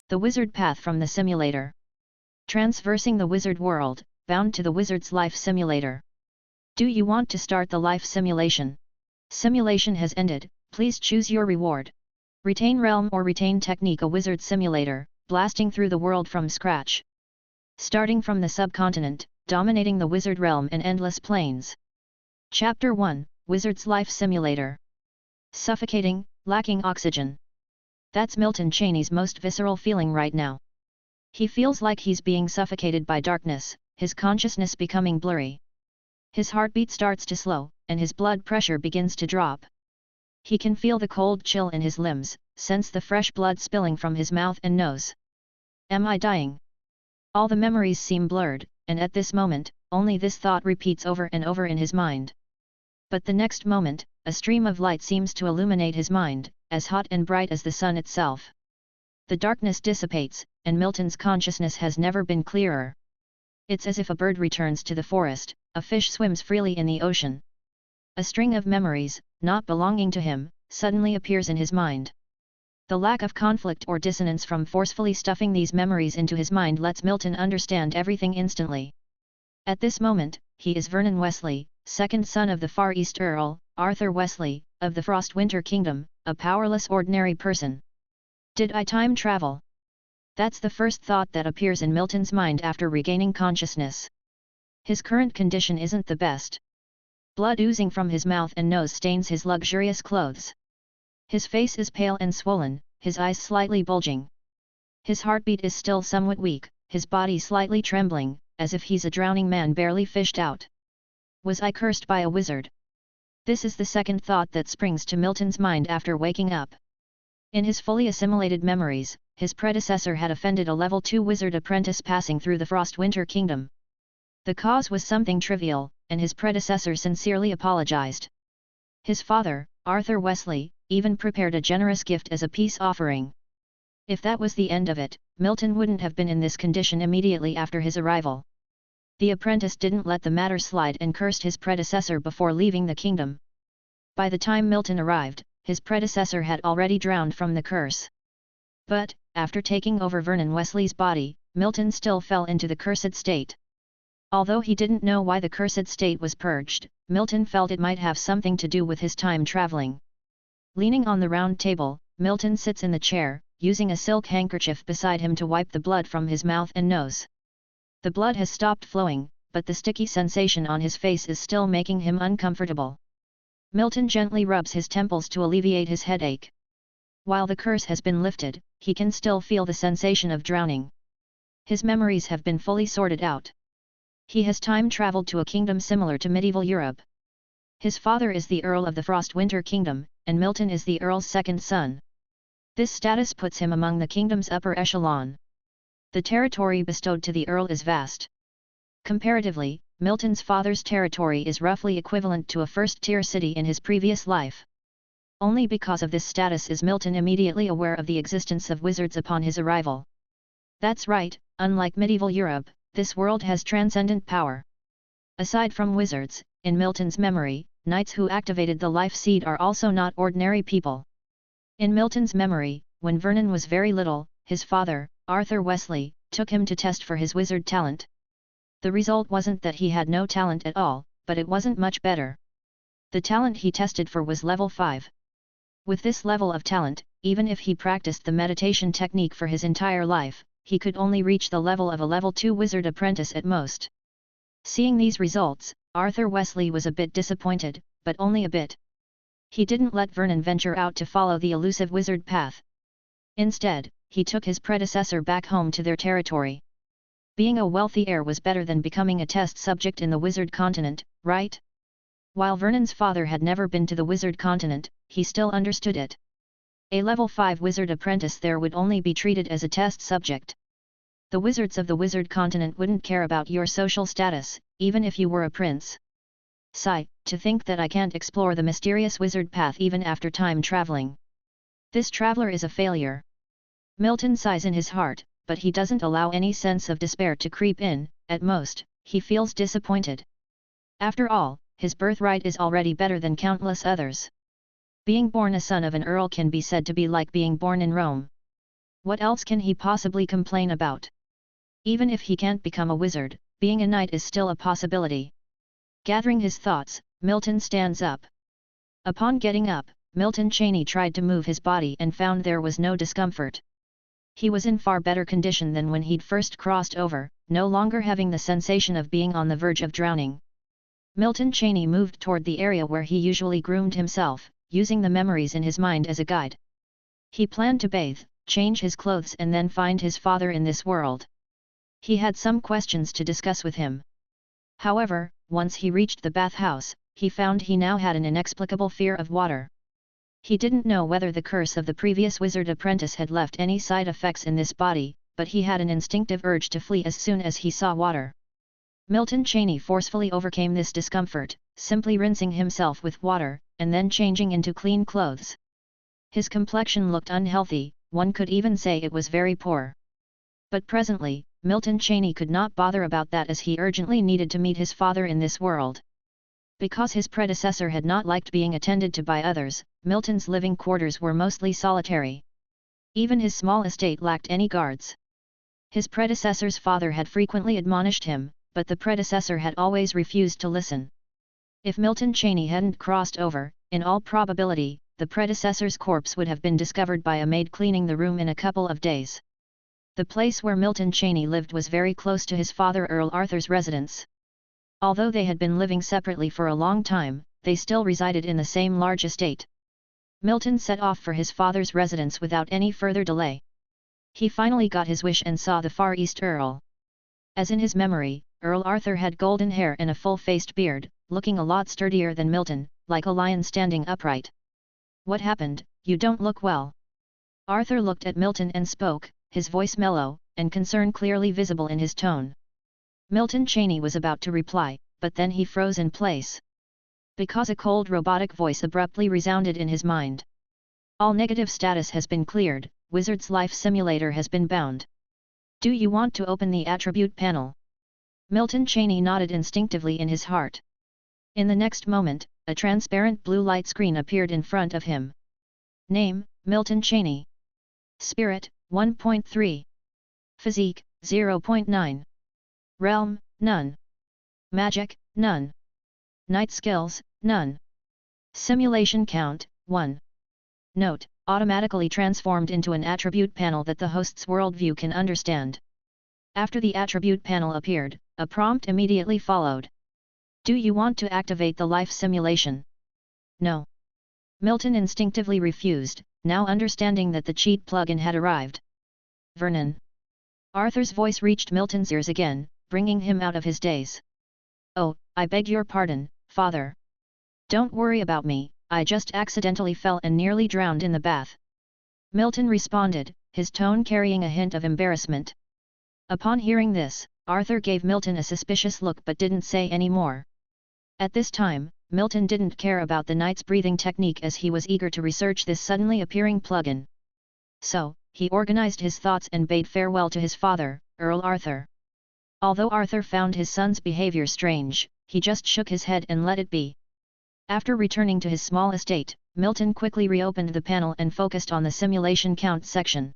The Wizard Path from the Simulator. Transversing the Wizard World, bound to the Wizard's Life Simulator. Do you want to start the life simulation? Simulation has ended, please choose your reward. Retain Realm or Retain Technique, a Wizard Simulator, blasting through the world from scratch. Starting from the subcontinent, dominating the Wizard Realm and endless plains. Chapter 1, Wizard's Life Simulator. Suffocating, lacking oxygen. That's Milton Cheney's most visceral feeling right now. He feels like he's being suffocated by darkness, his consciousness becoming blurry. His heartbeat starts to slow, and his blood pressure begins to drop. He can feel the cold chill in his limbs, sense the fresh blood spilling from his mouth and nose. Am I dying? All the memories seem blurred, and at this moment, only this thought repeats over and over in his mind. But the next moment, a stream of light seems to illuminate his mind, as hot and bright as the sun itself. The darkness dissipates, and Milton's consciousness has never been clearer. It's as if a bird returns to the forest, a fish swims freely in the ocean. A string of memories, not belonging to him, suddenly appears in his mind. The lack of conflict or dissonance from forcefully stuffing these memories into his mind lets Milton understand everything instantly. At this moment, he is Vernon Wesley, second son of the Far East Earl, Arthur Wesley, of the Frostwinter Kingdom, a powerless ordinary person. Did I time travel? That's the first thought that appears in Milton's mind after regaining consciousness. His current condition isn't the best. Blood oozing from his mouth and nose stains his luxurious clothes. His face is pale and swollen, his eyes slightly bulging. His heartbeat is still somewhat weak, his body slightly trembling, as if he's a drowning man barely fished out. Was I cursed by a wizard? This is the second thought that springs to Milton's mind after waking up. In his fully assimilated memories, his predecessor had offended a level 2 wizard apprentice passing through the Frostwinter Kingdom. The cause was something trivial, and his predecessor sincerely apologized. His father, Arthur Wesley, even prepared a generous gift as a peace offering. If that was the end of it, Milton wouldn't have been in this condition immediately after his arrival. The apprentice didn't let the matter slide and cursed his predecessor before leaving the kingdom. By the time Milton arrived, his predecessor had already drowned from the curse. But, after taking over Vernon Wesley's body, Milton still fell into the cursed state. Although he didn't know why the cursed state was purged, Milton felt it might have something to do with his time traveling. Leaning on the round table, Milton sits in the chair, using a silk handkerchief beside him to wipe the blood from his mouth and nose. The blood has stopped flowing, but the sticky sensation on his face is still making him uncomfortable. Milton gently rubs his temples to alleviate his headache. While the curse has been lifted, he can still feel the sensation of drowning. His memories have been fully sorted out. He has time traveled to a kingdom similar to medieval Europe. His father is the Earl of the Frostwinter Kingdom, and Milton is the Earl's second son. This status puts him among the kingdom's upper echelon. The territory bestowed to the Earl is vast. Comparatively, Milton's father's territory is roughly equivalent to a first-tier city in his previous life. Only because of this status is Milton immediately aware of the existence of wizards upon his arrival. That's right, unlike medieval Europe, this world has transcendent power. Aside from wizards, in Milton's memory, knights who activated the life seed are also not ordinary people. In Milton's memory, when Vernon was very little, his father, Arthur Wesley, took him to test for his wizard talent. The result wasn't that he had no talent at all, but it wasn't much better. The talent he tested for was level 5. With this level of talent, even if he practiced the meditation technique for his entire life, he could only reach the level of a level 2 wizard apprentice at most. Seeing these results, Arthur Wesley was a bit disappointed, but only a bit. He didn't let Vernon venture out to follow the elusive wizard path. Instead, he took his predecessor back home to their territory. Being a wealthy heir was better than becoming a test subject in the wizard continent, right? While Vernon's father had never been to the wizard continent, he still understood it. A level 5 wizard apprentice there would only be treated as a test subject. The wizards of the wizard continent wouldn't care about your social status, even if you were a prince. Sigh, to think that I can't explore the mysterious wizard path even after time traveling. This traveler is a failure. Milton sighs in his heart, but he doesn't allow any sense of despair to creep in. At most, he feels disappointed. After all, his birthright is already better than countless others. Being born a son of an earl can be said to be like being born in Rome. What else can he possibly complain about? Even if he can't become a wizard, being a knight is still a possibility. Gathering his thoughts, Milton stands up. Upon getting up, Milton Cheney tried to move his body and found there was no discomfort. He was in far better condition than when he'd first crossed over, no longer having the sensation of being on the verge of drowning. Milton Cheney moved toward the area where he usually groomed himself, using the memories in his mind as a guide. He planned to bathe, change his clothes and then find his father in this world. He had some questions to discuss with him. However, once he reached the bathhouse, he found he now had an inexplicable fear of water. He didn't know whether the curse of the previous wizard apprentice had left any side effects in this body, but he had an instinctive urge to flee as soon as he saw water. Milton Cheney forcefully overcame this discomfort, simply rinsing himself with water, and then changing into clean clothes. His complexion looked unhealthy, one could even say it was very poor. But presently, Milton Cheney could not bother about that as he urgently needed to meet his father in this world. Because his predecessor had not liked being attended to by others, Milton's living quarters were mostly solitary. Even his small estate lacked any guards. His predecessor's father had frequently admonished him, but the predecessor had always refused to listen. If Milton Cheney hadn't crossed over, in all probability, the predecessor's corpse would have been discovered by a maid cleaning the room in a couple of days. The place where Milton Cheney lived was very close to his father Earl Arthur's residence. Although they had been living separately for a long time, they still resided in the same large estate. Milton set off for his father's residence without any further delay. He finally got his wish and saw the Far East Earl. As in his memory, Earl Arthur had golden hair and a full-faced beard, looking a lot sturdier than Milton, like a lion standing upright. "What happened? You don't look well." Arthur looked at Milton and spoke, his voice mellow, and concern clearly visible in his tone. Milton Cheney was about to reply, but then he froze in place. Because a cold robotic voice abruptly resounded in his mind. "All negative status has been cleared, Wizard's Life Simulator has been bound. Do you want to open the attribute panel?" Milton Cheney nodded instinctively in his heart. In the next moment, a transparent blue light screen appeared in front of him. Name, Milton Cheney. Spirit, 1.3. Physique, 0.9. Realm, none. Magic, none. Knight skills, none. Simulation count, 1. Note, automatically transformed into an attribute panel that the host's worldview can understand. After the attribute panel appeared, a prompt immediately followed. Do you want to activate the life simulation? No. Milton instinctively refused, now understanding that the cheat plugin had arrived. Vernon. Arthur's voice reached Milton's ears again, bringing him out of his daze. "Oh, I beg your pardon, father. Don't worry about me, I just accidentally fell and nearly drowned in the bath." Milton responded, his tone carrying a hint of embarrassment. Upon hearing this, Arthur gave Milton a suspicious look but didn't say any more. At this time, Milton didn't care about the knight's breathing technique as he was eager to research this suddenly appearing plugin. So, he organized his thoughts and bade farewell to his father, Earl Arthur. Although Arthur found his son's behavior strange, he just shook his head and let it be. After returning to his small estate, Milton quickly reopened the panel and focused on the simulation count section.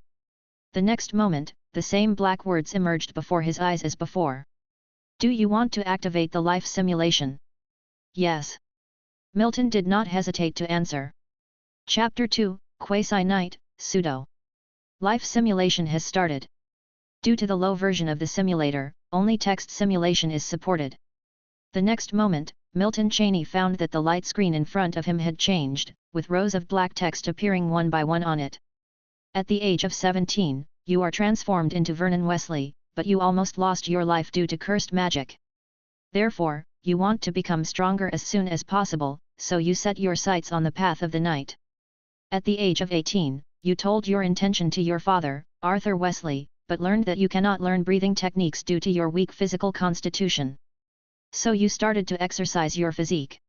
The next moment, the same black words emerged before his eyes as before. Do you want to activate the life simulation? Yes. Milton did not hesitate to answer. Chapter 2, Quasi-Knight, Pseudo. Life simulation has started. Due to the low version of the simulator, only text simulation is supported. The next moment, Milton Cheney found that the light screen in front of him had changed, with rows of black text appearing one by one on it. At the age of 17, you are transformed into Vernon Wesley, but you almost lost your life due to cursed magic. Therefore, you want to become stronger as soon as possible, so you set your sights on the path of the knight. At the age of 18, you told your intention to your father, Arthur Wesley, but learned that you cannot learn breathing techniques due to your weak physical constitution. So you started to exercise your physique.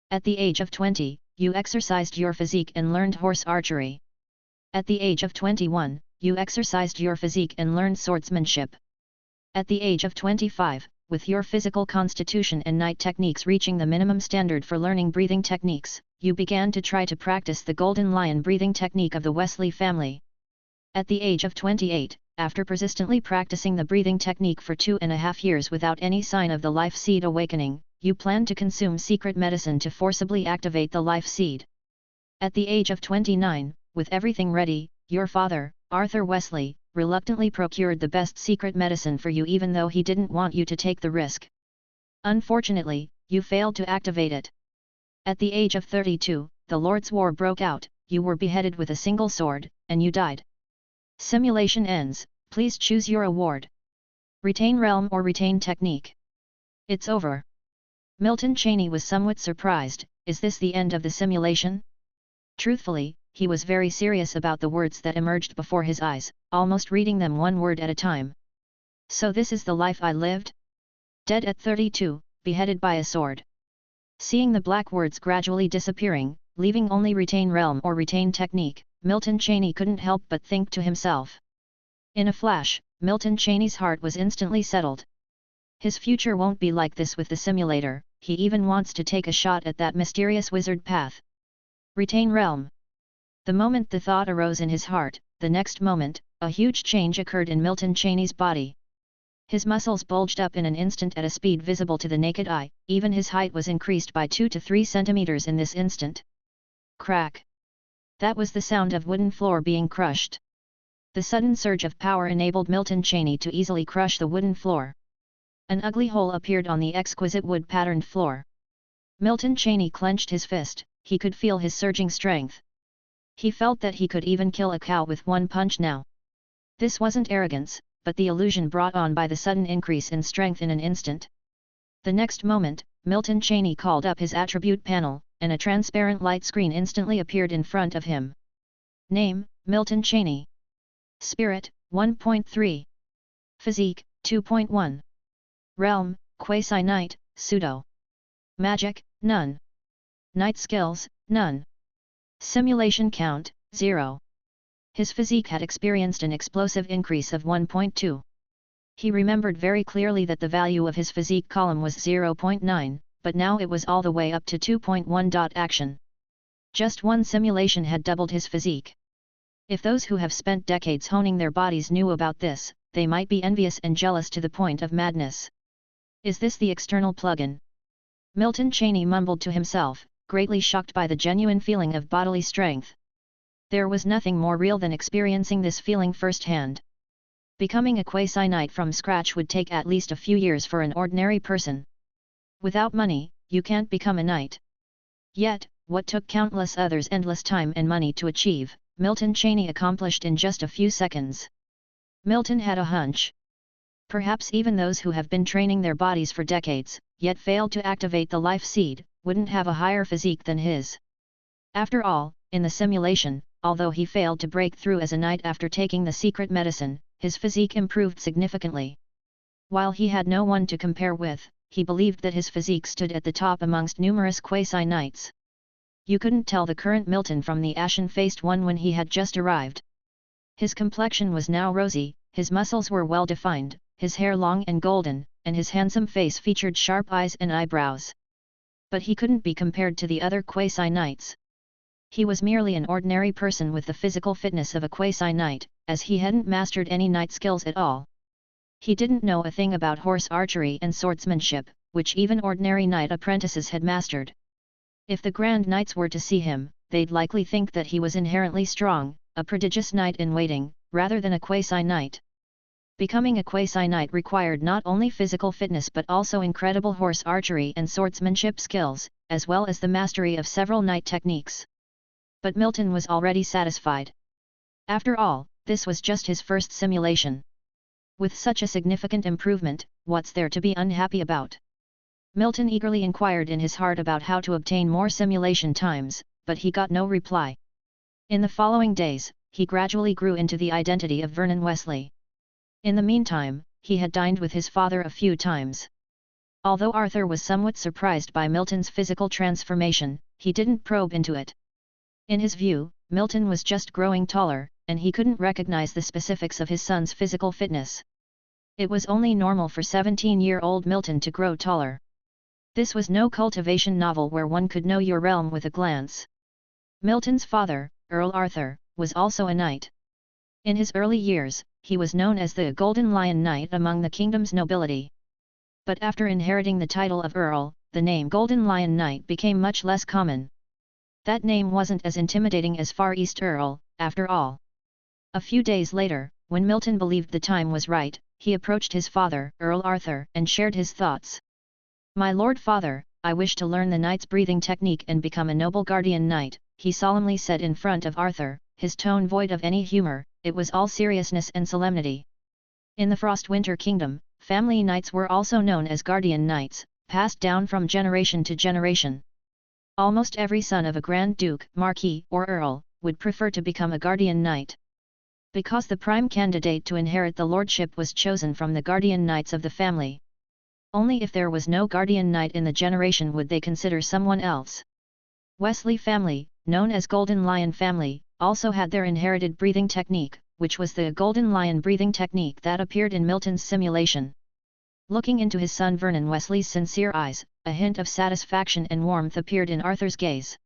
At the age of 20, you exercised your physique and learned horse archery. At the age of 21, you exercised your physique and learned swordsmanship. At the age of 25, with your physical constitution and knight techniques reaching the minimum standard for learning breathing techniques, you began to try to practice the Golden Lion breathing technique of the Wesley family. At the age of 28, after persistently practicing the breathing technique for 2.5 years without any sign of the life seed awakening, you plan to consume secret medicine to forcibly activate the life seed. At the age of 29, with everything ready, your father, Arthur Wesley, reluctantly procured the best secret medicine for you even though he didn't want you to take the risk. Unfortunately, you failed to activate it. At the age of 32, the Lord's War broke out, you were beheaded with a single sword, and you died. Simulation ends, please choose your award. Retain realm or retain technique. It's over. Milton Cheney was somewhat surprised, is this the end of the simulation? Truthfully, he was very serious about the words that emerged before his eyes, almost reading them one word at a time. So this is the life I lived? Dead at 32, beheaded by a sword. Seeing the black words gradually disappearing, leaving only retain realm or retain technique, Milton Cheney couldn't help but think to himself. In a flash, Milton Cheney's heart was instantly settled. His future won't be like this with the simulator, he even wants to take a shot at that mysterious wizard path. Retain realm. The moment the thought arose in his heart, the next moment, a huge change occurred in Milton Cheney's body. His muscles bulged up in an instant at a speed visible to the naked eye, even his height was increased by 2 to 3 centimeters in this instant. Crack! That was the sound of wooden floor being crushed. The sudden surge of power enabled Milton Cheney to easily crush the wooden floor. An ugly hole appeared on the exquisite wood-patterned floor. Milton Cheney clenched his fist, he could feel his surging strength. He felt that he could even kill a cow with one punch now. This wasn't arrogance, but the illusion brought on by the sudden increase in strength in an instant. The next moment, Milton Cheney called up his attribute panel, and a transparent light screen instantly appeared in front of him. Name, Milton Cheney. Spirit, 1.3. Physique, 2.1. Realm, Quasi-Knight, Pseudo. Magic, none. Knight skills, none. Simulation count, 0. His physique had experienced an explosive increase of 1.2. He remembered very clearly that the value of his physique column was 0.9, but now it was all the way up to 2.1. Action. Just one simulation had doubled his physique. If those who have spent decades honing their bodies knew about this, they might be envious and jealous to the point of madness. Is this the external plugin? Milton Cheney mumbled to himself, greatly shocked by the genuine feeling of bodily strength. There was nothing more real than experiencing this feeling firsthand. Becoming a quasi-knight from scratch would take at least a few years for an ordinary person. Without money, you can't become a knight. Yet, what took countless others endless time and money to achieve, Milton Cheney accomplished in just a few seconds. Milton had a hunch. Perhaps even those who have been training their bodies for decades, yet failed to activate the life seed, wouldn't have a higher physique than his. After all, in the simulation, although he failed to break through as a knight after taking the secret medicine, his physique improved significantly. While he had no one to compare with, he believed that his physique stood at the top amongst numerous quasi-knights. You couldn't tell the current Milton from the ashen-faced one when he had just arrived. His complexion was now rosy, his muscles were well defined, his hair long and golden, and his handsome face featured sharp eyes and eyebrows. But he couldn't be compared to the other quasi-knights. He was merely an ordinary person with the physical fitness of a quasi-knight, as he hadn't mastered any knight skills at all. He didn't know a thing about horse archery and swordsmanship, which even ordinary knight apprentices had mastered. If the Grand Knights were to see him, they'd likely think that he was inherently strong, a prodigious knight in waiting, rather than a quasi-knight. Becoming a quasi-knight required not only physical fitness but also incredible horse archery and swordsmanship skills, as well as the mastery of several knight techniques. But Milton was already satisfied. After all, this was just his first simulation. With such a significant improvement, what's there to be unhappy about? Milton eagerly inquired in his heart about how to obtain more simulation times, but he got no reply. In the following days, he gradually grew into the identity of Vernon Wesley. In the meantime, he had dined with his father a few times. Although Arthur was somewhat surprised by Milton's physical transformation, he didn't probe into it. In his view, Milton was just growing taller, and he couldn't recognize the specifics of his son's physical fitness. It was only normal for 17-year-old Milton to grow taller. This was no cultivation novel where one could know your realm with a glance. Milton's father, Earl Arthur, was also a knight. In his early years, he was known as the Golden Lion Knight among the kingdom's nobility. But after inheriting the title of Earl, the name Golden Lion Knight became much less common. That name wasn't as intimidating as Far East Earl, after all. A few days later, when Milton believed the time was right, he approached his father, Earl Arthur, and shared his thoughts. "My Lord Father, I wish to learn the knight's breathing technique and become a noble guardian knight," he solemnly said in front of Arthur, his tone void of any humor. It was all seriousness and solemnity. In the Frostwinter Kingdom, family knights were also known as guardian knights, passed down from generation to generation. Almost every son of a Grand Duke, Marquis, or Earl, would prefer to become a guardian knight. Because the prime candidate to inherit the lordship was chosen from the guardian knights of the family. Only if there was no guardian knight in the generation would they consider someone else. Wesley family, known as Golden Lion family, also had their inherited breathing technique, which was the Golden Lion breathing technique that appeared in Milton's simulation. Looking into his son Vernon Wesley's sincere eyes, a hint of satisfaction and warmth appeared in Arthur's gaze.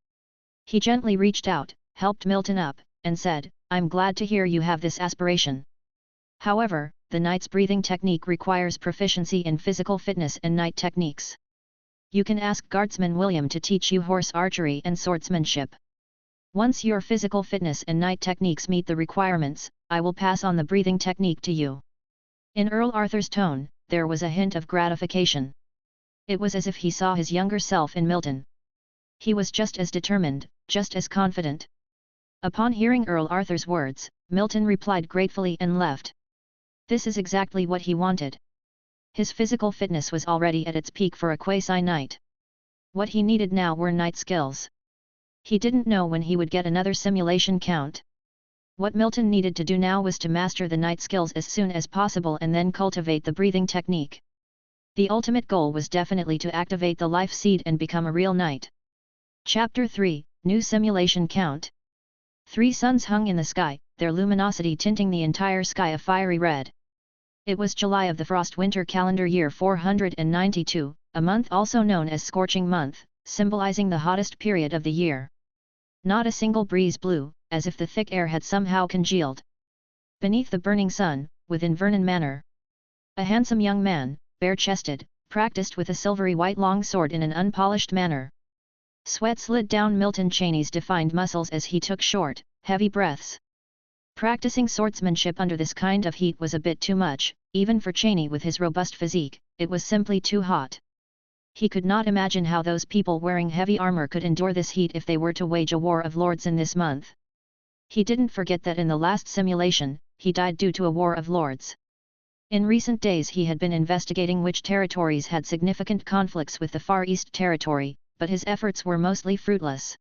He gently reached out, helped Milton up, and said, "I'm glad to hear you have this aspiration. However, the knight's breathing technique requires proficiency in physical fitness and knight techniques. You can ask Guardsman William to teach you horse archery and swordsmanship. Once your physical fitness and knight techniques meet the requirements, I will pass on the breathing technique to you." In Earl Arthur's tone, there was a hint of gratification. It was as if he saw his younger self in Milton. He was just as determined, just as confident. Upon hearing Earl Arthur's words, Milton replied gratefully and left. This is exactly what he wanted. His physical fitness was already at its peak for a quasi-knight. What he needed now were knight skills. He didn't know when he would get another simulation count. What Milton needed to do now was to master the knight skills as soon as possible and then cultivate the breathing technique. The ultimate goal was definitely to activate the life seed and become a real knight. Chapter 3, New Simulation Count. 3 suns hung in the sky, their luminosity tinting the entire sky a fiery red. It was July of the Frostwinter calendar year 492, a month also known as Scorching Month, symbolizing the hottest period of the year. Not a single breeze blew, as if the thick air had somehow congealed. Beneath the burning sun, within Vernon Manor, a handsome young man, bare-chested, practiced with a silvery white long sword in an unpolished manner. Sweat slid down Milton Cheney's defined muscles as he took short, heavy breaths. Practicing swordsmanship under this kind of heat was a bit too much, even for Cheney with his robust physique, it was simply too hot. He could not imagine how those people wearing heavy armor could endure this heat if they were to wage a war of lords in this month. He didn't forget that in the last simulation, he died due to a war of lords. In recent days he had been investigating which territories had significant conflicts with the Far East Territory, but his efforts were mostly fruitless.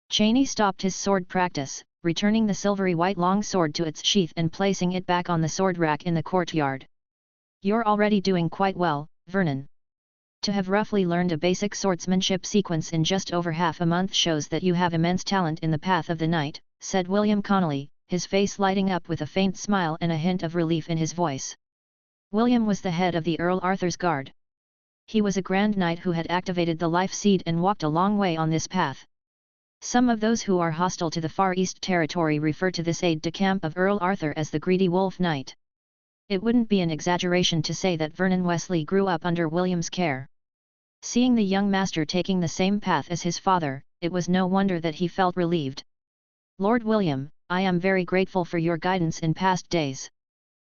Cheney stopped his sword practice, returning the silvery white long sword to its sheath and placing it back on the sword rack in the courtyard. "You're already doing quite well, Vernon. To have roughly learned a basic swordsmanship sequence in just over half a month shows that you have immense talent in the path of the knight," said William Connolly, his face lighting up with a faint smile and a hint of relief in his voice. William was the head of the Earl Arthur's guard. He was a grand knight who had activated the life seed and walked a long way on this path. Some of those who are hostile to the Far East Territory refer to this aide-de-camp of Earl Arthur as the Greedy Wolf Knight. It wouldn't be an exaggeration to say that Vernon Wesley grew up under William's care. Seeing the young master taking the same path as his father, it was no wonder that he felt relieved. "Lord William, I am very grateful for your guidance in past days.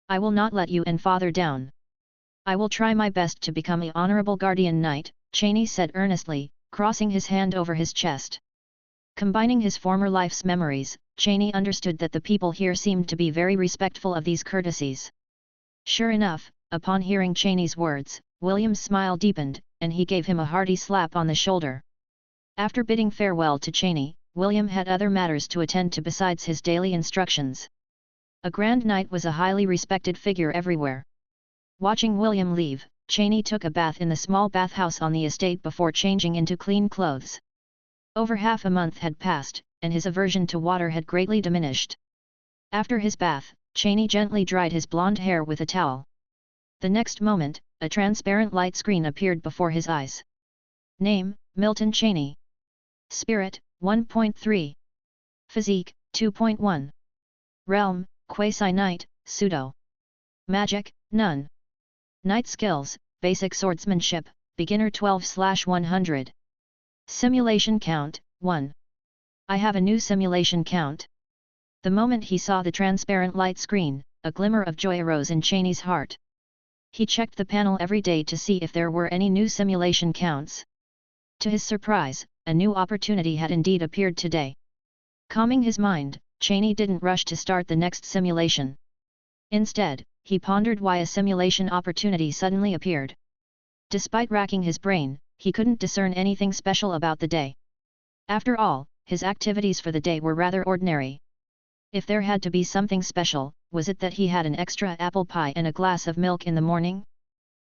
I will not let you and father down. I will try my best to become an honorable guardian knight," Cheney said earnestly, crossing his hand over his chest. Combining his former life's memories, Cheney understood that the people here seemed to be very respectful of these courtesies. Sure enough, upon hearing Cheney's words, William's smile deepened, and he gave him a hearty slap on the shoulder. After bidding farewell to Cheney, William had other matters to attend to besides his daily instructions. A grand knight was a highly respected figure everywhere. Watching William leave, Cheney took a bath in the small bathhouse on the estate before changing into clean clothes. Over half a month had passed, and his aversion to water had greatly diminished. After his bath, Cheney gently dried his blonde hair with a towel. The next moment, a transparent light screen appeared before his eyes. Name, Milton Cheney. Spirit, 1.3. Physique, 2.1. Realm, quasi-knight, pseudo. Magic, none. Knight skills, basic swordsmanship, beginner 12/100. Simulation count, 1. I have a new simulation count. The moment he saw the transparent light screen, a glimmer of joy arose in Cheney's heart. He checked the panel every day to see if there were any new simulation counts. To his surprise, a new opportunity had indeed appeared today. Calming his mind, Cheney didn't rush to start the next simulation. Instead, he pondered why a simulation opportunity suddenly appeared. Despite racking his brain, he couldn't discern anything special about the day. After all, his activities for the day were rather ordinary. If there had to be something special, was it that he had an extra apple pie and a glass of milk in the morning?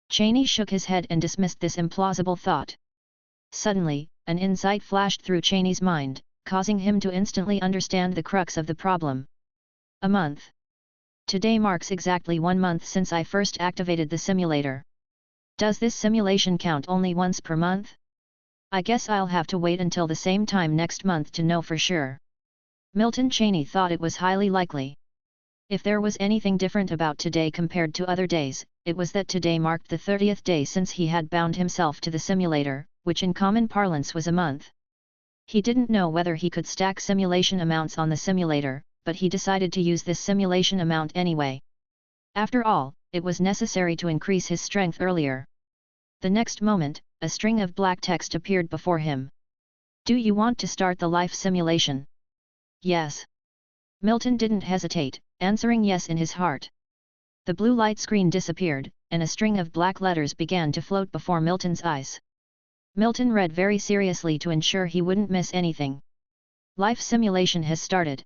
Cheney shook his head and dismissed this implausible thought. Suddenly, an insight flashed through Cheney's mind, causing him to instantly understand the crux of the problem. A month. Today marks exactly 1 month since I first activated the simulator. Does this simulation count only once per month? I guess I'll have to wait until the same time next month to know for sure. Milton Cheney thought it was highly likely. If there was anything different about today compared to other days, it was that today marked the 30th day since he had bound himself to the simulator, which in common parlance was a month. He didn't know whether he could stack simulation amounts on the simulator, but he decided to use this simulation amount anyway. After all, it was necessary to increase his strength earlier. The next moment, a string of black text appeared before him. Do you want to start the life simulation? Yes. Milton didn't hesitate, answering yes in his heart. The blue light screen disappeared, and a string of black letters began to float before Milton's eyes. Milton read very seriously to ensure he wouldn't miss anything. Life simulation has started.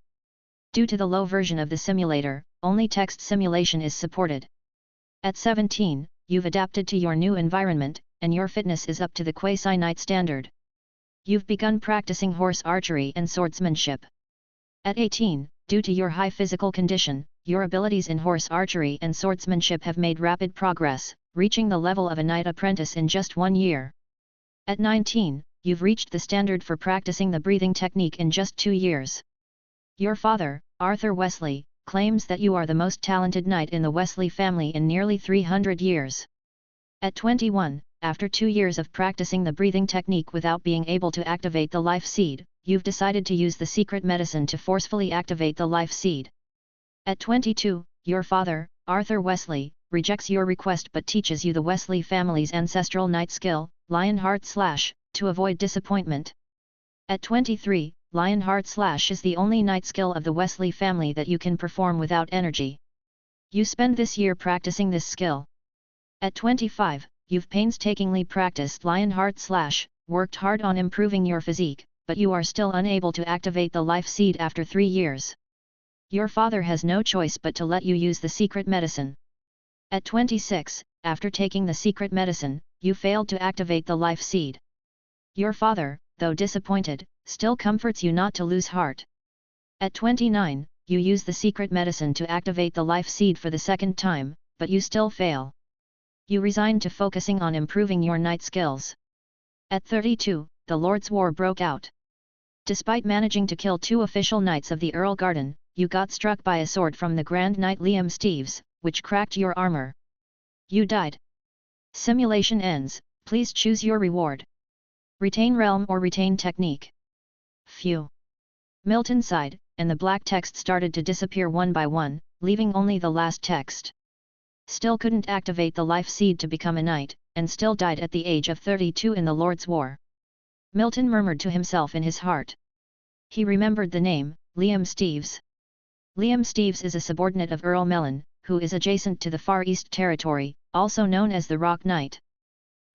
Due to the low version of the simulator, only text simulation is supported. At 17, you've adapted to your new environment, and your fitness is up to the quasi-knight standard. You've begun practicing horse archery and swordsmanship. At 18, due to your high physical condition, your abilities in horse archery and swordsmanship have made rapid progress, reaching the level of a knight apprentice in just 1 year. At 19, you've reached the standard for practicing the breathing technique in just 2 years. Your father, Arthur Wesley, claims that you are the most talented knight in the Wesley family in nearly 300 years. At 21, after 2 years of practicing the breathing technique without being able to activate the life seed, you've decided to use the secret medicine to forcefully activate the life seed. At 22, your father, Arthur Wesley, rejects your request but teaches you the Wesley family's ancestral knight skill, Lionheart Slash, to avoid disappointment. At 23, Lionheart Slash is the only knight skill of the Wesley family that you can perform without energy. You spend this year practicing this skill. At 25, you've painstakingly practiced Lionheart Slash, worked hard on improving your physique, but you are still unable to activate the life seed after 3 years. Your father has no choice but to let you use the secret medicine. At 26, after taking the secret medicine, you failed to activate the life seed. Your father, though disappointed, still comforts you not to lose heart. At 29, you use the secret medicine to activate the life seed for the second time, but you still fail. You resign to focusing on improving your knight skills. At 32, the Lord's War broke out. Despite managing to kill 2 official knights of the Earl Garden, you got struck by a sword from the Grand Knight Liam Steves, which cracked your armor. You died. Simulation ends, please choose your reward. Retain realm or retain technique. Phew. Milton sighed, and the black text started to disappear one by one, leaving only the last text. Still couldn't activate the life seed to become a knight, and still died at the age of 32 in the Lord's War. Milton murmured to himself in his heart. He remembered the name, Liam Steves. Liam Steves is a subordinate of Earl Mellon, who is adjacent to the Far East Territory, also known as the Rock Knight.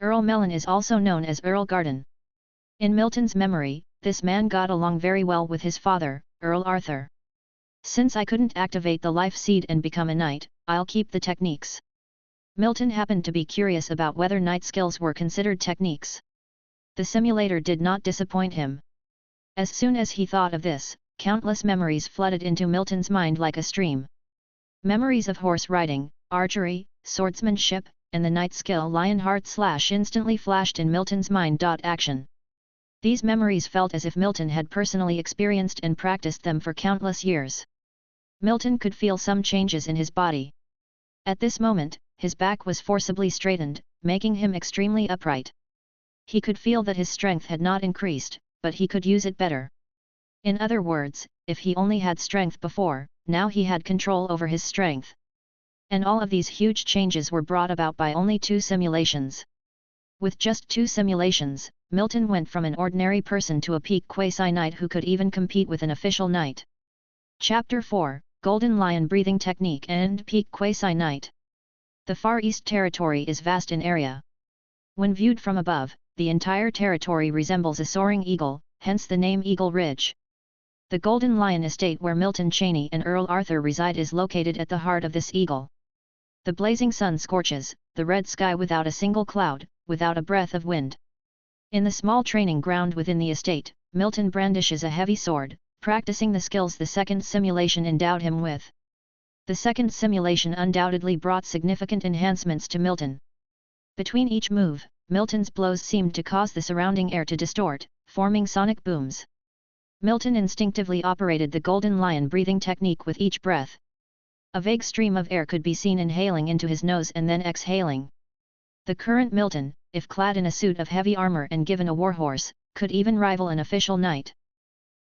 Earl Mellon is also known as Earl Garden. In Milton's memory, this man got along very well with his father, Earl Arthur. Since I couldn't activate the life seed and become a knight, I'll keep the techniques. Milton happened to be curious about whether knight skills were considered techniques. The simulator did not disappoint him. As soon as he thought of this, countless memories flooded into Milton's mind like a stream. Memories of horse riding, archery, swordsmanship, and the knight skill Lionheart Slash instantly flashed in Milton's mind. Action. These memories felt as if Milton had personally experienced and practiced them for countless years. Milton could feel some changes in his body. At this moment, his back was forcibly straightened, making him extremely upright. He could feel that his strength had not increased, but he could use it better. In other words, if he only had strength before, now he had control over his strength. And all of these huge changes were brought about by only 2 simulations. With just 2 simulations, Milton went from an ordinary person to a peak quasi-knight who could even compete with an official knight. Chapter 4, Golden Lion Breathing Technique and Peak Quasi-Knight. The Far East territory is vast in area. When viewed from above, the entire territory resembles a soaring eagle, hence the name Eagle Ridge. The Golden Lion estate where Milton Cheney and Earl Arthur reside is located at the heart of this eagle. The blazing sun scorches, the red sky without a single cloud, without a breath of wind. In the small training ground within the estate, Milton brandishes a heavy sword, practicing the skills the second simulation endowed him with. The second simulation undoubtedly brought significant enhancements to Milton. Between each move, Milton's blows seemed to cause the surrounding air to distort, forming sonic booms. Milton instinctively operated the Golden Lion breathing technique with each breath. A vague stream of air could be seen inhaling into his nose and then exhaling. The current Milton, if clad in a suit of heavy armor and given a warhorse, could even rival an official knight.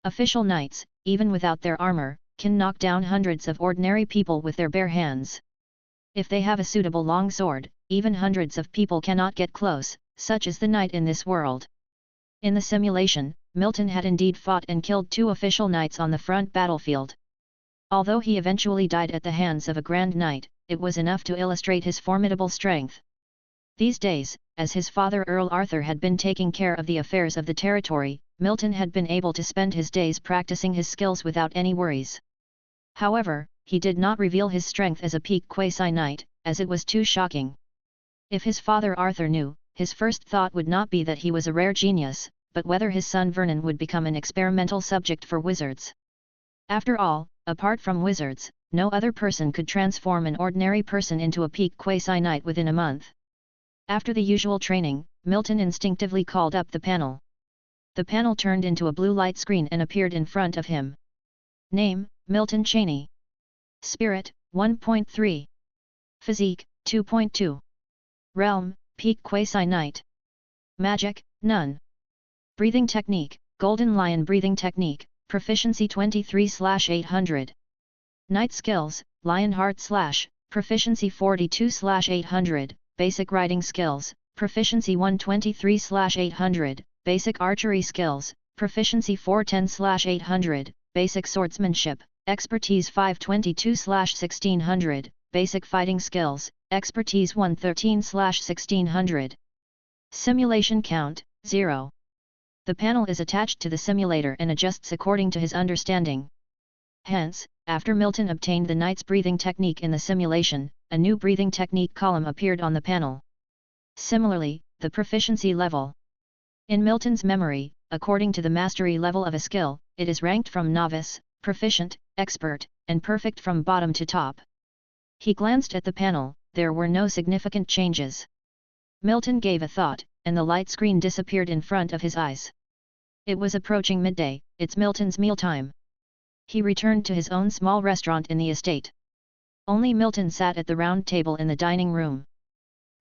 Official knights, even without their armor, can knock down hundreds of ordinary people with their bare hands. If they have a suitable long sword, even hundreds of people cannot get close, such is the knight in this world. In the simulation, Milton had indeed fought and killed 2 official knights on the front battlefield. Although he eventually died at the hands of a grand knight, it was enough to illustrate his formidable strength. These days, as his father Earl Arthur had been taking care of the affairs of the territory, Milton had been able to spend his days practicing his skills without any worries. However, he did not reveal his strength as a peak quasi-knight, as it was too shocking. If his father Arthur knew, his first thought would not be that he was a rare genius, but whether his son Vernon would become an experimental subject for wizards. After all, apart from wizards, no other person could transform an ordinary person into a peak quasi-knight within a month. After the usual training, Milton instinctively called up the panel. The panel turned into a blue light screen and appeared in front of him. Name, Milton Cheney. Spirit, 1.3. Physique, 2.2. Realm, Peak Quasi-Knight. Magic, none. Breathing technique, Golden Lion breathing technique, proficiency 23/800. Knight skills, Lionheart / proficiency 42/800, basic riding skills, proficiency 123/800, basic archery skills, proficiency 410/800, basic swordsmanship, expertise 522/1600, basic fighting skills, expertise 113/1600. Simulation count, 0. The panel is attached to the simulator and adjusts according to his understanding. Hence, after Milton obtained the knight's breathing technique in the simulation, a new breathing technique column appeared on the panel. Similarly, the proficiency level. In Milton's memory, according to the mastery level of a skill, it is ranked from novice, proficient, expert, and perfect from bottom to top. He glanced at the panel, there were no significant changes. Milton gave a thought, and the light screen disappeared in front of his eyes. It was approaching midday, it's Milton's mealtime. He returned to his own small restaurant in the estate. Only Milton sat at the round table in the dining room.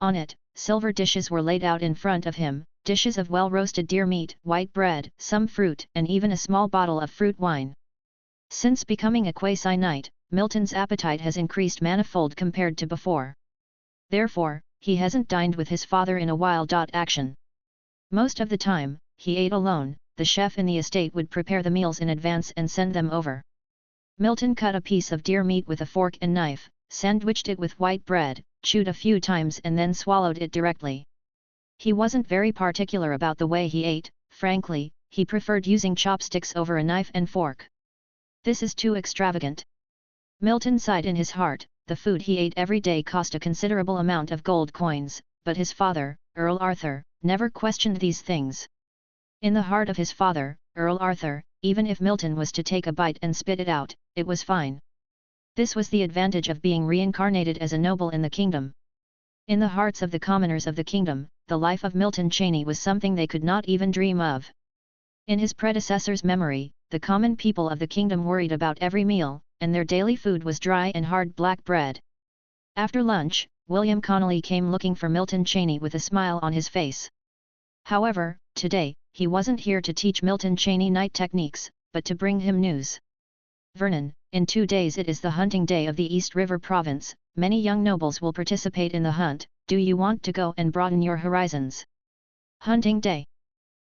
On it, silver dishes were laid out in front of him, dishes of well-roasted deer meat, white bread, some fruit, and even a small bottle of fruit wine. Since becoming a quasi-knight, Milton's appetite has increased manifold compared to before. Therefore, he hasn't dined with his father in a while. Action. Most of the time, he ate alone. The chef in the estate would prepare the meals in advance and send them over. Milton cut a piece of deer meat with a fork and knife, sandwiched it with white bread, chewed a few times and then swallowed it directly. He wasn't very particular about the way he ate, frankly, he preferred using chopsticks over a knife and fork. This is too extravagant. Milton sighed in his heart. The food he ate every day cost a considerable amount of gold coins, but his father, Earl Arthur, never questioned these things. In the heart of his father, Earl Arthur, even if Milton was to take a bite and spit it out, it was fine. This was the advantage of being reincarnated as a noble in the kingdom. In the hearts of the commoners of the kingdom, the life of Milton Cheney was something they could not even dream of. In his predecessor's memory, the common people of the kingdom worried about every meal, and their daily food was dry and hard black bread. After lunch, William Connolly came looking for Milton Cheney with a smile on his face. However, today, he wasn't here to teach Milton Cheney night techniques, but to bring him news. Vernon, in 2 days it is the hunting day of the East River Province. Many young nobles will participate in the hunt. Do you want to go and broaden your horizons? Hunting day.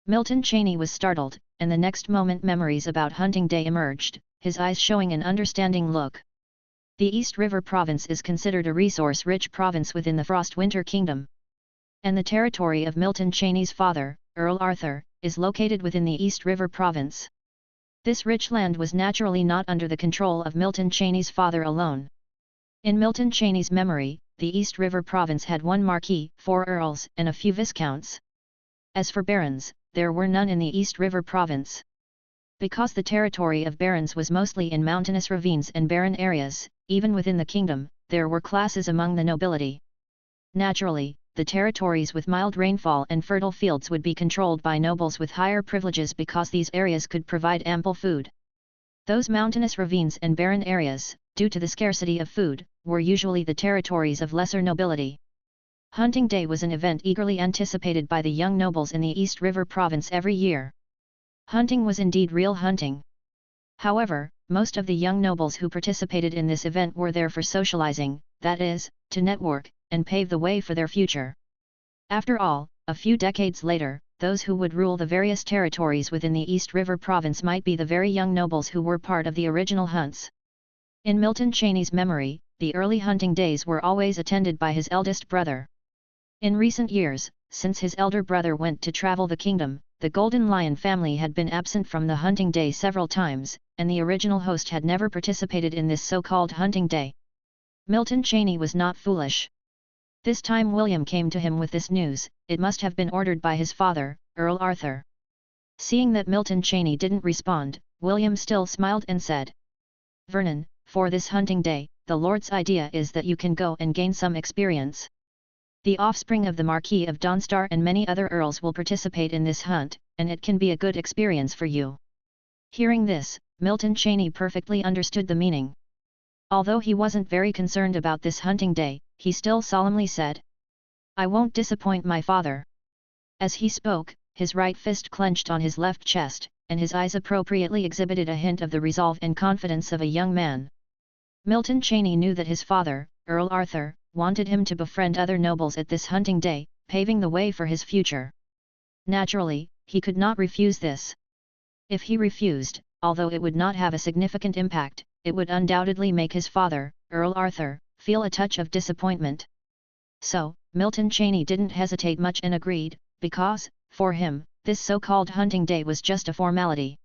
Milton Cheney was startled, and the next moment memories about hunting day emerged, his eyes showing an understanding look. The East River Province is considered a resource-rich province within the Frost-Winter Kingdom. And the territory of Milton Cheney's father, Earl Arthur, is located within the East River Province. This rich land was naturally not under the control of Milton Cheney's father alone. In Milton Cheney's memory, the East River Province had 1 marquis, 4 earls, and a few viscounts. As for barons, there were none in the East River Province. Because the territory of barons was mostly in mountainous ravines and barren areas, even within the kingdom, there were classes among the nobility. Naturally, the territories with mild rainfall and fertile fields would be controlled by nobles with higher privileges because these areas could provide ample food. Those mountainous ravines and barren areas, due to the scarcity of food, were usually the territories of lesser nobility. Hunting Day was an event eagerly anticipated by the young nobles in the East River Province every year. Hunting was indeed real hunting. However, most of the young nobles who participated in this event were there for socializing, that is, to network, and pave the way for their future. After all, a few decades later, those who would rule the various territories within the East River Province might be the very young nobles who were part of the original hunts. In Milton Cheney's memory, the early hunting days were always attended by his eldest brother. In recent years, since his elder brother went to travel the kingdom, the Golden Lion family had been absent from the hunting day several times, and the original host had never participated in this so-called hunting day. Milton Cheney was not foolish. This time William came to him with this news. It must have been ordered by his father, Earl Arthur. Seeing that Milton Cheney didn't respond, William still smiled and said, "Vernon, for this hunting day, the Lord's idea is that you can go and gain some experience. The offspring of the Marquis of Donstar and many other earls will participate in this hunt, and it can be a good experience for you." Hearing this, Milton Cheney perfectly understood the meaning. Although he wasn't very concerned about this hunting day, he still solemnly said, "I won't disappoint my father." As he spoke, his right fist clenched on his left chest, and his eyes appropriately exhibited a hint of the resolve and confidence of a young man. Milton Cheney knew that his father, Earl Arthur, wanted him to befriend other nobles at this hunting day, paving the way for his future. Naturally, he could not refuse this. If he refused, although it would not have a significant impact, it would undoubtedly make his father, Earl Arthur, feel a touch of disappointment. So, Milton Cheney didn't hesitate much and agreed, because, for him, this so-called hunting day was just a formality.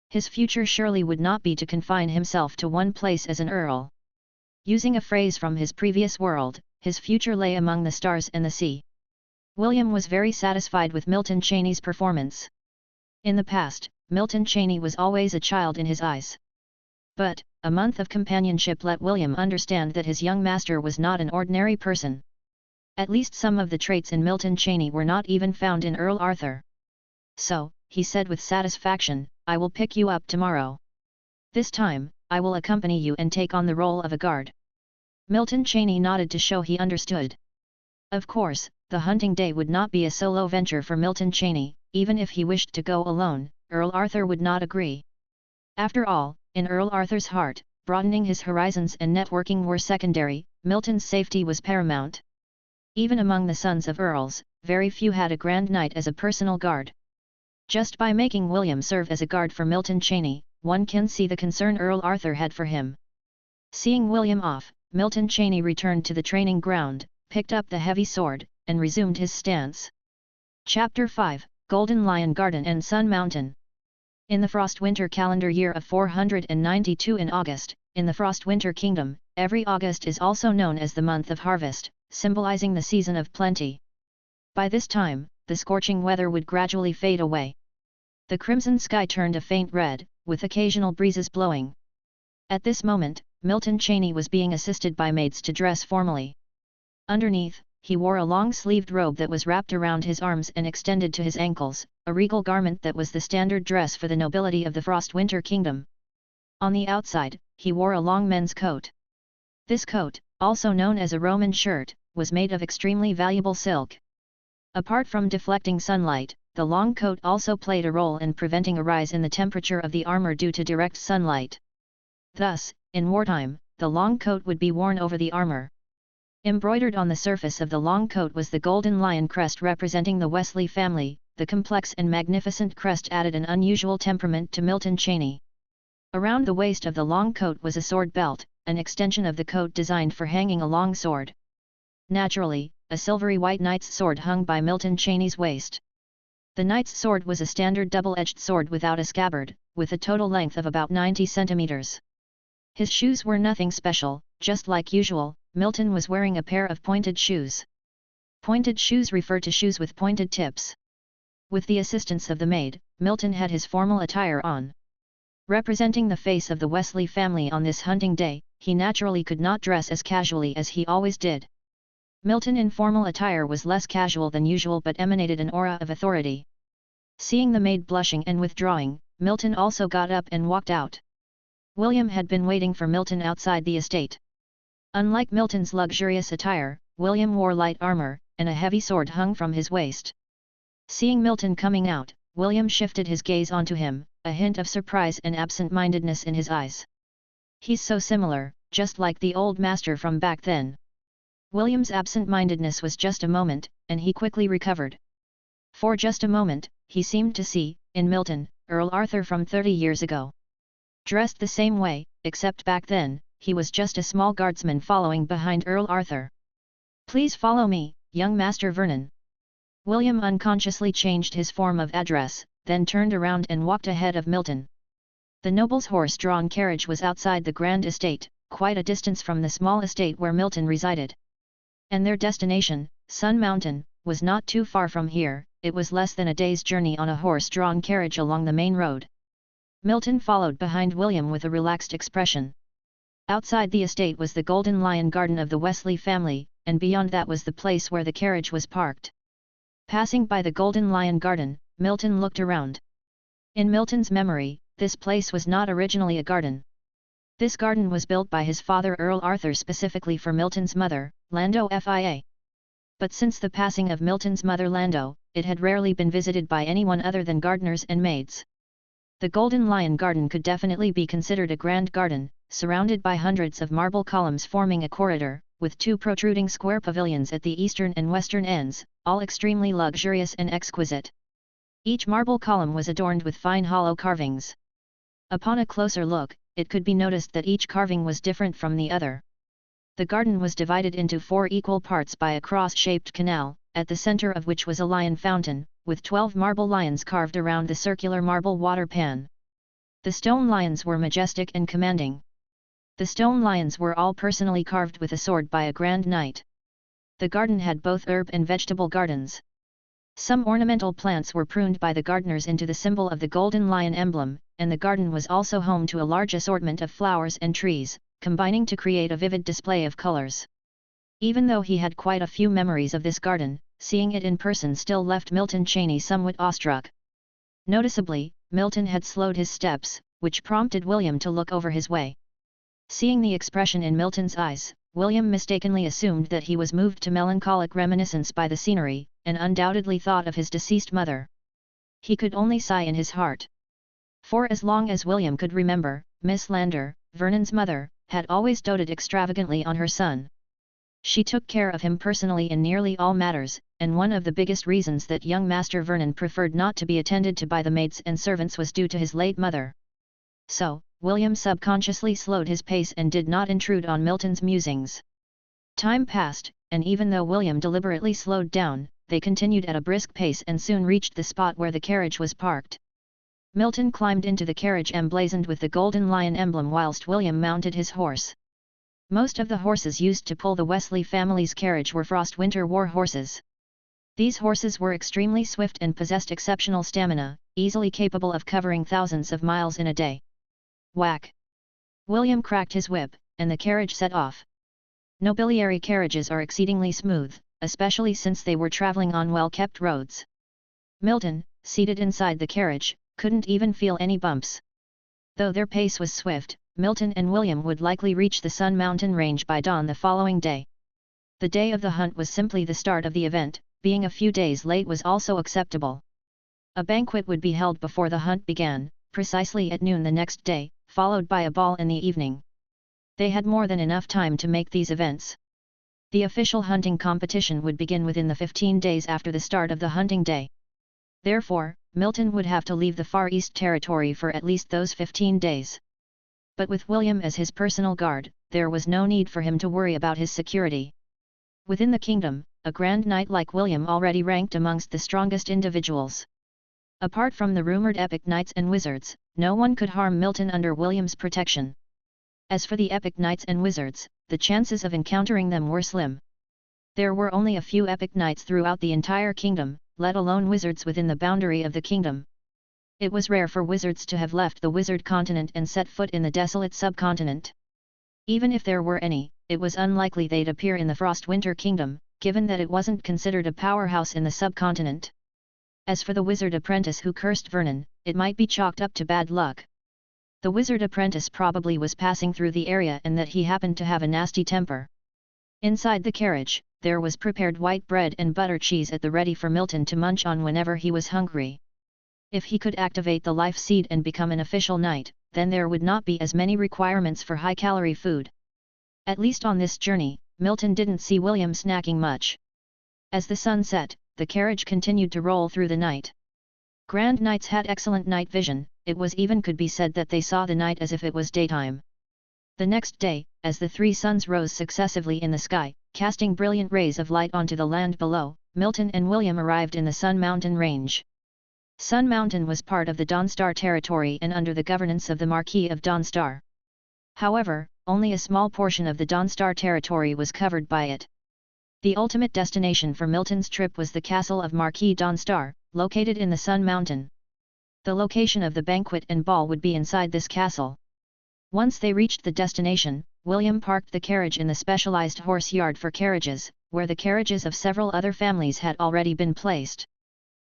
His future surely would not be to confine himself to one place as an earl. Using a phrase from his previous world, his future lay among the stars and the sea. William was very satisfied with Milton Cheney's performance. In the past, Milton Cheney was always a child in his eyes. But, a month of companionship let William understand that his young master was not an ordinary person. At least some of the traits in Milton Cheney were not even found in Earl Arthur. "So," he said with satisfaction, "I will pick you up tomorrow. This time, I will accompany you and take on the role of a guard." Milton Cheney nodded to show he understood. Of course, the hunting day would not be a solo venture for Milton Cheney. Even if he wished to go alone, Earl Arthur would not agree. After all, in Earl Arthur's heart, broadening his horizons and networking were secondary, Milton's safety was paramount. Even among the sons of earls, very few had a grand knight as a personal guard. Just by making William serve as a guard for Milton Cheney, one can see the concern Earl Arthur had for him. Seeing William off, Milton Cheney returned to the training ground, picked up the heavy sword, and resumed his stance. Chapter 5, Golden Lion Garden and Sun Mountain. In the Frost-Winter calendar year of 492 in August, in the Frost-Winter Kingdom, every August is also known as the month of harvest, symbolizing the season of plenty. By this time, the scorching weather would gradually fade away. The crimson sky turned a faint red, with occasional breezes blowing. At this moment, Milton Cheney was being assisted by maids to dress formally. Underneath, he wore a long-sleeved robe that was wrapped around his arms and extended to his ankles, a regal garment that was the standard dress for the nobility of the Frost-Winter Kingdom. On the outside, he wore a long men's coat. This coat, also known as a Roman shirt, was made of extremely valuable silk. Apart from deflecting sunlight, the long coat also played a role in preventing a rise in the temperature of the armor due to direct sunlight. Thus, in wartime, the long coat would be worn over the armor. Embroidered on the surface of the long coat was the golden lion crest representing the Wesley family. The complex and magnificent crest added an unusual temperament to Milton Cheney. Around the waist of the long coat was a sword belt, an extension of the coat designed for hanging a long sword. Naturally, a silvery white knight's sword hung by Milton Cheney's waist. The knight's sword was a standard double-edged sword without a scabbard, with a total length of about 90 centimeters. His shoes were nothing special, just like usual, Milton was wearing a pair of pointed shoes. Pointed shoes refer to shoes with pointed tips. With the assistance of the maid, Milton had his formal attire on. Representing the face of the Wesley family on this hunting day, he naturally could not dress as casually as he always did. Milton in formal attire was less casual than usual but emanated an aura of authority. Seeing the maid blushing and withdrawing, Milton also got up and walked out. William had been waiting for Milton outside the estate. Unlike Milton's luxurious attire, William wore light armor, and a heavy sword hung from his waist. Seeing Milton coming out, William shifted his gaze onto him, a hint of surprise and absent-mindedness in his eyes. "He's so similar, just like the old master from back then." William's absent-mindedness was just a moment, and he quickly recovered. For just a moment, he seemed to see, in Milton, Earl Arthur from 30 years ago. Dressed the same way, except back then, he was just a small guardsman following behind Earl Arthur. "Please follow me, young Master Vernon." William unconsciously changed his form of address, then turned around and walked ahead of Milton. The noble's horse-drawn carriage was outside the grand estate, quite a distance from the small estate where Milton resided. And their destination, Sun Mountain, was not too far from here. It was less than a day's journey on a horse-drawn carriage along the main road. Milton followed behind William with a relaxed expression. Outside the estate was the Golden Lion Garden of the Wesley family, and beyond that was the place where the carriage was parked. Passing by the Golden Lion Garden, Milton looked around. In Milton's memory, this place was not originally a garden. This garden was built by his father Earl Arthur specifically for Milton's mother, Lando Fia. But since the passing of Milton's mother Lando, it had rarely been visited by anyone other than gardeners and maids. The Golden Lion Garden could definitely be considered a grand garden, surrounded by hundreds of marble columns forming a corridor, with two protruding square pavilions at the eastern and western ends, all extremely luxurious and exquisite. Each marble column was adorned with fine hollow carvings. Upon a closer look, it could be noticed that each carving was different from the other. The garden was divided into 4 equal parts by a cross-shaped canal, at the center of which was a lion fountain, with 12 marble lions carved around the circular marble water pan. The stone lions were majestic and commanding. The stone lions were all personally carved with a sword by a grand knight. The garden had both herb and vegetable gardens. Some ornamental plants were pruned by the gardeners into the symbol of the Golden Lion emblem, and the garden was also home to a large assortment of flowers and trees, combining to create a vivid display of colors. Even though he had quite a few memories of this garden, seeing it in person still left Milton Cheney somewhat awestruck. Noticeably, Milton had slowed his steps, which prompted William to look over his way. Seeing the expression in Milton's eyes, William mistakenly assumed that he was moved to melancholic reminiscence by the scenery, and undoubtedly thought of his deceased mother. He could only sigh in his heart. For as long as William could remember, Miss Lander, Vernon's mother, had always doted extravagantly on her son. She took care of him personally in nearly all matters, and one of the biggest reasons that young Master Vernon preferred not to be attended to by the maids and servants was due to his late mother. So, William subconsciously slowed his pace and did not intrude on Milton's musings. Time passed, and even though William deliberately slowed down, they continued at a brisk pace and soon reached the spot where the carriage was parked. Milton climbed into the carriage emblazoned with the Golden Lion emblem whilst William mounted his horse. Most of the horses used to pull the Wesley family's carriage were Frost Winter War horses. These horses were extremely swift and possessed exceptional stamina, easily capable of covering thousands of miles in a day. Whack! William cracked his whip, and the carriage set off. Nobiliary carriages are exceedingly smooth, especially since they were traveling on well-kept roads. Milton, seated inside the carriage, couldn't even feel any bumps. Though their pace was swift, Milton and William would likely reach the Sun Mountain range by dawn the following day. The day of the hunt was simply the start of the event, being a few days late was also acceptable. A banquet would be held before the hunt began, precisely at noon the next day, followed by a ball in the evening. They had more than enough time to make these events. The official hunting competition would begin within the 15 days after the start of the hunting day. Therefore, Milton would have to leave the Far East Territory for at least those 15 days. But with William as his personal guard, there was no need for him to worry about his security. Within the kingdom, a grand knight like William already ranked amongst the strongest individuals. Apart from the rumored epic knights and wizards, no one could harm Milton under William's protection. As for the epic knights and wizards, the chances of encountering them were slim. There were only a few epic knights throughout the entire kingdom, let alone wizards within the boundary of the kingdom. It was rare for wizards to have left the wizard continent and set foot in the desolate subcontinent. Even if there were any, it was unlikely they'd appear in the Frostwinter Kingdom, given that it wasn't considered a powerhouse in the subcontinent. As for the wizard apprentice who cursed Vernon, it might be chalked up to bad luck. The wizard apprentice probably was passing through the area and that he happened to have a nasty temper. Inside the carriage, there was prepared white bread and butter cheese at the ready for Milton to munch on whenever he was hungry. If he could activate the life seed and become an official knight, then there would not be as many requirements for high-calorie food. At least on this journey, Milton didn't see William snacking much. As the sun set, the carriage continued to roll through the night. Grand knights had excellent night vision, it was even could be said that they saw the night as if it was daytime. The next day, as the three suns rose successively in the sky, casting brilliant rays of light onto the land below, Milton and William arrived in the Sun Mountain range. Sun Mountain was part of the Dawnstar territory and under the governance of the Marquis of Dawnstar. However, only a small portion of the Dawnstar territory was covered by it. The ultimate destination for Milton's trip was the castle of Marquis Dawnstar, located in the Sun Mountain. The location of the banquet and ball would be inside this castle. Once they reached the destination, William parked the carriage in the specialized horse yard for carriages, where the carriages of several other families had already been placed.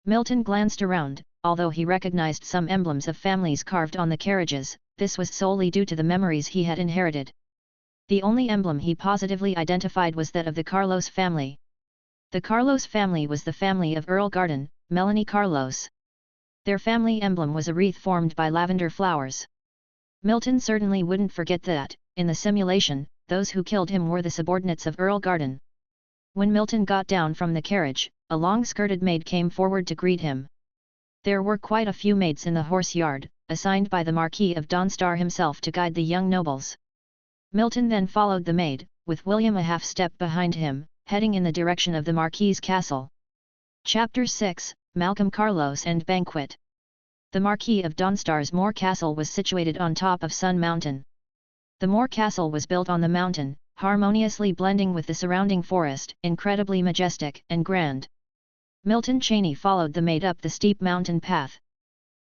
Milton glanced around, although he recognized some emblems of families carved on the carriages, this was solely due to the memories he had inherited. The only emblem he positively identified was that of the Carlos family. The Carlos family was the family of Earl Garden, Melanie Carlos. Their family emblem was a wreath formed by lavender flowers. Milton certainly wouldn't forget that, in the simulation, those who killed him were the subordinates of Earl Garden. When Milton got down from the carriage, a long-skirted maid came forward to greet him. There were quite a few maids in the horse yard, assigned by the Marquis of Dawnstar himself to guide the young nobles. Milton then followed the maid, with William a half-step behind him, heading in the direction of the Marquis's castle. Chapter 6, Malcolm Carlos and Banquet. The Marquis of Dawnstar's Moor Castle was situated on top of Sun Mountain. The Moor Castle was built on the mountain, harmoniously blending with the surrounding forest, incredibly majestic and grand. Milton Cheney followed the maid up the steep mountain path.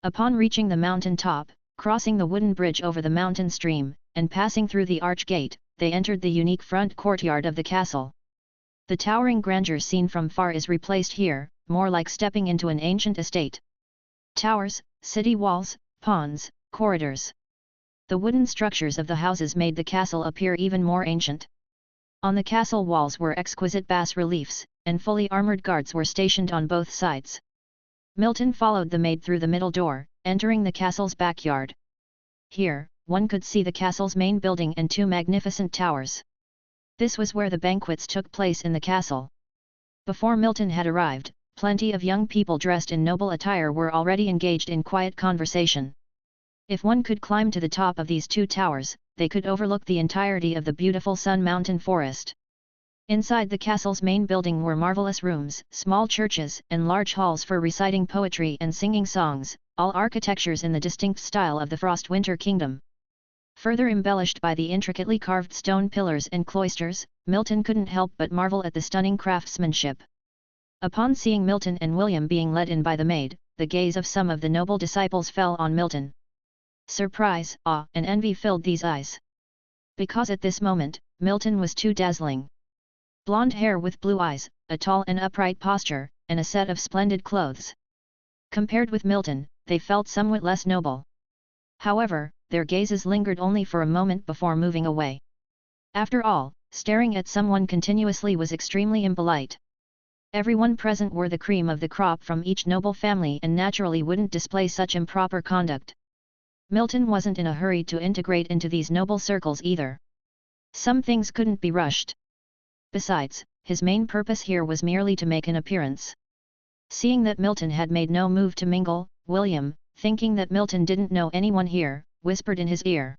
Upon reaching the mountain top, crossing the wooden bridge over the mountain stream, and passing through the arch gate, they entered the unique front courtyard of the castle. The towering grandeur seen from far is replaced here, more like stepping into an ancient estate. Towers, city walls, ponds, corridors. The wooden structures of the houses made the castle appear even more ancient. On the castle walls were exquisite bas-reliefs, and fully armored guards were stationed on both sides. Milton followed the maid through the middle door, entering the castle's backyard. Here, one could see the castle's main building and two magnificent towers. This was where the banquets took place in the castle. Before Milton had arrived, plenty of young people dressed in noble attire were already engaged in quiet conversation. If one could climb to the top of these two towers, they could overlook the entirety of the beautiful Sun Mountain forest. Inside the castle's main building were marvelous rooms, small churches, and large halls for reciting poetry and singing songs, all architectures in the distinct style of the Frostwinter Kingdom. Further embellished by the intricately carved stone pillars and cloisters, Milton couldn't help but marvel at the stunning craftsmanship. Upon seeing Milton and William being led in by the maid, the gaze of some of the noble disciples fell on Milton. Surprise, awe, and envy filled these eyes. Because at this moment, Milton was too dazzling. Blonde hair with blue eyes, a tall and upright posture, and a set of splendid clothes. Compared with Milton, they felt somewhat less noble. However, their gazes lingered only for a moment before moving away. After all, staring at someone continuously was extremely impolite. Everyone present were the cream of the crop from each noble family and naturally wouldn't display such improper conduct. Milton wasn't in a hurry to integrate into these noble circles either. Some things couldn't be rushed. Besides, his main purpose here was merely to make an appearance. Seeing that Milton had made no move to mingle, William, thinking that Milton didn't know anyone here, whispered in his ear.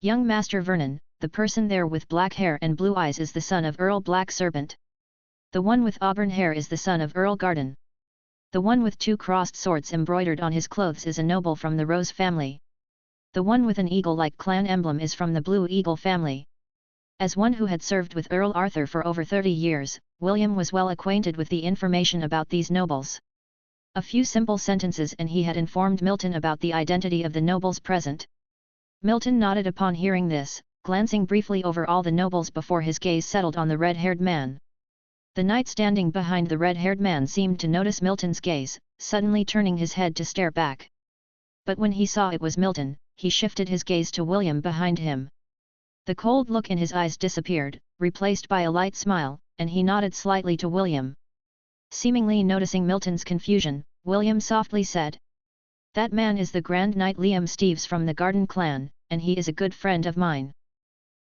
"Young Master Vernon, the person there with black hair and blue eyes is the son of Earl Black Serpent. The one with auburn hair is the son of Earl Garden. The one with two crossed swords embroidered on his clothes is a noble from the Rose family. The one with an eagle-like clan emblem is from the Blue Eagle family." As one who had served with Earl Arthur for over 30 years, William was well acquainted with the information about these nobles. A few simple sentences and he had informed Milton about the identity of the nobles present. Milton nodded upon hearing this, glancing briefly over all the nobles before his gaze settled on the red-haired man. The knight standing behind the red-haired man seemed to notice Milton's gaze, suddenly turning his head to stare back. But when he saw it was Milton, he shifted his gaze to William behind him. The cold look in his eyes disappeared, replaced by a light smile, and he nodded slightly to William. Seemingly noticing Milton's confusion, William softly said, "That man is the Grand Knight Liam Steeves from the Garden clan, and he is a good friend of mine.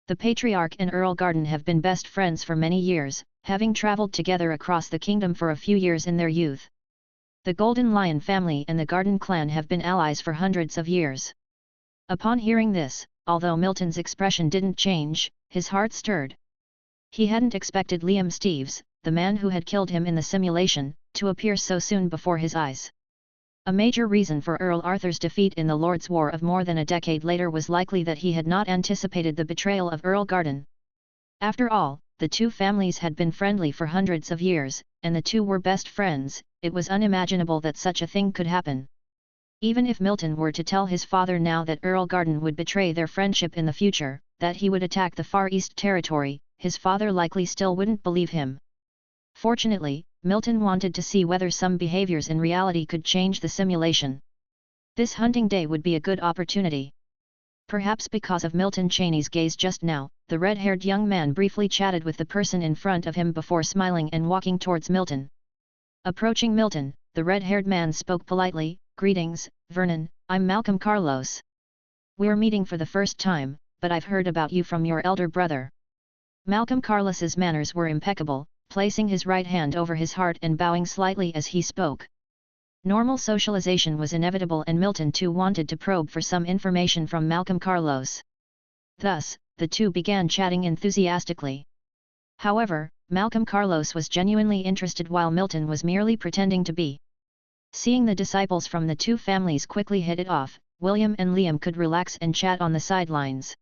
The Patriarch and Earl Garden have been best friends for many years, having travelled together across the kingdom for a few years in their youth. The Golden Lion family and the Garden clan have been allies for hundreds of years." Upon hearing this, although Milton's expression didn't change, his heart stirred. He hadn't expected Liam Steeves, the man who had killed him in the simulation, to appear so soon before his eyes. A major reason for Earl Arthur's defeat in the Lord's War of more than a decade later was likely that he had not anticipated the betrayal of Earl Garden. After all, the two families had been friendly for hundreds of years, and the two were best friends. It was unimaginable that such a thing could happen. Even if Milton were to tell his father now that Earl Garden would betray their friendship in the future, that he would attack the Far East Territory, his father likely still wouldn't believe him. Fortunately, Milton wanted to see whether some behaviors in reality could change the simulation. This hunting day would be a good opportunity. Perhaps because of Milton Cheney's gaze just now, the red-haired young man briefly chatted with the person in front of him before smiling and walking towards Milton. Approaching Milton, the red-haired man spoke politely, "Greetings, Vernon, I'm Malcolm Carlos. We're meeting for the first time, but I've heard about you from your elder brother." Malcolm Carlos's manners were impeccable, placing his right hand over his heart and bowing slightly as he spoke. Normal socialization was inevitable and Milton too wanted to probe for some information from Malcolm Carlos. Thus, the two began chatting enthusiastically. However, Malcolm Carlos was genuinely interested while Milton was merely pretending to be. Seeing the disciples from the two families quickly hit it off, William and Liam could relax and chat on the sidelines.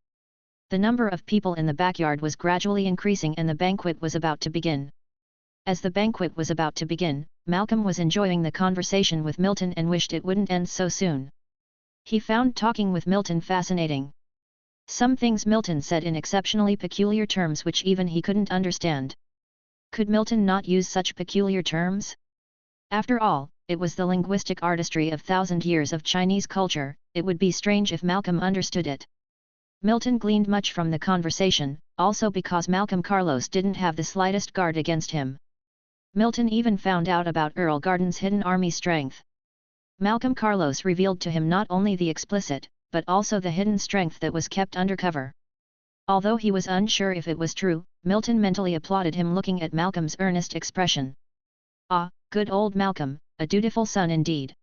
The number of people in the backyard was gradually increasing and the banquet was about to begin. As the banquet was about to begin, Malcolm was enjoying the conversation with Milton and wished it wouldn't end so soon. He found talking with Milton fascinating. Some things Milton said in exceptionally peculiar terms which even he couldn't understand. Could Milton not use such peculiar terms? After all, it was the linguistic artistry of 1,000 years of Chinese culture. It would be strange if Malcolm understood it. Milton gleaned much from the conversation, also because Malcolm Carlos didn't have the slightest guard against him. Milton even found out about Earl Garden's hidden army strength. Malcolm Carlos revealed to him not only the explicit, but also the hidden strength that was kept undercover. Although he was unsure if it was true, Milton mentally applauded him looking at Malcolm's earnest expression. Ah, good old Malcolm, a dutiful son indeed.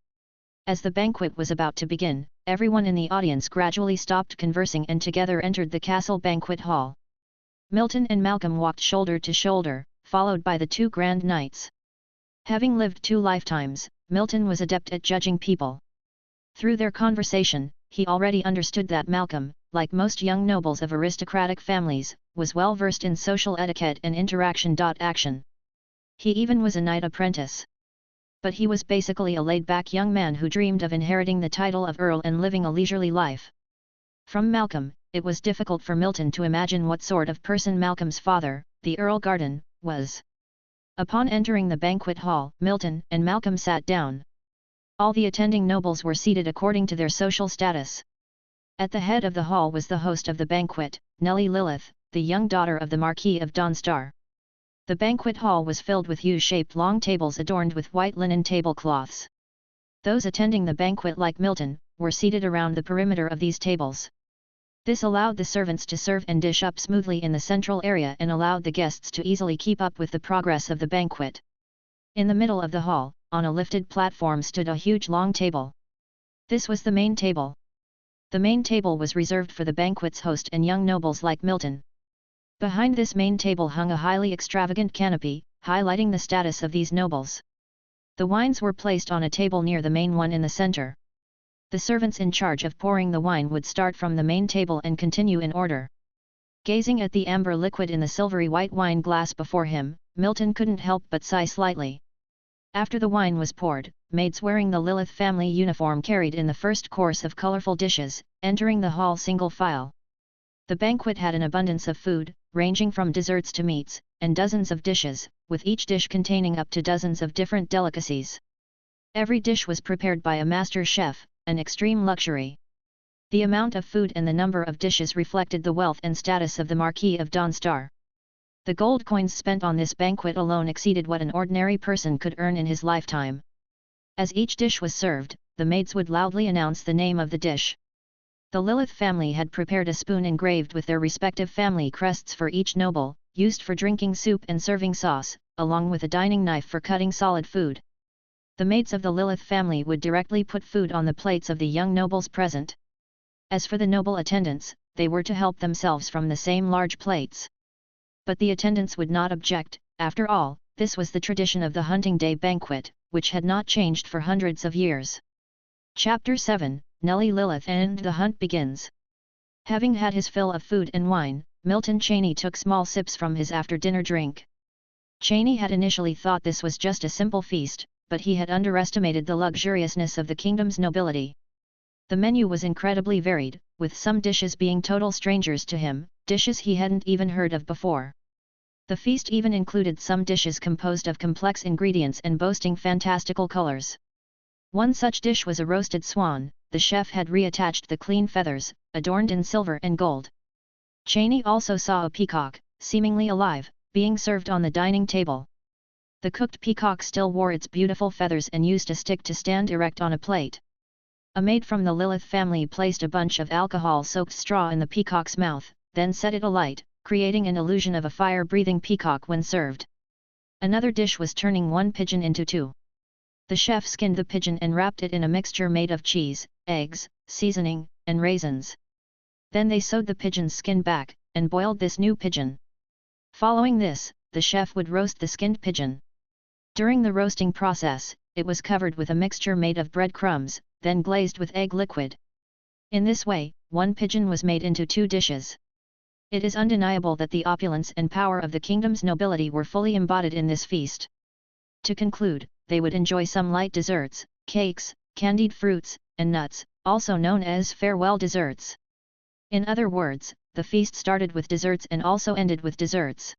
As the banquet was about to begin, everyone in the audience gradually stopped conversing and together entered the castle banquet hall. Milton and Malcolm walked shoulder to shoulder, followed by the two grand knights. Having lived 2 lifetimes, Milton was adept at judging people. Through their conversation, he already understood that Malcolm, like most young nobles of aristocratic families, was well versed in social etiquette and interaction. Action. He even was a knight apprentice. But he was basically a laid-back young man who dreamed of inheriting the title of Earl and living a leisurely life. From Malcolm, it was difficult for Milton to imagine what sort of person Malcolm's father, the Earl Garden, was. Upon entering the banquet hall, Milton and Malcolm sat down. All the attending nobles were seated according to their social status. At the head of the hall was the host of the banquet, Nelly Lilith, the young daughter of the Marquis of Dawnstar. The banquet hall was filled with U-shaped long tables adorned with white linen tablecloths. Those attending the banquet, like Milton, were seated around the perimeter of these tables. This allowed the servants to serve and dish up smoothly in the central area and allowed the guests to easily keep up with the progress of the banquet. In the middle of the hall, on a lifted platform, stood a huge long table. This was the main table. The main table was reserved for the banquet's host and young nobles like Milton. Behind this main table hung a highly extravagant canopy, highlighting the status of these nobles. The wines were placed on a table near the main one in the center. The servants in charge of pouring the wine would start from the main table and continue in order. Gazing at the amber liquid in the silvery white wine glass before him, Milton couldn't help but sigh slightly. After the wine was poured, maids wearing the Lilith family uniform carried in the first course of colorful dishes, entering the hall single file. The banquet had an abundance of food, ranging from desserts to meats, and dozens of dishes, with each dish containing up to dozens of different delicacies. Every dish was prepared by a master chef, an extreme luxury. The amount of food and the number of dishes reflected the wealth and status of the Marquis of Dawnstar. The gold coins spent on this banquet alone exceeded what an ordinary person could earn in his lifetime. As each dish was served, the maids would loudly announce the name of the dish. The Lilith family had prepared a spoon engraved with their respective family crests for each noble, used for drinking soup and serving sauce, along with a dining knife for cutting solid food. The maids of the Lilith family would directly put food on the plates of the young nobles present. As for the noble attendants, they were to help themselves from the same large plates. But the attendants would not object. After all, this was the tradition of the hunting day banquet, which had not changed for hundreds of years. Chapter 7, Nelly Lilith and the Hunt begins. Having had his fill of food and wine, Milton Chaney took small sips from his after-dinner drink. Chaney had initially thought this was just a simple feast, but he had underestimated the luxuriousness of the kingdom's nobility. The menu was incredibly varied, with some dishes being total strangers to him, dishes he hadn't even heard of before. The feast even included some dishes composed of complex ingredients and boasting fantastical colors. One such dish was a roasted swan. The chef had reattached the clean feathers, adorned in silver and gold. Chaney also saw a peacock, seemingly alive, being served on the dining table. The cooked peacock still wore its beautiful feathers and used a stick to stand erect on a plate. A maid from the Lilith family placed a bunch of alcohol-soaked straw in the peacock's mouth, then set it alight, creating an illusion of a fire-breathing peacock when served. Another dish was turning one pigeon into two. The chef skinned the pigeon and wrapped it in a mixture made of cheese, eggs, seasoning, and raisins. Then they sewed the pigeon's skin back, and boiled this new pigeon. Following this, the chef would roast the skinned pigeon. During the roasting process, it was covered with a mixture made of breadcrumbs, then glazed with egg liquid. In this way, one pigeon was made into two dishes. It is undeniable that the opulence and power of the kingdom's nobility were fully embodied in this feast. To conclude, they would enjoy some light desserts, cakes, candied fruits, and nuts, also known as farewell desserts. In other words, the feast started with desserts and also ended with desserts.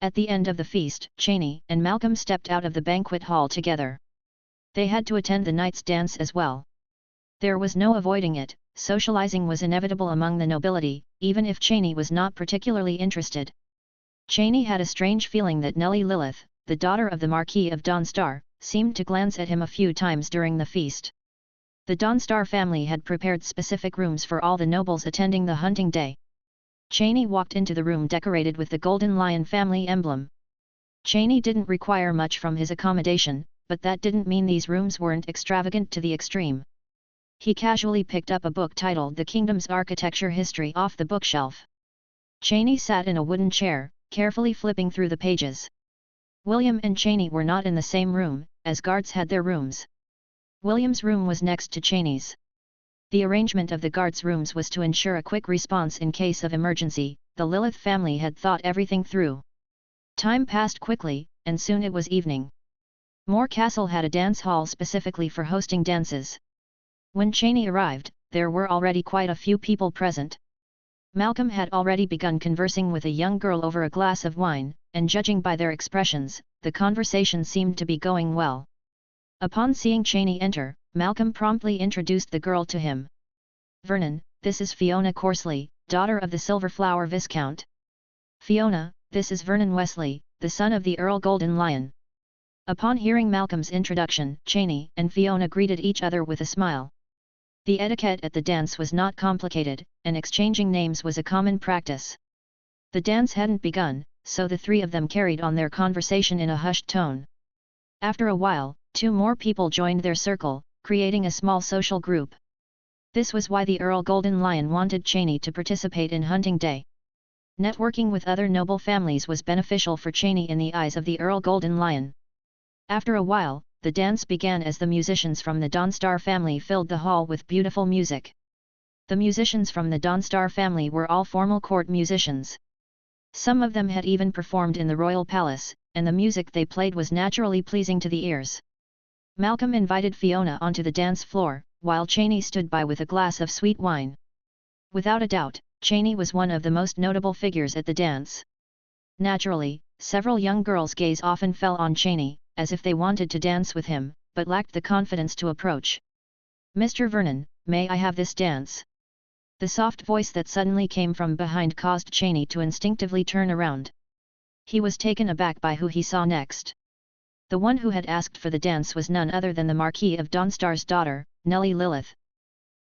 At the end of the feast, Chaney and Malcolm stepped out of the banquet hall together. They had to attend the night's dance as well. There was no avoiding it. Socializing was inevitable among the nobility, even if Chaney was not particularly interested. Chaney had a strange feeling that Nelly Lilith, the daughter of the Marquis of Dawnstar, seemed to glance at him a few times during the feast. The Dawnstar family had prepared specific rooms for all the nobles attending the hunting day. Chaney walked into the room decorated with the Golden Lion family emblem. Chaney didn't require much from his accommodation, but that didn't mean these rooms weren't extravagant to the extreme. He casually picked up a book titled The Kingdom's Architecture History off the bookshelf. Chaney sat in a wooden chair, carefully flipping through the pages. William and Chaney were not in the same room, as guards had their rooms. William's room was next to Chaney's. The arrangement of the guards' rooms was to ensure a quick response in case of emergency. The Lilith family had thought everything through. Time passed quickly, and soon it was evening. Moor Castle had a dance hall specifically for hosting dances. When Chaney arrived, there were already quite a few people present. Malcolm had already begun conversing with a young girl over a glass of wine, and judging by their expressions, the conversation seemed to be going well. Upon seeing Chaney enter, Malcolm promptly introduced the girl to him. "Vernon, this is Fiona Corsley, daughter of the Silverflower Viscount. Fiona, this is Vernon Wesley, the son of the Earl Golden Lion. Upon hearing Malcolm's introduction, Chaney and Fiona greeted each other with a smile. The etiquette at the dance was not complicated, and exchanging names was a common practice. The dance hadn't begun, so the three of them carried on their conversation in a hushed tone. After a while, 2 more people joined their circle, creating a small social group. This was why the Earl Golden Lion wanted Chaney to participate in hunting day. Networking with other noble families was beneficial for Chaney in the eyes of the Earl Golden Lion. After a while, the dance began as the musicians from the Dawnstar family filled the hall with beautiful music. The musicians from the Dawnstar family were all formal court musicians. Some of them had even performed in the royal palace, and the music they played was naturally pleasing to the ears. Malcolm invited Fiona onto the dance floor, while Chaney stood by with a glass of sweet wine. Without a doubt, Chaney was one of the most notable figures at the dance. Naturally, several young girls' gaze often fell on Chaney, as if they wanted to dance with him, but lacked the confidence to approach. "Mr. Vernon, may I have this dance?" The soft voice that suddenly came from behind caused Chaney to instinctively turn around. He was taken aback by who he saw next. The one who had asked for the dance was none other than the Marquis of Dawnstar's daughter, Nellie Lilith.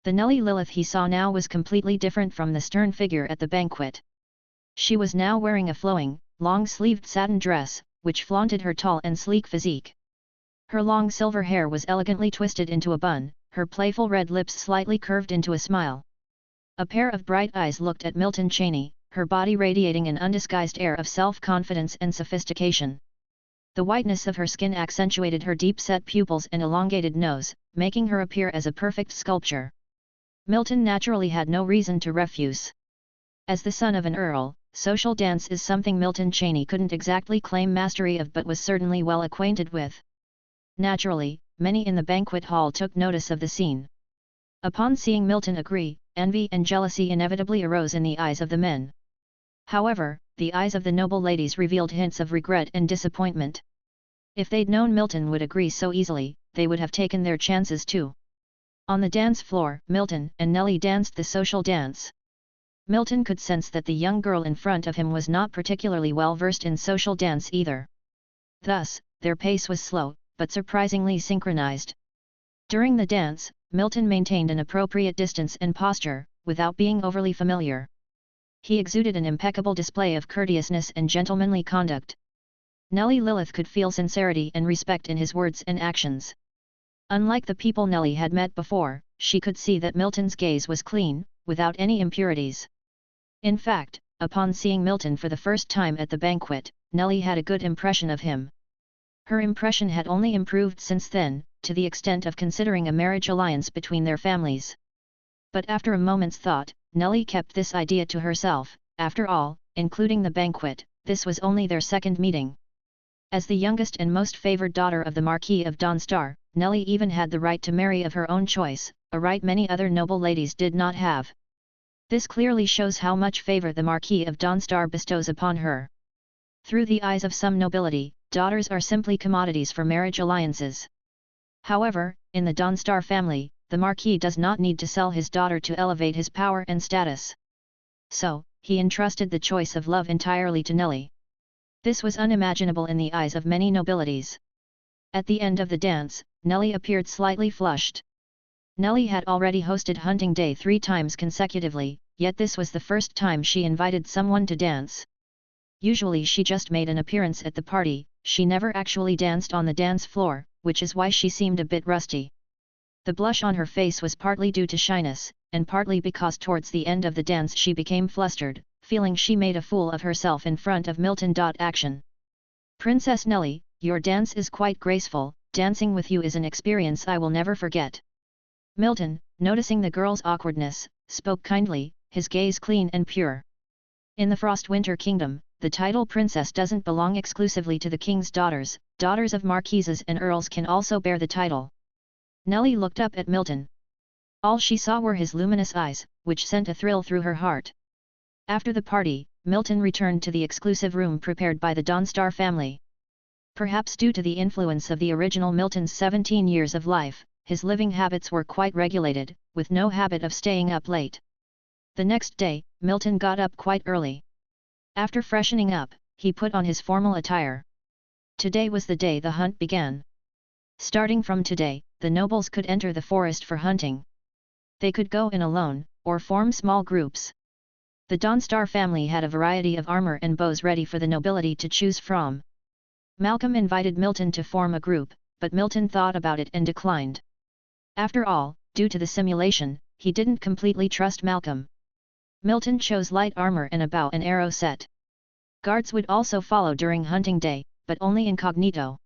The Nellie Lilith he saw now was completely different from the stern figure at the banquet. She was now wearing a flowing, long-sleeved satin dress, which flaunted her tall and sleek physique. Her long silver hair was elegantly twisted into a bun, her playful red lips slightly curved into a smile. A pair of bright eyes looked at Milton Chaney, her body radiating an undisguised air of self-confidence and sophistication. The whiteness of her skin accentuated her deep-set pupils and elongated nose, making her appear as a perfect sculpture. Milton naturally had no reason to refuse. As the son of an earl, social dance is something Milton Chaney couldn't exactly claim mastery of but was certainly well acquainted with. Naturally, many in the banquet hall took notice of the scene. Upon seeing Milton agree, envy and jealousy inevitably arose in the eyes of the men. However, the eyes of the noble ladies revealed hints of regret and disappointment. If they'd known Milton would agree so easily, they would have taken their chances too. On the dance floor, Milton and Nellie danced the social dance. Milton could sense that the young girl in front of him was not particularly well versed in social dance either. Thus, their pace was slow, but surprisingly synchronized. During the dance, Milton maintained an appropriate distance and posture, without being overly familiar. He exuded an impeccable display of courteousness and gentlemanly conduct. Nellie Lilith could feel sincerity and respect in his words and actions. Unlike the people Nellie had met before, she could see that Milton's gaze was clean, without any impurities. In fact, upon seeing Milton for the first time at the banquet, Nellie had a good impression of him. Her impression had only improved since then, to the extent of considering a marriage alliance between their families. But after a moment's thought, Nellie kept this idea to herself. After all, including the banquet, this was only their second meeting. As the youngest and most favored daughter of the Marquis of Dawnstar, Nellie even had the right to marry of her own choice, a right many other noble ladies did not have. This clearly shows how much favor the Marquis of Dawnstar bestows upon her. Through the eyes of some nobility, daughters are simply commodities for marriage alliances. However, in the Dawnstar family, the Marquis does not need to sell his daughter to elevate his power and status. So, he entrusted the choice of love entirely to Nellie. This was unimaginable in the eyes of many nobilities. At the end of the dance, Nellie appeared slightly flushed. Nellie had already hosted hunting day 3 times consecutively, yet this was the first time she invited someone to dance. Usually she just made an appearance at the party, she never actually danced on the dance floor, which is why she seemed a bit rusty. The blush on her face was partly due to shyness, and partly because towards the end of the dance she became flustered, feeling she made a fool of herself in front of Milton. Action. "Princess Nellie, your dance is quite graceful, dancing with you is an experience I will never forget." Milton, noticing the girl's awkwardness, spoke kindly, his gaze clean and pure. In the Frostwinter Kingdom, the title princess doesn't belong exclusively to the king's daughters, daughters of marquises and earls can also bear the title. Nellie looked up at Milton. All she saw were his luminous eyes, which sent a thrill through her heart. After the party, Milton returned to the exclusive room prepared by the Dawnstar family. Perhaps due to the influence of the original Milton's 17 years of life, his living habits were quite regulated, with no habit of staying up late. The next day, Milton got up quite early. After freshening up, he put on his formal attire. Today was the day the hunt began. Starting from today, the nobles could enter the forest for hunting. They could go in alone, or form small groups. The Dawnstar family had a variety of armor and bows ready for the nobility to choose from. Malcolm invited Milton to form a group, but Milton thought about it and declined. After all, due to the simulation, he didn't completely trust Malcolm. Milton chose light armor and a bow and arrow set. Guards would also follow during hunting day, but only incognito.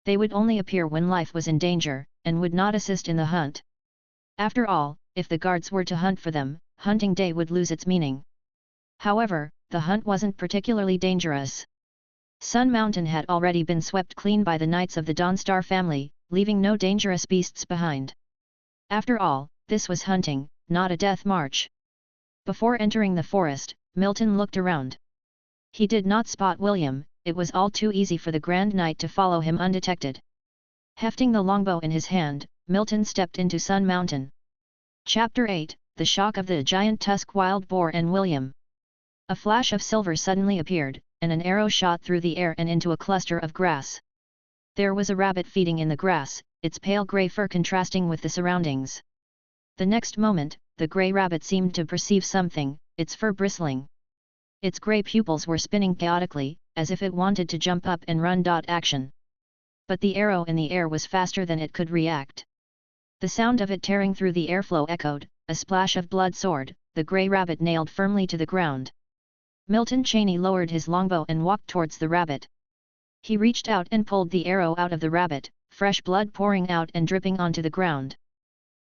They would only appear when life was in danger, and would not assist in the hunt. After all, if the guards were to hunt for them, hunting day would lose its meaning. However, the hunt wasn't particularly dangerous. Sun Mountain had already been swept clean by the knights of the Dawnstar family, leaving no dangerous beasts behind. After all, this was hunting, not a death march. Before entering the forest, Milton looked around. He did not spot William. It was all too easy for the Grand Knight to follow him undetected. Hefting the longbow in his hand, Milton stepped into Sun Mountain. Chapter 8, The Shock of the Giant Tusk Wild Boar and William. A flash of silver suddenly appeared, and an arrow shot through the air and into a cluster of grass. There was a rabbit feeding in the grass, its pale grey fur contrasting with the surroundings. The next moment, the grey rabbit seemed to perceive something, its fur bristling. Its grey pupils were spinning chaotically, as if it wanted to jump up and run. Action. But the arrow in the air was faster than it could react. The sound of it tearing through the airflow echoed, a splash of blood soared, the grey rabbit nailed firmly to the ground. Milton Cheney lowered his longbow and walked towards the rabbit. He reached out and pulled the arrow out of the rabbit, fresh blood pouring out and dripping onto the ground.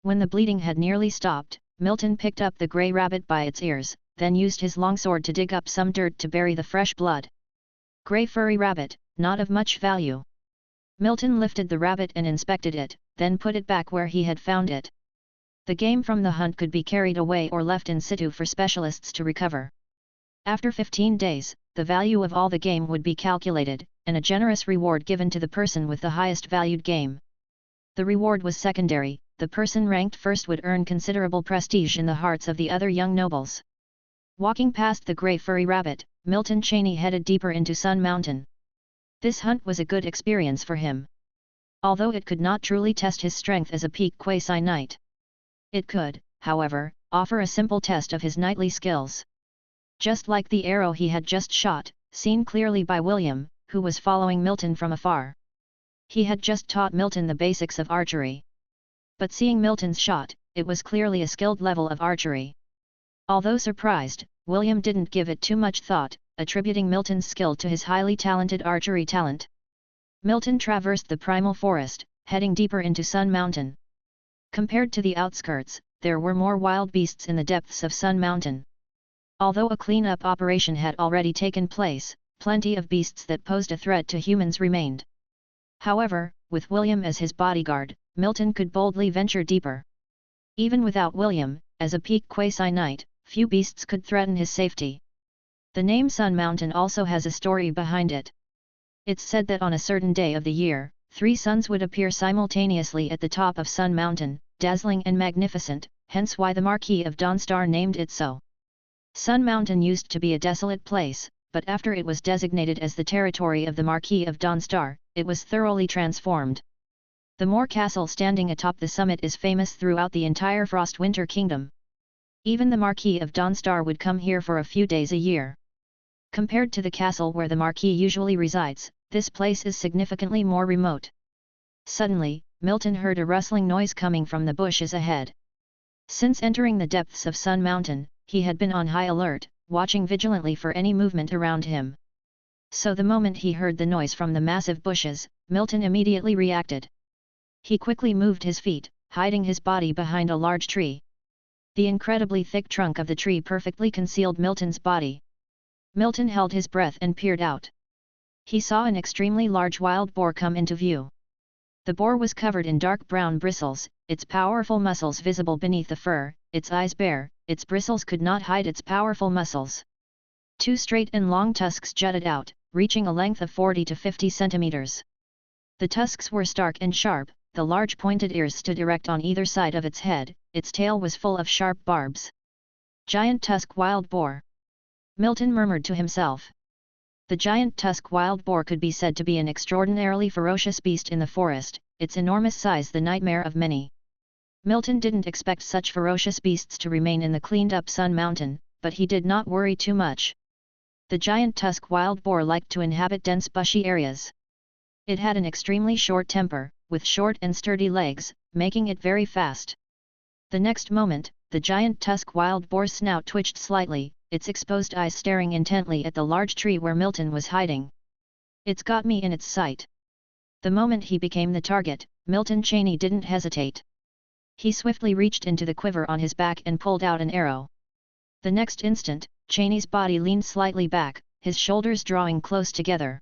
When the bleeding had nearly stopped, Milton picked up the grey rabbit by its ears, then used his longsword to dig up some dirt to bury the fresh blood. Grey furry rabbit, not of much value. Milton lifted the rabbit and inspected it, then put it back where he had found it. The game from the hunt could be carried away or left in situ for specialists to recover. After 15 days, the value of all the game would be calculated, and a generous reward given to the person with the highest valued game. The reward was secondary, the person ranked first would earn considerable prestige in the hearts of the other young nobles. Walking past the grey furry rabbit, Milton Cheney headed deeper into Sun Mountain. This hunt was a good experience for him. Although it could not truly test his strength as a peak quasi-knight. It could, however, offer a simple test of his knightly skills. Just like the arrow he had just shot, seen clearly by William, who was following Milton from afar. He had just taught Milton the basics of archery. But seeing Milton's shot, it was clearly a skilled level of archery. Although surprised, William didn't give it too much thought, attributing Milton's skill to his highly talented archery talent. Milton traversed the primal forest, heading deeper into Sun Mountain. Compared to the outskirts, there were more wild beasts in the depths of Sun Mountain. Although a cleanup operation had already taken place, plenty of beasts that posed a threat to humans remained. However, with William as his bodyguard, Milton could boldly venture deeper. Even without William, as a peak quasi-knight, few beasts could threaten his safety. The name Sun Mountain also has a story behind it. It's said that on a certain day of the year, 3 suns would appear simultaneously at the top of Sun Mountain, dazzling and magnificent, hence why the Marquis of Dawnstar named it so. Sun Mountain used to be a desolate place, but after it was designated as the territory of the Marquis of Dawnstar, it was thoroughly transformed. The Moor Castle standing atop the summit is famous throughout the entire Frostwinter Kingdom. Even the Marquis of Dawnstar would come here for a few days a year. Compared to the castle where the Marquis usually resides, this place is significantly more remote. Suddenly, Milton heard a rustling noise coming from the bushes ahead. Since entering the depths of Sun Mountain, he had been on high alert, watching vigilantly for any movement around him. So the moment he heard the noise from the massive bushes, Milton immediately reacted. He quickly moved his feet, hiding his body behind a large tree. The incredibly thick trunk of the tree perfectly concealed Milton's body. Milton held his breath and peered out. He saw an extremely large wild boar come into view. The boar was covered in dark brown bristles, its powerful muscles visible beneath the fur, its eyes bare, its bristles could not hide its powerful muscles. 2 straight and long tusks jutted out, reaching a length of 40 to 50 centimeters. The tusks were stark and sharp, the large pointed ears stood erect on either side of its head, its tail was full of sharp barbs. Giant tusk wild boar. Milton murmured to himself. The giant tusk wild boar could be said to be an extraordinarily ferocious beast in the forest, its enormous size the nightmare of many. Milton didn't expect such ferocious beasts to remain in the cleaned-up Sun Mountain, but he did not worry too much. The giant tusk wild boar liked to inhabit dense bushy areas. It had an extremely short temper, with short and sturdy legs, making it very fast. The next moment, the giant tusk wild boar's snout twitched slightly, its exposed eyes staring intently at the large tree where Milton was hiding. "It's got me in its sight." The moment he became the target, Milton Cheney didn't hesitate. He swiftly reached into the quiver on his back and pulled out an arrow. The next instant, Cheney's body leaned slightly back, his shoulders drawing close together.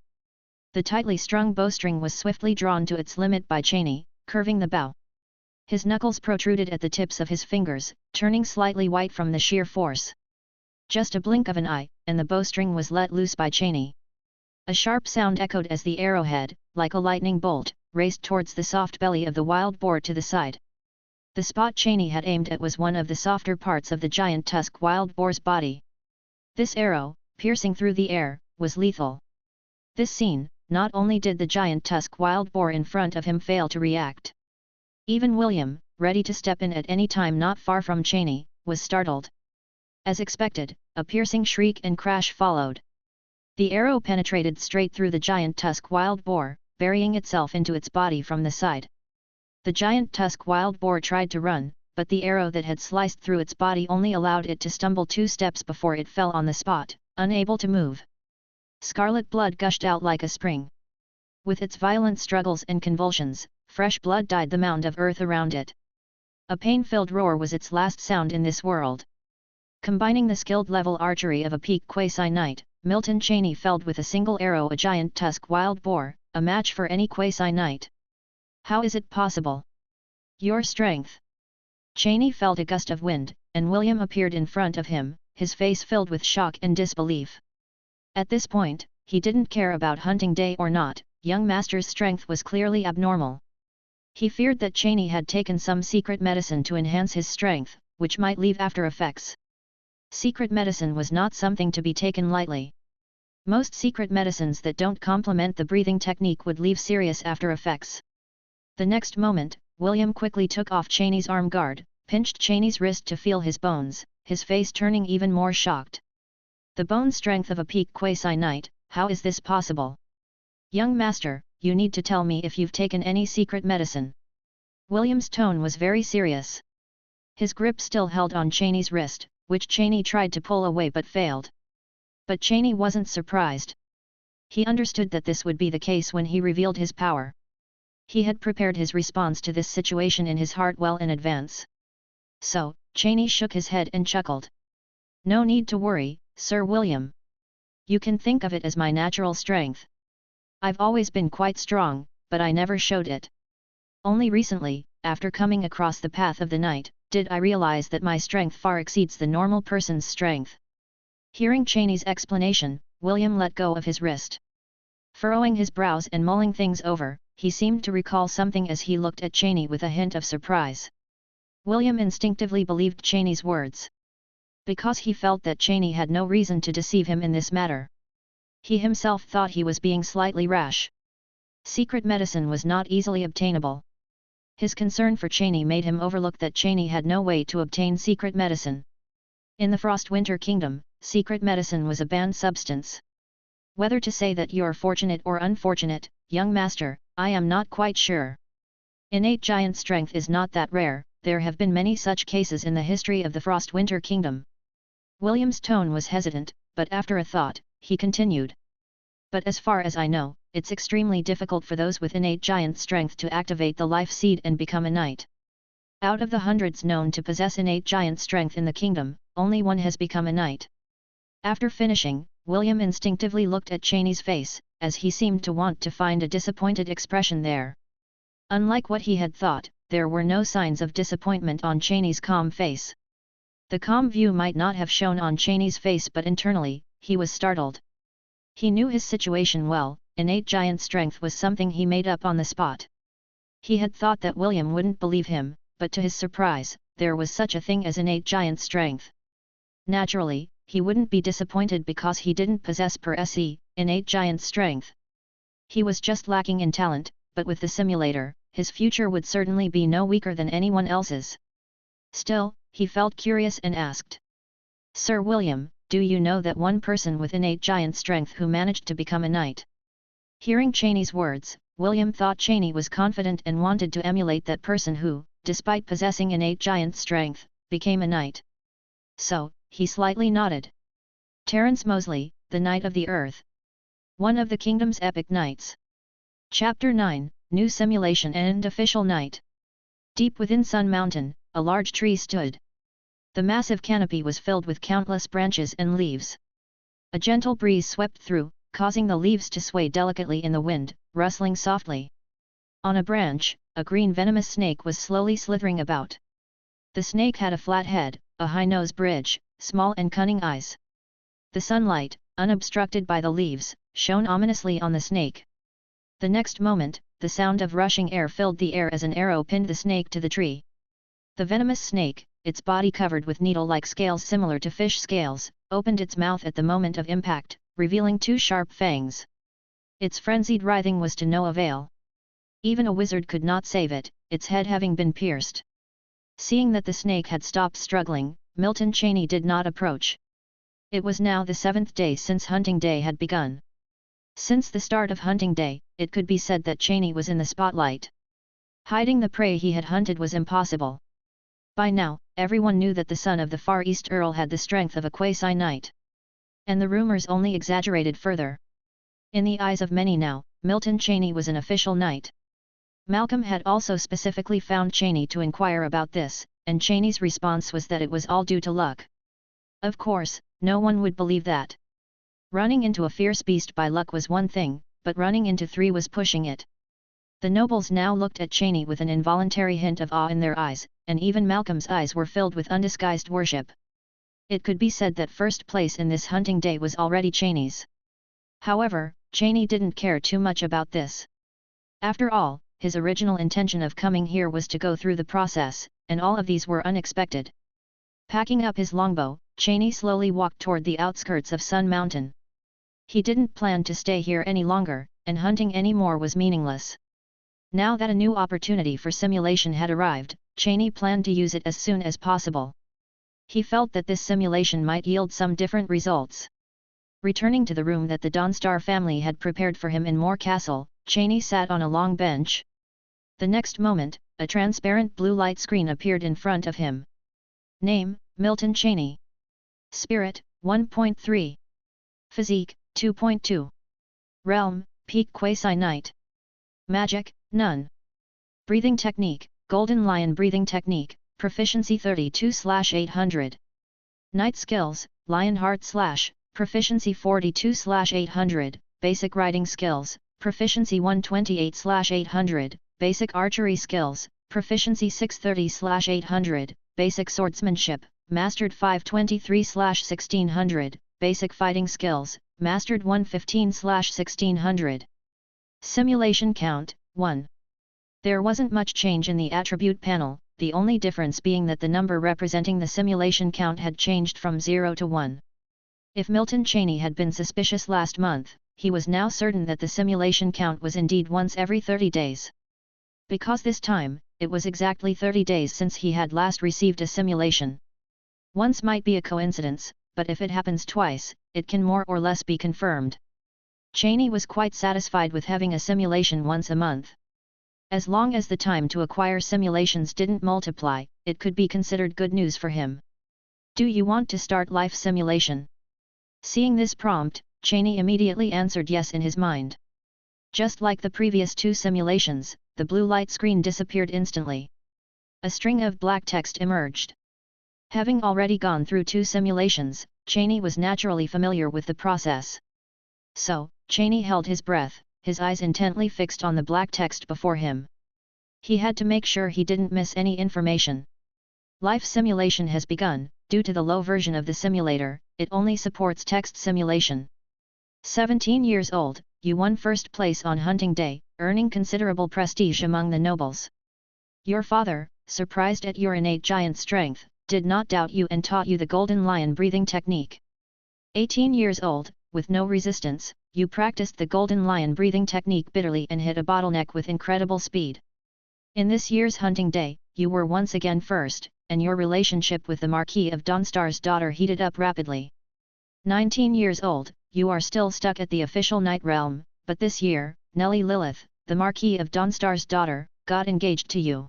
The tightly strung bowstring was swiftly drawn to its limit by Cheney, curving the bow. His knuckles protruded at the tips of his fingers, turning slightly white from the sheer force. Just a blink of an eye, and the bowstring was let loose by Cheney. A sharp sound echoed as the arrowhead, like a lightning bolt, raced towards the soft belly of the wild boar to the side. The spot Cheney had aimed at was one of the softer parts of the giant tusk wild boar's body. This arrow, piercing through the air, was lethal. This scene, not only did the giant tusk wild boar in front of him fail to react. Even William, ready to step in at any time not far from Cheney, was startled. As expected, a piercing shriek and crash followed. The arrow penetrated straight through the giant tusk wild boar, burying itself into its body from the side. The giant tusk wild boar tried to run, but the arrow that had sliced through its body only allowed it to stumble 2 steps before it fell on the spot, unable to move. Scarlet blood gushed out like a spring. With its violent struggles and convulsions, fresh blood dyed the mound of earth around it. A pain-filled roar was its last sound in this world. Combining the skilled level archery of a peak quasi-knight, Milton Cheney felled with a single arrow a giant tusk wild boar, a match for any quasi-knight. How is it possible? Your strength. Cheney felt a gust of wind, and William appeared in front of him, his face filled with shock and disbelief. At this point, he didn't care about hunting day or not, young master's strength was clearly abnormal. He feared that Cheney had taken some secret medicine to enhance his strength, which might leave after effects. Secret medicine was not something to be taken lightly. Most secret medicines that don't complement the breathing technique would leave serious after effects. The next moment, William quickly took off Cheney's arm guard, pinched Cheney's wrist to feel his bones, his face turning even more shocked. The bone strength of a peak quasi-knight, how is this possible? Young master, you need to tell me if you've taken any secret medicine. William's tone was very serious. His grip still held on Cheney's wrist, which Cheney tried to pull away but failed. But Cheney wasn't surprised. He understood that this would be the case when he revealed his power. He had prepared his response to this situation in his heart well in advance. So, Cheney shook his head and chuckled. No need to worry, Sir William. You can think of it as my natural strength. I've always been quite strong, but I never showed it. Only recently, after coming across the path of the night, did I realize that my strength far exceeds the normal person's strength. Hearing Cheney's explanation, William let go of his wrist. Furrowing his brows and mulling things over, he seemed to recall something as he looked at Cheney with a hint of surprise. William instinctively believed Cheney's words. Because he felt that Cheney had no reason to deceive him in this matter. He himself thought he was being slightly rash. Secret medicine was not easily obtainable. His concern for Cheney made him overlook that Cheney had no way to obtain secret medicine. In the Frostwinter Kingdom, secret medicine was a banned substance. Whether to say that you're fortunate or unfortunate, young master, I am not quite sure. Innate giant strength is not that rare, there have been many such cases in the history of the Frostwinter Kingdom. William's tone was hesitant, but after a thought, he continued. But as far as I know, it's extremely difficult for those with innate giant strength to activate the life seed and become a knight. Out of the hundreds known to possess innate giant strength in the kingdom, only one has become a knight. After finishing, William instinctively looked at Cheney's face, as he seemed to want to find a disappointed expression there. Unlike what he had thought, there were no signs of disappointment on Cheney's calm face. The calm view might not have shown on Cheney's face, but internally, he was startled. He knew his situation well. Innate giant strength was something he made up on the spot. He had thought that William wouldn't believe him, but to his surprise, there was such a thing as innate giant strength. Naturally, he wouldn't be disappointed because he didn't possess prowess, innate giant strength. He was just lacking in talent, but with the simulator, his future would certainly be no weaker than anyone else's. Still, he felt curious and asked, "Sir William, do you know that one person with innate giant strength who managed to become a knight?" Hearing Cheney's words, William thought Cheney was confident and wanted to emulate that person who, despite possessing innate giant strength, became a knight. So, he slightly nodded. Terence Mosley, the Knight of the Earth. One of the kingdom's epic knights. Chapter 9, New Simulation and Official Knight. Deep within Sun Mountain, a large tree stood. The massive canopy was filled with countless branches and leaves. A gentle breeze swept through, causing the leaves to sway delicately in the wind, rustling softly. On a branch, a green venomous snake was slowly slithering about. The snake had a flat head, a high nose bridge, small and cunning eyes. The sunlight, unobstructed by the leaves, shone ominously on the snake. The next moment, the sound of rushing air filled the air as an arrow pinned the snake to the tree. The venomous snake, its body covered with needle-like scales similar to fish scales, opened its mouth at the moment of impact, revealing two sharp fangs. Its frenzied writhing was to no avail. Even a wizard could not save it, its head having been pierced. Seeing that the snake had stopped struggling, Milton Cheney did not approach. It was now the 7th day since hunting day had begun. Since the start of hunting day, it could be said that Cheney was in the spotlight. Hiding the prey he had hunted was impossible. By now, everyone knew that the son of the Far East Earl had the strength of a quasi-knight. And the rumors only exaggerated further. In the eyes of many now, Milton Cheney was an official knight. Malcolm had also specifically found Cheney to inquire about this, and Cheney's response was that it was all due to luck. Of course, no one would believe that. Running into a fierce beast by luck was one thing, but running into three was pushing it. The nobles now looked at Cheney with an involuntary hint of awe in their eyes, and even Malcolm's eyes were filled with undisguised worship. It could be said that first place in this hunting day was already Cheney's. However, Cheney didn't care too much about this. After all, his original intention of coming here was to go through the process, and all of these were unexpected. Packing up his longbow, Cheney slowly walked toward the outskirts of Sun Mountain. He didn't plan to stay here any longer, and hunting any more was meaningless. Now that a new opportunity for simulation had arrived, Cheney planned to use it as soon as possible. He felt that this simulation might yield some different results. Returning to the room that the Dawnstar family had prepared for him in Moor Castle, Cheney sat on a long bench. The next moment, a transparent blue light screen appeared in front of him. Name, Milton Cheney. Spirit, 1.3. Physique, 2.2. Realm, Peak Quasi-Knight. Magic, none. Breathing technique, Golden Lion breathing technique, proficiency 32/800. Knight skills, Lionheart Slash, proficiency 42/800, basic riding skills, proficiency 128/800, basic archery skills, proficiency 630/800, basic swordsmanship, mastered 523/1600, basic fighting skills, mastered 115/1600. Simulation count, 1. There wasn't much change in the attribute panel, the only difference being that the number representing the simulation count had changed from 0 to 1. If Milton Cheney had been suspicious last month, he was now certain that the simulation count was indeed once every 30 days. Because this time, it was exactly 30 days since he had last received a simulation. Once might be a coincidence, but if it happens twice, it can more or less be confirmed. Cheney was quite satisfied with having a simulation once a month. As long as the time to acquire simulations didn't multiply, it could be considered good news for him. Do you want to start life simulation? Seeing this prompt, Cheney immediately answered yes in his mind. Just like the previous two simulations, the blue light screen disappeared instantly. A string of black text emerged. Having already gone through two simulations, Cheney was naturally familiar with the process. So, Cheney held his breath, his eyes intently fixed on the black text before him. He had to make sure he didn't miss any information. Life simulation has begun. Due to the low version of the simulator, it only supports text simulation. 17 years old, you won first place on hunting day, earning considerable prestige among the nobles. Your father, surprised at your innate giant strength, did not doubt you and taught you the golden lion breathing technique. 18 years old, with no resistance, you practiced the golden lion breathing technique bitterly and hit a bottleneck with incredible speed. In this year's hunting day, you were once again first, and your relationship with the Marquis of Dawnstar's daughter heated up rapidly. 19 years old, you are still stuck at the official Night Realm, but this year, Nellie Lilith, the Marquis of Dawnstar's daughter, got engaged to you.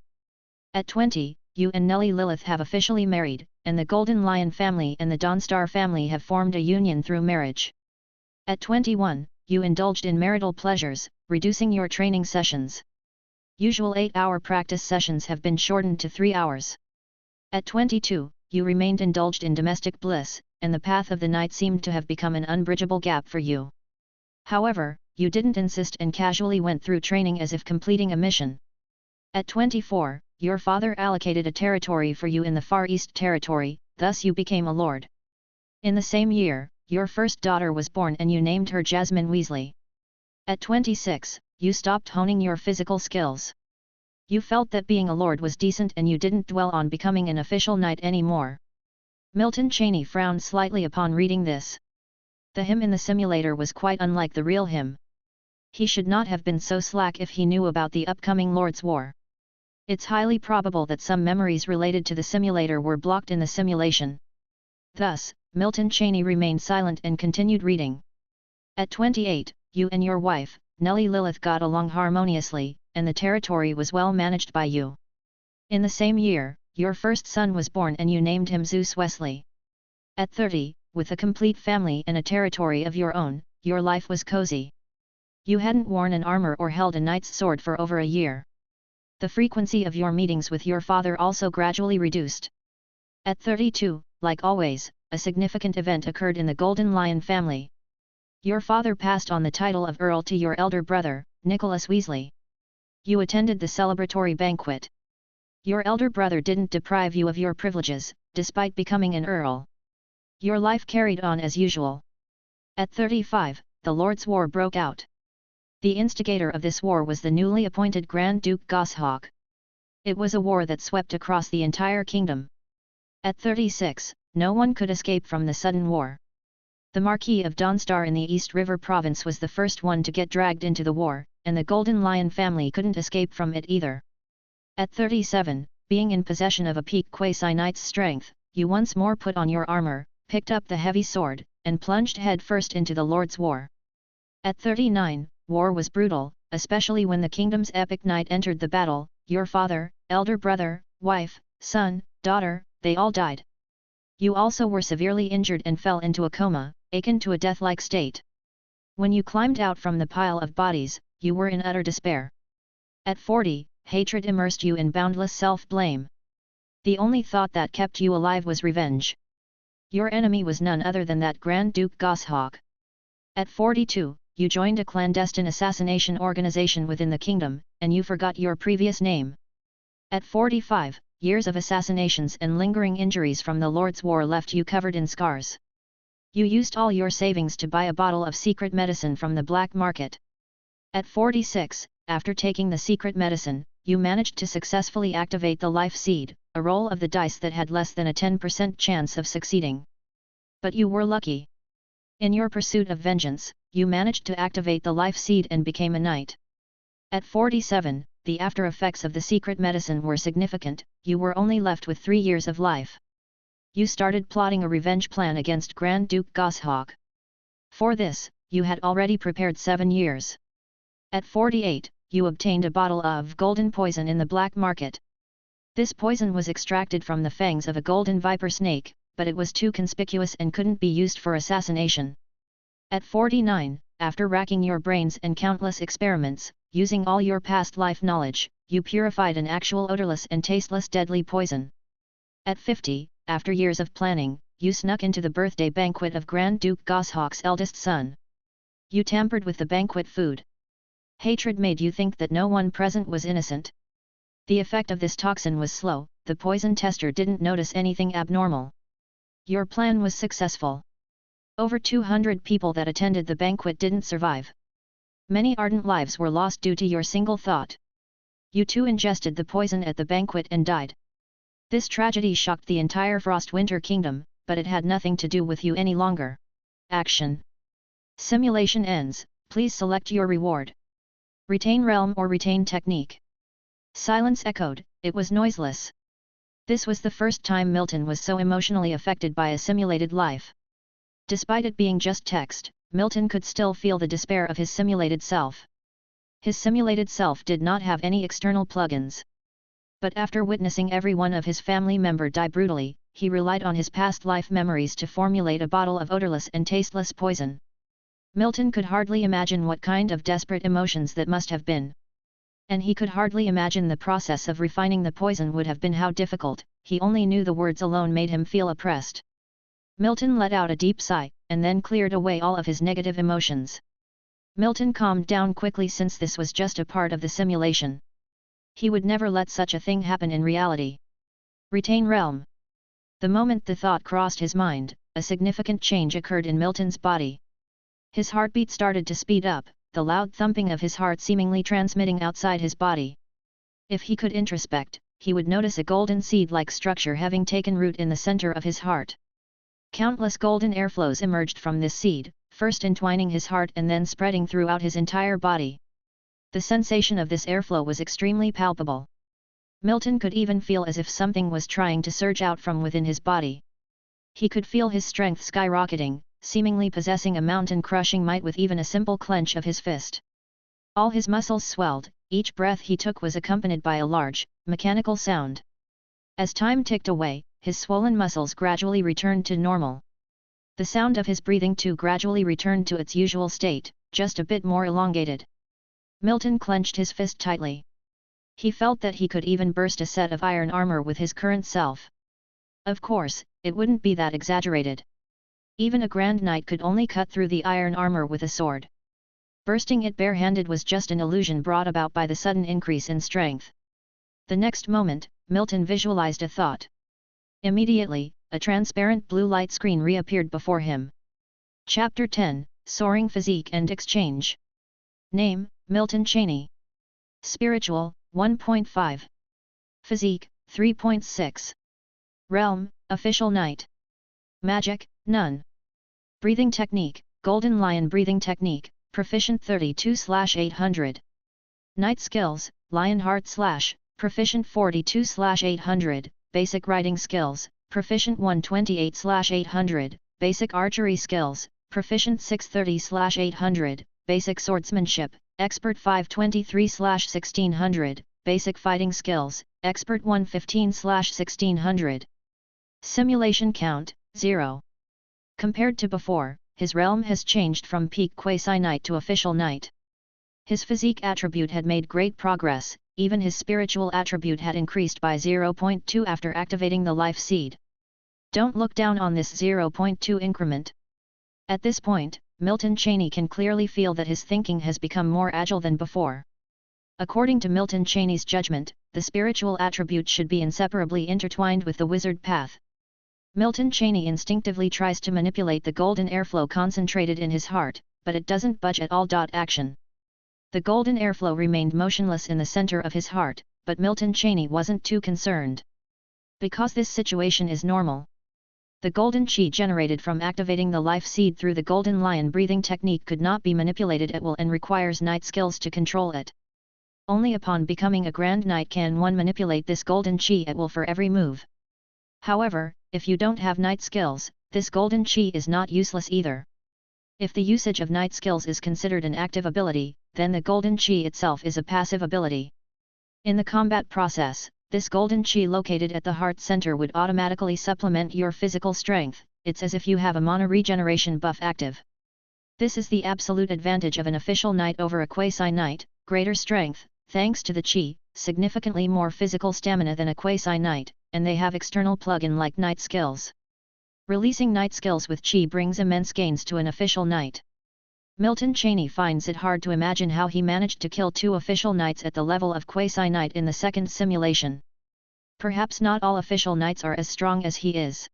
At 20, you and Nellie Lilith have officially married, and the Golden Lion family and the Dawnstar family have formed a union through marriage. At 21, you indulged in marital pleasures, reducing your training sessions. Usual 8-hour practice sessions have been shortened to 3 hours. At 22, you remained indulged in domestic bliss, and the path of the night seemed to have become an unbridgeable gap for you. However, you didn't insist and casually went through training as if completing a mission. At 24, your father allocated a territory for you in the Far East Territory, thus you became a lord. In the same year, your first daughter was born and you named her Jasmine Weasley. At 26, you stopped honing your physical skills. You felt that being a lord was decent and you didn't dwell on becoming an official knight anymore. Milton Cheney frowned slightly upon reading this. The him in the simulator was quite unlike the real him. He should not have been so slack if he knew about the upcoming Lord's War. It's highly probable that some memories related to the simulator were blocked in the simulation. Thus, Milton Cheney remained silent and continued reading. At 28, you and your wife, Nellie Lilith, got along harmoniously, and the territory was well managed by you. In the same year, your first son was born and you named him Zeus Wesley. At 30, with a complete family and a territory of your own, your life was cozy. You hadn't worn an armor or held a knight's sword for over a year. The frequency of your meetings with your father also gradually reduced. At 32, like always, a significant event occurred in the Golden Lion family. Your father passed on the title of Earl to your elder brother, Nicholas Weasley. You attended the celebratory banquet. Your elder brother didn't deprive you of your privileges, despite becoming an earl. Your life carried on as usual. At 35, the Lord's War broke out. The instigator of this war was the newly appointed Grand Duke Goshawk. It was a war that swept across the entire kingdom. At 36, no one could escape from the sudden war. The Marquis of Dawnstar in the East River Province was the first one to get dragged into the war, and the Golden Lion family couldn't escape from it either. At 37, being in possession of a peak quasi-knight's strength, you once more put on your armor, picked up the heavy sword, and plunged head-first into the Lord's War. At 39, war was brutal, especially when the kingdom's epic knight entered the battle. Your father, elder brother, wife, son, daughter, they all died. You also were severely injured and fell into a coma, akin to a death-like state. When you climbed out from the pile of bodies, you were in utter despair. At 40, hatred immersed you in boundless self-blame. The only thought that kept you alive was revenge. Your enemy was none other than that Grand Duke Goshawk. At 42, you joined a clandestine assassination organization within the kingdom, and you forgot your previous name. At 45, years of assassinations and lingering injuries from the Lord's War left you covered in scars. You used all your savings to buy a bottle of secret medicine from the black market. At 46, after taking the secret medicine, you managed to successfully activate the life seed, a roll of the dice that had less than a 10% chance of succeeding. But you were lucky. In your pursuit of vengeance, you managed to activate the life seed and became a knight. At 47, the after effects of the secret medicine were significant. You were only left with 3 years of life. You started plotting a revenge plan against Grand Duke Goshawk. For this, you had already prepared 7 years. At 48, you obtained a bottle of golden poison in the black market. This poison was extracted from the fangs of a golden viper snake, but it was too conspicuous and couldn't be used for assassination. At 49, after racking your brains and countless experiments, using all your past life knowledge, you purified an actual odorless and tasteless deadly poison. At 50, after years of planning, you snuck into the birthday banquet of Grand Duke Goshawk's eldest son. You tampered with the banquet food. Hatred made you think that no one present was innocent. The effect of this toxin was slow, the poison tester didn't notice anything abnormal. Your plan was successful. Over 200 people that attended the banquet didn't survive. Many ardent lives were lost due to your single thought. You too ingested the poison at the banquet and died. This tragedy shocked the entire Frostwinter Kingdom, but it had nothing to do with you any longer. Action. Simulation ends, please select your reward. Retain realm or retain technique. Silence echoed, it was noiseless. This was the first time Milton was so emotionally affected by a simulated life. Despite it being just text, Milton could still feel the despair of his simulated self. His simulated self did not have any external plugins. But after witnessing every one of his family member die brutally, he relied on his past life memories to formulate a bottle of odorless and tasteless poison. Milton could hardly imagine what kind of desperate emotions that must have been. And he could hardly imagine the process of refining the poison would have been how difficult, he only knew the words alone made him feel oppressed. Milton let out a deep sigh, and then cleared away all of his negative emotions. Milton calmed down quickly since this was just a part of the simulation. He would never let such a thing happen in reality. Retain realm. The moment the thought crossed his mind, a significant change occurred in Milton's body. His heartbeat started to speed up, the loud thumping of his heart seemingly transmitting outside his body. If he could introspect, he would notice a golden seed-like structure having taken root in the center of his heart. Countless golden airflows emerged from this seed, first entwining his heart and then spreading throughout his entire body. The sensation of this airflow was extremely palpable. Milton could even feel as if something was trying to surge out from within his body. He could feel his strength skyrocketing, seemingly possessing a mountain-crushing might with even a simple clench of his fist. All his muscles swelled, each breath he took was accompanied by a large, mechanical sound. As time ticked away, his swollen muscles gradually returned to normal. The sound of his breathing too gradually returned to its usual state, just a bit more elongated. Milton clenched his fist tightly. He felt that he could even burst a set of iron armor with his current self. Of course, it wouldn't be that exaggerated. Even a Grand Knight could only cut through the iron armor with a sword. Bursting it barehanded was just an illusion brought about by the sudden increase in strength. The next moment, Milton visualized a thought. Immediately, a transparent blue light screen reappeared before him. Chapter 10, Soaring Physique and Exchange. Name, Milton Cheney. Spiritual, 1.5. Physique, 3.6. Realm, Official Knight. Magic, none. Breathing Technique, Golden Lion Breathing Technique, Proficient 32/800. Knight Skills, Lionheart Slash, Proficient 42/800, Basic Writing Skills, Proficient 128/800, Basic Archery Skills, Proficient 630/800, Basic Swordsmanship, Expert 523/1600, Basic Fighting Skills, Expert 115/1600. Simulation Count, 0. Compared to before, his realm has changed from peak quasi-knight to official knight. His physique attribute had made great progress, even his spiritual attribute had increased by 0.2 after activating the life seed. Don't look down on this 0.2 increment. At this point, Milton Cheney can clearly feel that his thinking has become more agile than before. According to Milton Cheney's judgment, the spiritual attribute should be inseparably intertwined with the wizard path. Milton Cheney instinctively tries to manipulate the golden airflow concentrated in his heart, but it doesn't budge at all. Action. The golden airflow remained motionless in the center of his heart, but Milton Cheney wasn't too concerned. Because this situation is normal. The golden chi generated from activating the life seed through the golden lion breathing technique could not be manipulated at will and requires knight skills to control it. Only upon becoming a Grand Knight can one manipulate this golden chi at will for every move. However, if you don't have knight skills, this golden chi is not useless either. If the usage of knight skills is considered an active ability, then the golden chi itself is a passive ability. In the combat process, this golden chi located at the heart center would automatically supplement your physical strength. It's as if you have a mana regeneration buff active. This is the absolute advantage of an official knight over a quasi-knight: greater strength, thanks to the chi, significantly more physical stamina than a quasi-knight, and they have external plug-in like knight skills. Releasing knight skills with chi brings immense gains to an official knight. Milton Cheney finds it hard to imagine how he managed to kill 2 official knights at the level of quasi-knight in the second simulation. Perhaps not all official knights are as strong as he is.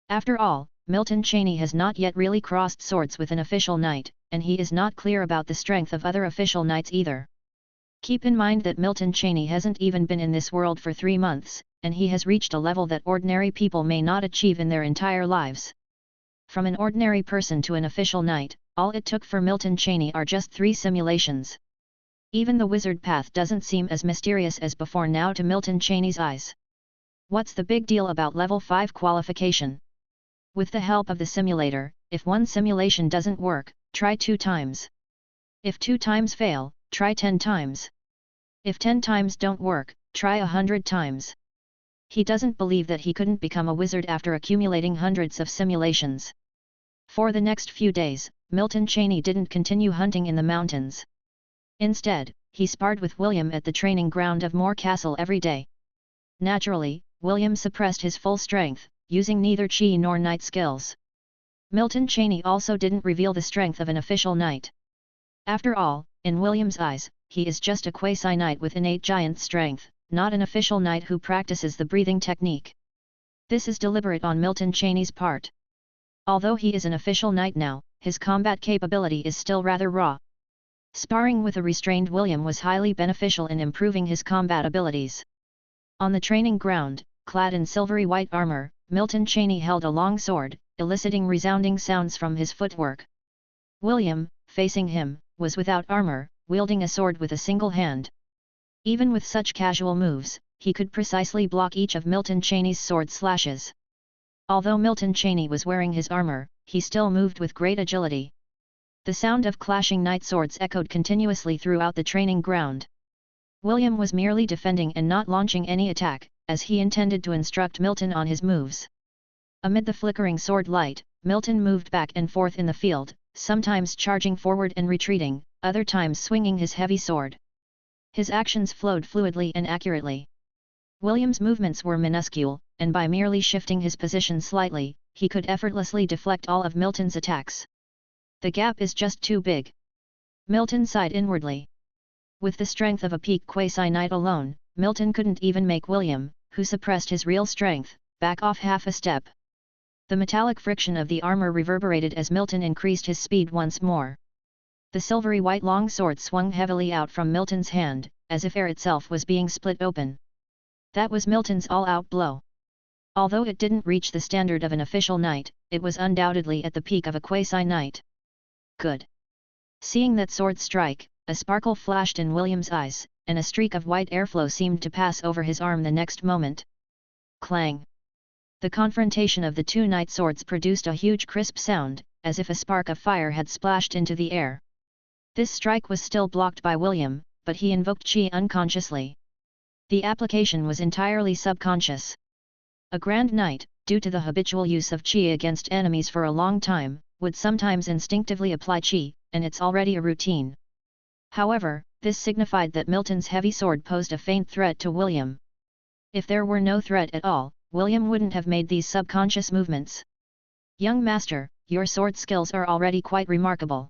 After all, Milton Cheney has not yet really crossed swords with an official knight, and he is not clear about the strength of other official knights either. Keep in mind that Milton Cheney hasn't even been in this world for 3 months, and he has reached a level that ordinary people may not achieve in their entire lives. From an ordinary person to an official knight, all it took for Milton Cheney are just 3 simulations. Even the wizard path doesn't seem as mysterious as before now to Milton Cheney's eyes. What's the big deal about level 5 qualification? With the help of the simulator, if one simulation doesn't work, try 2 times. If 2 times fail, try 10 times. If 10 times don't work, try 100 times. He doesn't believe that he couldn't become a wizard after accumulating hundreds of simulations. For the next few days, Milton Cheney didn't continue hunting in the mountains. Instead, he sparred with William at the training ground of Moor Castle every day. Naturally, William suppressed his full strength, using neither chi nor knight skills. Milton Cheney also didn't reveal the strength of an official knight. After all, in William's eyes, he is just a quasi-knight with innate giant strength, not an official knight who practices the breathing technique. This is deliberate on Milton Cheney's part. Although he is an official knight now, his combat capability is still rather raw. Sparring with a restrained William was highly beneficial in improving his combat abilities. On the training ground, clad in silvery white armor, Milton Cheney held a long sword, eliciting resounding sounds from his footwork. William, facing him, was without armor, wielding a sword with a single hand. Even with such casual moves, he could precisely block each of Milton Cheney's sword slashes. Although Milton Cheney was wearing his armor, he still moved with great agility. The sound of clashing knight swords echoed continuously throughout the training ground. William was merely defending and not launching any attack, as he intended to instruct Milton on his moves. Amid the flickering sword light, Milton moved back and forth in the field, sometimes charging forward and retreating, other times swinging his heavy sword. His actions flowed fluidly and accurately. William's movements were minuscule, and by merely shifting his position slightly, he could effortlessly deflect all of Milton's attacks. The gap is just too big. Milton sighed inwardly. With the strength of a peak quasi-knight alone, Milton couldn't even make William, who suppressed his real strength, back off half a step. The metallic friction of the armor reverberated as Milton increased his speed once more. The silvery white long sword swung heavily out from Milton's hand, as if air itself was being split open. That was Milton's all-out blow. Although it didn't reach the standard of an official knight, it was undoubtedly at the peak of a quasi-knight. Good. Seeing that sword strike, a sparkle flashed in William's eyes, and a streak of white airflow seemed to pass over his arm the next moment. Clang! The confrontation of the 2 knight swords produced a huge crisp sound, as if a spark of fire had splashed into the air. This strike was still blocked by William, but he invoked chi unconsciously. The application was entirely subconscious. A grand knight, due to the habitual use of chi against enemies for a long time, would sometimes instinctively apply chi, and it's already a routine. However, this signified that Milton's heavy sword posed a faint threat to William. If there were no threat at all, William wouldn't have made these subconscious movements. Young master, your sword skills are already quite remarkable.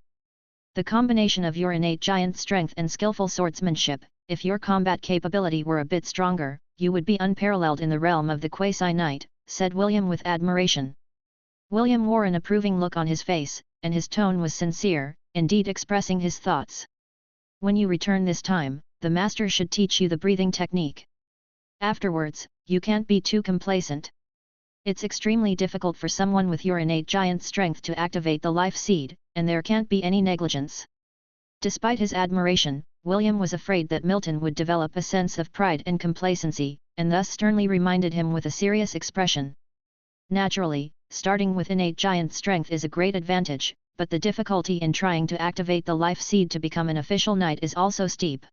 The combination of your innate giant strength and skillful swordsmanship, if your combat capability were a bit stronger, you would be unparalleled in the realm of the quasi-knight, said William with admiration. William wore an approving look on his face, and his tone was sincere, indeed expressing his thoughts. When you return this time, the master should teach you the breathing technique. Afterwards, you can't be too complacent. It's extremely difficult for someone with your innate giant strength to activate the life seed, and there can't be any negligence. Despite his admiration, William was afraid that Milton would develop a sense of pride and complacency, and thus sternly reminded him with a serious expression. Naturally, starting with innate giant strength is a great advantage, but the difficulty in trying to activate the life seed to become an official knight is also steep.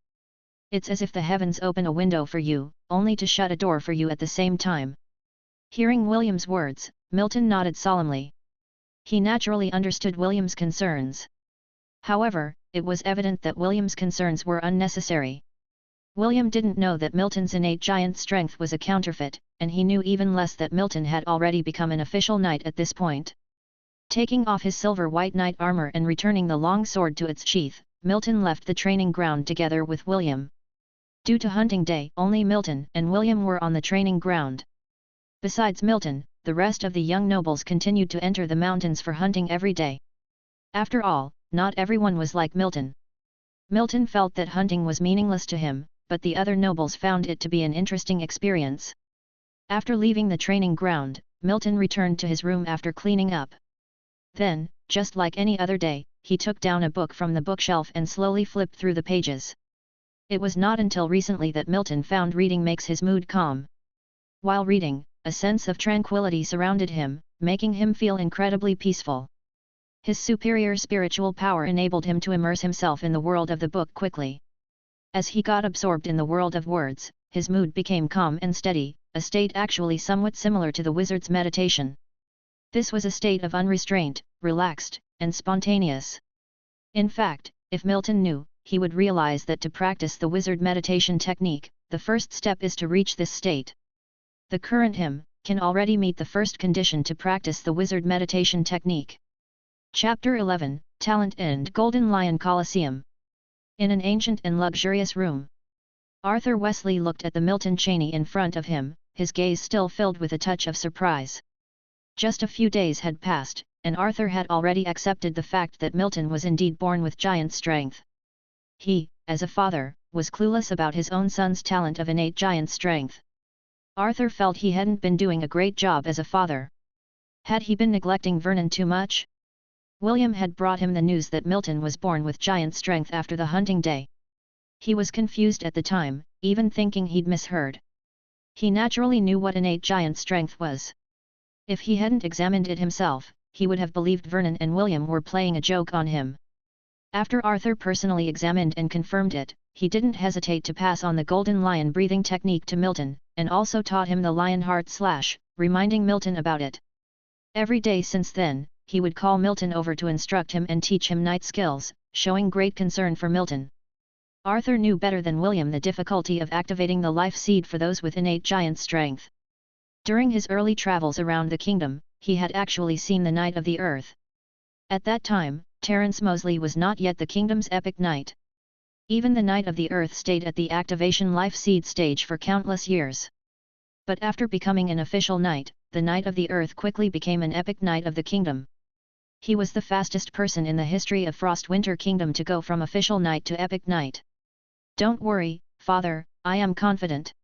It's as if the heavens open a window for you, only to shut a door for you at the same time. Hearing William's words, Milton nodded solemnly. He naturally understood William's concerns. However, it was evident that William's concerns were unnecessary. William didn't know that Milton's innate giant strength was a counterfeit, and he knew even less that Milton had already become an official knight at this point. Taking off his silver white knight armor and returning the long sword to its sheath, Milton left the training ground together with William. Due to hunting day, only Milton and William were on the training ground. Besides Milton, the rest of the young nobles continued to enter the mountains for hunting every day. After all, not everyone was like Milton. Milton felt that hunting was meaningless to him, but the other nobles found it to be an interesting experience. After leaving the training ground, Milton returned to his room after cleaning up. Then, just like any other day, he took down a book from the bookshelf and slowly flipped through the pages. It was not until recently that Milton found reading makes his mood calm. While reading, a sense of tranquility surrounded him, making him feel incredibly peaceful. His superior spiritual power enabled him to immerse himself in the world of the book quickly. As he got absorbed in the world of words, his mood became calm and steady, a state actually somewhat similar to the wizard's meditation. This was a state of unrestraint, relaxed, and spontaneous. In fact, if Milton knew, he would realize that to practice the wizard meditation technique, the first step is to reach this state. The current hymn can already meet the first condition to practice the wizard meditation technique. Chapter 11, Talent and Golden Lion Colosseum. In an ancient and luxurious room, Arthur Wesley looked at the Milton Cheney in front of him, his gaze still filled with a touch of surprise. Just a few days had passed, and Arthur had already accepted the fact that Milton was indeed born with giant strength. He, as a father, was clueless about his own son's talent of innate giant strength. Arthur felt he hadn't been doing a great job as a father. Had he been neglecting Vernon too much? William had brought him the news that Milton was born with giant strength after the hunting day. He was confused at the time, even thinking he'd misheard. He naturally knew what innate giant strength was. If he hadn't examined it himself, he would have believed Vernon and William were playing a joke on him. After Arthur personally examined and confirmed it, he didn't hesitate to pass on the Golden Lion breathing technique to Milton, and also taught him the Lion Heart Slash, reminding Milton about it. Every day since then, he would call Milton over to instruct him and teach him knight skills, showing great concern for Milton. Arthur knew better than William the difficulty of activating the life seed for those with innate giant strength. During his early travels around the kingdom, he had actually seen the Knight of the Earth. At that time, Terence Mosley was not yet the kingdom's epic knight. Even the Knight of the Earth stayed at the activation life seed stage for countless years. But after becoming an official knight, the Knight of the Earth quickly became an epic knight of the kingdom. He was the fastest person in the history of Frostwinter Kingdom to go from official knight to epic knight. "Don't worry, father, I am confident."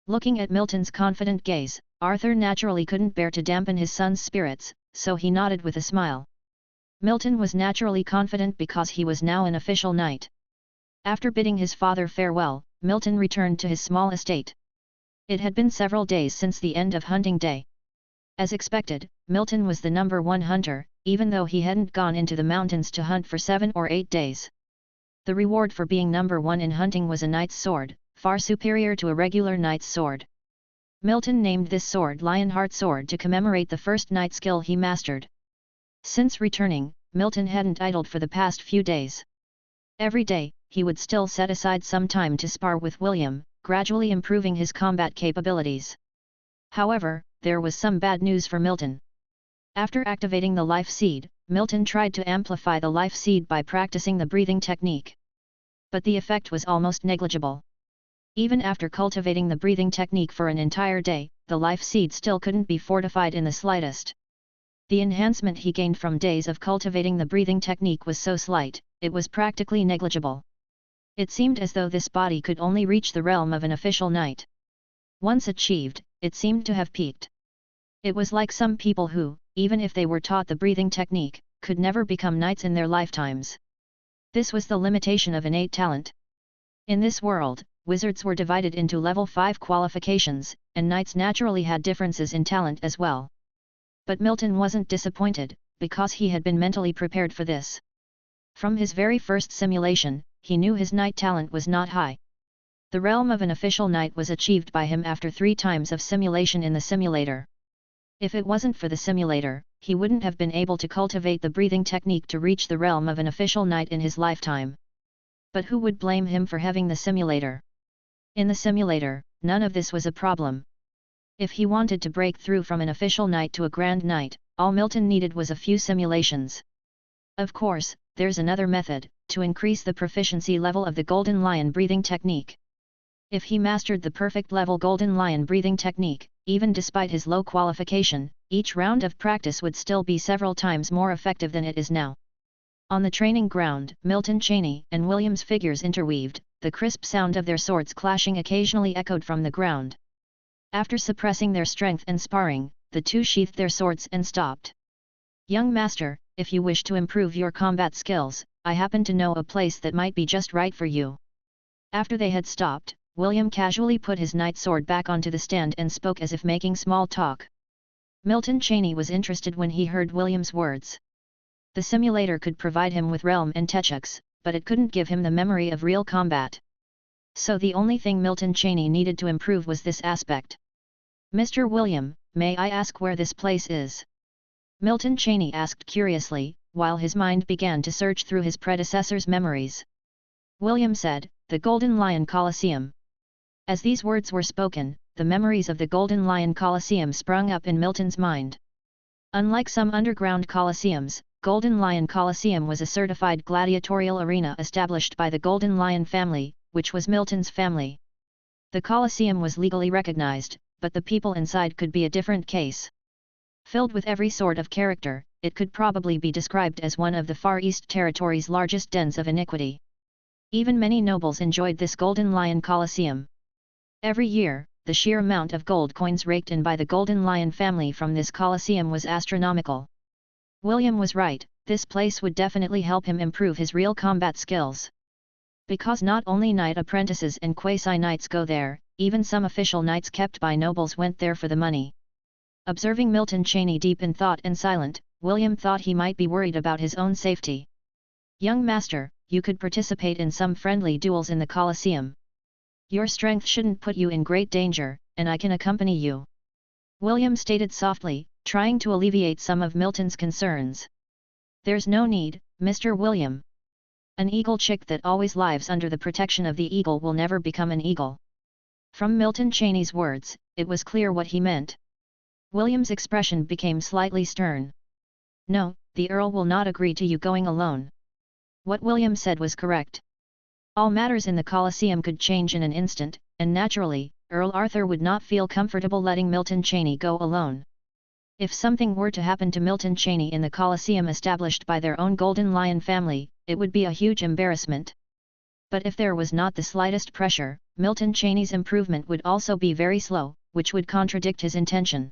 Looking at Milton's confident gaze, Arthur naturally couldn't bear to dampen his son's spirits, so he nodded with a smile. Milton was naturally confident because he was now an official knight. After bidding his father farewell, Milton returned to his small estate. It had been several days since the end of hunting day. As expected, Milton was the #1 hunter, even though he hadn't gone into the mountains to hunt for 7 or 8 days. The reward for being #1 in hunting was a knight's sword, far superior to a regular knight's sword. Milton named this sword Lionheart Sword to commemorate the first knight skill he mastered. Since returning, Milton hadn't idled for the past few days. Every day, he would still set aside some time to spar with William, gradually improving his combat capabilities. However, there was some bad news for Milton. After activating the life seed, Milton tried to amplify the life seed by practicing the breathing technique. But the effect was almost negligible. Even after cultivating the breathing technique for an entire day, the life seed still couldn't be fortified in the slightest. The enhancement he gained from days of cultivating the breathing technique was so slight, it was practically negligible. It seemed as though this body could only reach the realm of an official knight. Once achieved, it seemed to have peaked. It was like some people who, even if they were taught the breathing technique, could never become knights in their lifetimes. This was the limitation of innate talent. In this world, wizards were divided into level 5 qualifications, and knights naturally had differences in talent as well. But Milton wasn't disappointed, because he had been mentally prepared for this. From his very first simulation, he knew his knight talent was not high. The realm of an official knight was achieved by him after 3 times of simulation in the simulator. If it wasn't for the simulator, he wouldn't have been able to cultivate the breathing technique to reach the realm of an official knight in his lifetime. But who would blame him for having the simulator? In the simulator, none of this was a problem. If he wanted to break through from an official knight to a grand knight, all Milton needed was a few simulations. Of course, there's another method, to increase the proficiency level of the Golden Lion breathing technique. If he mastered the perfect level Golden Lion breathing technique, even despite his low qualification, each round of practice would still be several times more effective than it is now. On the training ground, Milton Cheney and William's figures interweaved, the crisp sound of their swords clashing occasionally echoed from the ground. After suppressing their strength and sparring, the two sheathed their swords and stopped. "Young master, if you wish to improve your combat skills, I happen to know a place that might be just right for you." After they had stopped, William casually put his knight sword back onto the stand and spoke as if making small talk. Milton Cheney was interested when he heard William's words. The simulator could provide him with realm and techniques, but it couldn't give him the memory of real combat. So the only thing Milton Cheney needed to improve was this aspect. "Mr. William, may I ask where this place is?" Milton Cheney asked curiously, while his mind began to search through his predecessor's memories. William said, "The Golden Lion Coliseum." As these words were spoken, the memories of the Golden Lion Coliseum sprung up in Milton's mind. Unlike some underground coliseums, Golden Lion Coliseum was a certified gladiatorial arena established by the Golden Lion family, which was Milton's family. The Coliseum was legally recognized, but the people inside could be a different case. Filled with every sort of character, it could probably be described as one of the Far East Territory's largest dens of iniquity. Even many nobles enjoyed this Golden Lion Coliseum. Every year, the sheer amount of gold coins raked in by the Golden Lion family from this Coliseum was astronomical. William was right, this place would definitely help him improve his real combat skills. Because not only knight apprentices and quasi-knights go there, even some official knights kept by nobles went there for the money. Observing Milton Cheney deep in thought and silent, William thought he might be worried about his own safety. "Young master, you could participate in some friendly duels in the Colosseum. Your strength shouldn't put you in great danger, and I can accompany you," William stated softly, trying to alleviate some of Milton's concerns. "There's no need, Mr. William. An eagle chick that always lives under the protection of the eagle will never become an eagle." From Milton Cheney's words, it was clear what he meant. William's expression became slightly stern. "No, the Earl will not agree to you going alone." What William said was correct. All matters in the Colosseum could change in an instant, and naturally, Earl Arthur would not feel comfortable letting Milton Cheney go alone. If something were to happen to Milton Cheney in the Colosseum established by their own Golden Lion family, it would be a huge embarrassment. But if there was not the slightest pressure, Milton Cheney's improvement would also be very slow, which would contradict his intention.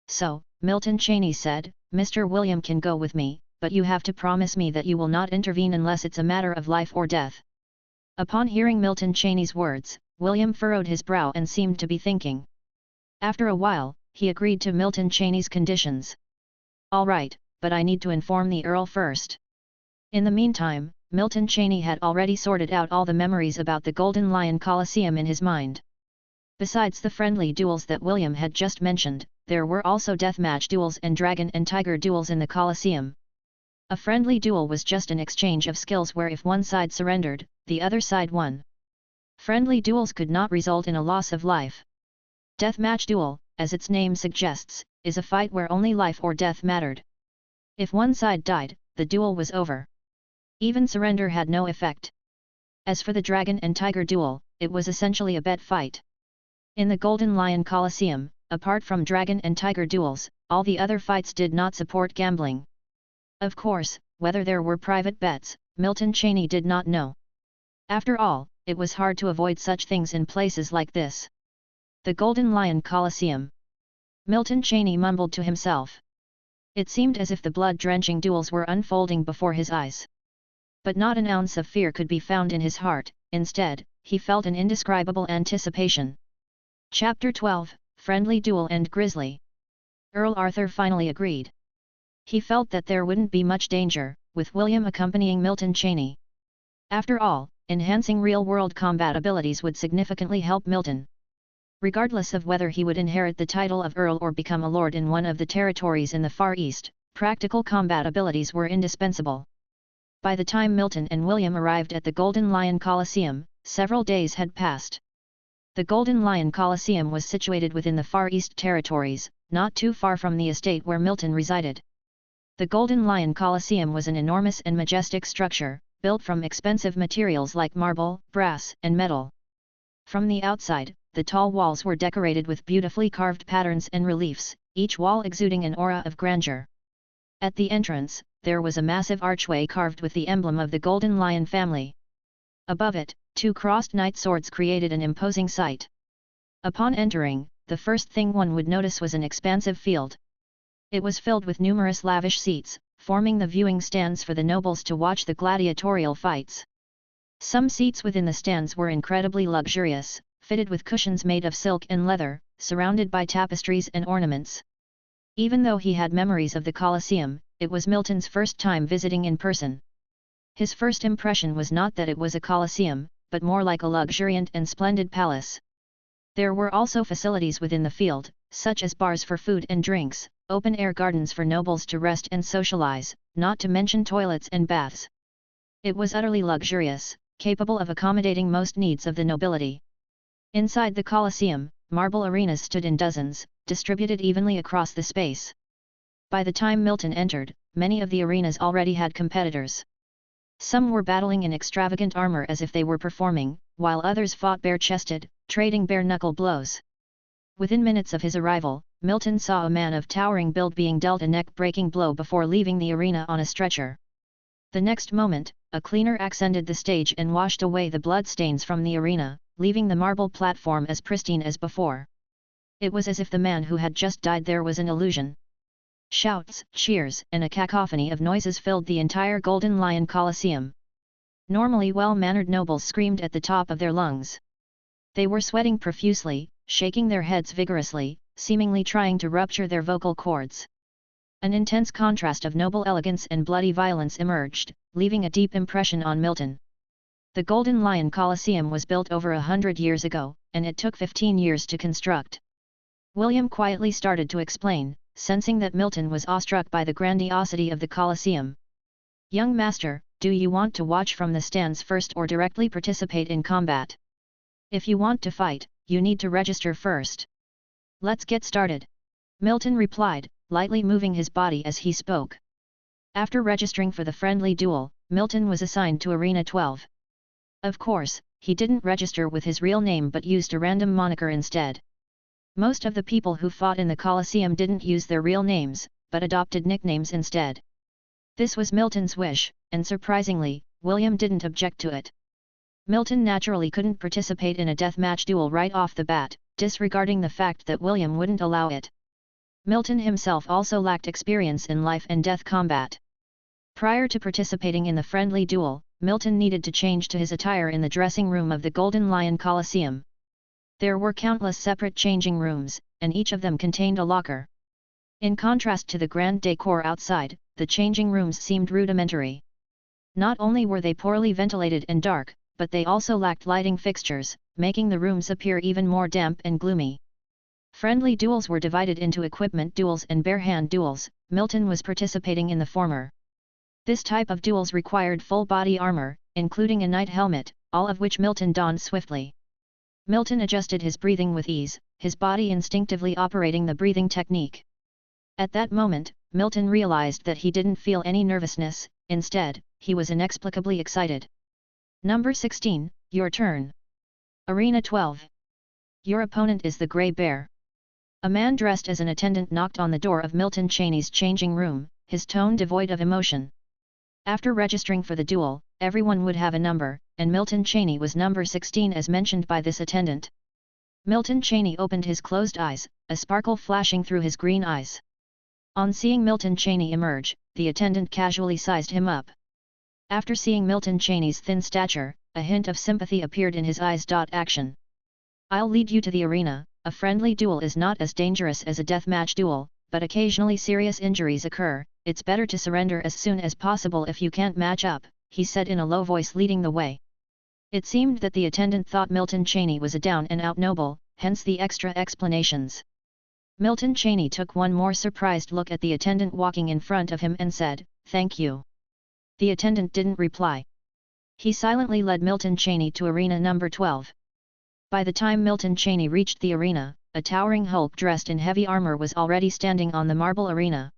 So, Milton Cheney said, "Mr. William can go with me, but you have to promise me that you will not intervene unless it's a matter of life or death." Upon hearing Milton Cheney's words, William furrowed his brow and seemed to be thinking. After a while, he agreed to Milton Cheney's conditions. "All right, but I need to inform the Earl first." In the meantime, Milton Cheney had already sorted out all the memories about the Golden Lion Coliseum in his mind. Besides the friendly duels that William had just mentioned, there were also deathmatch duels and dragon and tiger duels in the Coliseum. A friendly duel was just an exchange of skills where if one side surrendered, the other side won. Friendly duels could not result in a loss of life. Deathmatch duel, as its name suggests, is a fight where only life or death mattered. If one side died, the duel was over. Even surrender had no effect. As for the dragon and tiger duel, it was essentially a bet fight. In the Golden Lion Coliseum, apart from dragon and tiger duels, all the other fights did not support gambling. Of course, whether there were private bets, Milton Cheney did not know. After all, it was hard to avoid such things in places like this. The Golden Lion Coliseum. Milton Cheney mumbled to himself. It seemed as if the blood-drenching duels were unfolding before his eyes. But not an ounce of fear could be found in his heart, instead, he felt an indescribable anticipation. Chapter 12, Friendly Duel and Grizzly. Earl Arthur finally agreed. He felt that there wouldn't be much danger, with William accompanying Milton Cheney. After all, enhancing real-world combat abilities would significantly help Milton. Regardless of whether he would inherit the title of Earl or become a lord in one of the territories in the Far East, practical combat abilities were indispensable. By the time Milton and William arrived at the Golden Lion Coliseum, several days had passed. The Golden Lion Coliseum was situated within the Far East territories, not too far from the estate where Milton resided. The Golden Lion Coliseum was an enormous and majestic structure, built from expensive materials like marble, brass, and metal. From the outside, the tall walls were decorated with beautifully carved patterns and reliefs, each wall exuding an aura of grandeur. At the entrance, there was a massive archway carved with the emblem of the Golden Lion family. Above it, two crossed knight swords created an imposing sight. Upon entering, the first thing one would notice was an expansive field. It was filled with numerous lavish seats, forming the viewing stands for the nobles to watch the gladiatorial fights. Some seats within the stands were incredibly luxurious, fitted with cushions made of silk and leather, surrounded by tapestries and ornaments. Even though he had memories of the Colosseum, it was Milton's first time visiting in person. His first impression was not that it was a Colosseum, but more like a luxuriant and splendid palace. There were also facilities within the field, such as bars for food and drinks, open-air gardens for nobles to rest and socialize, not to mention toilets and baths. It was utterly luxurious, capable of accommodating most needs of the nobility. Inside the Colosseum, marble arenas stood in dozens, distributed evenly across the space. By the time Milton entered, many of the arenas already had competitors. Some were battling in extravagant armor as if they were performing, while others fought bare-chested, trading bare-knuckle blows. Within minutes of his arrival, Milton saw a man of towering build being dealt a neck-breaking blow before leaving the arena on a stretcher. The next moment, a cleaner ascended the stage and washed away the bloodstains from the arena, leaving the marble platform as pristine as before. It was as if the man who had just died there was an illusion. Shouts, cheers, and a cacophony of noises filled the entire Golden Lion Colosseum. Normally well-mannered nobles screamed at the top of their lungs. They were sweating profusely, shaking their heads vigorously, seemingly trying to rupture their vocal cords. An intense contrast of noble elegance and bloody violence emerged, leaving a deep impression on Milton. The Golden Lion Colosseum was built over 100 years ago, and it took 15 years to construct. William quietly started to explain, sensing that Milton was awestruck by the grandiosity of the Colosseum. "Young master, do you want to watch from the stands first or directly participate in combat? If you want to fight, you need to register first." "Let's get started," Milton replied, lightly moving his body as he spoke. After registering for the friendly duel, Milton was assigned to Arena 12. Of course, he didn't register with his real name but used a random moniker instead. Most of the people who fought in the Colosseum didn't use their real names, but adopted nicknames instead. This was Milton's wish, and surprisingly, William didn't object to it. Milton naturally couldn't participate in a deathmatch duel right off the bat, disregarding the fact that William wouldn't allow it. Milton himself also lacked experience in life and death combat. Prior to participating in the friendly duel, Milton needed to change to his attire in the dressing room of the Golden Lion Colosseum. There were countless separate changing rooms, and each of them contained a locker. In contrast to the grand decor outside, the changing rooms seemed rudimentary. Not only were they poorly ventilated and dark, but they also lacked lighting fixtures, making the rooms appear even more damp and gloomy. Friendly duels were divided into equipment duels and bare-hand duels. Milton was participating in the former. This type of duels required full body armor, including a knight helmet, all of which Milton donned swiftly. Milton adjusted his breathing with ease, his body instinctively operating the breathing technique. At that moment, Milton realized that he didn't feel any nervousness, instead, he was inexplicably excited. Number 16, your turn. Arena 12. Your opponent is the Grey Bear. A man dressed as an attendant knocked on the door of Milton Cheney's changing room, his tone devoid of emotion. After registering for the duel, everyone would have a number, and Milton Cheney was number 16 as mentioned by this attendant. Milton Cheney opened his closed eyes, a sparkle flashing through his green eyes. On seeing Milton Cheney emerge, the attendant casually sized him up. After seeing Milton Cheney's thin stature, a hint of sympathy appeared in his eyes. Action. "I'll lead you to the arena. A friendly duel is not as dangerous as a deathmatch duel, but occasionally serious injuries occur. It's better to surrender as soon as possible if you can't match up," he said in a low voice, leading the way. It seemed that the attendant thought Milton Cheney was a down-and-out noble, hence the extra explanations. Milton Cheney took one more surprised look at the attendant walking in front of him and said, "Thank you." The attendant didn't reply. He silently led Milton Cheney to arena number 12. By the time Milton Cheney reached the arena, a towering Hulk dressed in heavy armor was already standing on the marble arena.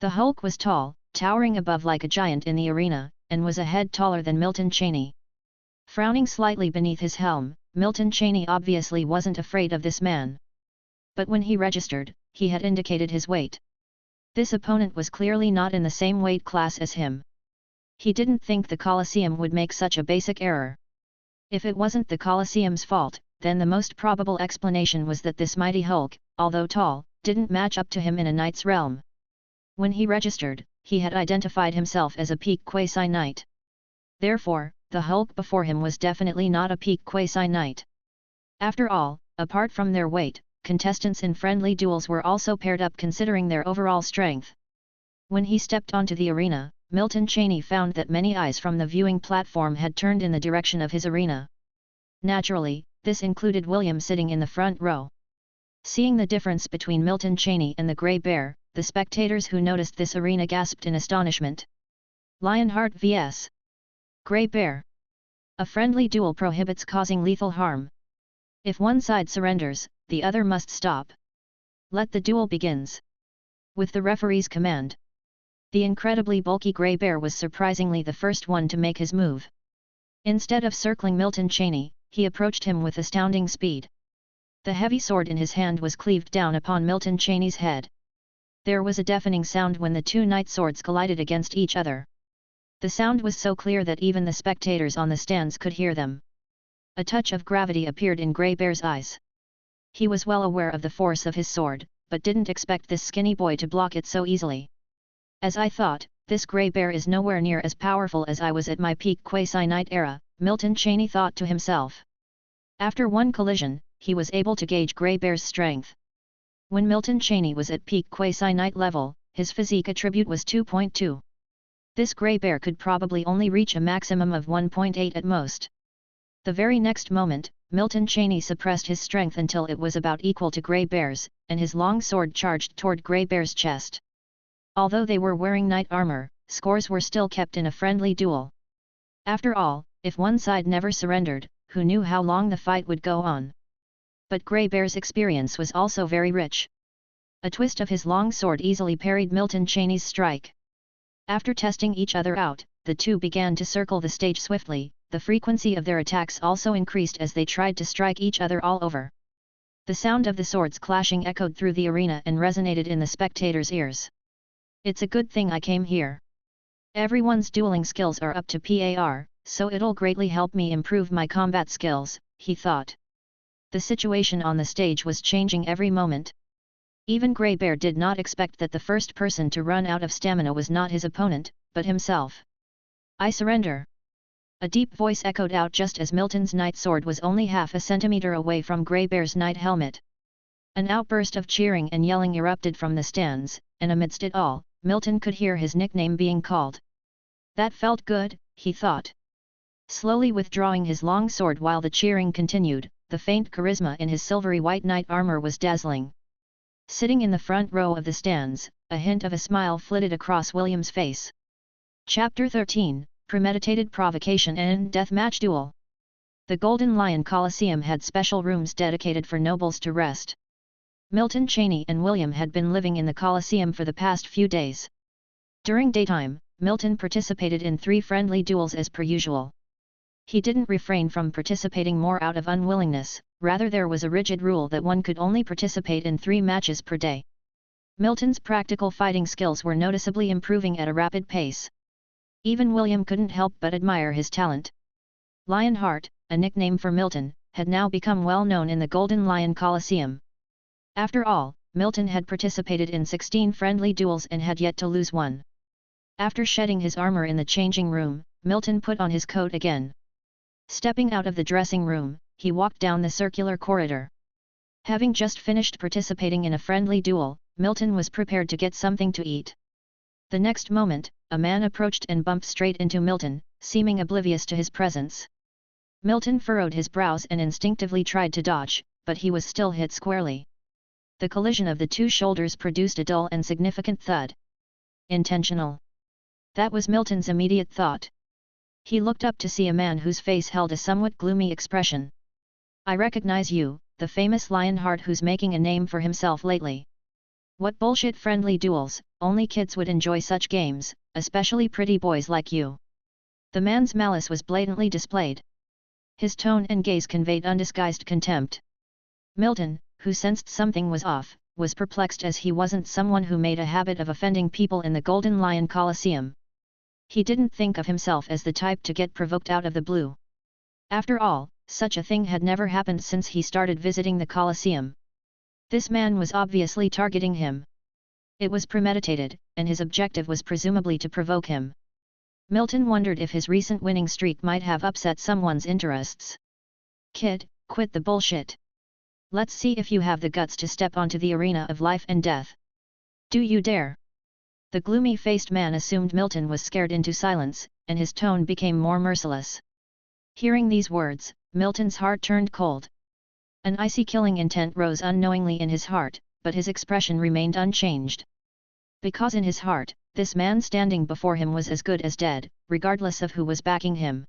The Hulk was tall, towering above like a giant in the arena, and was a head taller than Milton Cheney. Frowning slightly beneath his helm, Milton Cheney obviously wasn't afraid of this man. But when he registered, he had indicated his weight. This opponent was clearly not in the same weight class as him. He didn't think the Colosseum would make such a basic error. If it wasn't the Colosseum's fault, then the most probable explanation was that this mighty hulk, although tall, didn't match up to him in a knight's realm. When he registered, he had identified himself as a peak quasi-knight. Therefore, the hulk before him was definitely not a peak quasi-knight. After all, apart from their weight, contestants in friendly duels were also paired up considering their overall strength. When he stepped onto the arena, Milton Cheney found that many eyes from the viewing platform had turned in the direction of his arena. Naturally, this included William sitting in the front row. Seeing the difference between Milton Cheney and the Grey Bear, the spectators who noticed this arena gasped in astonishment. Lionheart vs. Grey Bear. A friendly duel prohibits causing lethal harm. If one side surrenders, the other must stop. Let the duel begins. With the referee's command. The incredibly bulky Grey Bear was surprisingly the first one to make his move. Instead of circling Milton Cheney, he approached him with astounding speed. The heavy sword in his hand was cleaved down upon Milton Cheney's head. There was a deafening sound when the two knight swords collided against each other. The sound was so clear that even the spectators on the stands could hear them. A touch of gravity appeared in Grey Bear's eyes. He was well aware of the force of his sword, but didn't expect this skinny boy to block it so easily. As I thought, this Grey Bear is nowhere near as powerful as I was at my peak quasi-knight era, Milton Cheney thought to himself. After one collision, he was able to gauge Grey Bear's strength. When Milton Cheney was at peak quasi-knight level, his physique attribute was 2.2. This Grey Bear could probably only reach a maximum of 1.8 at most. The very next moment, Milton Cheney suppressed his strength until it was about equal to Grey Bear's, and his long sword charged toward Grey Bear's chest. Although they were wearing knight armor, scores were still kept in a friendly duel. After all, if one side never surrendered, who knew how long the fight would go on? But Grey Bear's experience was also very rich. A twist of his long sword easily parried Milton Cheney's strike. After testing each other out, the two began to circle the stage swiftly. The frequency of their attacks also increased as they tried to strike each other all over. The sound of the swords clashing echoed through the arena and resonated in the spectators' ears. It's a good thing I came here. Everyone's dueling skills are up to par, so it'll greatly help me improve my combat skills, he thought. The situation on the stage was changing every moment. Even Grey Bear did not expect that the first person to run out of stamina was not his opponent, but himself. I surrender. A deep voice echoed out just as Milton's knight sword was only half a centimeter away from Grey Bear's knight helmet. An outburst of cheering and yelling erupted from the stands, and amidst it all, Milton could hear his nickname being called. That felt good, he thought. Slowly withdrawing his long sword while the cheering continued, the faint charisma in his silvery white knight armor was dazzling. Sitting in the front row of the stands, a hint of a smile flitted across William's face. Chapter 13, Premeditated Provocation and Deathmatch Duel. The Golden Lion Coliseum had special rooms dedicated for nobles to rest. Milton Cheney and William had been living in the Coliseum for the past few days. During daytime, Milton participated in 3 friendly duels as per usual. He didn't refrain from participating more out of unwillingness, rather there was a rigid rule that one could only participate in 3 matches per day. Milton's practical fighting skills were noticeably improving at a rapid pace. Even William couldn't help but admire his talent. Lionheart, a nickname for Milton, had now become well known in the Golden Lion Coliseum. After all, Milton had participated in 16 friendly duels and had yet to lose one. After shedding his armor in the changing room, Milton put on his coat again. Stepping out of the dressing room, he walked down the circular corridor. Having just finished participating in a friendly duel, Milton was prepared to get something to eat. The next moment, a man approached and bumped straight into Milton, seeming oblivious to his presence. Milton furrowed his brows and instinctively tried to dodge, but he was still hit squarely. The collision of the two shoulders produced a dull and significant thud. Intentional. That was Milton's immediate thought. He looked up to see a man whose face held a somewhat gloomy expression. I recognize you, the famous Lionheart who's making a name for himself lately. What bullshit friendly duels, only kids would enjoy such games, especially pretty boys like you. The man's malice was blatantly displayed. His tone and gaze conveyed undisguised contempt. Milton, who sensed something was off, was perplexed as he wasn't someone who made a habit of offending people in the Golden Lion Coliseum. He didn't think of himself as the type to get provoked out of the blue. After all, Such a thing had never happened since he started visiting the Colosseum. This man was obviously targeting him. It was premeditated, and his objective was presumably to provoke him. Milton wondered if his recent winning streak might have upset someone's interests. "Kid, quit the bullshit. Let's see if you have the guts to step onto the arena of life and death. Do you dare?" The gloomy-faced man assumed Milton was scared into silence, and his tone became more merciless. Hearing these words, Milton's heart turned cold. An icy killing intent rose unknowingly in his heart, but his expression remained unchanged. Because in his heart, this man standing before him was as good as dead, regardless of who was backing him.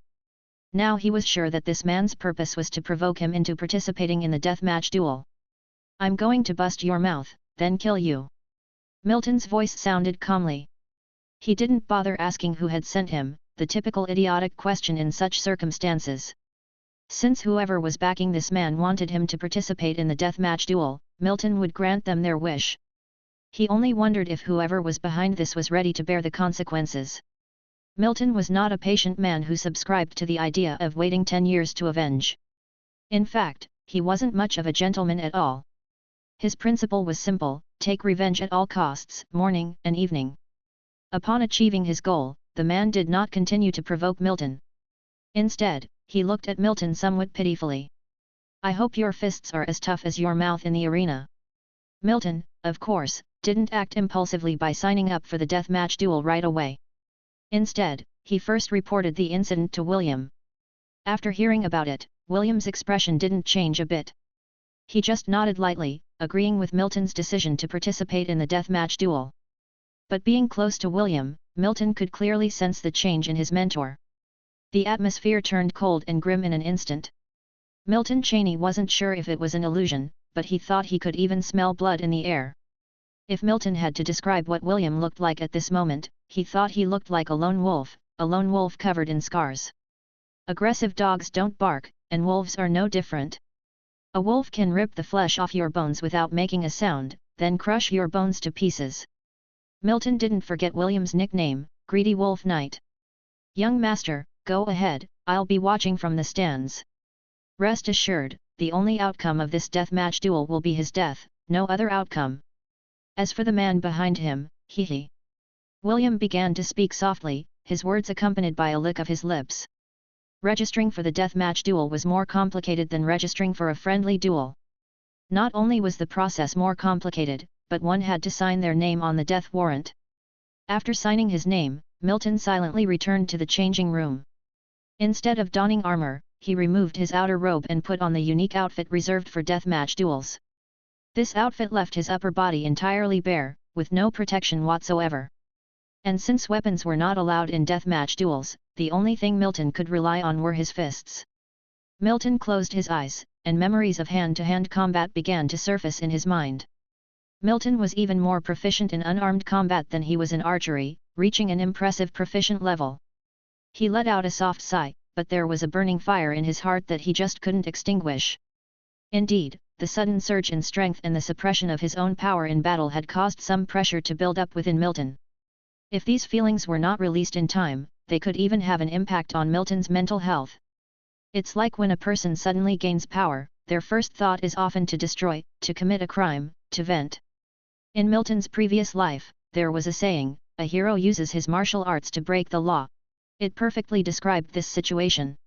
Now he was sure that this man's purpose was to provoke him into participating in the deathmatch duel. "I'm going to bust your mouth, then kill you." Milton's voice sounded calmly. He didn't bother asking who had sent him, the typical idiotic question in such circumstances. Since whoever was backing this man wanted him to participate in the deathmatch duel, Milton would grant them their wish. He only wondered if whoever was behind this was ready to bear the consequences. Milton was not a patient man who subscribed to the idea of waiting 10 years to avenge. In fact, he wasn't much of a gentleman at all. His principle was simple: take revenge at all costs, morning and evening. Upon achieving his goal, the man did not continue to provoke Milton. Instead, he looked at Milton somewhat pitifully. "I hope your fists are as tough as your mouth in the arena." Milton, of course, didn't act impulsively by signing up for the deathmatch duel right away. Instead, he first reported the incident to William. After hearing about it, William's expression didn't change a bit. He just nodded lightly, agreeing with Milton's decision to participate in the deathmatch duel. But being close to William, Milton could clearly sense the change in his mentor. The atmosphere turned cold and grim in an instant. Milton Cheney wasn't sure if it was an illusion, but he thought he could even smell blood in the air. If Milton had to describe what William looked like at this moment, he thought he looked like a lone wolf covered in scars. Aggressive dogs don't bark, and wolves are no different. A wolf can rip the flesh off your bones without making a sound, then crush your bones to pieces. Milton didn't forget William's nickname, Greedy Wolf Knight. "Young master, go ahead, I'll be watching from the stands." Rest assured, the only outcome of this deathmatch duel will be his death, no other outcome. As for the man behind him, he. William began to speak softly, his words accompanied by a lick of his lips. Registering for the deathmatch duel was more complicated than registering for a friendly duel. Not only was the process more complicated, but one had to sign their name on the death warrant. After signing his name, Milton silently returned to the changing room. Instead of donning armor, he removed his outer robe and put on the unique outfit reserved for deathmatch duels. This outfit left his upper body entirely bare, with no protection whatsoever. And since weapons were not allowed in deathmatch duels, the only thing Milton could rely on were his fists. Milton closed his eyes, and memories of hand-to-hand combat began to surface in his mind. Milton was even more proficient in unarmed combat than he was in archery, reaching an impressive proficient level. He let out a soft sigh, but there was a burning fire in his heart that he just couldn't extinguish. Indeed, the sudden surge in strength and the suppression of his own power in battle had caused some pressure to build up within Milton. If these feelings were not released in time, they could even have an impact on Milton's mental health. It's like when a person suddenly gains power, their first thought is often to destroy, to commit a crime, to vent. In Milton's previous life, there was a saying, "A hero uses his martial arts to break the law." It perfectly described this situation.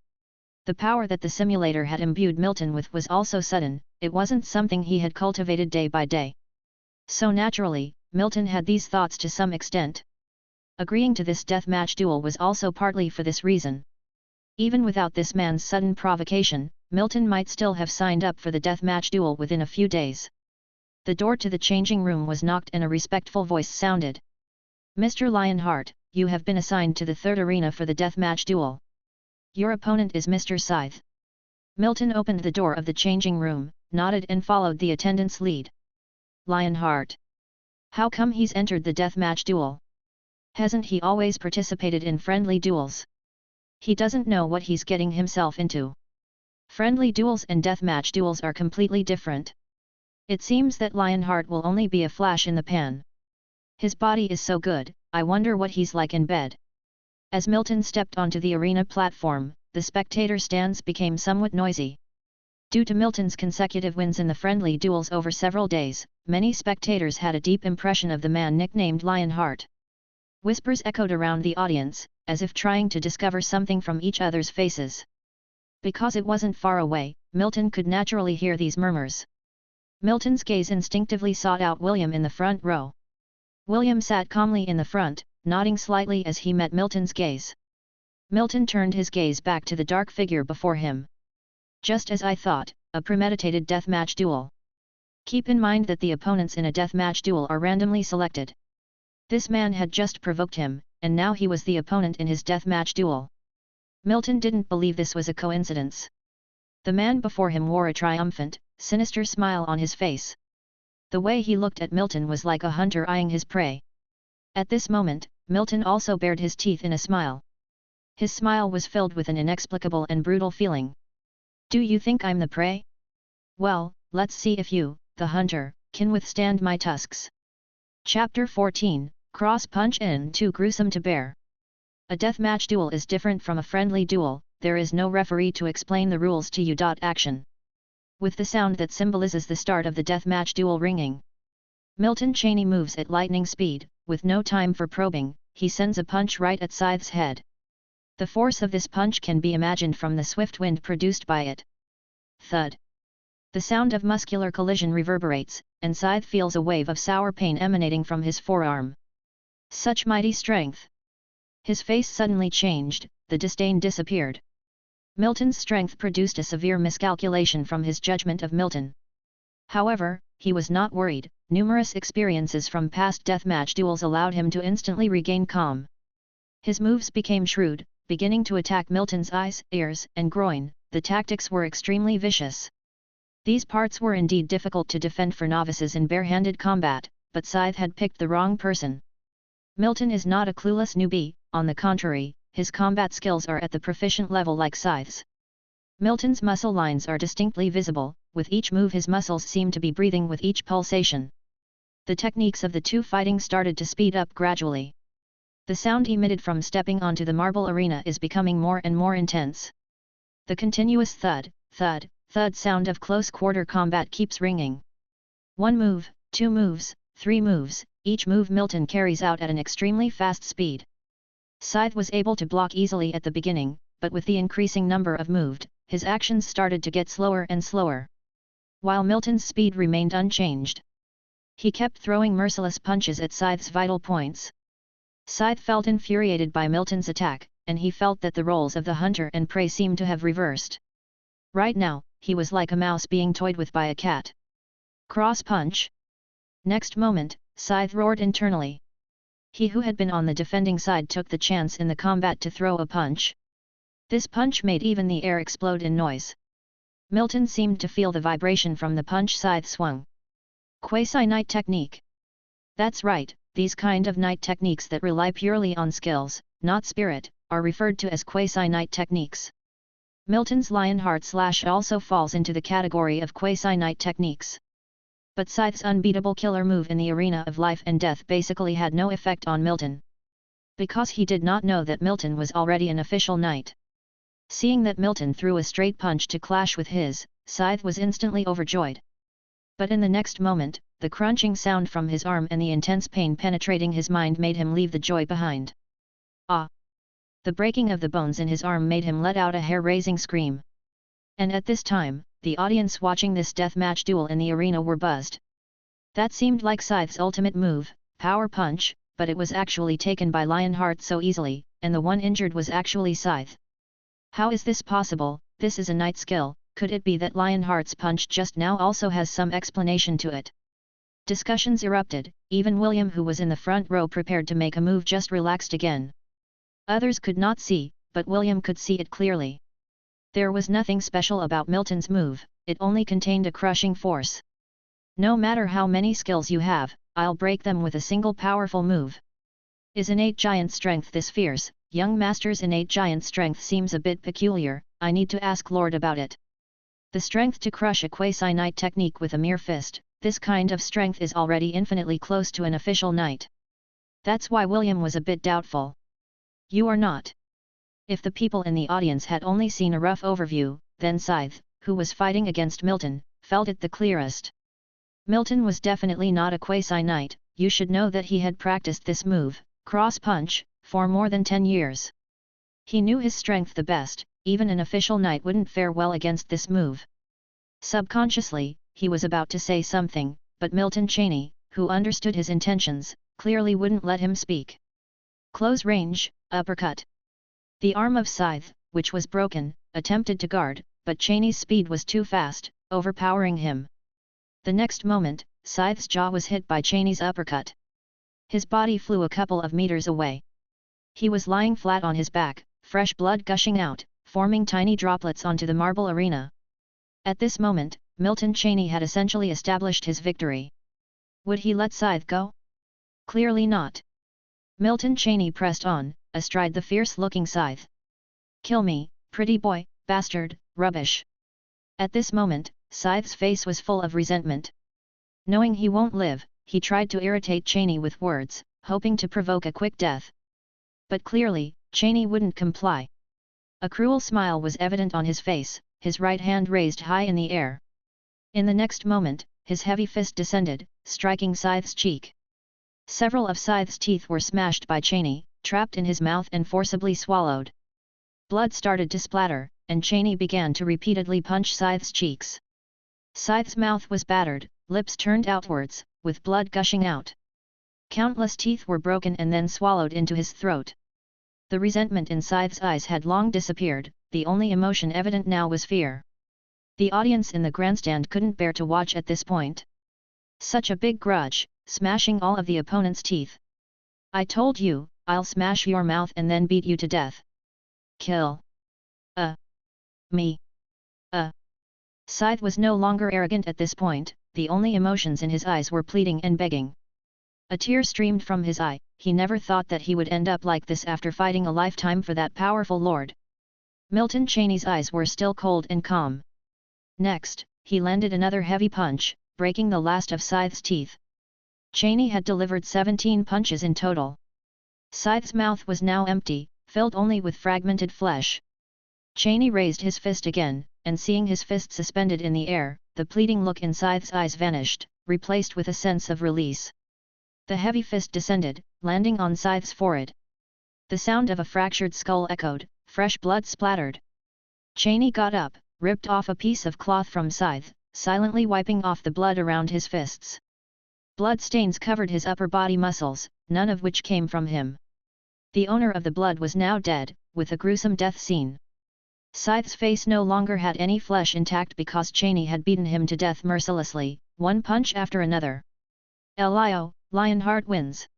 The power that the simulator had imbued Milton with was also sudden, it wasn't something he had cultivated day by day. So naturally, Milton had these thoughts to some extent. Agreeing to this deathmatch duel was also partly for this reason. Even without this man's sudden provocation, Milton might still have signed up for the deathmatch duel within a few days. The door to the changing room was knocked and a respectful voice sounded. "Mr. Lionheart, you have been assigned to the third arena for the deathmatch duel. Your opponent is Mr. Scythe." Milton opened the door of the changing room, nodded and followed the attendant's lead. "Lionheart? How come he's entered the deathmatch duel? Hasn't he always participated in friendly duels? He doesn't know what he's getting himself into. Friendly duels and deathmatch duels are completely different. It seems that Lionheart will only be a flash in the pan. His body is so good, I wonder what he's like in bed." As Milton stepped onto the arena platform, the spectator stands became somewhat noisy. Due to Milton's consecutive wins in the friendly duels over several days, many spectators had a deep impression of the man nicknamed Lionheart. Whispers echoed around the audience, as if trying to discover something from each other's faces. Because it wasn't far away, Milton could naturally hear these murmurs. Milton's gaze instinctively sought out William in the front row. William sat calmly in the front, nodding slightly as he met Milton's gaze. Milton turned his gaze back to the dark figure before him. Just as I thought, a premeditated deathmatch duel. Keep in mind that the opponents in a deathmatch duel are randomly selected. This man had just provoked him, and now he was the opponent in his deathmatch duel. Milton didn't believe this was a coincidence. The man before him wore a triumphant, sinister smile on his face. The way he looked at Milton was like a hunter eyeing his prey. At this moment, Milton also bared his teeth in a smile. His smile was filled with an inexplicable and brutal feeling. Do you think I'm the prey? Well, let's see if you, the hunter, can withstand my tusks. Chapter 14, Cross Punch and Too Gruesome to Bear. A deathmatch duel is different from a friendly duel, there is no referee to explain the rules to you. Action. With the sound that symbolizes the start of the deathmatch duel ringing, Milton Cheney moves at lightning speed, with no time for probing, he sends a punch right at Scythe's head. The force of this punch can be imagined from the swift wind produced by it. Thud. The sound of muscular collision reverberates, and Scythe feels a wave of sour pain emanating from his forearm. Such mighty strength! His face suddenly changed, the disdain disappeared. Milton's strength produced a severe miscalculation from his judgment of Milton. However, he was not worried, numerous experiences from past deathmatch duels allowed him to instantly regain calm. His moves became shrewd, beginning to attack Milton's eyes, ears, and groin. The tactics were extremely vicious. These parts were indeed difficult to defend for novices in bare-handed combat, but Scythe had picked the wrong person. Milton is not a clueless newbie, on the contrary, his combat skills are at the proficient level like Scythe's. Milton's muscle lines are distinctly visible, with each move his muscles seem to be breathing with each pulsation. The techniques of the two fighting started to speed up gradually. The sound emitted from stepping onto the marble arena is becoming more and more intense. The continuous thud, thud, thud sound of close-quarter combat keeps ringing. 1 move, 2 moves, 3 moves, each move Milton carries out at an extremely fast speed. Scythe was able to block easily at the beginning, but with the increasing number of moved, his actions started to get slower and slower. While Milton's speed remained unchanged, he kept throwing merciless punches at Scythe's vital points. Scythe felt infuriated by Milton's attack, and he felt that the roles of the hunter and prey seemed to have reversed. Right now, he was like a mouse being toyed with by a cat. Cross punch! Next moment, Scythe roared internally. He who had been on the defending side took the chance in the combat to throw a punch. This punch made even the air explode in noise. Milton seemed to feel the vibration from the punch Scythe swung. Quasi-knight technique. That's right. These kind of knight techniques that rely purely on skills, not spirit, are referred to as quasi-knight techniques. Milton's Lionheart slash also falls into the category of quasi-knight techniques. But Scythe's unbeatable killer move in the arena of life and death basically had no effect on Milton. Because he did not know that Milton was already an official knight. Seeing that Milton threw a straight punch to clash with his, Scythe was instantly overjoyed. But in the next moment, the crunching sound from his arm and the intense pain penetrating his mind made him leave the joy behind. Ah! The breaking of the bones in his arm made him let out a hair-raising scream. And at this time, the audience watching this deathmatch duel in the arena were buzzed. That seemed like Scythe's ultimate move, power punch, but it was actually taken by Lionheart so easily, and the one injured was actually Scythe. How is this possible? This is a knight skill. Could it be that Lionheart's punch just now also has some explanation to it? Discussions erupted, even William who was in the front row prepared to make a move just relaxed again. Others could not see, but William could see it clearly. There was nothing special about Milton's move, it only contained a crushing force. No matter how many skills you have, I'll break them with a single powerful move. Is innate giant strength this fierce? Young master's innate giant strength seems a bit peculiar, I need to ask Lord about it. The strength to crush a quasi-knight technique with a mere fist, this kind of strength is already infinitely close to an official knight. That's why William was a bit doubtful. You are not. If the people in the audience had only seen a rough overview, then Scythe, who was fighting against Milton, felt it the clearest. Milton was definitely not a quasi-knight. You should know that he had practiced this move, cross-punch, for more than 10 years. He knew his strength the best, even an official knight wouldn't fare well against this move. Subconsciously, he was about to say something, but Milton Cheney, who understood his intentions, clearly wouldn't let him speak. Close range, uppercut. The arm of Scythe, which was broken, attempted to guard, but Cheney's speed was too fast, overpowering him. The next moment, Scythe's jaw was hit by Cheney's uppercut. His body flew a couple of meters away. He was lying flat on his back, fresh blood gushing out, forming tiny droplets onto the marble arena. At this moment, Milton Cheney had essentially established his victory. Would he let Scythe go? Clearly not. Milton Cheney pressed on, astride the fierce-looking Scythe. "Kill me, pretty boy, bastard, rubbish." At this moment, Scythe's face was full of resentment. Knowing he won't live, he tried to irritate Cheney with words, hoping to provoke a quick death. But clearly, Cheney wouldn't comply. A cruel smile was evident on his face, his right hand raised high in the air. In the next moment, his heavy fist descended, striking Scythe's cheek. Several of Scythe's teeth were smashed by Cheney, trapped in his mouth and forcibly swallowed. Blood started to splatter, and Cheney began to repeatedly punch Scythe's cheeks. Scythe's mouth was battered, lips turned outwards, with blood gushing out. Countless teeth were broken and then swallowed into his throat. The resentment in Scythe's eyes had long disappeared, the only emotion evident now was fear. The audience in the grandstand couldn't bear to watch at this point. Such a big grudge, smashing all of the opponent's teeth. "I told you, I'll smash your mouth and then beat you to death. Kill. Me. Scythe was no longer arrogant at this point, the only emotions in his eyes were pleading and begging. A tear streamed from his eye. He never thought that he would end up like this after fighting a lifetime for that powerful lord. Milton Cheney's eyes were still cold and calm. Next, he landed another heavy punch, breaking the last of Scythe's teeth. Cheney had delivered 17 punches in total. Scythe's mouth was now empty, filled only with fragmented flesh. Cheney raised his fist again, and seeing his fist suspended in the air, the pleading look in Scythe's eyes vanished, replaced with a sense of release. The heavy fist descended, landing on Scythe's forehead. The sound of a fractured skull echoed, fresh blood splattered. Cheney got up, ripped off a piece of cloth from Scythe, silently wiping off the blood around his fists. Blood stains covered his upper body muscles, none of which came from him. The owner of the blood was now dead, with a gruesome death scene. Scythe's face no longer had any flesh intact because Cheney had beaten him to death mercilessly, one punch after another. "Elio, Lionheart wins."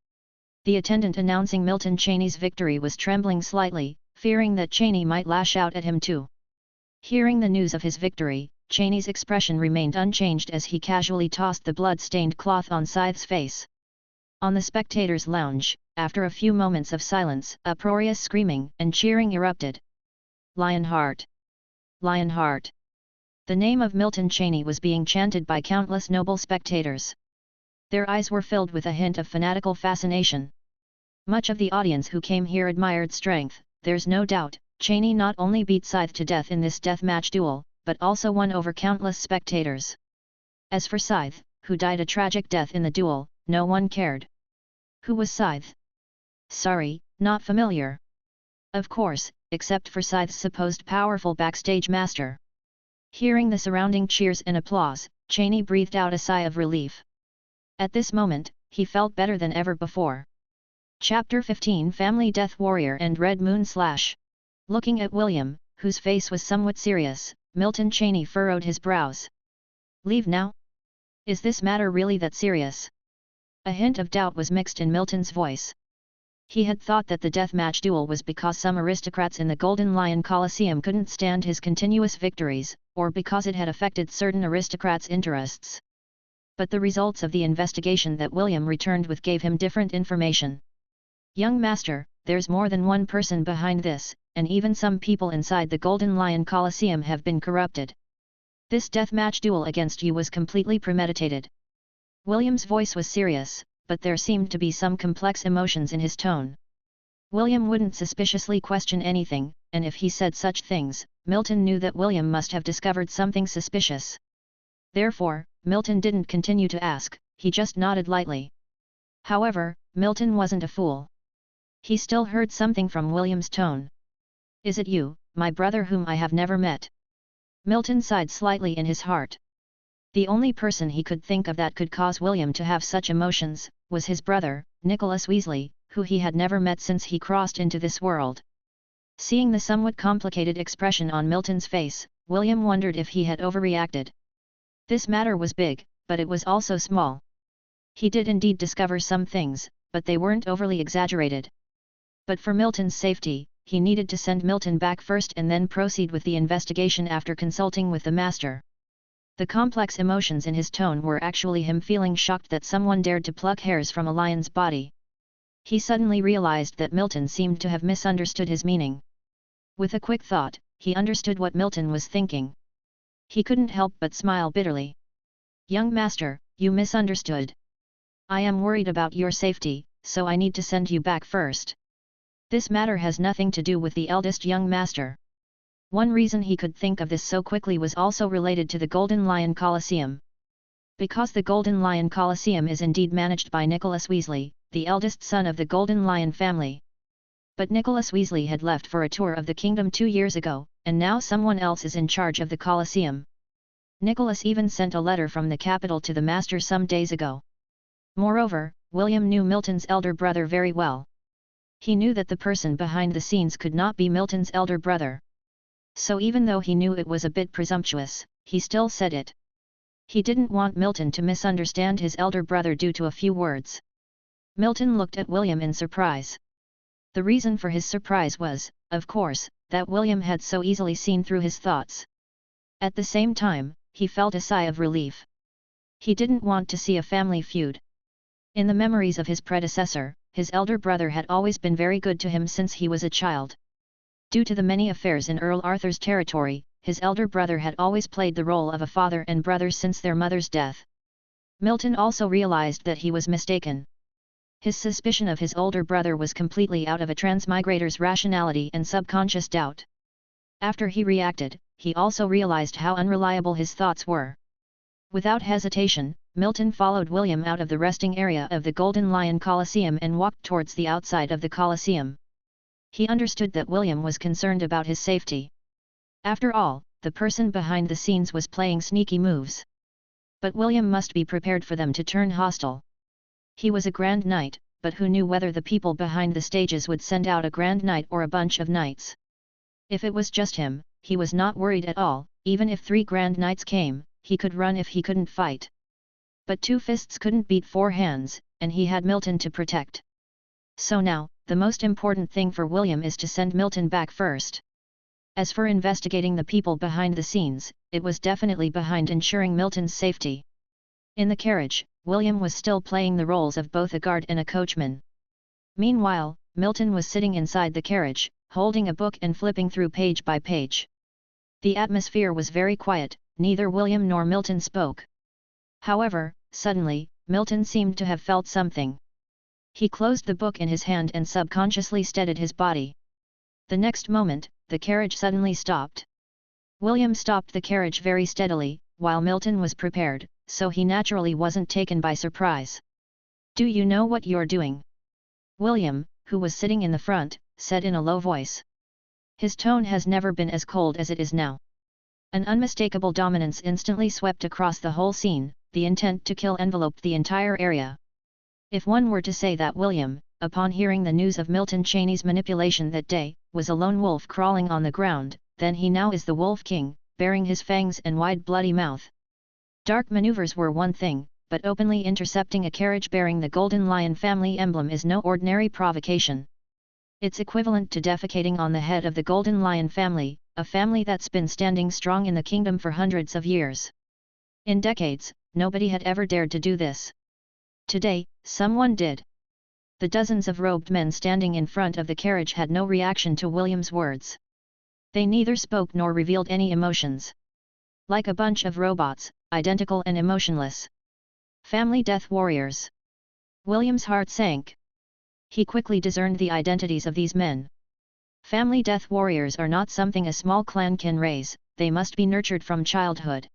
The attendant announcing Milton Cheney's victory was trembling slightly, fearing that Cheney might lash out at him too. Hearing the news of his victory, Cheney's expression remained unchanged as he casually tossed the blood-stained cloth on Scythe's face. On the spectators' lounge, after a few moments of silence, uproarious screaming and cheering erupted. "Lionheart! Lionheart!" The name of Milton Cheney was being chanted by countless noble spectators. Their eyes were filled with a hint of fanatical fascination. Much of the audience who came here admired strength. There's no doubt, Cheney not only beat Scythe to death in this deathmatch duel, but also won over countless spectators. As for Scythe, who died a tragic death in the duel, no one cared. Who was Scythe? Sorry, not familiar. Of course, except for Scythe's supposed powerful backstage master. Hearing the surrounding cheers and applause, Cheney breathed out a sigh of relief. At this moment, he felt better than ever before. Chapter 15 Family Death Warrior and Red Moon Slash. Looking at William, whose face was somewhat serious, Milton Cheney furrowed his brows. "Leave now? Is this matter really that serious?" A hint of doubt was mixed in Milton's voice. He had thought that the deathmatch duel was because some aristocrats in the Golden Lion Coliseum couldn't stand his continuous victories, or because it had affected certain aristocrats' interests. But the results of the investigation that William returned with gave him different information. "Young master, there's more than one person behind this, and even some people inside the Golden Lion Coliseum have been corrupted. This deathmatch duel against you was completely premeditated." William's voice was serious, but there seemed to be some complex emotions in his tone. William wouldn't suspiciously question anything, and if he said such things, Milton knew that William must have discovered something suspicious. Therefore, Milton didn't continue to ask, he just nodded lightly. However, Milton wasn't a fool. He still heard something from William's tone. "Is it you, my brother whom I have never met?" Milton sighed slightly in his heart. The only person he could think of that could cause William to have such emotions, was his brother, Nicholas Weasley, who he had never met since he crossed into this world. Seeing the somewhat complicated expression on Milton's face, William wondered if he had overreacted. This matter was big, but it was also small. He did indeed discover some things, but they weren't overly exaggerated. But for Milton's safety, he needed to send Milton back first and then proceed with the investigation after consulting with the master. The complex emotions in his tone were actually him feeling shocked that someone dared to pluck hairs from a lion's body. He suddenly realized that Milton seemed to have misunderstood his meaning. With a quick thought, he understood what Milton was thinking. He couldn't help but smile bitterly. "Young master, you misunderstood. I am worried about your safety, so I need to send you back first. This matter has nothing to do with the eldest young master." One reason he could think of this so quickly was also related to the Golden Lion Colosseum. Because the Golden Lion Colosseum is indeed managed by Nicholas Weasley, the eldest son of the Golden Lion family. But Nicholas Weasley had left for a tour of the kingdom 2 years ago, and now someone else is in charge of the Colosseum. Nicholas even sent a letter from the capital to the master some days ago. Moreover, William knew Milton's elder brother very well. He knew that the person behind the scenes could not be Milton's elder brother. So even though he knew it was a bit presumptuous, he still said it. He didn't want Milton to misunderstand his elder brother due to a few words. Milton looked at William in surprise. The reason for his surprise was, of course, that William had so easily seen through his thoughts. At the same time, he felt a sigh of relief. He didn't want to see a family feud. In the memories of his predecessor, his elder brother had always been very good to him since he was a child. Due to the many affairs in Earl Arthur's territory, his elder brother had always played the role of a father and brother since their mother's death. Milton also realized that he was mistaken. His suspicion of his older brother was completely out of a transmigrator's rationality and subconscious doubt. After he reacted, he also realized how unreliable his thoughts were. Without hesitation, Milton followed William out of the resting area of the Golden Lion Colosseum and walked towards the outside of the Colosseum. He understood that William was concerned about his safety. After all, the person behind the scenes was playing sneaky moves. But William must be prepared for them to turn hostile. He was a Grand Knight, but who knew whether the people behind the stages would send out a Grand Knight or a bunch of knights? If it was just him, he was not worried at all. Even if 3 Grand Knights came, he could run if he couldn't fight. But 2 fists couldn't beat 4 hands, and he had Milton to protect. So now, the most important thing for William is to send Milton back first. As for investigating the people behind the scenes, it was definitely behind ensuring Milton's safety. In the carriage, William was still playing the roles of both a guard and a coachman. Meanwhile, Milton was sitting inside the carriage, holding a book and flipping through page by page. The atmosphere was very quiet, neither William nor Milton spoke. However, suddenly, Milton seemed to have felt something. He closed the book in his hand and subconsciously steadied his body. The next moment, the carriage suddenly stopped. William stopped the carriage very steadily, while Milton was prepared, so he naturally wasn't taken by surprise. "Do you know what you're doing?" William, who was sitting in the front, said in a low voice. His tone has never been as cold as it is now. An unmistakable dominance instantly swept across the whole scene, the intent to kill enveloped the entire area. If one were to say that William, upon hearing the news of Milton Cheney's manipulation that day, was a lone wolf crawling on the ground, then he now is the Wolf King, baring his fangs and wide bloody mouth. Dark maneuvers were one thing, but openly intercepting a carriage bearing the Golden Lion family emblem is no ordinary provocation. It's equivalent to defecating on the head of the Golden Lion family, a family that's been standing strong in the kingdom for hundreds of years. In decades, nobody had ever dared to do this. Today, someone did. The dozens of robed men standing in front of the carriage had no reaction to William's words. They neither spoke nor revealed any emotions. Like a bunch of robots, identical and emotionless. Family death warriors. William's heart sank. He quickly discerned the identities of these men. Family death warriors are not something a small clan can raise, they must be nurtured from childhood.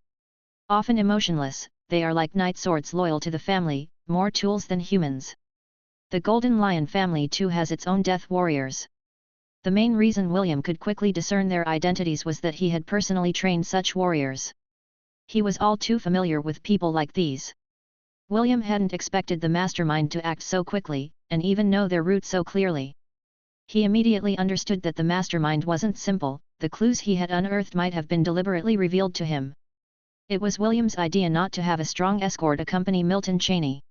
Often emotionless, they are like knight swords loyal to the family, more tools than humans. The Golden Lion family too has its own death warriors. The main reason William could quickly discern their identities was that he had personally trained such warriors. He was all too familiar with people like these. William hadn't expected the mastermind to act so quickly, and even know their route so clearly. He immediately understood that the mastermind wasn't simple, the clues he had unearthed might have been deliberately revealed to him. It was William's idea not to have a strong escort accompany Milton Cheney.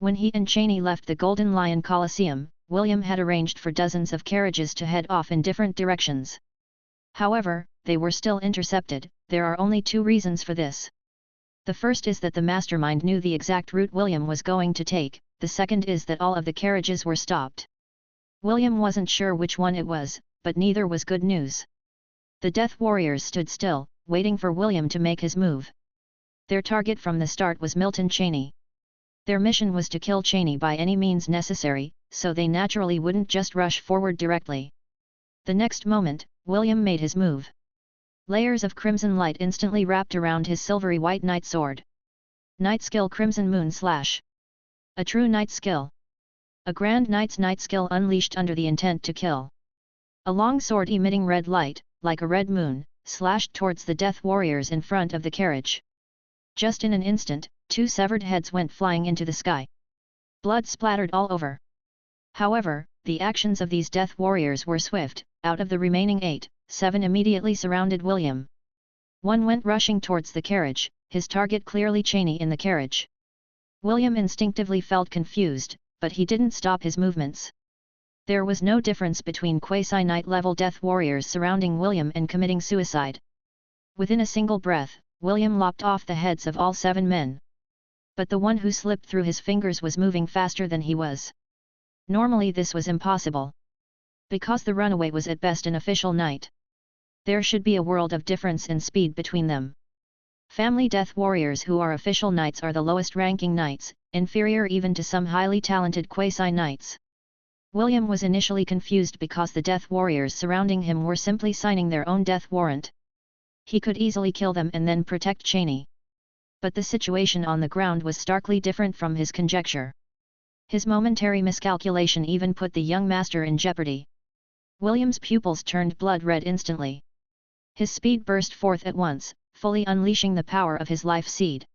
When he and Cheney left the Golden Lion Coliseum, William had arranged for dozens of carriages to head off in different directions. However, they were still intercepted. There are only two reasons for this. The first is that the mastermind knew the exact route William was going to take, the second is that all of the carriages were stopped. William wasn't sure which one it was, but neither was good news. The Death Warriors stood still, waiting for William to make his move. Their target from the start was Milton Cheney. Their mission was to kill Cheney by any means necessary, so they naturally wouldn't just rush forward directly. The next moment, William made his move. Layers of crimson light instantly wrapped around his silvery white knight sword. Knight skill Crimson Moon Slash. A true knight skill. A grand knight's knight skill unleashed under the intent to kill. A long sword emitting red light, like a red moon, slashed towards the death warriors in front of the carriage. Just in an instant, two severed heads went flying into the sky. Blood splattered all over. However, the actions of these death warriors were swift. Out of the remaining 8, 7 immediately surrounded William. One went rushing towards the carriage, his target clearly Cheney in the carriage. William instinctively felt confused, but he didn't stop his movements. There was no difference between quasi-knight level death warriors surrounding William and committing suicide. Within a single breath, William lopped off the heads of all 7 men. But the one who slipped through his fingers was moving faster than he was. Normally this was impossible. Because the runaway was at best an official knight. There should be a world of difference in speed between them. Family death warriors who are official knights are the lowest ranking knights, inferior even to some highly talented quasi-knights. William was initially confused because the death warriors surrounding him were simply signing their own death warrant. He could easily kill them and then protect Cheney. But the situation on the ground was starkly different from his conjecture. His momentary miscalculation even put the young master in jeopardy. William's pupils turned blood red instantly. His speed burst forth at once, fully unleashing the power of his life seed.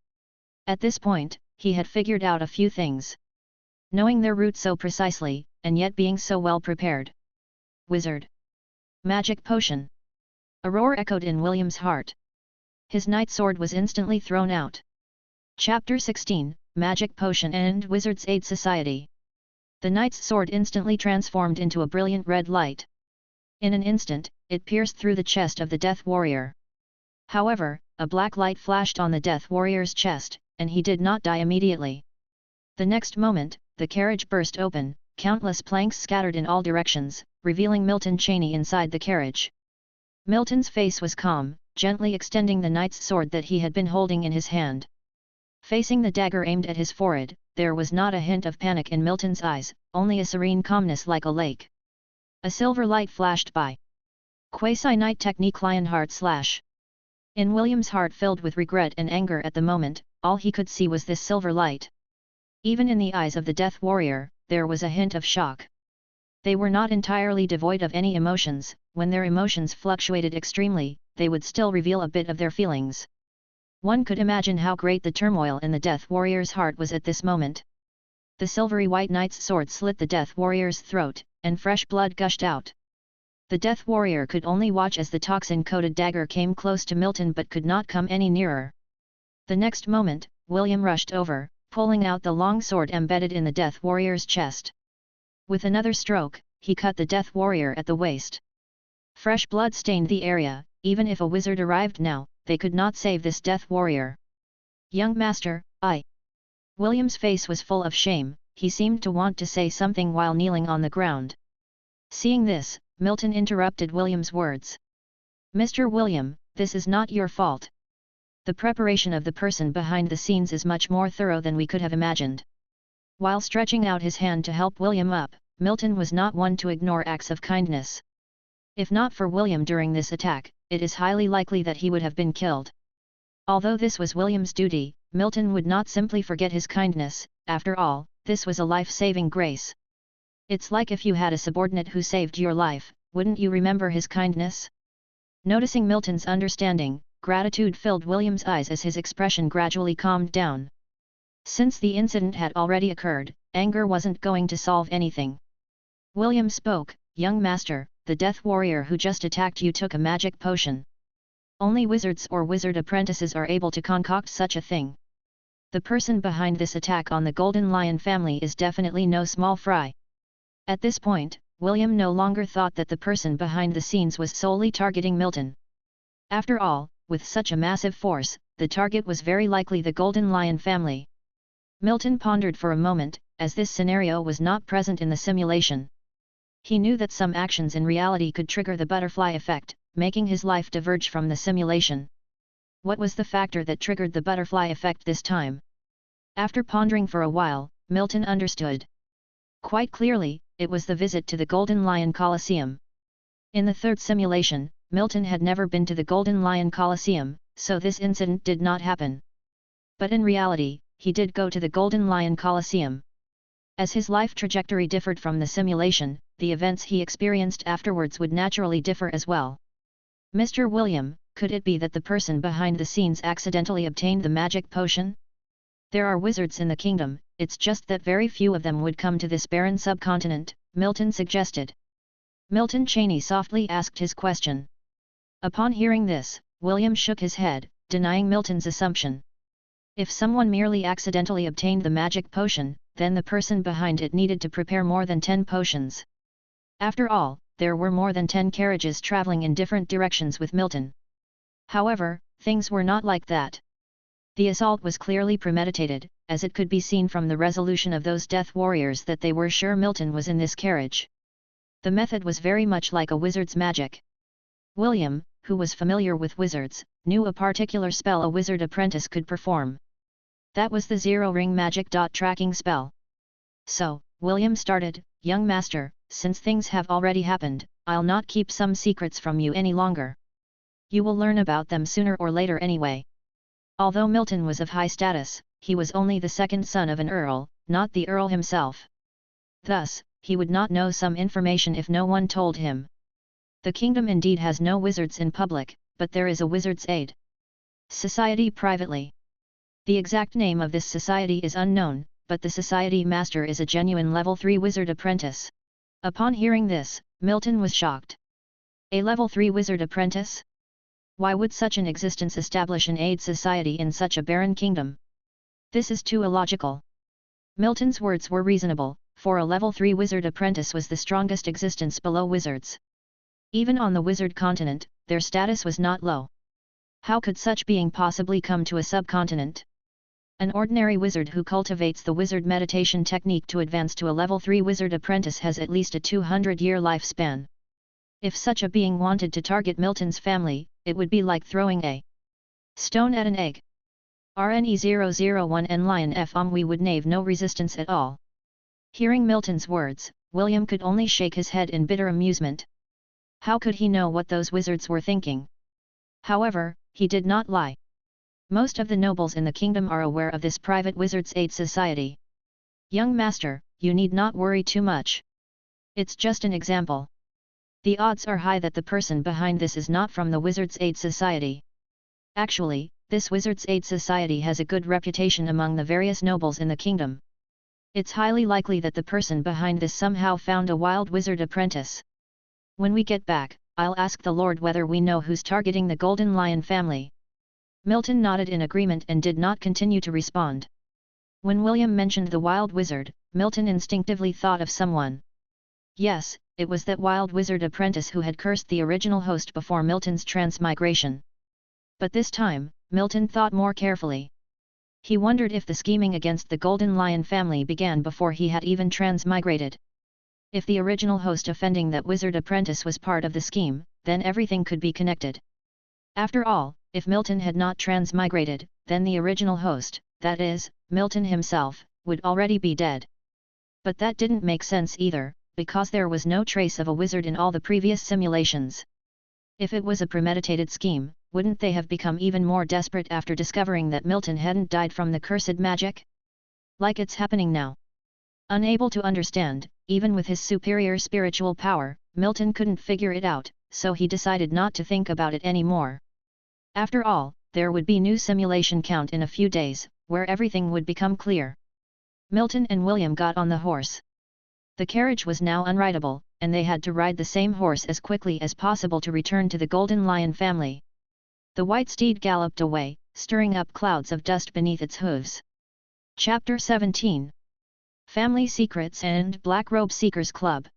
At this point, he had figured out a few things. Knowing their route so precisely, and yet being so well prepared. Wizard. Magic potion. A roar echoed in William's heart. His knight sword was instantly thrown out. Chapter 16, Magic Potion and Wizard's Aid Society. The knight's sword instantly transformed into a brilliant red light. In an instant, it pierced through the chest of the death warrior. However, a black light flashed on the death warrior's chest, and he did not die immediately. The next moment, the carriage burst open, countless planks scattered in all directions, revealing Milton Cheney inside the carriage. Milton's face was calm, gently extending the knight's sword that he had been holding in his hand. Facing the dagger aimed at his forehead, there was not a hint of panic in Milton's eyes, only a serene calmness like a lake. A silver light flashed by. Quasi-Knight Technique Lionheart Slash. In William's heart filled with regret and anger at the moment, all he could see was this silver light. Even in the eyes of the death warrior, there was a hint of shock. They were not entirely devoid of any emotions. When their emotions fluctuated extremely, they would still reveal a bit of their feelings. One could imagine how great the turmoil in the death warrior's heart was at this moment. The silvery white knight's sword slit the death warrior's throat, and fresh blood gushed out. The death warrior could only watch as the toxin-coated dagger came close to Milton but could not come any nearer. The next moment, William rushed over, pulling out the long sword embedded in the death warrior's chest. With another stroke, he cut the death warrior at the waist. Fresh blood stained the area. Even if a wizard arrived now, they could not save this death warrior. Young master, William's face was full of shame. He seemed to want to say something while kneeling on the ground. Seeing this, Milton interrupted William's words. Mr. William, this is not your fault. The preparation of the person behind the scenes is much more thorough than we could have imagined. While stretching out his hand to help William up, Milton was not one to ignore acts of kindness. If not for William during this attack, it is highly likely that he would have been killed. Although this was William's duty, Milton would not simply forget his kindness. After all, this was a life-saving grace. It's like if you had a subordinate who saved your life, wouldn't you remember his kindness? Noticing Milton's understanding, gratitude filled William's eyes as his expression gradually calmed down. Since the incident had already occurred, anger wasn't going to solve anything. William spoke, "Young master, the death warrior who just attacked you took a magic potion. Only wizards or wizard apprentices are able to concoct such a thing. The person behind this attack on the Golden Lion family is definitely no small fry." At this point, William no longer thought that the person behind the scenes was solely targeting Milton. After all, with such a massive force, the target was very likely the Golden Lion family. Milton pondered for a moment, as this scenario was not present in the simulation. He knew that some actions in reality could trigger the butterfly effect, making his life diverge from the simulation. What was the factor that triggered the butterfly effect this time? After pondering for a while, Milton understood. Quite clearly, it was the visit to the Golden Lion Colosseum. In the third simulation, Milton had never been to the Golden Lion Colosseum, so this incident did not happen. But in reality, he did go to the Golden Lion Colosseum. As his life trajectory differed from the simulation, the events he experienced afterwards would naturally differ as well. Mr. William, could it be that the person behind the scenes accidentally obtained the magic potion? There are wizards in the kingdom, it's just that very few of them would come to this barren subcontinent, Milton suggested. Milton Cheney softly asked his question. Upon hearing this, William shook his head, denying Milton's assumption. If someone merely accidentally obtained the magic potion, then the person behind it needed to prepare more than 10 potions. After all, there were more than 10 carriages traveling in different directions with Milton. However, things were not like that. The assault was clearly premeditated, as it could be seen from the resolution of those death warriors that they were sure Milton was in this carriage. The method was very much like a wizard's magic. William, who was familiar with wizards, knew a particular spell a wizard apprentice could perform. That was the zero-ring magic tracking spell. So, William started, "Young master, since things have already happened, I'll not keep some secrets from you any longer. You will learn about them sooner or later anyway." Although Milton was of high status, he was only the second son of an earl, not the earl himself. Thus, he would not know some information if no one told him. The kingdom indeed has no wizards in public, but there is a wizard's aid society privately. The exact name of this society is unknown, but the society master is a genuine level 3 wizard apprentice. Upon hearing this, Milton was shocked. A level 3 wizard apprentice? Why would such an existence establish an aid society in such a barren kingdom? This is too illogical. Milton's words were reasonable, for a level 3 wizard apprentice was the strongest existence below wizards. Even on the wizard continent, their status was not low. How could such being possibly come to a subcontinent? An ordinary wizard who cultivates the wizard meditation technique to advance to a level 3 wizard apprentice has at least a 200-year lifespan. If such a being wanted to target Milton's family, it would be like throwing a stone at an egg. RNE001 Lion we would nave no resistance at all. Hearing Milton's words, William could only shake his head in bitter amusement. How could he know what those wizards were thinking? However, he did not lie. Most of the nobles in the kingdom are aware of this private wizard's aid society. "Young master, you need not worry too much. It's just an example. The odds are high that the person behind this is not from the Wizard's Aid Society. Actually, this Wizard's Aid Society has a good reputation among the various nobles in the kingdom. It's highly likely that the person behind this somehow found a wild wizard apprentice. When we get back, I'll ask the Lord whether we know who's targeting the Golden Lion family." Milton nodded in agreement and did not continue to respond. When William mentioned the wild wizard, Milton instinctively thought of someone. Yes, it was that wild wizard apprentice who had cursed the original host before Milton's transmigration. But this time, Milton thought more carefully. He wondered if the scheming against the Golden Lion family began before he had even transmigrated. If the original host offending that wizard apprentice was part of the scheme, then everything could be connected. After all, if Milton had not transmigrated, then the original host, that is, Milton himself, would already be dead. But that didn't make sense either, because there was no trace of a wizard in all the previous simulations. If it was a premeditated scheme, wouldn't they have become even more desperate after discovering that Milton hadn't died from the cursed magic? Like it's happening now. Unable to understand, even with his superior spiritual power, Milton couldn't figure it out, so he decided not to think about it anymore. After all, there would be new simulation count in a few days, where everything would become clear. Milton and William got on the horse. The carriage was now unrideable, and they had to ride the same horse as quickly as possible to return to the Golden Lion family. The white steed galloped away, stirring up clouds of dust beneath its hooves. Chapter 17. Family Secrets and Black Robe Seekers Club.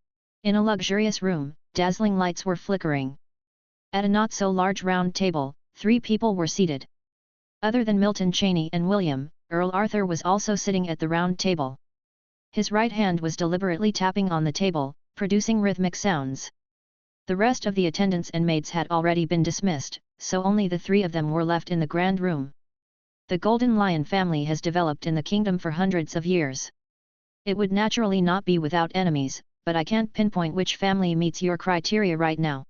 In a luxurious room, dazzling lights were flickering. At a not-so-large round table, 3 people were seated. Other than Milton Chaney and William, Earl Arthur was also sitting at the round table. His right hand was deliberately tapping on the table, producing rhythmic sounds. The rest of the attendants and maids had already been dismissed, so only the 3 of them were left in the grand room. The Golden Lion family has developed in the kingdom for hundreds of years. It would naturally not be without enemies, but I can't pinpoint which family meets your criteria right now.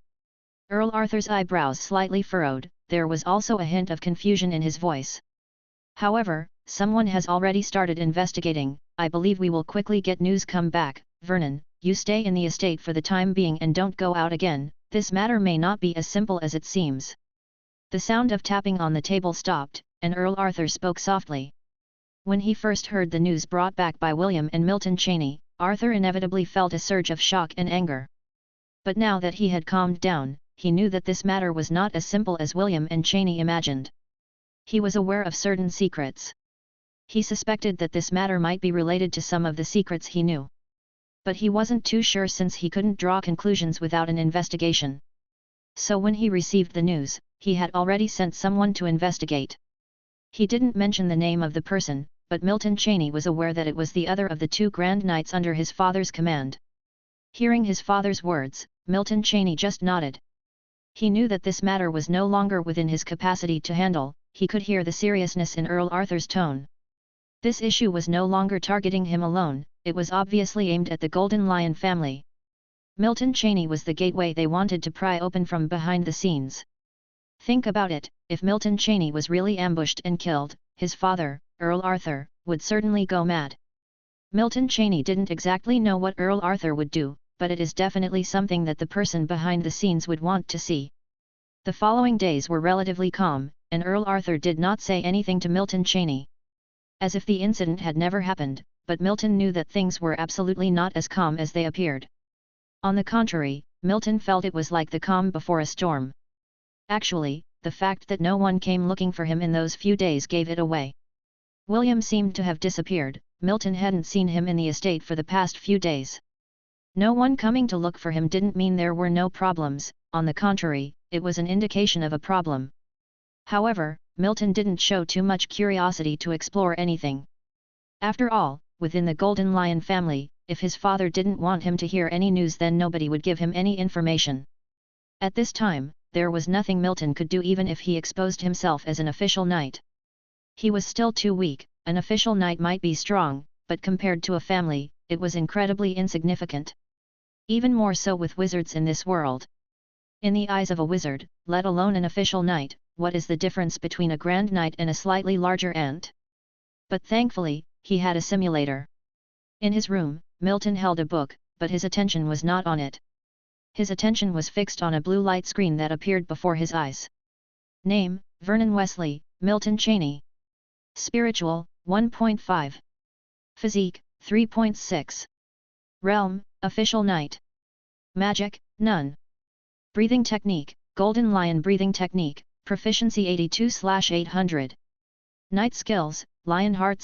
Earl Arthur's eyebrows slightly furrowed, there was also a hint of confusion in his voice. However, someone has already started investigating. I believe we will quickly get news. Come back, Vernon, you stay in the estate for the time being and don't go out again. This matter may not be as simple as it seems. The sound of tapping on the table stopped, and Earl Arthur spoke softly. When he first heard the news brought back by William and Milton Chaney, Arthur inevitably felt a surge of shock and anger. But now that he had calmed down, he knew that this matter was not as simple as William and Chaney imagined. He was aware of certain secrets. He suspected that this matter might be related to some of the secrets he knew. But he wasn't too sure since he couldn't draw conclusions without an investigation. So when he received the news, he had already sent someone to investigate. He didn't mention the name of the person, but Milton Chaney was aware that it was the other of the 2 Grand Knights under his father's command. Hearing his father's words, Milton Chaney just nodded. He knew that this matter was no longer within his capacity to handle. He could hear the seriousness in Earl Arthur's tone. This issue was no longer targeting him alone, it was obviously aimed at the Golden Lion family. Milton Chaney was the gateway they wanted to pry open from behind the scenes. Think about it, if Milton Chaney was really ambushed and killed, his father, Earl Arthur, would certainly go mad. Milton Chaney didn't exactly know what Earl Arthur would do, but it is definitely something that the person behind the scenes would want to see. The following days were relatively calm, and Earl Arthur did not say anything to Milton Chaney. As if the incident had never happened, but Milton knew that things were absolutely not as calm as they appeared. On the contrary, Milton felt it was like the calm before a storm. Actually, the fact that no one came looking for him in those few days gave it away. William seemed to have disappeared. Milton hadn't seen him in the estate for the past few days. No one coming to look for him didn't mean there were no problems, on the contrary, it was an indication of a problem. However, Milton didn't show too much curiosity to explore anything. After all, within the Golden Lion family, if his father didn't want him to hear any news, then nobody would give him any information. At this time, there was nothing Milton could do even if he exposed himself as an official knight. He was still too weak. An official knight might be strong, but compared to a family, it was incredibly insignificant. Even more so with wizards in this world. In the eyes of a wizard, let alone an official knight, what is the difference between a grand knight and a slightly larger ant? But thankfully, he had a simulator. In his room, Milton held a book, but his attention was not on it. His attention was fixed on a blue light screen that appeared before his eyes. Name, Vernon Wesley, Milton Chaney. Spiritual, 1.5. Physique, 3.6. Realm, Official Knight. Magic, none. Breathing Technique, Golden Lion Breathing Technique, Proficiency 82/800. Knight Skills, Lionheart /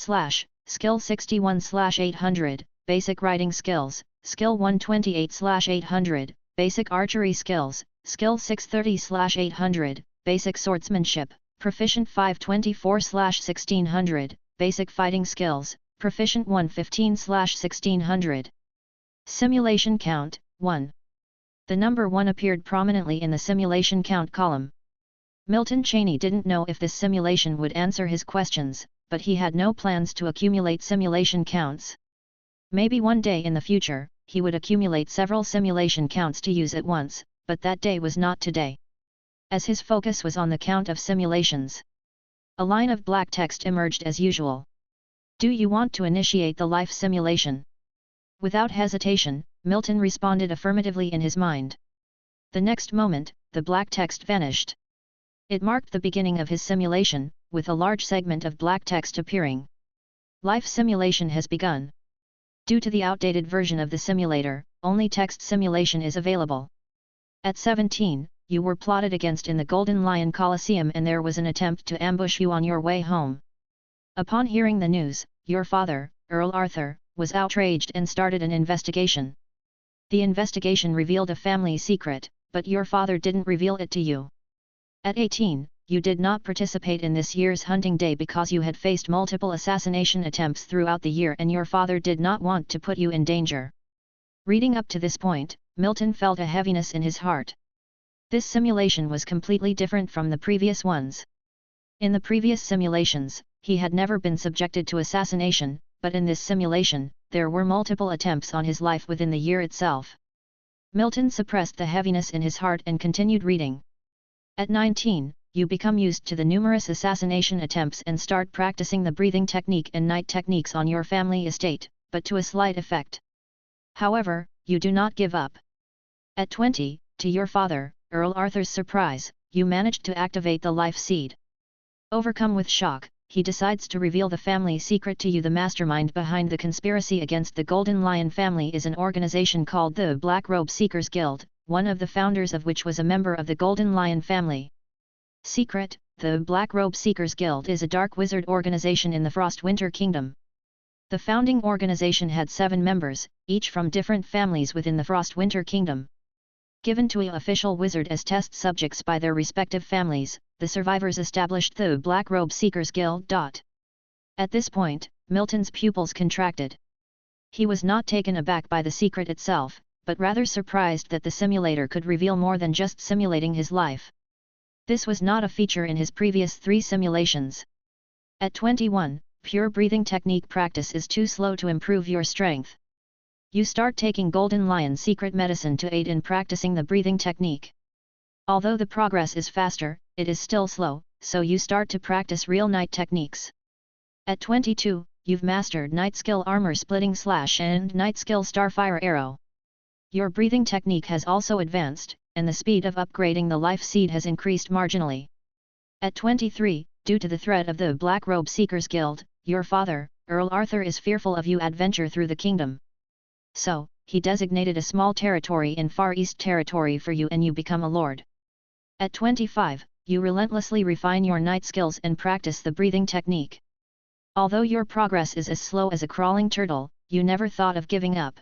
Skill 61/800, Basic Riding Skills, Skill 128/800, Basic Archery Skills, Skill 630/800, Basic Swordsmanship, Proficient 524/1600, Basic Fighting Skills, Proficient 115/1600. Simulation Count, 1. The number 1 appeared prominently in the simulation count column. Milton Chaney didn't know if this simulation would answer his questions, but he had no plans to accumulate simulation counts. Maybe one day in the future, he would accumulate several simulation counts to use at once, but that day was not today. As his focus was on the count of simulations, a line of black text emerged as usual. Do you want to initiate the life simulation? Without hesitation, Milton responded affirmatively in his mind. The next moment, the black text vanished. It marked the beginning of his simulation, with a large segment of black text appearing. Life simulation has begun. Due to the outdated version of the simulator, only text simulation is available. At 17, you were plotted against in the Golden Lion Coliseum and there was an attempt to ambush you on your way home. Upon hearing the news, your father, Earl Arthur, was outraged and started an investigation. The investigation revealed a family secret, but your father didn't reveal it to you. At 18, you did not participate in this year's hunting day because you had faced multiple assassination attempts throughout the year and your father did not want to put you in danger. Reading up to this point, Milton felt a heaviness in his heart. This simulation was completely different from the previous ones. In the previous simulations, he had never been subjected to assassination, but in this simulation, there were multiple attempts on his life within the year itself. Milton suppressed the heaviness in his heart and continued reading. At 19, you become used to the numerous assassination attempts and start practicing the breathing technique and night techniques on your family estate, but to a slight effect. However, you do not give up. At 20, to your father, Earl Arthur's surprise, you managed to activate the life seed. Overcome with shock, he decides to reveal the family secret to you. The mastermind behind the conspiracy against the Golden Lion family is an organization called the Black Robe Seekers Guild, one of the founders of which was a member of the Golden Lion family. Secret: the Black Robe Seekers Guild is a dark wizard organization in the Frostwinter Kingdom. The founding organization had 7 members, each from different families within the Frostwinter Kingdom. Given to an official wizard as test subjects by their respective families, the survivors established the Black Robe Seekers Guild. At this point, Milton's pupils contracted. He was not taken aback by the secret itself, but rather surprised that the simulator could reveal more than just simulating his life. This was not a feature in his previous 3 simulations. At 21, pure breathing technique practice is too slow to improve your strength. You start taking Golden Lion secret medicine to aid in practicing the breathing technique. Although the progress is faster, it is still slow, so you start to practice real night techniques. At 22, you've mastered Night Skill Armor Splitting Slash and Night Skill Starfire Arrow. Your breathing technique has also advanced, and the speed of upgrading the life seed has increased marginally. At 23, due to the threat of the Black Robe Seekers Guild, your father, Earl Arthur, is fearful of you adventure through the kingdom. So, he designated a small territory in Far East Territory for you and you become a lord. At 25, you relentlessly refine your night skills and practice the breathing technique. Although your progress is as slow as a crawling turtle, you never thought of giving up.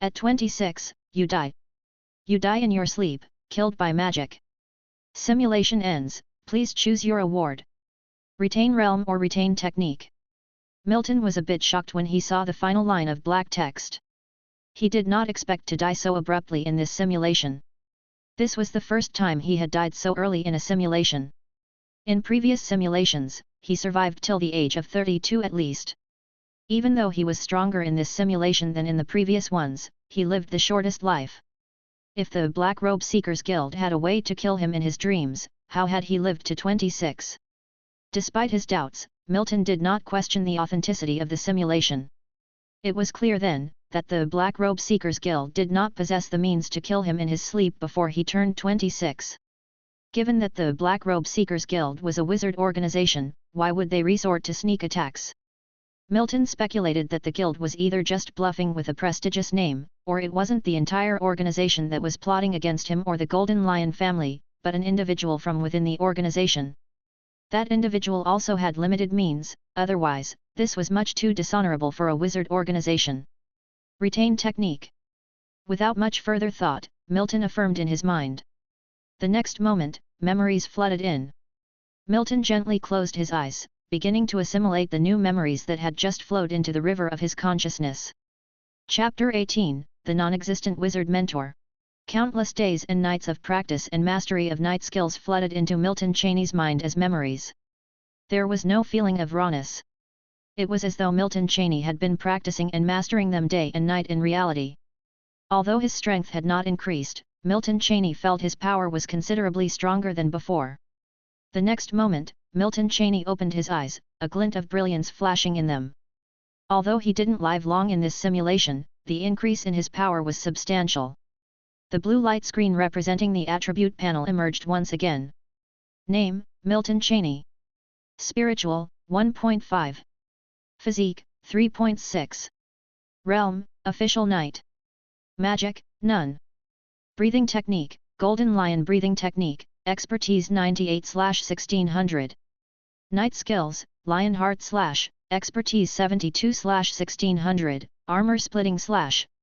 At 26, you die. You die in your sleep, killed by magic. Simulation ends, please choose your award. Retain realm or retain technique. Milton was a bit shocked when he saw the final line of black text. He did not expect to die so abruptly in this simulation. This was the first time he had died so early in a simulation. In previous simulations, he survived till the age of 32 at least. Even though he was stronger in this simulation than in the previous ones, he lived the shortest life. If the Black Robe Seekers Guild had a way to kill him in his dreams, how had he lived to 26? Despite his doubts, Milton did not question the authenticity of the simulation. It was clear then, that the Black Robe Seekers Guild did not possess the means to kill him in his sleep before he turned 26. Given that the Black Robe Seekers Guild was a wizard organization, why would they resort to sneak attacks? Milton speculated that the guild was either just bluffing with a prestigious name, or it wasn't the entire organization that was plotting against him or the Golden Lion family, but an individual from within the organization. That individual also had limited means, otherwise, this was much too dishonorable for a wizard organization. Retain technique. Without much further thought, Milton affirmed in his mind. The next moment, memories flooded in. Milton gently closed his eyes, beginning to assimilate the new memories that had just flowed into the river of his consciousness. Chapter 18, The Non-Existent Wizard Mentor. Countless days and nights of practice and mastery of night skills flooded into Milton Cheney's mind as memories. There was no feeling of rawness. It was as though Milton Cheney had been practicing and mastering them day and night in reality. Although his strength had not increased, Milton Cheney felt his power was considerably stronger than before. The next moment, Milton Cheney opened his eyes, a glint of brilliance flashing in them. Although he didn't live long in this simulation, the increase in his power was substantial. The blue light screen representing the attribute panel emerged once again. Name, Milton Cheney. Spiritual, 1.5. Physique, 3.6. Realm, Official Knight. Magic, none. Breathing Technique, Golden Lion Breathing Technique, Expertise 98/1600. Knight Skills, Lionheart / Expertise 72/1600, Armor Splitting /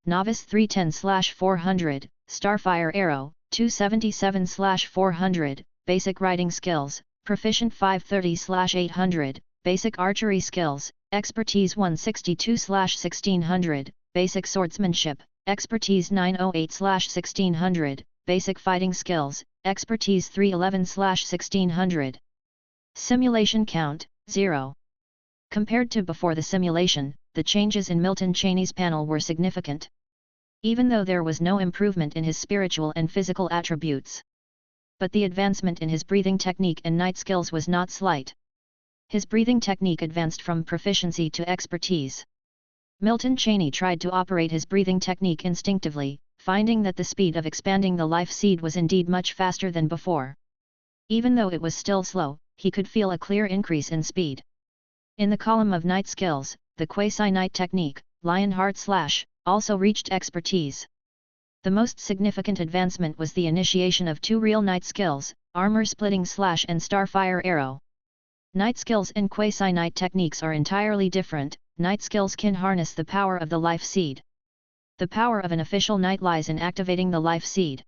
Novice 310/400, Starfire Arrow, 277/400, Basic Riding Skills, Proficient 530/800, Basic Archery Skills, Expertise 162/1600, Basic Swordsmanship, Expertise 908/1600, Basic Fighting Skills, Expertise 311/1600. Simulation Count, 0. Compared to before the simulation, the changes in Milton Cheney's panel were significant. Even though there was no improvement in his spiritual and physical attributes. But the advancement in his breathing technique and night skills was not slight. His breathing technique advanced from proficiency to expertise. Milton Cheney tried to operate his breathing technique instinctively, finding that the speed of expanding the life seed was indeed much faster than before. Even though it was still slow, he could feel a clear increase in speed. In the column of night skills, the quasi-night technique, Lionheart / also reached expertise. The most significant advancement was the initiation of 2 real night skills, Armor Splitting / and Starfire Arrow. Night skills and quasi-night techniques are entirely different. Night skills can harness the power of the life seed. The power of an official knight lies in activating the life seed.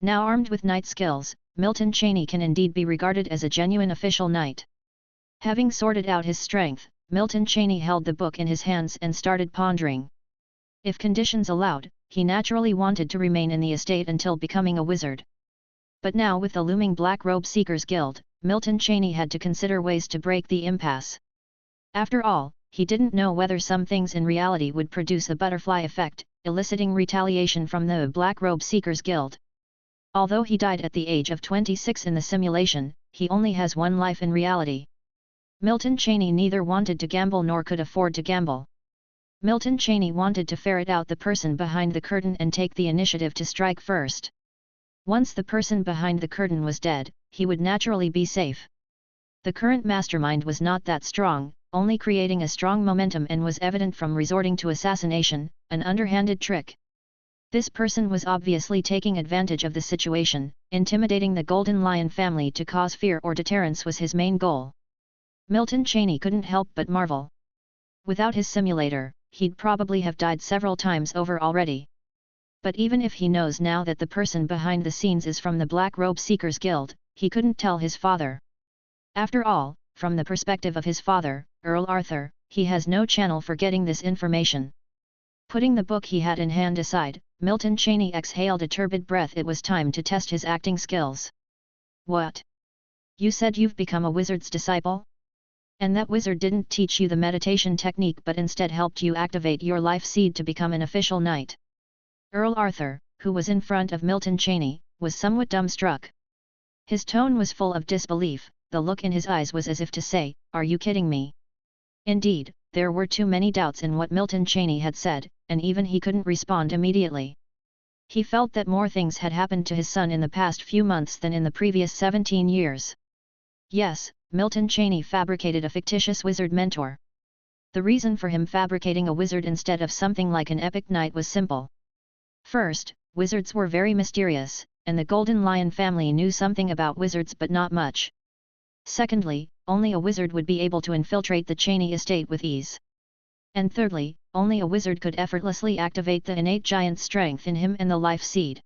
Now armed with night skills, Milton Cheney can indeed be regarded as a genuine official knight. Having sorted out his strength, Milton Cheney held the book in his hands and started pondering. If conditions allowed, he naturally wanted to remain in the estate until becoming a wizard. But now with the looming Black Robe Seekers Guild, Milton Cheney had to consider ways to break the impasse. After all, he didn't know whether some things in reality would produce a butterfly effect, eliciting retaliation from the Black Robe Seekers Guild. Although he died at the age of 26 in the simulation, he only has one life in reality. Milton Cheney neither wanted to gamble nor could afford to gamble. Milton Cheney wanted to ferret out the person behind the curtain and take the initiative to strike first. Once the person behind the curtain was dead, he would naturally be safe. The current mastermind was not that strong, only creating a strong momentum, and was evident from resorting to assassination, an underhanded trick. This person was obviously taking advantage of the situation. Intimidating the Golden Lion family to cause fear or deterrence was his main goal. Milton Cheney couldn't help but marvel. Without his simulator, he'd probably have died several times over already. But even if he knows now that the person behind the scenes is from the Black Robe Seekers Guild, he couldn't tell his father. After all, from the perspective of his father, Earl Arthur, he has no channel for getting this information. Putting the book he had in hand aside, Milton Cheney exhaled a turbid breath. It was time to test his acting skills. What? You said you've become a wizard's disciple? And that wizard didn't teach you the meditation technique but instead helped you activate your life seed to become an official knight. Earl Arthur, who was in front of Milton Cheney, was somewhat dumbstruck. His tone was full of disbelief, the look in his eyes was as if to say, "Are you kidding me?" Indeed, there were too many doubts in what Milton Cheney had said, and even he couldn't respond immediately. He felt that more things had happened to his son in the past few months than in the previous 17 years. Yes, Milton Cheney fabricated a fictitious wizard mentor. The reason for him fabricating a wizard instead of something like an epic knight was simple. First, wizards were very mysterious, and the Golden Lion family knew something about wizards but not much. Secondly, only a wizard would be able to infiltrate the Cheney estate with ease. And thirdly, only a wizard could effortlessly activate the innate giant strength in him and the life seed.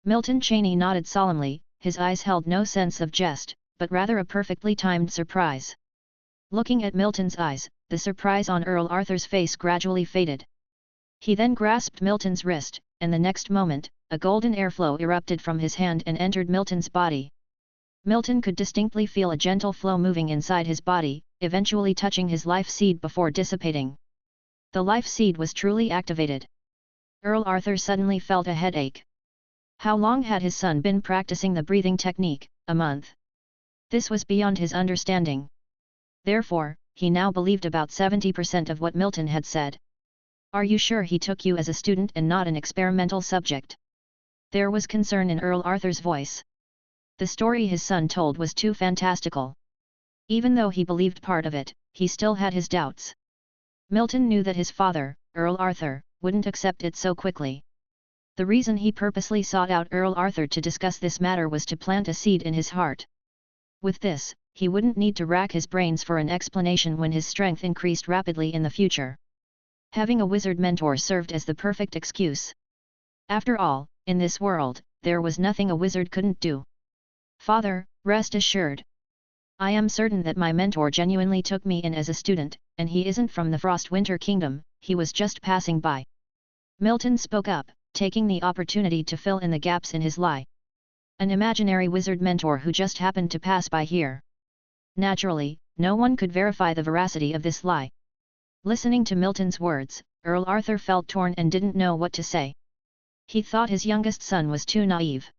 Milton Cheney nodded solemnly, his eyes held no sense of jest, but rather a perfectly timed surprise. Looking at Milton's eyes, the surprise on Earl Arthur's face gradually faded. He then grasped Milton's wrist, and the next moment, a golden airflow erupted from his hand and entered Milton's body. Milton could distinctly feel a gentle flow moving inside his body, eventually touching his life seed before dissipating. The life seed was truly activated. Earl Arthur suddenly felt a headache. How long had his son been practicing the breathing technique? A month. This was beyond his understanding. Therefore, he now believed about 70% of what Milton had said. Are you sure he took you as a student and not an experimental subject? There was concern in Earl Arthur's voice. The story his son told was too fantastical. Even though he believed part of it, he still had his doubts. Milton knew that his father, Earl Arthur, wouldn't accept it so quickly. The reason he purposely sought out Earl Arthur to discuss this matter was to plant a seed in his heart. With this, he wouldn't need to rack his brains for an explanation when his strength increased rapidly in the future. Having a wizard mentor served as the perfect excuse. After all, in this world, there was nothing a wizard couldn't do. Father, rest assured. I am certain that my mentor genuinely took me in as a student, and he isn't from the Frost-Winter Kingdom, he was just passing by. Milton spoke up, taking the opportunity to fill in the gaps in his lie. An imaginary wizard mentor who just happened to pass by here. Naturally, no one could verify the veracity of this lie. Listening to Milton's words, Earl Arthur felt torn and didn't know what to say. He thought his youngest son was too naive.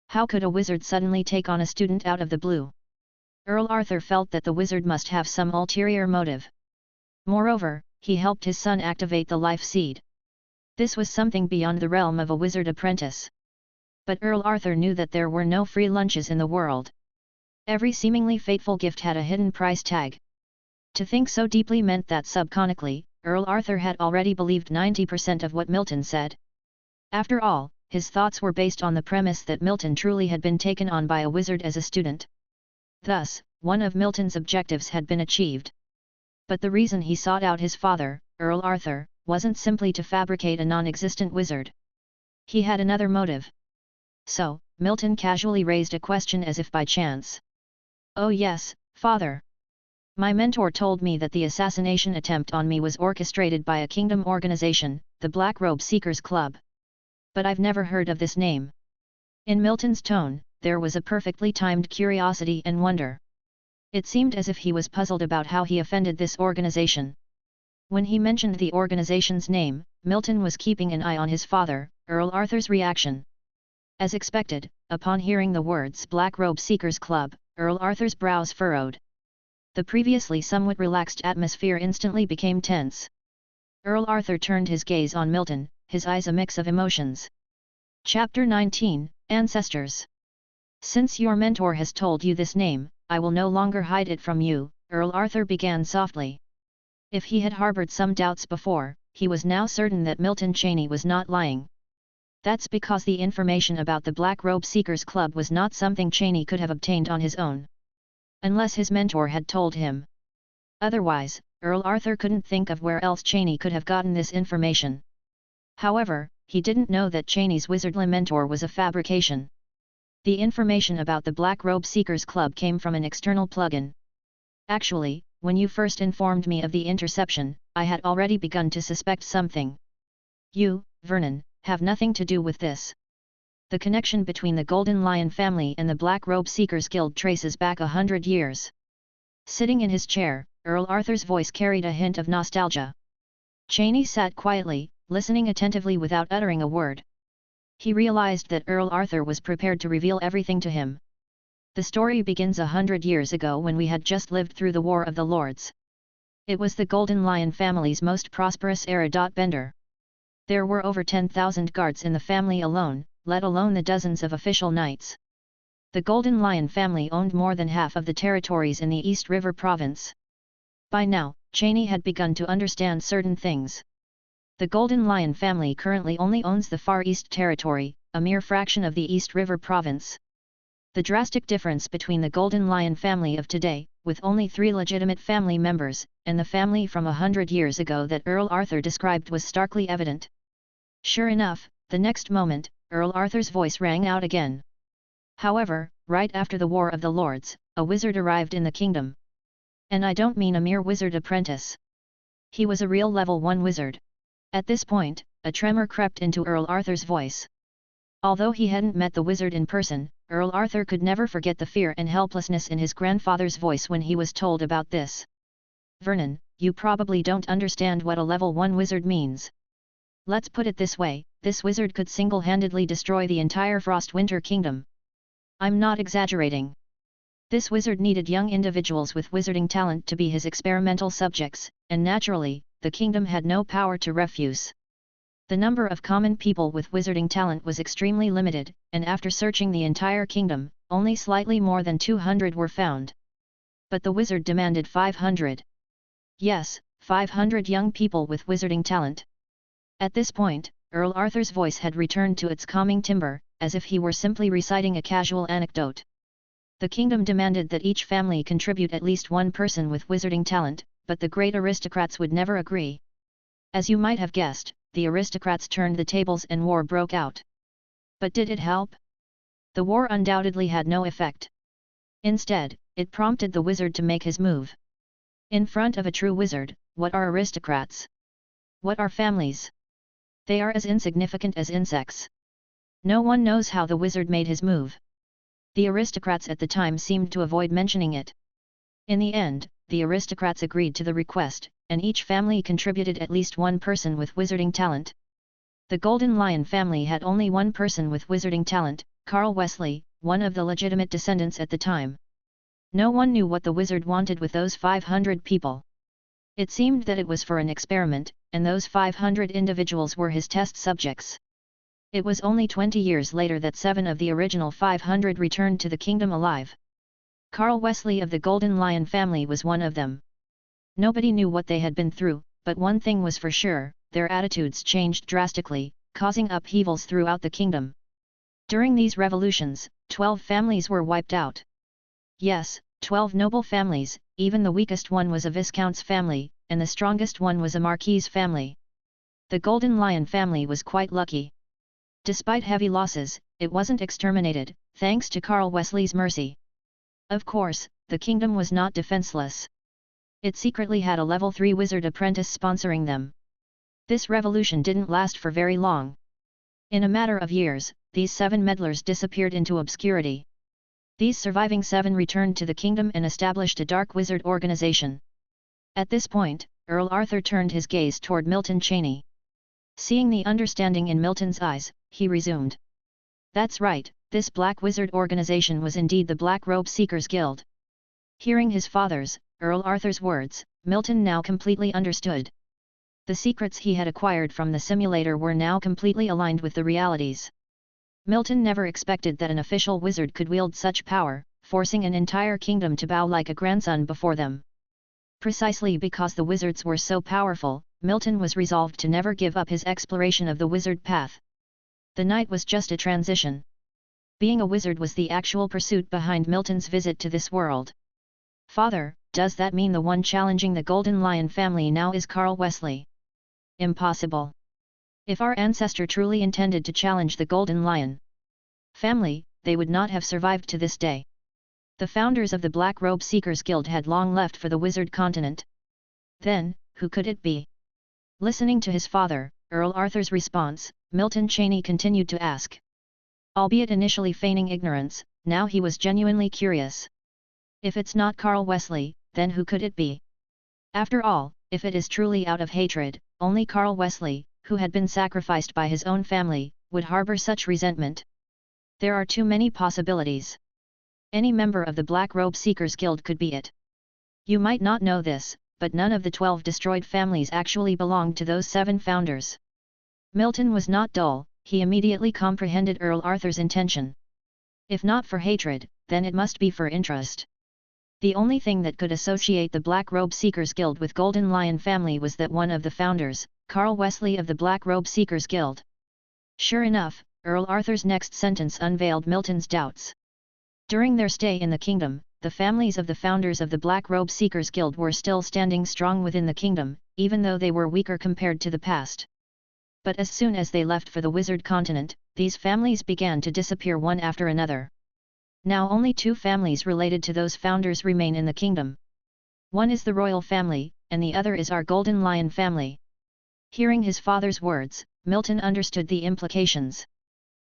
How could a wizard suddenly take on a student out of the blue? Earl Arthur felt that the wizard must have some ulterior motive. Moreover, he helped his son activate the life seed. This was something beyond the realm of a wizard apprentice. But Earl Arthur knew that there were no free lunches in the world. Every seemingly fateful gift had a hidden price tag. To think so deeply meant that subconically, Earl Arthur had already believed 90% of what Milton said. After all, his thoughts were based on the premise that Milton truly had been taken on by a wizard as a student. Thus, one of Milton's objectives had been achieved. But the reason he sought out his father, Earl Arthur, wasn't simply to fabricate a non-existent wizard. He had another motive. So, Milton casually raised a question as if by chance. Oh yes, father. My mentor told me that the assassination attempt on me was orchestrated by a kingdom organization, the Black Robe Seekers Club. But I've never heard of this name. In Milton's tone, there was a perfectly timed curiosity and wonder. It seemed as if he was puzzled about how he offended this organization. When he mentioned the organization's name, Milton was keeping an eye on his father, Earl Arthur's reaction. As expected, upon hearing the words Black Robe Seekers Club, Earl Arthur's brows furrowed. The previously somewhat relaxed atmosphere instantly became tense. Earl Arthur turned his gaze on Milton, his eyes a mix of emotions. Chapter 19, Ancestors. Since your mentor has told you this name, I will no longer hide it from you, Earl Arthur began softly. If he had harbored some doubts before, he was now certain that Milton Cheney was not lying. That's because the information about the Black Robe Seekers Club was not something Cheney could have obtained on his own. Unless his mentor had told him. Otherwise, Earl Arthur couldn't think of where else Cheney could have gotten this information. However, he didn't know that Cheney's wizardly mentor was a fabrication. The information about the Black Robe Seekers Club came from an external plugin. Actually, when you first informed me of the interception, I had already begun to suspect something. You, Vernon, have nothing to do with this. The connection between the Golden Lion family and the Black Robe Seekers Guild traces back 100 years. Sitting in his chair, Earl Arthur's voice carried a hint of nostalgia. Cheney sat quietly, listening attentively without uttering a word. He realized that Earl Arthur was prepared to reveal everything to him. The story begins 100 years ago when we had just lived through the War of the Lords. It was the Golden Lion family's most prosperous era. Bender. There were over 10,000 guards in the family alone, let alone the dozens of official knights. The Golden Lion family owned more than half of the territories in the East River province. By now, Cheney had begun to understand certain things. The Golden Lion family currently only owns the Far East Territory, a mere fraction of the East River province. The drastic difference between the Golden Lion family of today, with only 3 legitimate family members, and the family from 100 years ago that Earl Arthur described was starkly evident. Sure enough, the next moment, Earl Arthur's voice rang out again. However, right after the War of the Lords, a wizard arrived in the kingdom. And I don't mean a mere wizard apprentice. He was a real level 1 wizard. At this point, a tremor crept into Earl Arthur's voice. Although he hadn't met the wizard in person, Earl Arthur could never forget the fear and helplessness in his grandfather's voice when he was told about this. Vernon, you probably don't understand what a level 1 wizard means. Let's put it this way, this wizard could single-handedly destroy the entire Frost-Winter Kingdom. I'm not exaggerating. This wizard needed young individuals with wizarding talent to be his experimental subjects, and naturally, the kingdom had no power to refuse. The number of common people with wizarding talent was extremely limited, and after searching the entire kingdom, only slightly more than 200 were found. But the wizard demanded 500. Yes, 500 young people with wizarding talent. At this point, Earl Arthur's voice had returned to its calming timbre, as if he were simply reciting a casual anecdote. The kingdom demanded that each family contribute at least one person with wizarding talent, but the great aristocrats would never agree. As you might have guessed, the aristocrats turned the tables and war broke out. But did it help? The war undoubtedly had no effect. Instead, it prompted the wizard to make his move. In front of a true wizard, what are aristocrats? What are families? They are as insignificant as insects. No one knows how the wizard made his move. The aristocrats at the time seemed to avoid mentioning it. In the end, the aristocrats agreed to the request, and each family contributed at least one person with wizarding talent. The Golden Lion family had only one person with wizarding talent, Carl Wesley, one of the legitimate descendants at the time. No one knew what the wizard wanted with those 500 people. It seemed that it was for an experiment, and those 500 individuals were his test subjects. It was only 20 years later that 7 of the original 500 returned to the kingdom alive. Carl Wesley of the Golden Lion family was one of them. Nobody knew what they had been through, but one thing was for sure, their attitudes changed drastically, causing upheavals throughout the kingdom. During these revolutions, 12 families were wiped out. Yes, 12 noble families, even the weakest one was a viscount's family, and the strongest one was a marquis's family. The Golden Lion family was quite lucky. Despite heavy losses, it wasn't exterminated, thanks to Carl Wesley's mercy. Of course, the kingdom was not defenseless. It secretly had a level 3 wizard apprentice sponsoring them. This revolution didn't last for very long. In a matter of years, these 7 meddlers disappeared into obscurity. These surviving 7 returned to the kingdom and established a dark wizard organization. At this point, Earl Arthur turned his gaze toward Milton Chaney. Seeing the understanding in Milton's eyes, he resumed. That's right, this Black Wizard organization was indeed the Black Robe Seekers Guild. Hearing his father's, Earl Arthur's words, Milton now completely understood. The secrets he had acquired from the simulator were now completely aligned with the realities. Milton never expected that an official wizard could wield such power, forcing an entire kingdom to bow like a grandson before them. Precisely because the wizards were so powerful, Milton was resolved to never give up his exploration of the wizard path. The night was just a transition. Being a wizard was the actual pursuit behind Milton's visit to this world. Father, does that mean the one challenging the Golden Lion family now is Carl Wesley? Impossible. If our ancestor truly intended to challenge the Golden Lion family, they would not have survived to this day. The founders of the Black Robe Seekers Guild had long left for the Wizard Continent. Then, who could it be? Listening to his father, Earl Arthur's response, Milton Chaney continued to ask. Albeit initially feigning ignorance, now he was genuinely curious. If it's not Carl Wesley, then who could it be? After all, if it is truly out of hatred, only Carl Wesley, who had been sacrificed by his own family, would harbor such resentment. There are too many possibilities. Any member of the Black Robe Seekers Guild could be it. You might not know this, but none of the 12 destroyed families actually belonged to those 7 founders. Milton was not dull, he immediately comprehended Earl Arthur's intention. If not for hatred, then it must be for interest. The only thing that could associate the Black Robe Seekers Guild with Golden Lion family was that one of the founders, Carl Wesley of the Black Robe Seekers Guild. Sure enough, Earl Arthur's next sentence unveiled Milton's doubts. During their stay in the kingdom, the families of the founders of the Black Robe Seekers Guild were still standing strong within the kingdom, even though they were weaker compared to the past. But as soon as they left for the Wizard Continent, these families began to disappear one after another. Now only 2 families related to those founders remain in the kingdom. One is the royal family, and the other is our Golden Lion family. Hearing his father's words, Milton understood the implications.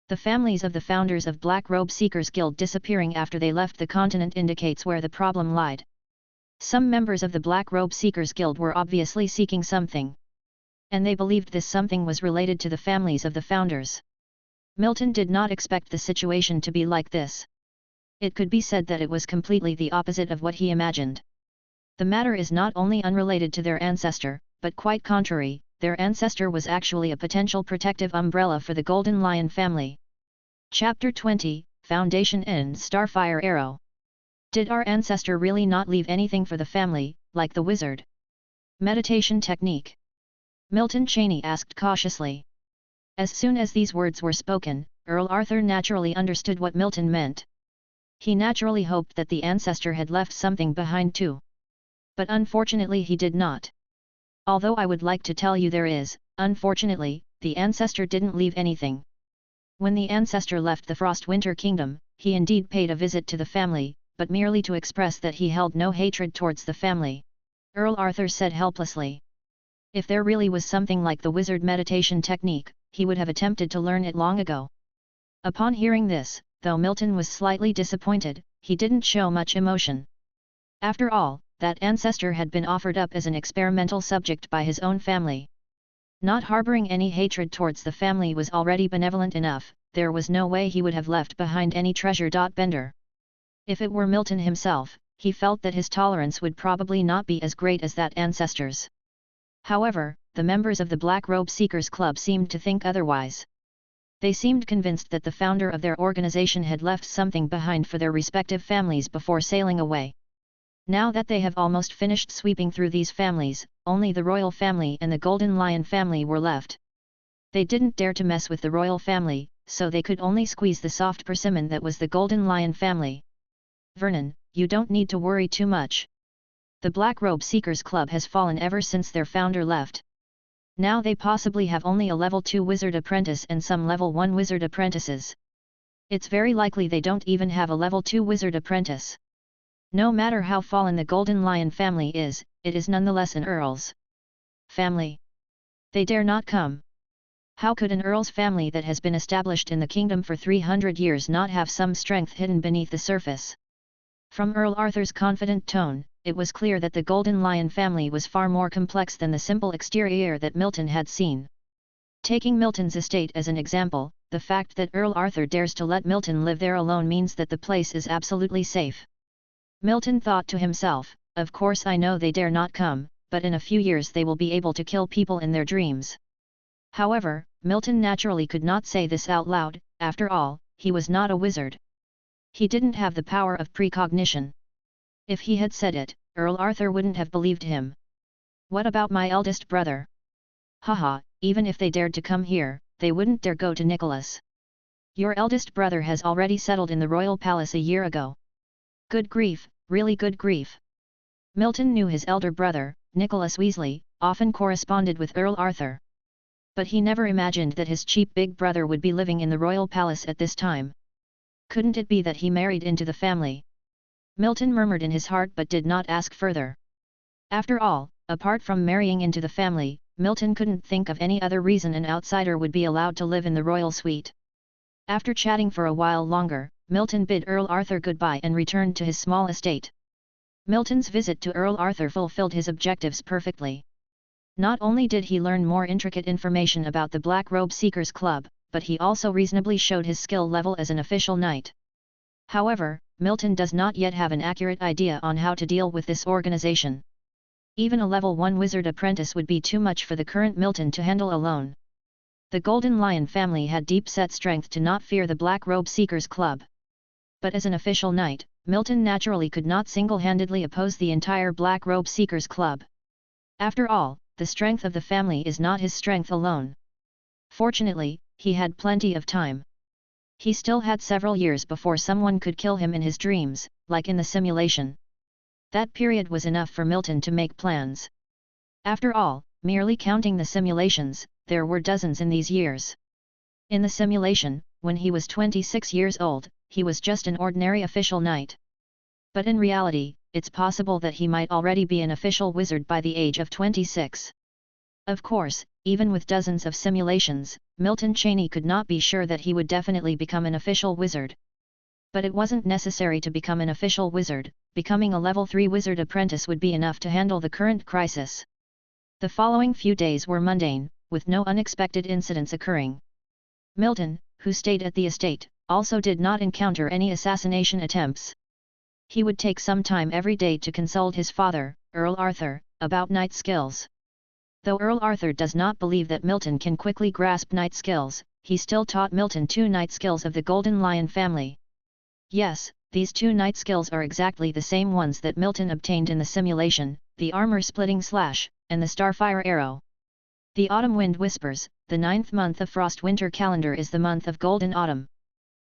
The families of the founders of Black Robe Seekers Guild disappearing after they left the continent indicates where the problem lied. Some members of the Black Robe Seekers Guild were obviously seeking something. and they believed this something was related to the families of the founders. Milton did not expect the situation to be like this. It could be said that it was completely the opposite of what he imagined. The matter is not only unrelated to their ancestor, but quite contrary, their ancestor was actually a potential protective umbrella for the Golden Lion family. Chapter 20, Foundation and Starfire Arrow. Did our ancestor really not leave anything for the family, like the wizard? Meditation technique. Milton Chaney asked cautiously. As soon as these words were spoken, Earl Arthur naturally understood what Milton meant. He naturally hoped that the ancestor had left something behind too. But unfortunately he did not. Although I would like to tell you there is, unfortunately, the ancestor didn't leave anything. When the ancestor left the Frostwinter Kingdom, he indeed paid a visit to the family, but merely to express that he held no hatred towards the family. Earl Arthur said helplessly. If there really was something like the wizard meditation technique, he would have attempted to learn it long ago. Upon hearing this, though Milton was slightly disappointed, he didn't show much emotion. After all, that ancestor had been offered up as an experimental subject by his own family. Not harboring any hatred towards the family was already benevolent enough, there was no way he would have left behind any treasure. Bender. If it were Milton himself, he felt that his tolerance would probably not be as great as that ancestor's. However, the members of the Black Robe Seekers Club seemed to think otherwise. They seemed convinced that the founder of their organization had left something behind for their respective families before sailing away. Now that they have almost finished sweeping through these families, only the royal family and the Golden Lion family were left. They didn't dare to mess with the royal family, so they could only squeeze the soft persimmon that was the Golden Lion family. Vernon, you don't need to worry too much. The Black Robe Seekers Club has fallen ever since their founder left. Now they possibly have only a level 2 wizard apprentice and some level 1 wizard apprentices. It's very likely they don't even have a level 2 wizard apprentice. No matter how fallen the Golden Lion family is, it is nonetheless an earl's family. They dare not come. How could an earl's family that has been established in the kingdom for 300 years not have some strength hidden beneath the surface? From Earl Arthur's confident tone, it was clear that the Golden Lion family was far more complex than the simple exterior that Milton had seen. Taking Milton's estate as an example, the fact that Earl Arthur dares to let Milton live there alone means that the place is absolutely safe. Milton thought to himself, of course I know they dare not come, but in a few years they will be able to kill people in their dreams. However, Milton naturally could not say this out loud, after all, he was not a wizard. He didn't have the power of precognition. If he had said it, Earl Arthur wouldn't have believed him. What about my eldest brother? Haha, even if they dared to come here, they wouldn't dare go to Nicholas. Your eldest brother has already settled in the royal palace a year ago. Good grief, really good grief. Milton knew his elder brother, Nicholas Weasley, often corresponded with Earl Arthur. But he never imagined that his cheap big brother would be living in the royal palace at this time. Couldn't it be that he married into the family? Milton murmured in his heart but did not ask further. After all, apart from marrying into the family, Milton couldn't think of any other reason an outsider would be allowed to live in the royal suite. After chatting for a while longer, Milton bid Earl Arthur goodbye and returned to his small estate. Milton's visit to Earl Arthur fulfilled his objectives perfectly. Not only did he learn more intricate information about the Black Robe Seekers Club, but he also reasonably showed his skill level as an official knight. However, Milton does not yet have an accurate idea on how to deal with this organization. Even a level 1 wizard apprentice would be too much for the current Milton to handle alone. The Golden Lion family had deep-set strength to not fear the Black Robe Seekers Club. But as an official knight, Milton naturally could not single-handedly oppose the entire Black Robe Seekers Club. After all, the strength of the family is not his strength alone. Fortunately, he had plenty of time. He still had several years before someone could kill him in his dreams, like in the simulation. That period was enough for Milton to make plans. After all, merely counting the simulations, there were dozens in these years. In the simulation, when he was 26 years old, he was just an ordinary official knight. But in reality, it's possible that he might already be an official wizard by the age of 26. Of course, even with dozens of simulations, Milton Chaney could not be sure that he would definitely become an official wizard. But it wasn't necessary to become an official wizard, becoming a level 3 wizard apprentice would be enough to handle the current crisis. The following few days were mundane, with no unexpected incidents occurring. Milton, who stayed at the estate, also did not encounter any assassination attempts. He would take some time every day to consult his father, Earl Arthur, about knight skills. Though Earl Arthur does not believe that Milton can quickly grasp knight skills, he still taught Milton 2 knight skills of the Golden Lion family. Yes, these 2 knight skills are exactly the same ones that Milton obtained in the simulation, the armor-splitting slash, and the starfire arrow. The autumn wind whispers, the 9th month of frost-winter calendar is the month of golden autumn.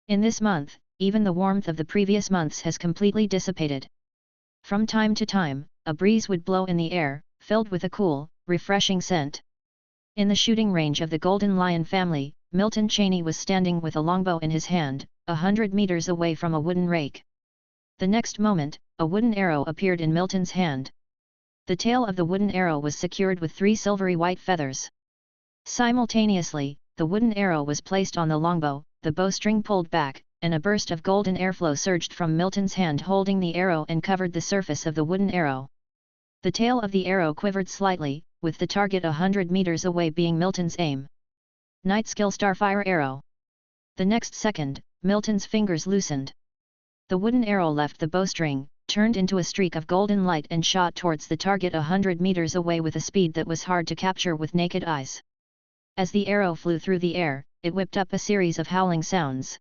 In this month, even the warmth of the previous months has completely dissipated. From time to time, a breeze would blow in the air, filled with a cool, refreshing scent. In the shooting range of the Golden Lion family, Milton Cheney was standing with a longbow in his hand, 100 meters away from a wooden rake. The next moment, a wooden arrow appeared in Milton's hand. The tail of the wooden arrow was secured with 3 silvery white feathers. Simultaneously, the wooden arrow was placed on the longbow, the bowstring pulled back, and a burst of golden airflow surged from Milton's hand holding the arrow and covered the surface of the wooden arrow. The tail of the arrow quivered slightly, with the target 100 meters away being Milton's aim. Knight skill starfire arrow. The next second, Milton's fingers loosened. The wooden arrow left the bowstring, turned into a streak of golden light and shot towards the target 100 meters away with a speed that was hard to capture with naked eyes. As the arrow flew through the air, it whipped up a series of howling sounds.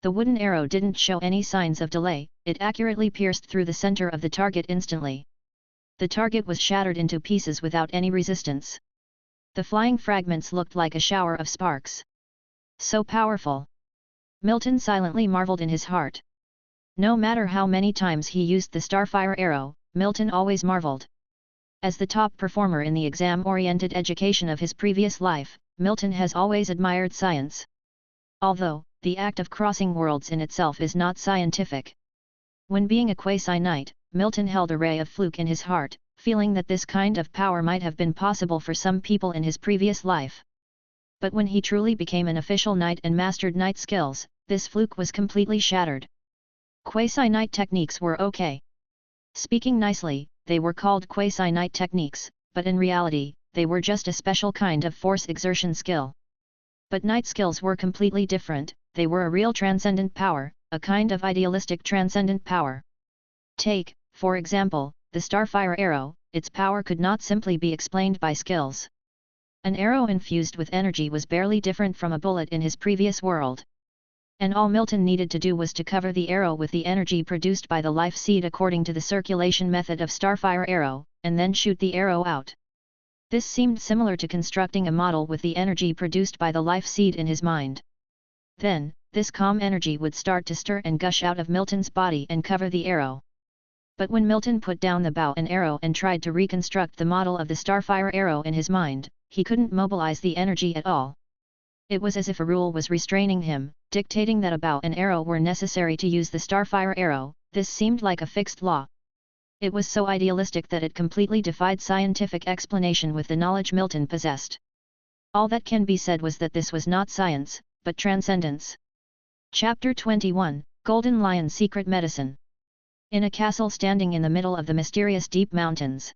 The wooden arrow didn't show any signs of delay, it accurately pierced through the center of the target instantly. The target was shattered into pieces without any resistance. The flying fragments looked like a shower of sparks. So powerful! Milton silently marveled in his heart. No matter how many times he used the starfire arrow, Milton always marveled. As the top performer in the exam-oriented education of his previous life, Milton has always admired science. Although, the act of crossing worlds in itself is not scientific. When being a quasi-knight, Milton held a ray of fluke in his heart, feeling that this kind of power might have been possible for some people in his previous life. But when he truly became an official knight and mastered knight skills, this fluke was completely shattered. Quasi-knight techniques were okay. Speaking nicely, they were called quasi-knight techniques, but in reality, they were just a special kind of force exertion skill. But knight skills were completely different, they were a real transcendent power, a kind of idealistic transcendent power. Take, for example, the starfire arrow, its power could not simply be explained by skills. An arrow infused with energy was barely different from a bullet in his previous world. And all Milton needed to do was to cover the arrow with the energy produced by the life seed according to the circulation method of starfire arrow, and then shoot the arrow out. This seemed similar to constructing a model with the energy produced by the life seed in his mind. Then, this calm energy would start to stir and gush out of Milton's body and cover the arrow. But when Milton put down the bow and arrow and tried to reconstruct the model of the starfire arrow in his mind, he couldn't mobilize the energy at all. It was as if a rule was restraining him, dictating that a bow and arrow were necessary to use the starfire arrow. This seemed like a fixed law. It was so idealistic that it completely defied scientific explanation with the knowledge Milton possessed. All that can be said was that this was not science, but transcendence. Chapter 21, Golden Lion's Secret Medicine. In a castle standing in the middle of the mysterious deep mountains.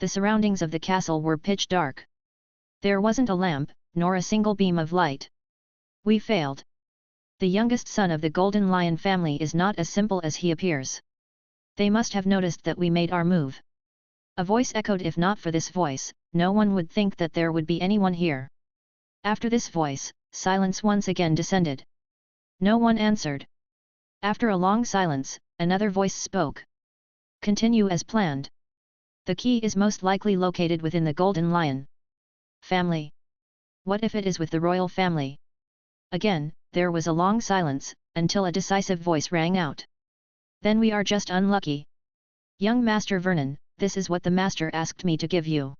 The surroundings of the castle were pitch dark. There wasn't a lamp, nor a single beam of light. We failed. The youngest son of the Golden Lion family is not as simple as he appears. They must have noticed that we made our move. A voice echoed. If not for this voice, no one would think that there would be anyone here. After this voice, silence once again descended. No one answered. After a long silence, another voice spoke. Continue as planned. The key is most likely located within the Golden Lion family. What if it is with the royal family? Again, there was a long silence, until a decisive voice rang out. Then we are just unlucky. Young Master Vernon, this is what the master asked me to give you.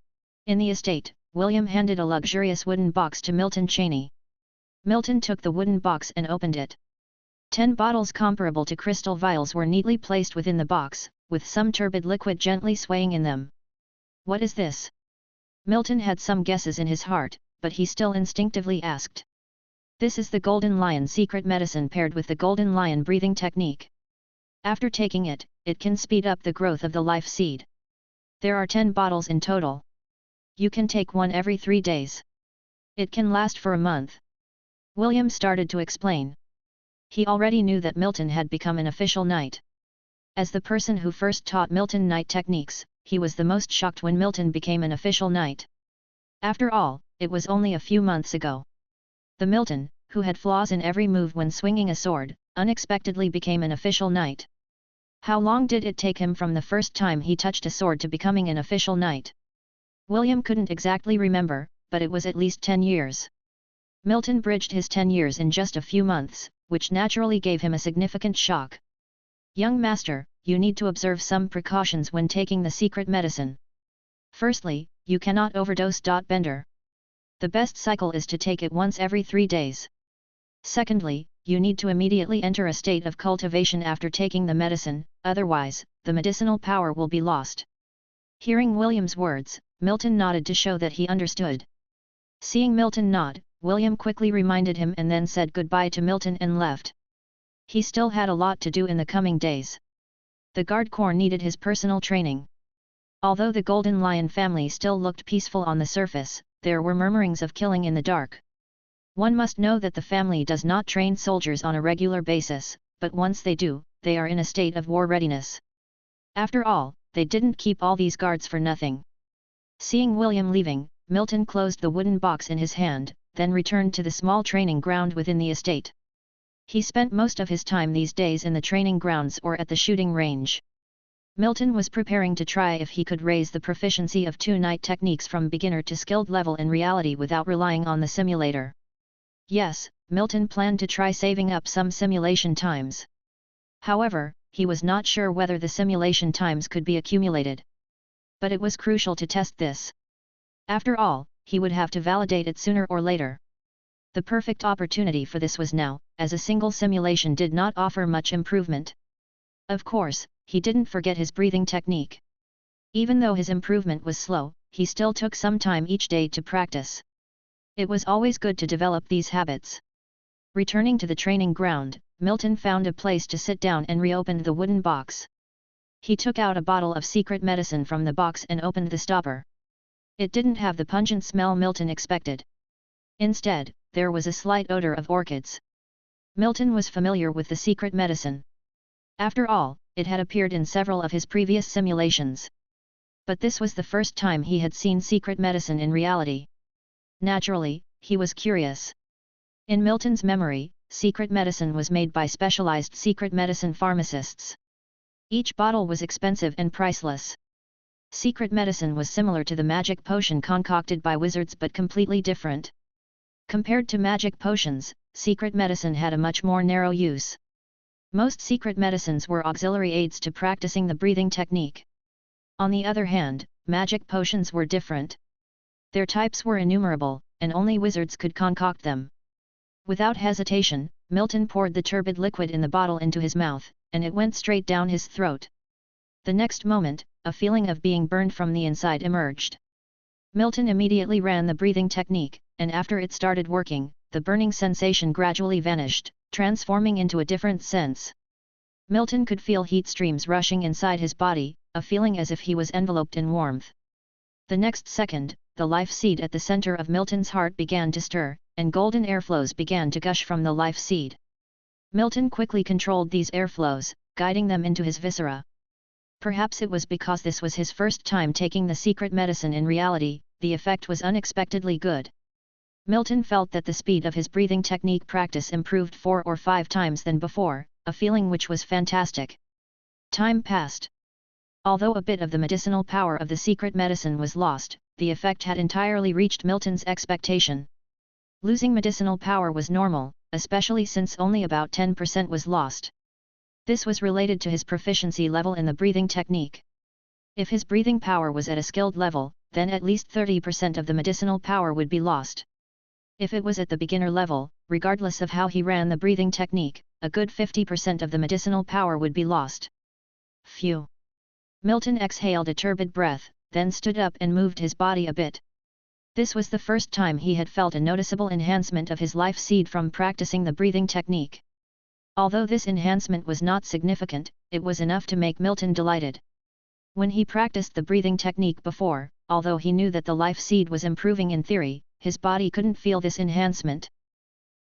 In the estate, William handed a luxurious wooden box to Milton Cheney. Milton took the wooden box and opened it. 10 bottles comparable to crystal vials were neatly placed within the box, with some turbid liquid gently swaying in them. What is this? Milton had some guesses in his heart, but he still instinctively asked. This is the Golden Lion secret medicine paired with the Golden Lion breathing technique. After taking it, it can speed up the growth of the life seed. There are 10 bottles in total. You can take one every 3 days. It can last for a month. William started to explain. He already knew that Milton had become an official knight. As the person who first taught Milton knight techniques, he was the most shocked when Milton became an official knight. After all, it was only a few months ago. The Milton, who had flaws in every move when swinging a sword, unexpectedly became an official knight. How long did it take him from the first time he touched a sword to becoming an official knight? William couldn't exactly remember, but it was at least 10 years. Milton bridged his 10 years in just a few months, which naturally gave him a significant shock. Young master, you need to observe some precautions when taking the secret medicine. Firstly, you cannot overdose. Bender. The best cycle is to take it once every 3 days. Secondly, you need to immediately enter a state of cultivation after taking the medicine, otherwise, the medicinal power will be lost. Hearing William's words, Milton nodded to show that he understood. Seeing Milton nod, William quickly reminded him and then said goodbye to Milton and left. He still had a lot to do in the coming days. The Guard Corps needed his personal training. Although the Golden Lion family still looked peaceful on the surface, there were murmurings of killing in the dark. One must know that the family does not train soldiers on a regular basis, but once they do, they are in a state of war readiness. After all, they didn't keep all these guards for nothing. Seeing William leaving, Milton closed the wooden box in his hand, then returned to the small training ground within the estate. He spent most of his time these days in the training grounds or at the shooting range. Milton was preparing to try if he could raise the proficiency of 2 knight techniques from beginner to skilled level in reality without relying on the simulator. Yes, Milton planned to try saving up some simulation times. However, he was not sure whether the simulation times could be accumulated. But it was crucial to test this. After all, he would have to validate it sooner or later. The perfect opportunity for this was now, as a single simulation did not offer much improvement. Of course, he didn't forget his breathing technique. Even though his improvement was slow, he still took some time each day to practice. It was always good to develop these habits. Returning to the training ground, Milton found a place to sit down and reopened the wooden box. He took out a bottle of secret medicine from the box and opened the stopper. It didn't have the pungent smell Milton expected. Instead, there was a slight odor of orchids. Milton was familiar with the secret medicine. After all, it had appeared in several of his previous simulations. But this was the first time he had seen secret medicine in reality. Naturally, he was curious. In Milton's memory, secret medicine was made by specialized secret medicine pharmacists. Each bottle was expensive and priceless. Secret medicine was similar to the magic potion concocted by wizards but completely different. Compared to magic potions, secret medicine had a much more narrow use. Most secret medicines were auxiliary aids to practicing the breathing technique. On the other hand, magic potions were different. Their types were innumerable, and only wizards could concoct them. Without hesitation, Milton poured the turbid liquid in the bottle into his mouth, and it went straight down his throat. The next moment, a feeling of being burned from the inside emerged. Milton immediately ran the breathing technique, and after it started working, the burning sensation gradually vanished, transforming into a different sense. Milton could feel heat streams rushing inside his body, a feeling as if he was enveloped in warmth. The next second, the life seed at the center of Milton's heart began to stir, and golden airflows began to gush from the life seed. Milton quickly controlled these airflows, guiding them into his viscera. Perhaps it was because this was his first time taking the secret medicine in reality, the effect was unexpectedly good. Milton felt that the speed of his breathing technique practice improved 4 or 5 times than before, a feeling which was fantastic. Time passed. Although a bit of the medicinal power of the secret medicine was lost, the effect had entirely reached Milton's expectation. Losing medicinal power was normal, especially since only about 10% was lost. This was related to his proficiency level in the breathing technique. If his breathing power was at a skilled level, then at least 30% of the medicinal power would be lost. If it was at the beginner level, regardless of how he ran the breathing technique, a good 50% of the medicinal power would be lost. Phew! Milton exhaled a turbid breath, then stood up and moved his body a bit. This was the first time he had felt a noticeable enhancement of his life seed from practicing the breathing technique. Although this enhancement was not significant, it was enough to make Milton delighted. When he practiced the breathing technique before, although he knew that the life seed was improving in theory, his body couldn't feel this enhancement.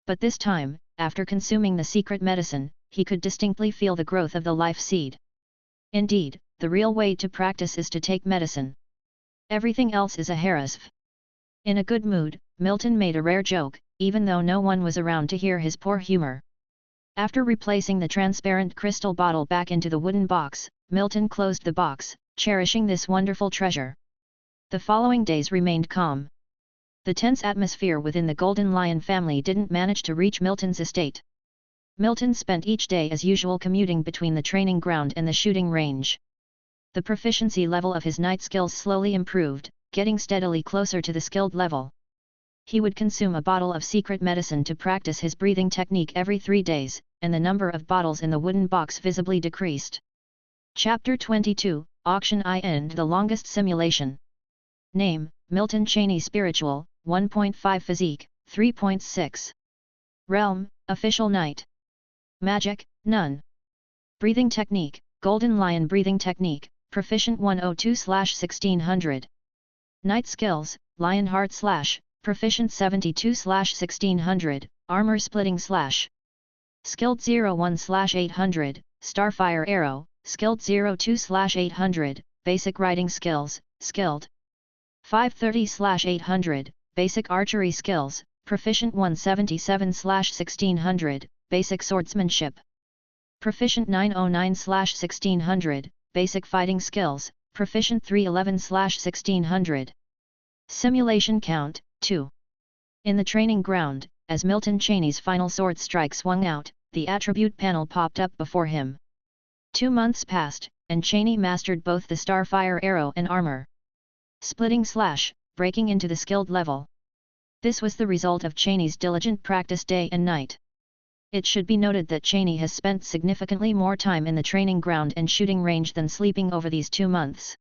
But this time, after consuming the secret medicine, he could distinctly feel the growth of the life seed. Indeed, the real way to practice is to take medicine. Everything else is a hair's. In a good mood, Milton made a rare joke, even though no one was around to hear his poor humor. After replacing the transparent crystal bottle back into the wooden box, Milton closed the box, cherishing this wonderful treasure. The following days remained calm. The tense atmosphere within the Golden Lion family didn't manage to reach Milton's estate. Milton spent each day as usual commuting between the training ground and the shooting range. The proficiency level of his knight skills slowly improved, getting steadily closer to the skilled level. He would consume a bottle of secret medicine to practice his breathing technique every 3 days, and the number of bottles in the wooden box visibly decreased. Chapter 22, Auction and the Longest Simulation. Name, Milton Cheney Spiritual, 1.5 Physique, 3.6. Realm, Official Knight. Magic, None. Breathing Technique, Golden Lion Breathing Technique, Proficient 102/1600. Knight Skills, Lionheart / Proficient 72/1600, Armor Splitting / Skilled 01/800, Starfire Arrow, Skilled 02/800, Basic Riding Skills, Skilled 530/800, Basic Archery Skills, Proficient 177/1600, Basic Swordsmanship. Proficient 909/1600, Basic Fighting Skills, Proficient 311/1600. Simulation Count, 2. In the training ground, as Milton Cheney's final sword strike swung out, the attribute panel popped up before him. 2 months passed, and Cheney mastered both the Starfire Arrow and Armor Splitting / breaking into the skilled level. This was the result of Cheney's diligent practice day and night. It should be noted that Cheney has spent significantly more time in the training ground and shooting range than sleeping over these 2 months.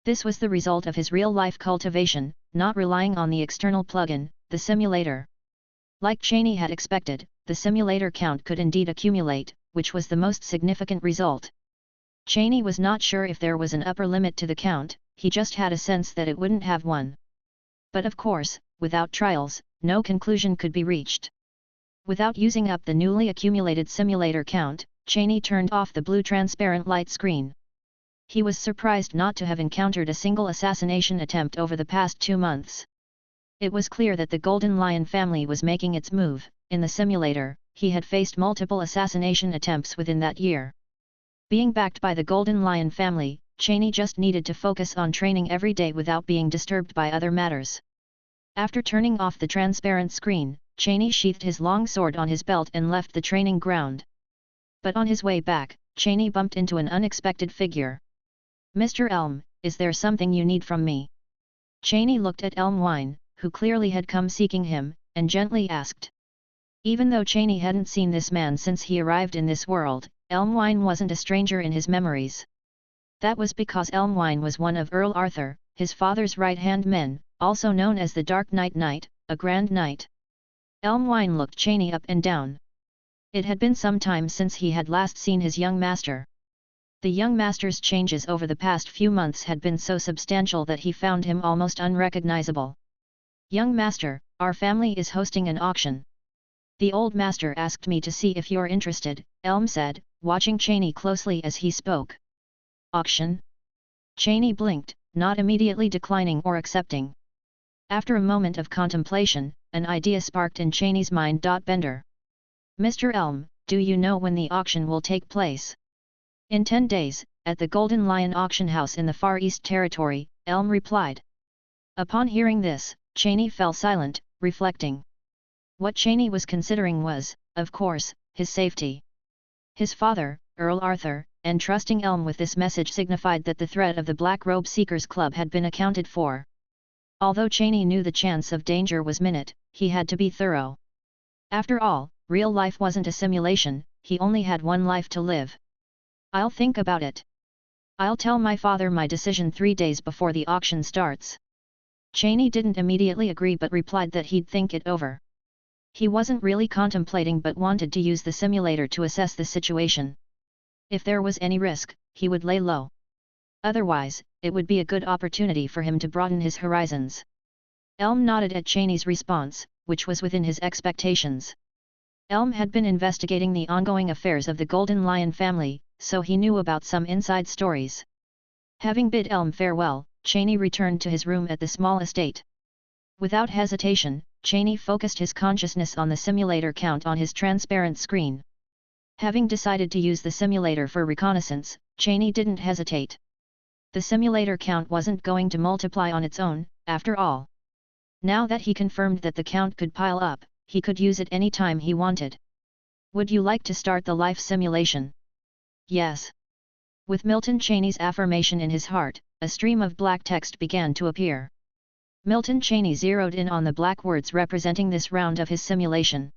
This was the result of his real-life cultivation, not relying on the external plugin, the simulator. Like Cheney had expected, the simulator count could indeed accumulate, which was the most significant result. Cheney was not sure if there was an upper limit to the count, he just had a sense that it wouldn't have one. But of course, without trials, no conclusion could be reached. Without using up the newly accumulated simulator count, Cheney turned off the blue transparent light screen. He was surprised not to have encountered a single assassination attempt over the past 2 months. It was clear that the Golden Lion family was making its move. In the simulator, he had faced multiple assassination attempts within that year. Being backed by the Golden Lion family, Cheney just needed to focus on training every day without being disturbed by other matters. After turning off the transparent screen, Cheney sheathed his long sword on his belt and left the training ground. But on his way back, Cheney bumped into an unexpected figure. "Mr. Elm, is there something you need from me?" Cheney looked at Elmwine, who clearly had come seeking him, and gently asked. Even though Cheney hadn't seen this man since he arrived in this world, Elmwine wasn't a stranger in his memories. That was because Elmwine was one of Earl Arthur, his father's right-hand men, also known as the Dark Knight, a Grand Knight. Elmwine looked Cheney up and down. It had been some time since he had last seen his young master. The young master's changes over the past few months had been so substantial that he found him almost unrecognizable. "Young master, our family is hosting an auction. The old master asked me to see if you're interested," Elm said, watching Cheney closely as he spoke. "Auction?" Cheney blinked, not immediately declining or accepting. After a moment of contemplation, an idea sparked in Cheney's mind. "Bender. Mr. Elm, do you know when the auction will take place?" "In 10 days, at the Golden Lion Auction House in the Far East Territory," Elm replied. Upon hearing this, Cheney fell silent, reflecting. What Cheney was considering was, of course, his safety. His father, Earl Arthur, and trusting Elm with this message signified that the threat of the Black Robe Seekers Club had been accounted for. Although Cheney knew the chance of danger was minute, he had to be thorough. After all, real life wasn't a simulation, he only had one life to live. "I'll think about it. I'll tell my father my decision 3 days before the auction starts." Cheney didn't immediately agree but replied that he'd think it over. He wasn't really contemplating but wanted to use the simulator to assess the situation. If there was any risk, he would lay low. Otherwise, it would be a good opportunity for him to broaden his horizons. Elm nodded at Cheney's response, which was within his expectations. Elm had been investigating the ongoing affairs of the Golden Lion family, so he knew about some inside stories. Having bid Elm farewell, Cheney returned to his room at the small estate. Without hesitation, Cheney focused his consciousness on the simulator count on his transparent screen. Having decided to use the simulator for reconnaissance, Cheney didn't hesitate. The simulator count wasn't going to multiply on its own, after all. Now that he confirmed that the count could pile up, he could use it any time he wanted. Would you like to start the life simulation? Yes. With Milton Cheney's affirmation in his heart, a stream of black text began to appear. Milton Cheney zeroed in on the black words representing this round of his simulation.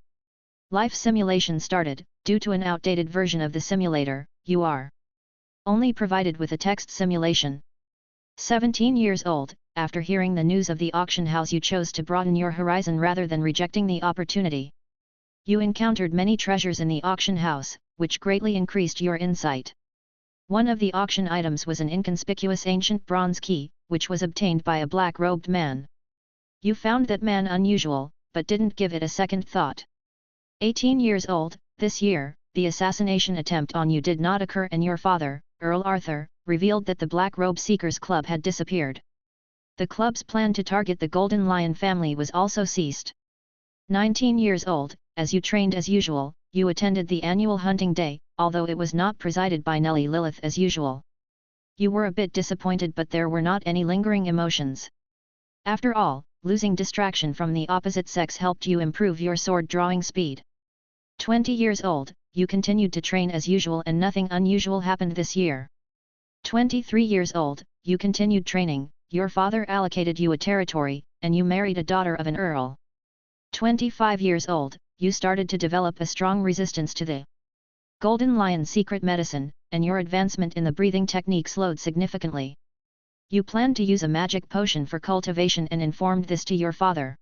Life simulation started. Due to an outdated version of the simulator, you are only provided with a text simulation. 17 years old, after hearing the news of the auction house you chose to broaden your horizon rather than rejecting the opportunity. You encountered many treasures in the auction house, which greatly increased your insight. One of the auction items was an inconspicuous ancient bronze key, which was obtained by a black-robed man. You found that man unusual, but didn't give it a second thought. 18 years old, this year, the assassination attempt on you did not occur and your father, Earl Arthur, revealed that the Black Robe Seekers Club had disappeared. The club's plan to target the Golden Lion family was also ceased. 19 years old, as you trained as usual, you attended the annual hunting day, although it was not presided by Nellie Lilith as usual. You were a bit disappointed but there were not any lingering emotions. After all, losing distraction from the opposite sex helped you improve your sword drawing speed. 20 years old, you continued to train as usual and nothing unusual happened this year. 23 years old, you continued training, your father allocated you a territory, and you married a daughter of an earl. 25 years old, you started to develop a strong resistance to the Golden Lion secret medicine, and your advancement in the breathing technique slowed significantly. You planned to use a magic potion for cultivation and informed this to your father.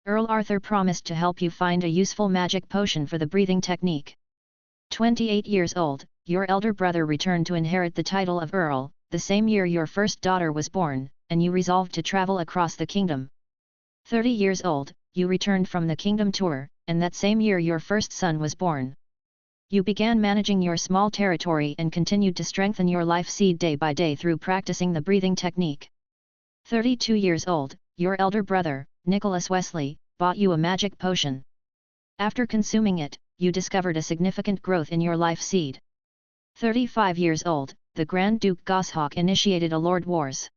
Earl Arthur promised to help you find a useful magic potion for the breathing technique. 28 years old, your elder brother returned to inherit the title of Earl, the same year your first daughter was born, and you resolved to travel across the kingdom. 30 years old, you returned from the kingdom tour, and that same year your first son was born. You began managing your small territory and continued to strengthen your life seed day by day through practicing the breathing technique. 32 years old, your elder brother, Nicholas Wesley, bought you a magic potion. After consuming it, you discovered a significant growth in your life seed. 35 years old, the Grand Duke Goshawk initiated a Lord Wars.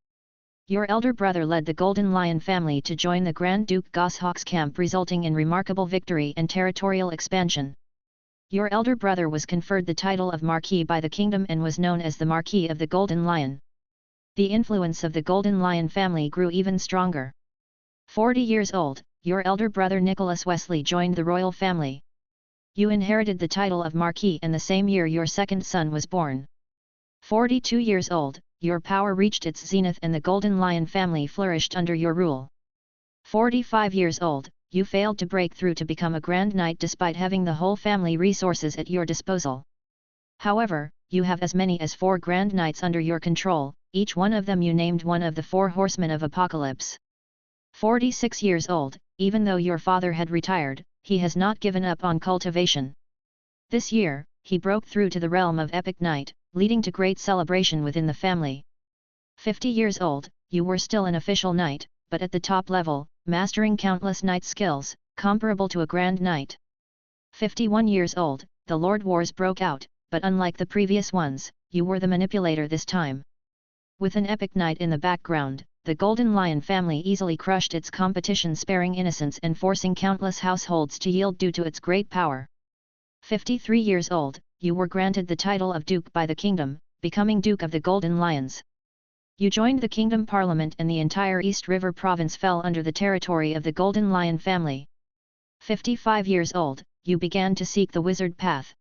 Your elder brother led the Golden Lion family to join the Grand Duke Goshawk's camp, resulting in remarkable victory and territorial expansion. Your elder brother was conferred the title of Marquis by the kingdom and was known as the Marquis of the Golden Lion. The influence of the Golden Lion family grew even stronger. 40 years old, your elder brother Nicholas Wesley joined the royal family. You inherited the title of Marquis and the same year your second son was born. 42 years old, your power reached its zenith and the Golden Lion family flourished under your rule. 45 years old, you failed to break through to become a Grand Knight despite having the whole family resources at your disposal. However, you have as many as 4 Grand Knights under your control, each one of them you named one of the 4 horsemen of apocalypse. 46 years old, even though your father had retired, he has not given up on cultivation. This year, he broke through to the realm of Epic Knight, leading to great celebration within the family. 50 years old, you were still an official knight, but at the top level, mastering countless knight skills, comparable to a Grand Knight. 51 years old, the Lord Wars broke out, but unlike the previous ones, you were the manipulator this time. With an epic knight in the background, the Golden Lion family easily crushed its competition, sparing innocents and forcing countless households to yield due to its great power. 53 years old, you were granted the title of Duke by the kingdom, becoming Duke of the Golden Lions. You joined the Kingdom Parliament and the entire East River province fell under the territory of the Golden Lion family. 55 years old, you began to seek the wizard path.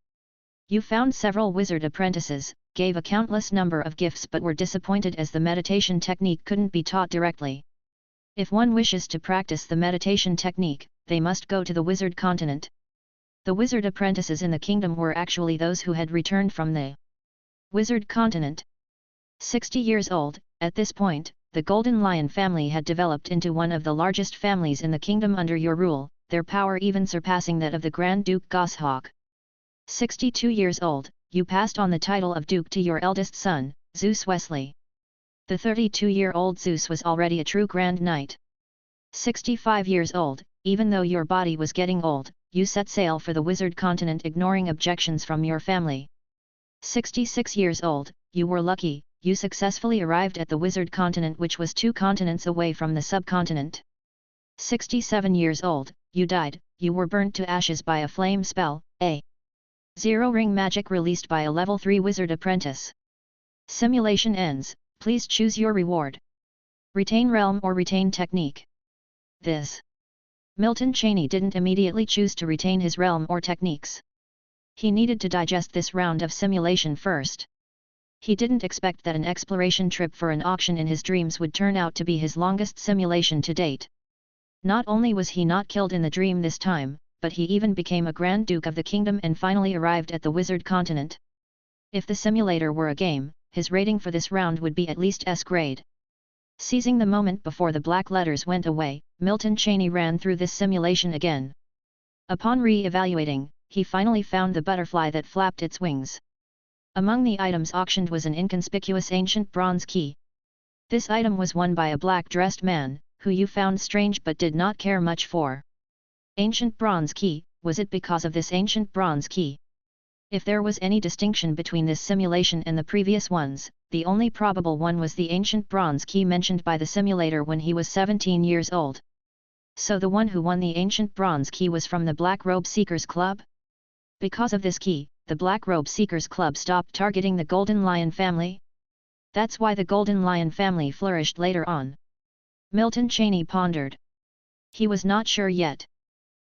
You found several wizard apprentices, gave a countless number of gifts but were disappointed as the meditation technique couldn't be taught directly. If one wishes to practice the meditation technique, they must go to the wizard continent. The wizard apprentices in the kingdom were actually those who had returned from the wizard continent. 60 years old, At this point, the Golden Lion family had developed into one of the largest families in the kingdom under your rule, their power even surpassing that of the Grand Duke Goshawk. 62 years old, you passed on the title of Duke to your eldest son, Zeus Wesley. The 32-year-old Zeus was already a true Grand Knight. 65 years old, even though your body was getting old, you set sail for the wizard continent ignoring objections from your family. 66 years old, you were lucky, you successfully arrived at the wizard continent, which was 2 continents away from the subcontinent. 67 years old, you died, you were burnt to ashes by a flame spell, a zero-ring magic released by a level 3 wizard apprentice. Simulation ends, please choose your reward. Retain realm or retain technique. Milton Cheney didn't immediately choose to retain his realm or techniques. He needed to digest this round of simulation first. He didn't expect that an exploration trip for an auction in his dreams would turn out to be his longest simulation to date. Not only was he not killed in the dream this time, but he even became a Grand Duke of the kingdom and finally arrived at the wizard continent. If the simulator were a game, his rating for this round would be at least S grade. Seizing the moment before the black letters went away, Milton Cheney ran through this simulation again. Upon re-evaluating, he finally found the butterfly that flapped its wings. Among the items auctioned was an inconspicuous ancient bronze key. This item was won by a black-dressed man, who you found strange but did not care much for. Ancient bronze key, was it because of this ancient bronze key? If there was any distinction between this simulation and the previous ones, the only probable one was the ancient bronze key mentioned by the simulator when he was 17 years old. So the one who won the ancient bronze key was from the Black Robe Seekers Club? Because of this key, the Black Robe Seekers Club stopped targeting the Golden Lion family? That's why the Golden Lion family flourished later on. Milton Cheney pondered. He was not sure yet.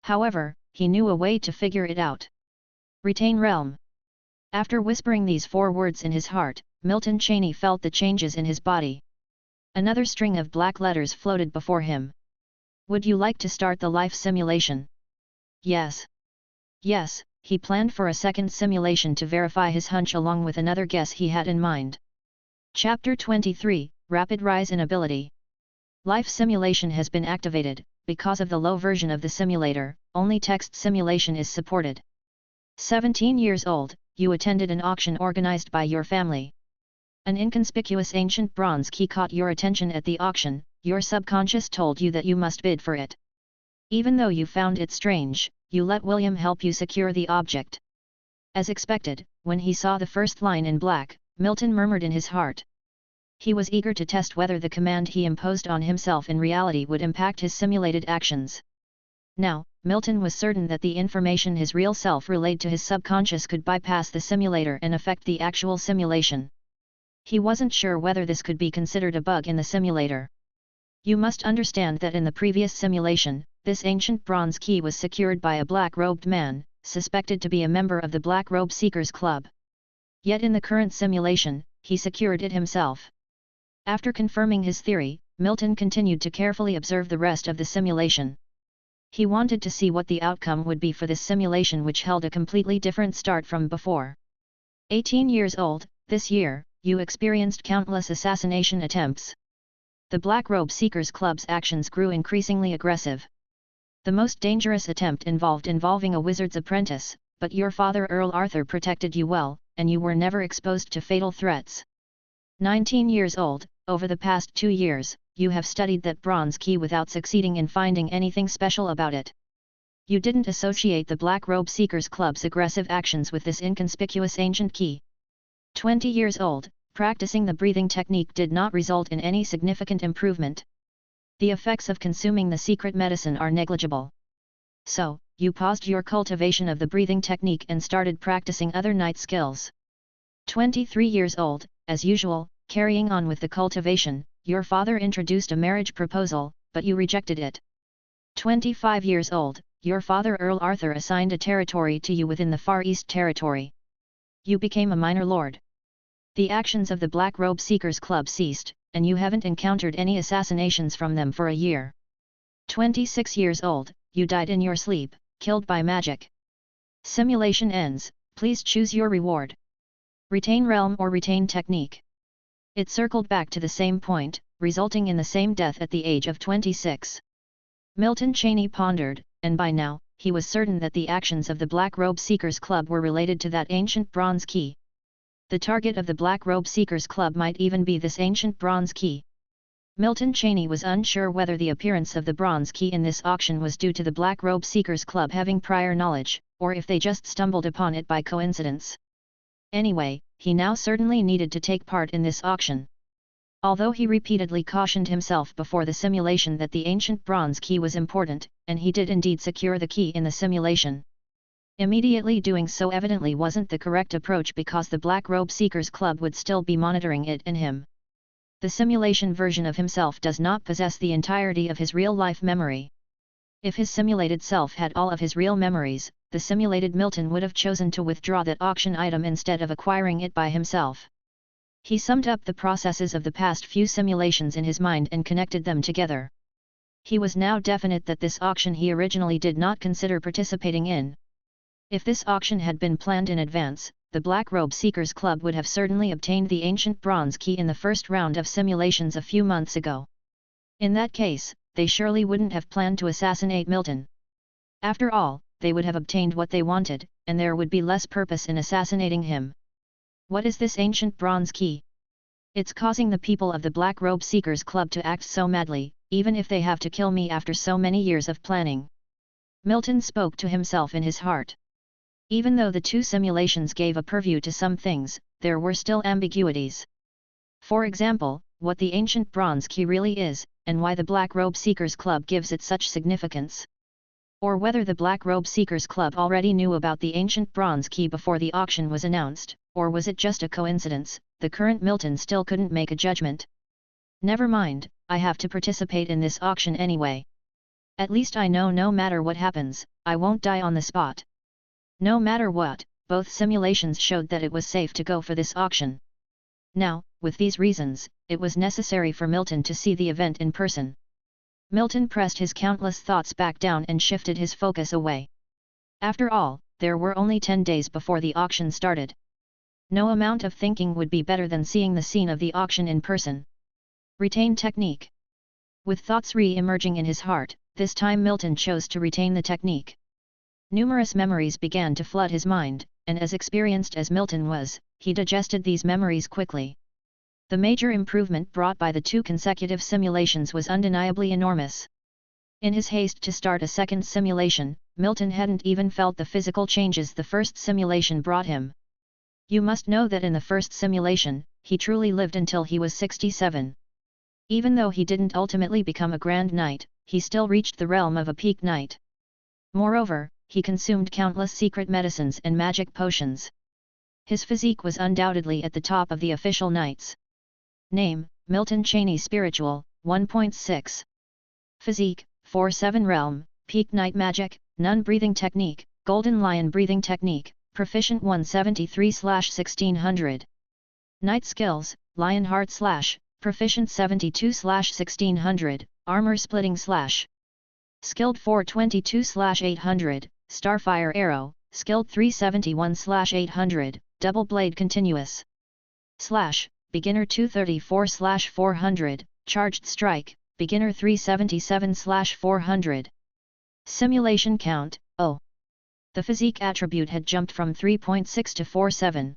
However, he knew a way to figure it out. Retain realm. After whispering these 4 words in his heart, Milton Cheney felt the changes in his body. Another string of black letters floated before him. Would you like to start the life simulation? Yes. Yes, he planned for a second simulation to verify his hunch along with another guess he had in mind. Chapter 23, Rapid Rise in Ability. Life simulation has been activated. Because of the low version of the simulator, only text simulation is supported. 17 years old, you attended an auction organized by your family. An inconspicuous ancient bronze key caught your attention at the auction, your subconscious told you that you must bid for it. Even though you found it strange, you let William help you secure the object. As expected, when he saw the first line in black, Milton murmured in his heart. He was eager to test whether the command he imposed on himself in reality would impact his simulated actions. Now, Milton was certain that the information his real self relayed to his subconscious could bypass the simulator and affect the actual simulation. He wasn't sure whether this could be considered a bug in the simulator. You must understand that in the previous simulation, this ancient bronze key was secured by a black-robed man, suspected to be a member of the Black Robe Seekers Club. Yet in the current simulation, he secured it himself. After confirming his theory, Milton continued to carefully observe the rest of the simulation. He wanted to see what the outcome would be for this simulation, which held a completely different start from before. 18 years old, this year, you experienced countless assassination attempts. The Black Robe Seekers Club's actions grew increasingly aggressive. The most dangerous attempt involving a wizard's apprentice, but your father Earl Arthur protected you well, and you were never exposed to fatal threats. 19 years old, over the past 2 years, you have studied that bronze key without succeeding in finding anything special about it. You didn't associate the Black Robe Seekers Club's aggressive actions with this inconspicuous ancient key. 20 years old, practicing the breathing technique did not result in any significant improvement. The effects of consuming the secret medicine are negligible. So, you paused your cultivation of the breathing technique and started practicing other night skills. 23 years old, as usual, carrying on with the cultivation, your father introduced a marriage proposal, but you rejected it. 25 years old, your father Earl Arthur assigned a territory to you within the Far East Territory. You became a minor lord. The actions of the Black Robe Seekers Club ceased, and you haven't encountered any assassinations from them for a year. 26 years old, you died in your sleep, killed by magic. Simulation ends, please choose your reward. Retain realm or retain technique. It circled back to the same point, resulting in the same death at the age of 26. Milton Cheney pondered, and by now, he was certain that the actions of the Black Robe Seekers Club were related to that ancient bronze key. The target of the Black Robe Seekers Club might even be this ancient bronze key. Milton Cheney was unsure whether the appearance of the bronze key in this auction was due to the Black Robe Seekers Club having prior knowledge, or if they just stumbled upon it by coincidence. Anyway, he now certainly needed to take part in this auction. Although he repeatedly cautioned himself before the simulation that the ancient bronze key was important, and he did indeed secure the key in the simulation. Immediately doing so evidently wasn't the correct approach because the Black Robe Seekers Club would still be monitoring it and him. The simulation version of himself does not possess the entirety of his real-life memory. If his simulated self had all of his real memories, the simulated Milton would have chosen to withdraw that auction item instead of acquiring it by himself. He summed up the processes of the past few simulations in his mind and connected them together. He was now definite that this auction he originally did not consider participating in. If this auction had been planned in advance, the Black Robe Seekers Club would have certainly obtained the ancient bronze key in the first round of simulations a few months ago. In that case, they surely wouldn't have planned to assassinate Milton. After all, they would have obtained what they wanted, and there would be less purpose in assassinating him. What is this ancient bronze key? It's causing the people of the Black Robe Seekers Club to act so madly, even if they have to kill me after so many years of planning. Milton spoke to himself in his heart. Even though the two simulations gave a purview to some things, there were still ambiguities. For example, what the ancient bronze key really is, and why the Black Robe Seekers Club gives it such significance. Or whether the Black Robe Seekers Club already knew about the ancient bronze key before the auction was announced, or was it just a coincidence. The current Milton still couldn't make a judgment. Never mind, I have to participate in this auction anyway. At least I know no matter what happens, I won't die on the spot. No matter what, both simulations showed that it was safe to go for this auction. Now, with these reasons, it was necessary for Milton to see the event in person. Milton pressed his countless thoughts back down and shifted his focus away. After all, there were only 10 days before the auction started. No amount of thinking would be better than seeing the scene of the auction in person. Retain technique. With thoughts re-emerging in his heart, this time Milton chose to retain the technique. Numerous memories began to flood his mind, and as experienced as Milton was, he digested these memories quickly. The major improvement brought by the two consecutive simulations was undeniably enormous. In his haste to start a second simulation, Milton hadn't even felt the physical changes the first simulation brought him. You must know that in the first simulation, he truly lived until he was 67. Even though he didn't ultimately become a Grand Knight, he still reached the realm of a peak knight. Moreover, he consumed countless secret medicines and magic potions. His physique was undoubtedly at the top of the official knights. Name, Milton Cheney Spiritual, 1.6. Physique, 4-7 Realm, Peak Knight Magic, Nun Breathing Technique, Golden Lion Breathing Technique, Proficient 173/1600. Knight Skills, Lionheart / Proficient 72/1600, Armor Splitting / Skilled 422/800, Starfire Arrow, Skilled 371/800, Double Blade Continuous / Beginner 234/400, Charged Strike, Beginner 377/400. Simulation Count, 0. The physique attribute had jumped from 3.6 to 4.7.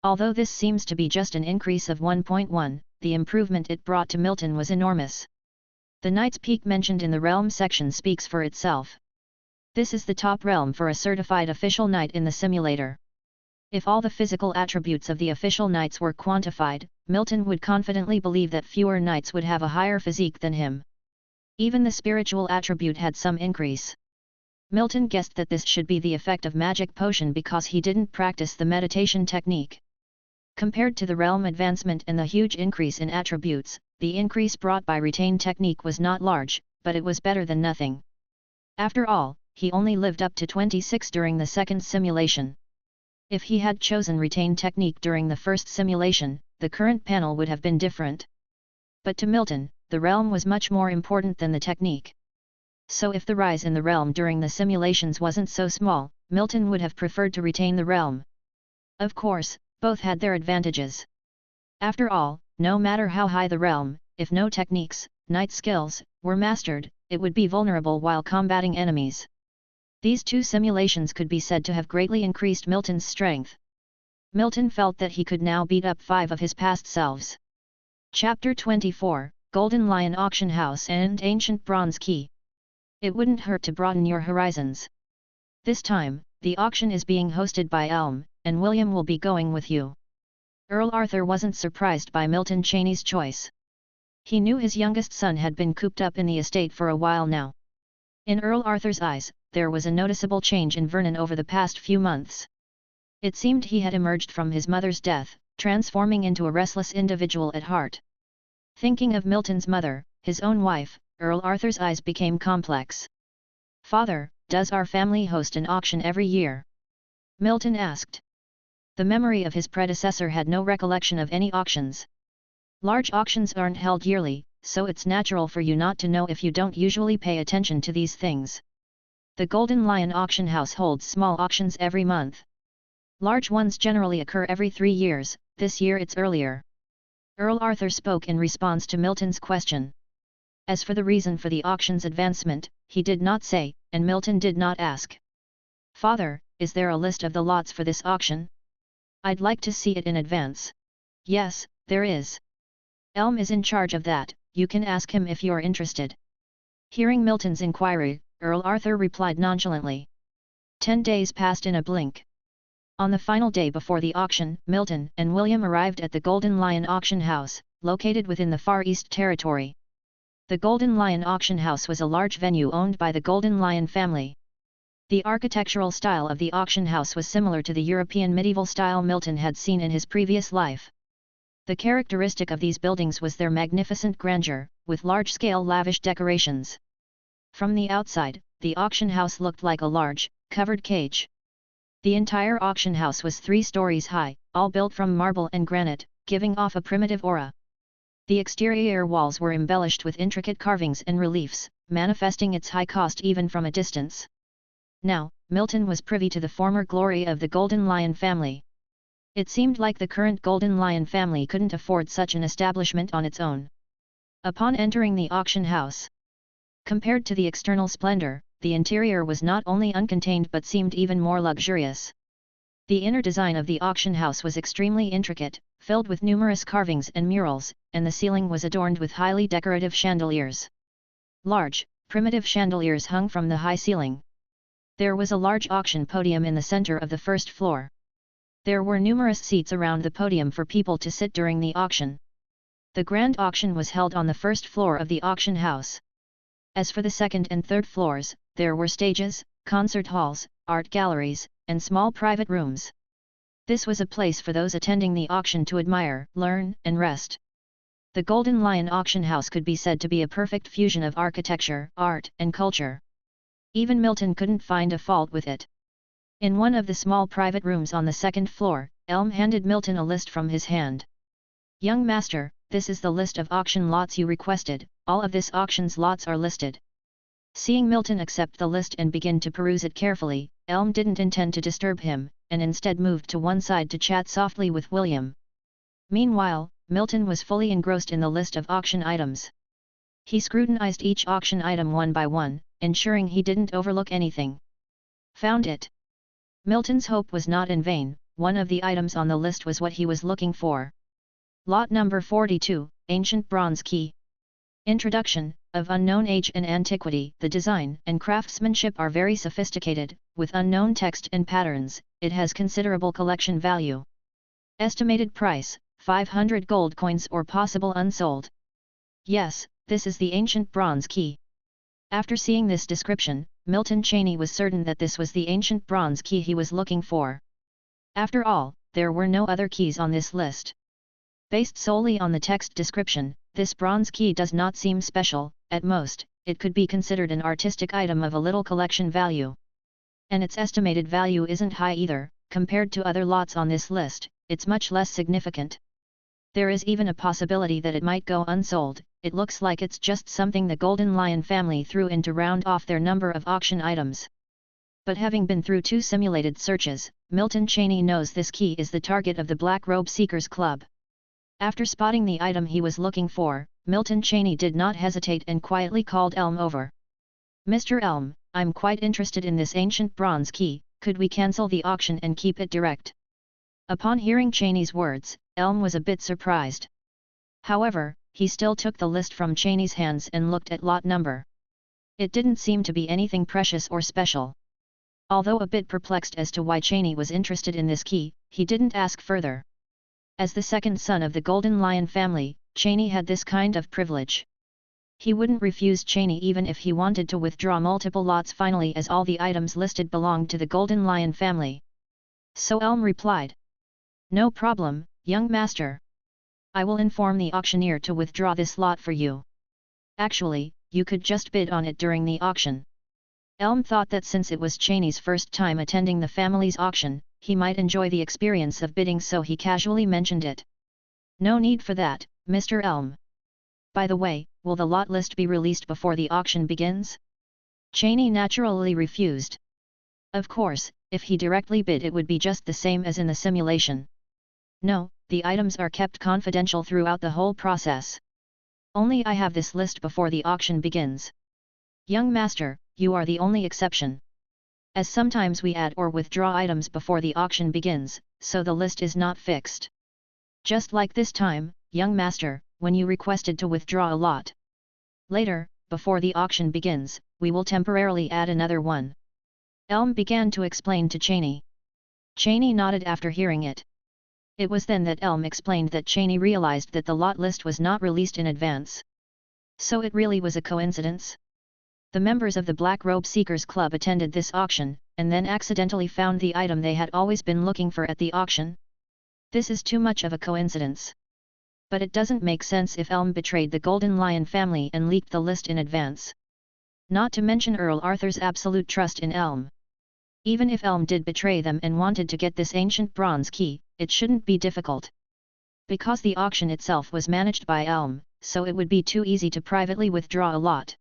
Although this seems to be just an increase of 1.1, the improvement it brought to Milton was enormous. The Knight's Peak mentioned in the Realm section speaks for itself. This is the top realm for a certified official knight in the simulator. If all the physical attributes of the official knights were quantified, Milton would confidently believe that fewer knights would have a higher physique than him. Even the spiritual attribute had some increase. Milton guessed that this should be the effect of magic potion because he didn't practice the meditation technique. Compared to the realm advancement and the huge increase in attributes, the increase brought by retained technique was not large, but it was better than nothing. After all, he only lived up to 26 during the second simulation. If he had chosen retained technique during the first simulation, the current panel would have been different. But to Milton, the realm was much more important than the technique. So if the rise in the realm during the simulations wasn't so small, Milton would have preferred to retain the realm. Of course, both had their advantages. After all, no matter how high the realm, if no techniques, knight skills, were mastered, it would be vulnerable while combating enemies. These two simulations could be said to have greatly increased Milton's strength. Milton felt that he could now beat up 5 of his past selves. Chapter 24, Golden Lion Auction House and Ancient Bronze Key. It wouldn't hurt to broaden your horizons. This time, the auction is being hosted by Elm, and William will be going with you. Earl Arthur wasn't surprised by Milton Cheney's choice. He knew his youngest son had been cooped up in the estate for a while now. In Earl Arthur's eyes, there was a noticeable change in Vernon over the past few months. It seemed he had emerged from his mother's death, transforming into a restless individual at heart. Thinking of Milton's mother, his own wife, Earl Arthur's eyes became complex. "Father, does our family host an auction every year?" Milton asked. The memory of his predecessor had no recollection of any auctions. "Large auctions aren't held yearly, so it's natural for you not to know if you don't usually pay attention to these things. The Golden Lion Auction House holds small auctions every month. Large ones generally occur every 3 years, this year it's earlier." Earl Arthur spoke in response to Milton's question. As for the reason for the auction's advancement, he did not say, and Milton did not ask. "Father, is there a list of the lots for this auction? I'd like to see it in advance." "Yes, there is. Elm is in charge of that, you can ask him if you're interested." Hearing Milton's inquiry, Earl Arthur replied nonchalantly. 10 days passed in a blink. On the final day before the auction, Milton and William arrived at the Golden Lion Auction House, located within the Far East Territory. The Golden Lion Auction House was a large venue owned by the Golden Lion family. The architectural style of the auction house was similar to the European medieval style Milton had seen in his previous life. The characteristic of these buildings was their magnificent grandeur, with large-scale lavish decorations. From the outside, the auction house looked like a large, covered cage. The entire auction house was 3 stories high, all built from marble and granite, giving off a primitive aura. The exterior walls were embellished with intricate carvings and reliefs, manifesting its high cost even from a distance. Now, Milton was privy to the former glory of the Golden Lion family. It seemed like the current Golden Lion family couldn't afford such an establishment on its own. Upon entering the auction house, compared to the external splendor, the interior was not only uncontained but seemed even more luxurious. The inner design of the auction house was extremely intricate, filled with numerous carvings and murals, and the ceiling was adorned with highly decorative chandeliers. Large, primitive chandeliers hung from the high ceiling. There was a large auction podium in the center of the first floor. There were numerous seats around the podium for people to sit during the auction. The grand auction was held on the first floor of the auction house. As for the second and third floors, there were stages, concert halls, art galleries, and small private rooms. This was a place for those attending the auction to admire, learn, and rest. The Golden Lion Auction House could be said to be a perfect fusion of architecture, art, and culture. Even Milton couldn't find a fault with it. In one of the small private rooms on the second floor, Elm handed Milton a list from his hand. "Young master, this is the list of auction lots you requested, all of this auction's lots are listed." Seeing Milton accept the list and begin to peruse it carefully, Elm didn't intend to disturb him, and instead moved to one side to chat softly with William. Meanwhile, Milton was fully engrossed in the list of auction items. He scrutinized each auction item one by one, ensuring he didn't overlook anything. Found it. Milton's hope was not in vain. One of the items on the list was what he was looking for. Lot number 42, Ancient Bronze Key. Introduction. Of unknown age and antiquity, the design and craftsmanship are very sophisticated, with unknown text and patterns. It has considerable collection value. Estimated price, 500 gold coins or possible unsold. Yes, this is the ancient bronze key. After seeing this description, Milton Cheney was certain that this was the ancient bronze key he was looking for. After all, there were no other keys on this list. Based solely on the text description, this bronze key does not seem special. At most, it could be considered an artistic item of a little collection value. And its estimated value isn't high either. Compared to other lots on this list, it's much less significant. There is even a possibility that it might go unsold. It looks like it's just something the Golden Lion family threw in to round off their number of auction items. But having been through 2 simulated searches, Milton Cheney knows this key is the target of the Black Robe Seekers Club. After spotting the item he was looking for, Milton Cheney did not hesitate and quietly called Elm over. "Mr. Elm, I'm quite interested in this ancient bronze key, could we cancel the auction and keep it direct?" Upon hearing Cheney's words, Elm was a bit surprised. However, he still took the list from Cheney's hands and looked at lot number. It didn't seem to be anything precious or special. Although a bit perplexed as to why Cheney was interested in this key, he didn't ask further. As the second son of the Golden Lion family, Cheney had this kind of privilege. He wouldn't refuse Cheney even if he wanted to withdraw multiple lots finally, as all the items listed belonged to the Golden Lion family. So Elm replied, "No problem, young master. I will inform the auctioneer to withdraw this lot for you. Actually, you could just bid on it during the auction." Elm thought that since it was Cheney's first time attending the family's auction, he might enjoy the experience of bidding, so he casually mentioned it. "No need for that, Mr. Elm. By the way, will the lot list be released before the auction begins?" Cheney naturally refused. Of course, if he directly bid it would be just the same as in the simulation. "No, the items are kept confidential throughout the whole process. Only I have this list before the auction begins. Young master, you are the only exception. As sometimes we add or withdraw items before the auction begins, so the list is not fixed. Just like this time, young master, when you requested to withdraw a lot. Later, before the auction begins, we will temporarily add another one." Elm began to explain to Cheney. Cheney nodded after hearing it. It was then that Elm explained that Cheney realized that the lot list was not released in advance. So it really was a coincidence? The members of the Black Robe Seekers Club attended this auction, and then accidentally found the item they had always been looking for at the auction? This is too much of a coincidence. But it doesn't make sense if Elm betrayed the Golden Lion family and leaked the list in advance. Not to mention Earl Arthur's absolute trust in Elm. Even if Elm did betray them and wanted to get this ancient bronze key, it shouldn't be difficult. Because the auction itself was managed by Elm, so it would be too easy to privately withdraw a lot.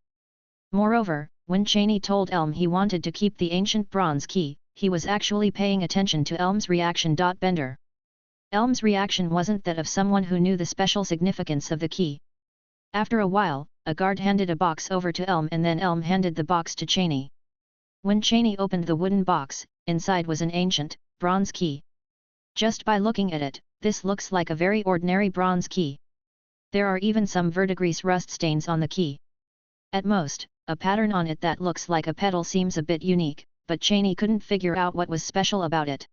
Moreover, when Cheney told Elm he wanted to keep the ancient bronze key, he was actually paying attention to Elm's reaction. Bender. Elm's reaction wasn't that of someone who knew the special significance of the key. After a while, a guard handed a box over to Elm and then Elm handed the box to Cheney. When Cheney opened the wooden box, inside was an ancient, bronze key. Just by looking at it, this looks like a very ordinary bronze key. There are even some verdigris rust stains on the key. At most, a pattern on it that looks like a petal seems a bit unique, but Cheney couldn't figure out what was special about it.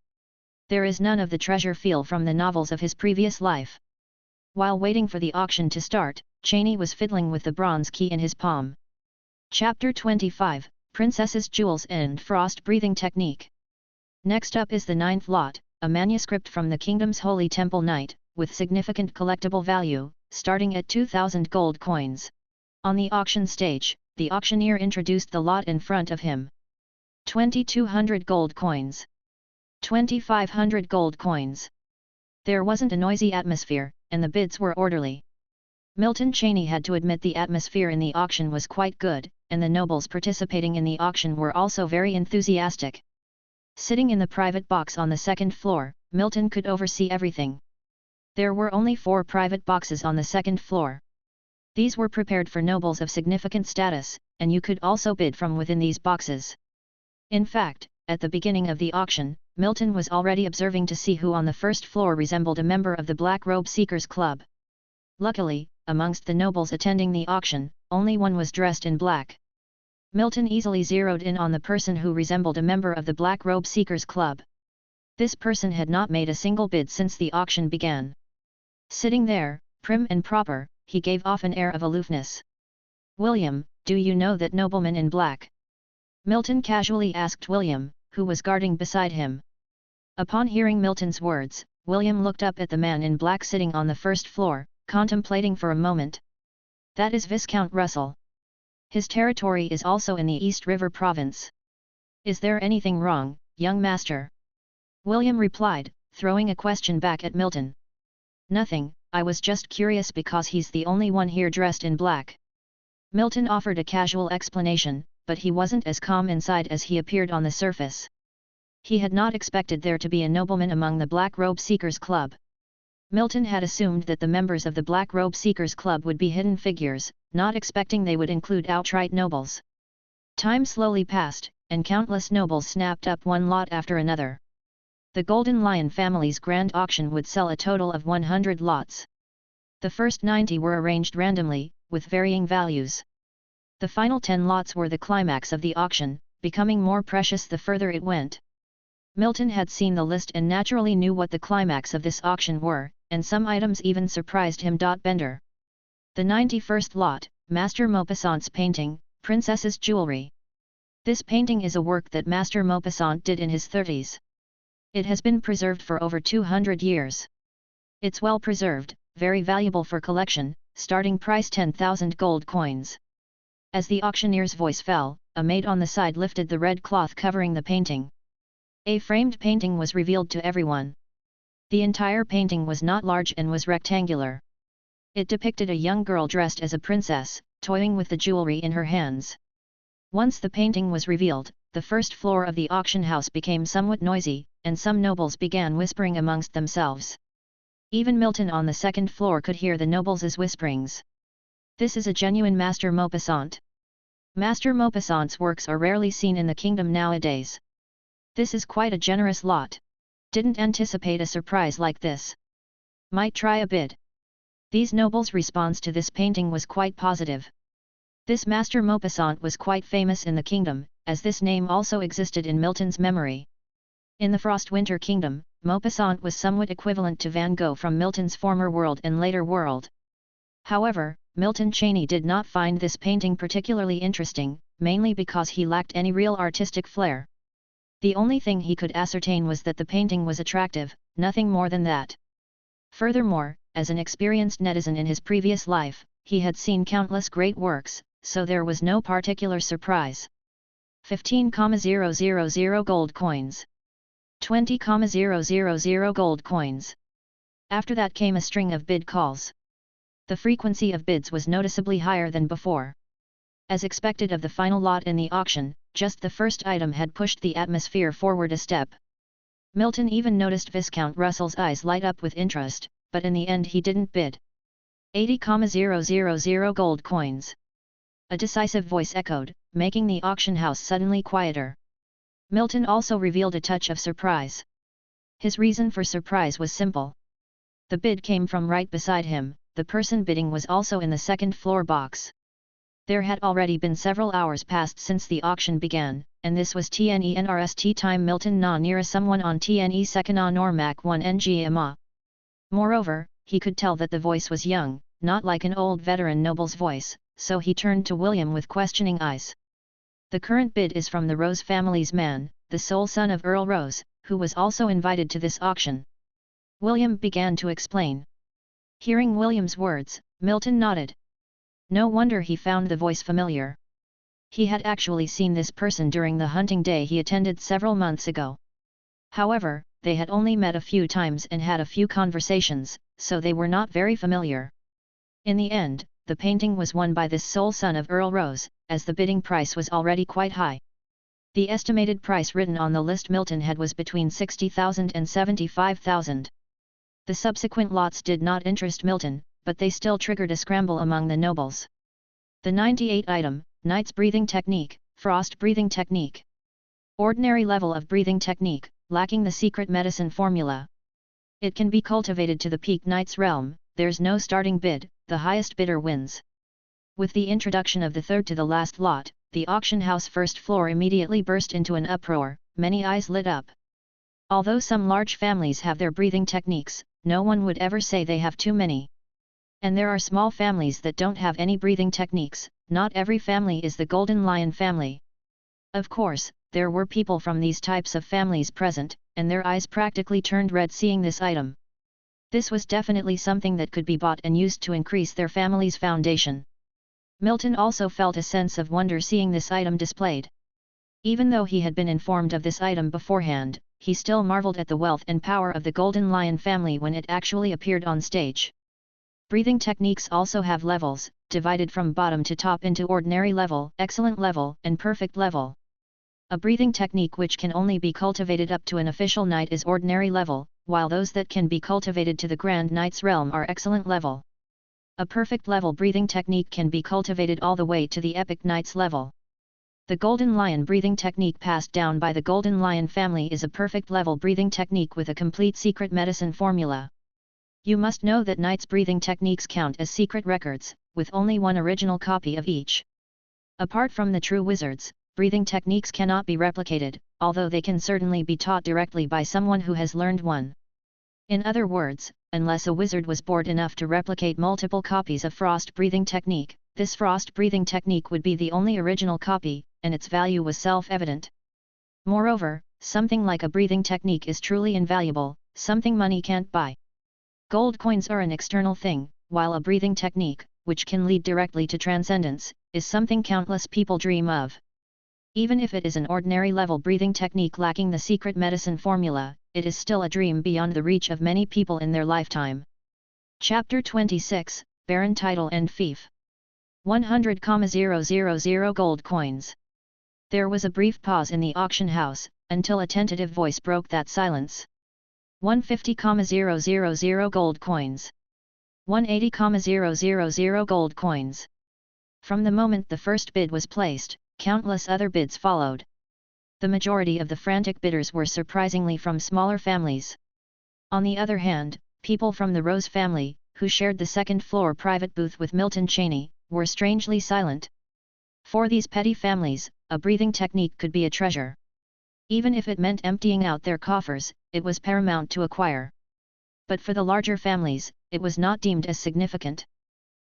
There is none of the treasure feel from the novels of his previous life. While waiting for the auction to start, Cheney was fiddling with the bronze key in his palm. Chapter 25, Princesses' Jewels and Frost Breathing Technique. Next up is the 9th lot, a manuscript from the Kingdom's Holy Temple Night, with significant collectible value, starting at 2,000 gold coins. On the auction stage, the auctioneer introduced the lot in front of him. 2,200 gold coins. 2,500 gold coins. There wasn't a noisy atmosphere, and the bids were orderly. Milton Cheney had to admit the atmosphere in the auction was quite good, and the nobles participating in the auction were also very enthusiastic. Sitting in the private box on the second floor, Milton could oversee everything. There were only 4 private boxes on the second floor. These were prepared for nobles of significant status, and you could also bid from within these boxes. In fact, at the beginning of the auction, Milton was already observing to see who on the first floor resembled a member of the Black Robe Seekers Club. Luckily, amongst the nobles attending the auction, only one was dressed in black. Milton easily zeroed in on the person who resembled a member of the Black Robe Seekers Club. This person had not made a single bid since the auction began. Sitting there, prim and proper, he gave off an air of aloofness. "William, do you know that nobleman in black?" Milton casually asked William, who was guarding beside him. Upon hearing Milton's words, William looked up at the man in black sitting on the first floor, contemplating for a moment. "That is Viscount Russell. His territory is also in the East River Province. Is there anything wrong, young master?" William replied, throwing a question back at Milton. "Nothing, I was just curious because he's the only one here dressed in black." Milton offered a casual explanation, but he wasn't as calm inside as he appeared on the surface. He had not expected there to be a nobleman among the Black Robe Seekers Club. Milton had assumed that the members of the Black Robe Seekers Club would be hidden figures, not expecting they would include outright nobles. Time slowly passed, and countless nobles snapped up one lot after another. The Golden Lion family's grand auction would sell a total of 100 lots. The first 90 were arranged randomly, with varying values. The final 10 lots were the climax of the auction, becoming more precious the further it went. Milton had seen the list and naturally knew what the climax of this auction were, and some items even surprised him. Bender. The 91st lot, Master Maupassant's painting, Princess's Jewelry. This painting is a work that Master Maupassant did in his 30s. It has been preserved for over 200 years. It's well preserved, very valuable for collection, starting price 10,000 gold coins. As the auctioneer's voice fell, a maid on the side lifted the red cloth covering the painting. A framed painting was revealed to everyone. The entire painting was not large and was rectangular. It depicted a young girl dressed as a princess, toying with the jewelry in her hands. Once the painting was revealed, the first floor of the auction house became somewhat noisy, and some nobles began whispering amongst themselves. Even Milton on the second floor could hear the nobles' whisperings. This is a genuine Master Maupassant. Master Maupassant's works are rarely seen in the kingdom nowadays. This is quite a generous lot. Didn't anticipate a surprise like this. Might try a bid. These nobles' response to this painting was quite positive. This Master Maupassant was quite famous in the kingdom, as this name also existed in Milton's memory. In the Frostwinter Kingdom, Maupassant was somewhat equivalent to Van Gogh from Milton's former world and later world. However, Milton Cheney did not find this painting particularly interesting, mainly because he lacked any real artistic flair. The only thing he could ascertain was that the painting was attractive, nothing more than that. Furthermore, as an experienced netizen in his previous life, he had seen countless great works, so there was no particular surprise. 15,000 gold coins. 20,000 gold coins. After that came a string of bid calls. The frequency of bids was noticeably higher than before. As expected of the final lot in the auction, just the first item had pushed the atmosphere forward a step. Milton even noticed Viscount Russell's eyes light up with interest, but in the end he didn't bid. 80,000 gold coins. A decisive voice echoed, making the auction house suddenly quieter. Milton also revealed a touch of surprise. His reason for surprise was simple. The bid came from right beside him, the person bidding was also in the second floor box. There had already been several hours passed since the auction began, and this was TNENRST time. Milton na near someone on TNE Sekana Normac 1 Ngma. Moreover, he could tell that the voice was young, not like an old veteran noble's voice, so he turned to William with questioning eyes. The current bid is from the Rose family's man, the sole son of Earl Rose, who was also invited to this auction. William began to explain. Hearing William's words, Milton nodded. No wonder he found the voice familiar. He had actually seen this person during the hunting day he attended several months ago. However, they had only met a few times and had a few conversations, so they were not very familiar. In the end, the painting was won by this sole son of Earl Rose, as the bidding price was already quite high. The estimated price written on the list Milton had was between 60,000 and 75,000. The subsequent lots did not interest Milton, but they still triggered a scramble among the nobles. The 98th item, Knight's Breathing Technique, Frost Breathing Technique. Ordinary level of breathing technique, lacking the secret medicine formula. It can be cultivated to the peak Knight's realm, there's no starting bid, the highest bidder wins. With the introduction of the third to the last lot, the auction house first floor immediately burst into an uproar, many eyes lit up. Although some large families have their breathing techniques, no one would ever say they have too many. And there are small families that don't have any breathing techniques, not every family is the Golden Lion family. Of course, there were people from these types of families present, and their eyes practically turned red seeing this item. This was definitely something that could be bought and used to increase their family's foundation. Milton also felt a sense of wonder seeing this item displayed. Even though he had been informed of this item beforehand, he still marveled at the wealth and power of the Golden Lion family when it actually appeared on stage. Breathing techniques also have levels, divided from bottom to top into ordinary level, excellent level, and perfect level. A breathing technique which can only be cultivated up to an official knight is ordinary level, while those that can be cultivated to the Grand Knight's realm are excellent level. A perfect level breathing technique can be cultivated all the way to the Epic Knight's level. The Golden Lion breathing technique passed down by the Golden Lion family is a perfect level breathing technique with a complete secret medicine formula. You must know that Knight's breathing techniques count as secret records, with only one original copy of each. Apart from the true wizards, breathing techniques cannot be replicated, although they can certainly be taught directly by someone who has learned one. In other words, unless a wizard was bored enough to replicate multiple copies of frost breathing technique, this frost breathing technique would be the only original copy, and its value was self-evident. Moreover, something like a breathing technique is truly invaluable, something money can't buy. Gold coins are an external thing, while a breathing technique, which can lead directly to transcendence, is something countless people dream of. Even if it is an ordinary level breathing technique lacking the secret medicine formula, it is still a dream beyond the reach of many people in their lifetime. Chapter 26, Baron Title and Fief. 100,000 gold coins. There was a brief pause in the auction house, until a tentative voice broke that silence. 150,000 gold coins. 180,000 gold coins. From the moment the first bid was placed, countless other bids followed. The majority of the frantic bidders were surprisingly from smaller families. On the other hand, people from the Rose family, who shared the second-floor private booth with Milton Cheney, were strangely silent. For these petty families, a breathing technique could be a treasure. Even if it meant emptying out their coffers, it was paramount to acquire. But for the larger families, it was not deemed as significant.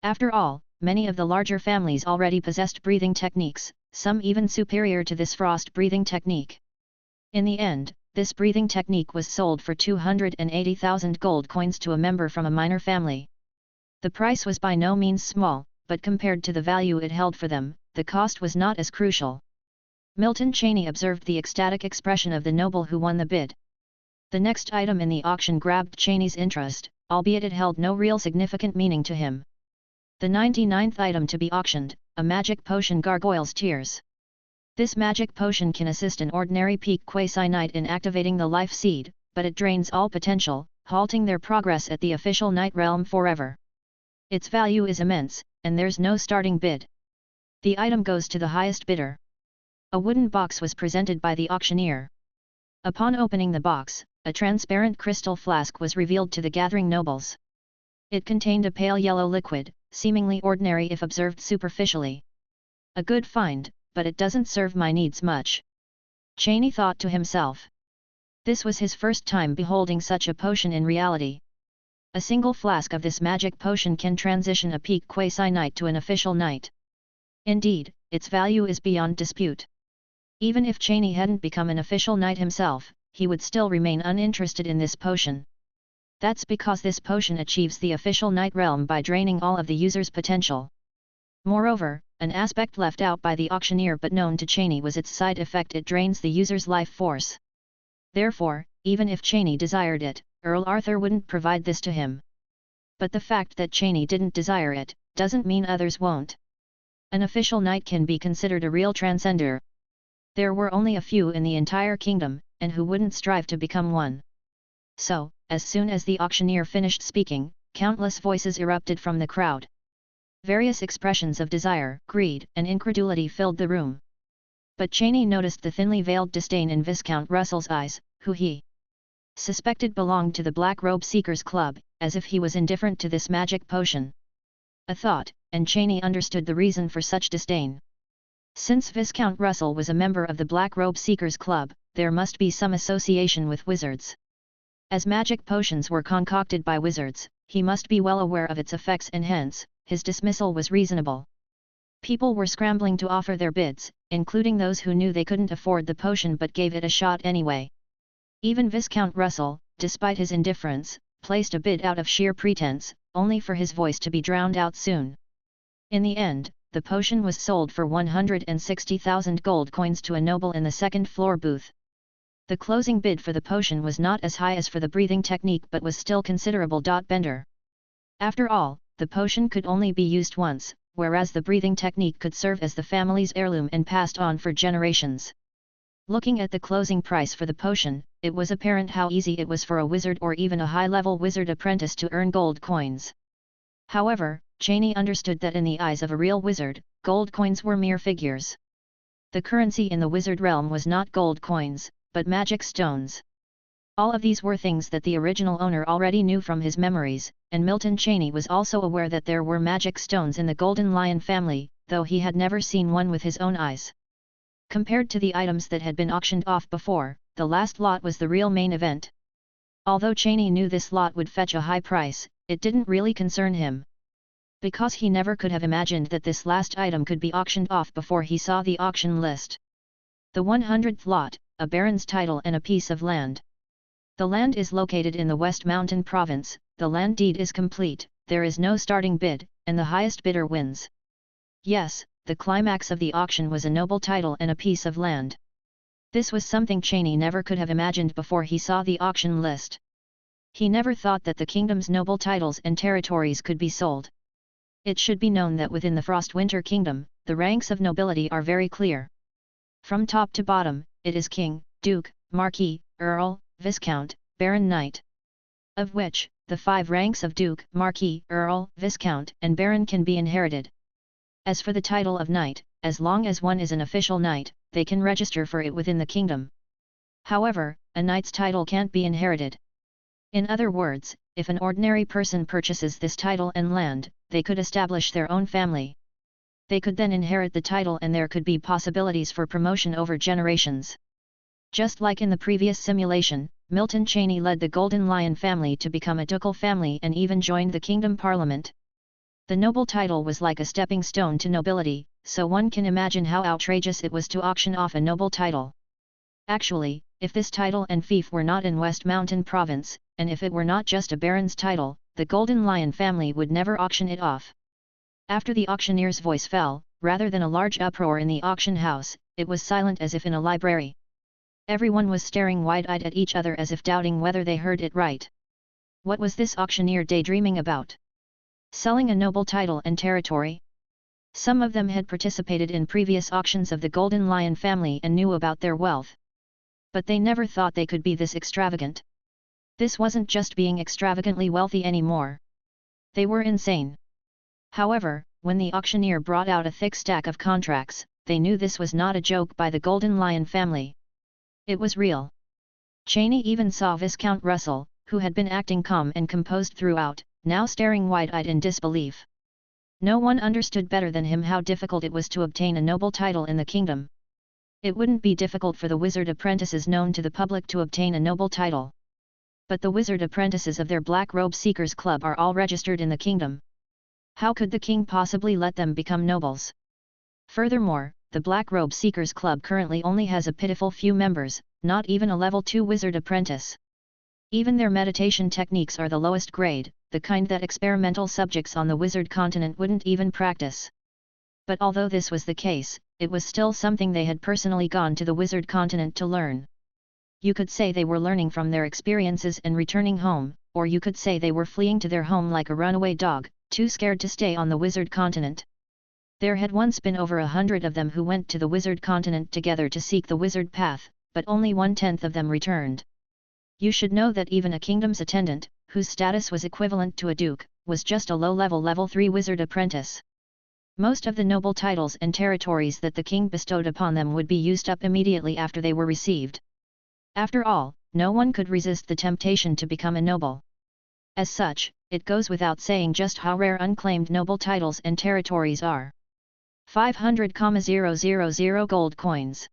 After all, many of the larger families already possessed breathing techniques, some even superior to this frost breathing technique. In the end, this breathing technique was sold for 280,000 gold coins to a member from a minor family. The price was by no means small, but compared to the value it held for them, the cost was not as crucial. Milton Cheney observed the ecstatic expression of the noble who won the bid. The next item in the auction grabbed Cheney's interest, albeit it held no real significant meaning to him. The 99th item to be auctioned, a magic potion Gargoyle's Tears. This magic potion can assist an ordinary peak quasi-knight in activating the life seed, but it drains all potential, halting their progress at the official knight realm forever. Its value is immense, and there's no starting bid. The item goes to the highest bidder. A wooden box was presented by the auctioneer. Upon opening the box, a transparent crystal flask was revealed to the gathering nobles. It contained a pale yellow liquid, seemingly ordinary if observed superficially. A good find, but it doesn't serve my needs much. Cheney thought to himself. This was his first time beholding such a potion in reality. A single flask of this magic potion can transition a peak quasi-knight to an official knight. Indeed, its value is beyond dispute. Even if Cheney hadn't become an official knight himself, he would still remain uninterested in this potion. That's because this potion achieves the official knight realm by draining all of the user's potential. Moreover, an aspect left out by the auctioneer but known to Cheney was its side effect: it drains the user's life force. Therefore, even if Cheney desired it, Earl Arthur wouldn't provide this to him. But the fact that Cheney didn't desire it, doesn't mean others won't. An official knight can be considered a real transcender. There were only a few in the entire kingdom, and who wouldn't strive to become one. So, as soon as the auctioneer finished speaking, countless voices erupted from the crowd. Various expressions of desire, greed, and incredulity filled the room. But Cheney noticed the thinly veiled disdain in Viscount Russell's eyes, who he suspected belonged to the Black Robe Seekers Club, as if he was indifferent to this magic potion. A thought, and Cheney understood the reason for such disdain. Since Viscount Russell was a member of the Black Robe Seekers Club, there must be some association with wizards. As magic potions were concocted by wizards, he must be well aware of its effects, and hence, his dismissal was reasonable. People were scrambling to offer their bids, including those who knew they couldn't afford the potion but gave it a shot anyway. Even Viscount Russell, despite his indifference, placed a bid out of sheer pretense, only for his voice to be drowned out soon. In the end, the potion was sold for 160,000 gold coins to a noble in the second-floor booth. The closing bid for the potion was not as high as for the breathing technique but was still considerable. Bender. After all, the potion could only be used once, whereas the breathing technique could serve as the family's heirloom and passed on for generations. Looking at the closing price for the potion, it was apparent how easy it was for a wizard or even a high-level wizard apprentice to earn gold coins. However, Cheney understood that in the eyes of a real wizard, gold coins were mere figures. The currency in the wizard realm was not gold coins, but magic stones. All of these were things that the original owner already knew from his memories, and Milton Cheney was also aware that there were magic stones in the Golden Lion family, though he had never seen one with his own eyes. Compared to the items that had been auctioned off before, the last lot was the real main event. Although Cheney knew this lot would fetch a high price, it didn't really concern him. Because he never could have imagined that this last item could be auctioned off before he saw the auction list. The 100th lot, a baron's title and a piece of land. The land is located in the West Mountain Province, the land deed is complete, there is no starting bid, and the highest bidder wins. Yes, the climax of the auction was a noble title and a piece of land. This was something Cheney never could have imagined before he saw the auction list. He never thought that the kingdom's noble titles and territories could be sold. It should be known that within the Frostwinter Kingdom, the ranks of nobility are very clear. From top to bottom, it is king, duke, marquis, earl, viscount, baron, knight. Of which, the 5 ranks of duke, marquis, earl, viscount, and baron can be inherited. As for the title of knight, as long as one is an official knight, they can register for it within the kingdom. However, a knight's title can't be inherited. In other words, if an ordinary person purchases this title and land, they could establish their own family. They could then inherit the title and there could be possibilities for promotion over generations. Just like in the previous simulation, Milton Cheney led the Golden Lion family to become a ducal family and even joined the kingdom parliament. The noble title was like a stepping stone to nobility, so one can imagine how outrageous it was to auction off a noble title. Actually, if this title and fief were not in West Mountain Province, and if it were not just a baron's title, the Golden Lion family would never auction it off. After the auctioneer's voice fell, rather than a large uproar in the auction house, it was silent as if in a library. Everyone was staring wide-eyed at each other as if doubting whether they heard it right. What was this auctioneer daydreaming about? Selling a noble title and territory? Some of them had participated in previous auctions of the Golden Lion family and knew about their wealth. But they never thought they could be this extravagant. This wasn't just being extravagantly wealthy anymore. They were insane. However, when the auctioneer brought out a thick stack of contracts, they knew this was not a joke by the Golden Lion family. It was real. Cheney even saw Viscount Russell, who had been acting calm and composed throughout, now staring wide-eyed in disbelief. No one understood better than him how difficult it was to obtain a noble title in the kingdom. It wouldn't be difficult for the wizard apprentices known to the public to obtain a noble title. But the wizard apprentices of their Black Robe Seekers Club are all registered in the kingdom. How could the king possibly let them become nobles? Furthermore, the Black Robe Seekers Club currently only has a pitiful few members, not even a level 2 wizard apprentice. Even their meditation techniques are the lowest grade, the kind that experimental subjects on the wizard continent wouldn't even practice. But although this was the case, it was still something they had personally gone to the wizard continent to learn. You could say they were learning from their experiences and returning home, or you could say they were fleeing to their home like a runaway dog, too scared to stay on the wizard continent. There had once been over 100 of them who went to the wizard continent together to seek the wizard path, but only 1/10 of them returned. You should know that even a kingdom's attendant, whose status was equivalent to a duke, was just a low-level level 3 wizard apprentice. Most of the noble titles and territories that the king bestowed upon them would be used up immediately after they were received. After all, no one could resist the temptation to become a noble. As such, it goes without saying just how rare unclaimed noble titles and territories are. 500,000 gold coins.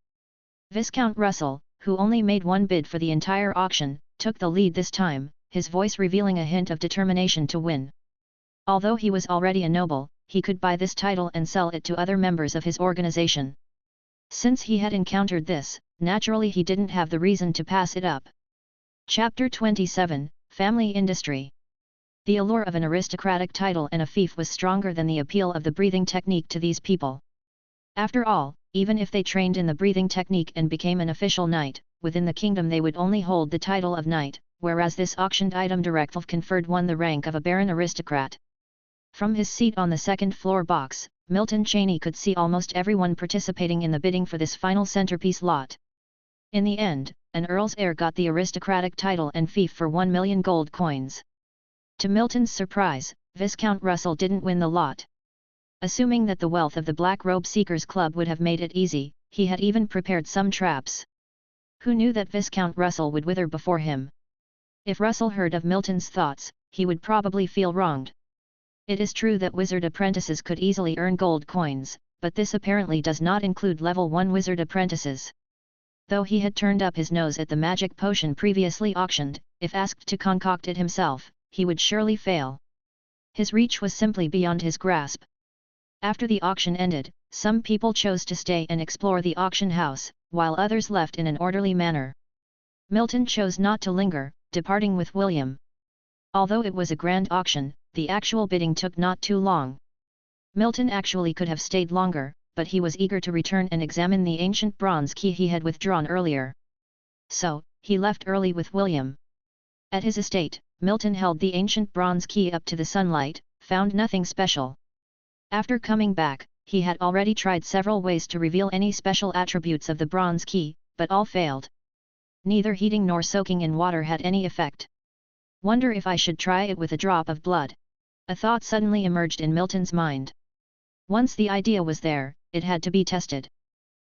Viscount Russell, who only made one bid for the entire auction, took the lead this time, his voice revealing a hint of determination to win. Although he was already a noble, he could buy this title and sell it to other members of his organization. Since he had encountered this, naturally he didn't have the reason to pass it up. Chapter 27, Family Industry. The allure of an aristocratic title and a fief was stronger than the appeal of the breathing technique to these people. After all, even if they trained in the breathing technique and became an official knight, within the kingdom they would only hold the title of knight, whereas this auctioned item directly conferred one the rank of a baron aristocrat. From his seat on the second-floor box, Milton Cheney could see almost everyone participating in the bidding for this final centerpiece lot. In the end, an earl's heir got the aristocratic title and fief for 1 million gold coins. To Milton's surprise, Viscount Russell didn't win the lot. Assuming that the wealth of the Black Robe Seekers Club would have made it easy, he had even prepared some traps. Who knew that Viscount Russell would wither before him? If Russell heard of Milton's thoughts, he would probably feel wronged. It is true that wizard apprentices could easily earn gold coins, but this apparently does not include level 1 wizard apprentices. Though he had turned up his nose at the magic potion previously auctioned, if asked to concoct it himself, he would surely fail. His reach was simply beyond his grasp. After the auction ended, some people chose to stay and explore the auction house, while others left in an orderly manner. Milton chose not to linger, departing with William. Although it was a grand auction, the actual bidding took not too long. Milton actually could have stayed longer, but he was eager to return and examine the ancient bronze key he had withdrawn earlier. So, he left early with William. At his estate, Milton held the ancient bronze key up to the sunlight, found nothing special. After coming back, he had already tried several ways to reveal any special attributes of the bronze key, but all failed. Neither heating nor soaking in water had any effect. Wonder if I should try it with a drop of blood? A thought suddenly emerged in Milton's mind. Once the idea was there, it had to be tested.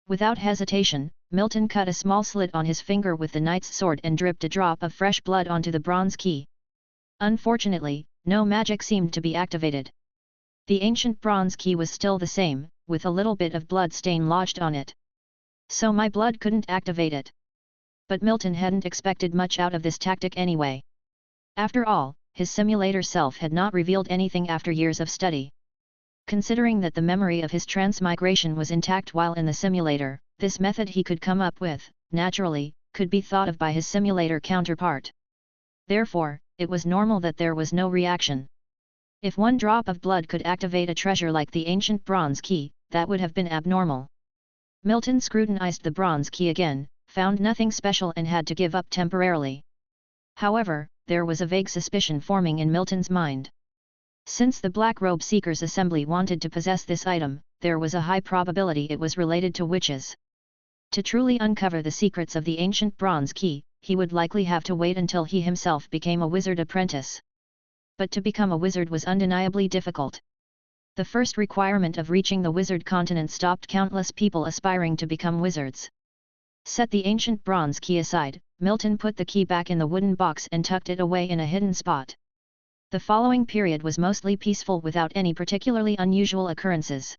Without hesitation, Milton cut a small slit on his finger with the knight's sword and dripped a drop of fresh blood onto the bronze key. Unfortunately, no magic seemed to be activated. The ancient bronze key was still the same, with a little bit of blood stain lodged on it. So my blood couldn't activate it. But Milton hadn't expected much out of this tactic anyway. After all, his simulator self had not revealed anything after years of study. Considering that the memory of his transmigration was intact while in the simulator, this method he could come up with, naturally, could be thought of by his simulator counterpart. Therefore, it was normal that there was no reaction. If one drop of blood could activate a treasure like the ancient bronze key, that would have been abnormal. Milton scrutinized the bronze key again, found nothing special and had to give up temporarily. However, there was a vague suspicion forming in Milton's mind. Since the Black Robe Seekers Assembly wanted to possess this item, there was a high probability it was related to witches. To truly uncover the secrets of the ancient bronze key, he would likely have to wait until he himself became a wizard apprentice. But to become a wizard was undeniably difficult. The first requirement of reaching the wizard continent stopped countless people aspiring to become wizards. Set the ancient bronze key aside, Milton put the key back in the wooden box and tucked it away in a hidden spot. The following period was mostly peaceful without any particularly unusual occurrences.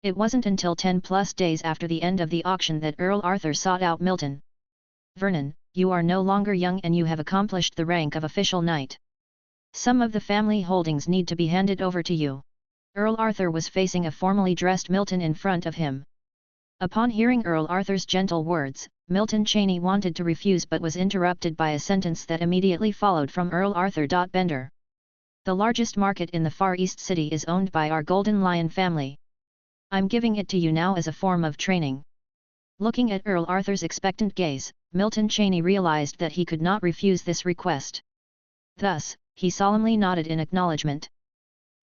It wasn't until 10+ days after the end of the auction that Earl Arthur sought out Milton. "Vernon, you are no longer young and you have accomplished the rank of official knight. Some of the family holdings need to be handed over to you." Earl Arthur was facing a formally dressed Milton in front of him. Upon hearing Earl Arthur's gentle words, Milton Cheney wanted to refuse but was interrupted by a sentence that immediately followed from Earl Arthur. Bender. "The largest market in the Far East City is owned by our Golden Lion family. I'm giving it to you now as a form of training." Looking at Earl Arthur's expectant gaze, Milton Cheney realized that he could not refuse this request. Thus, he solemnly nodded in acknowledgement.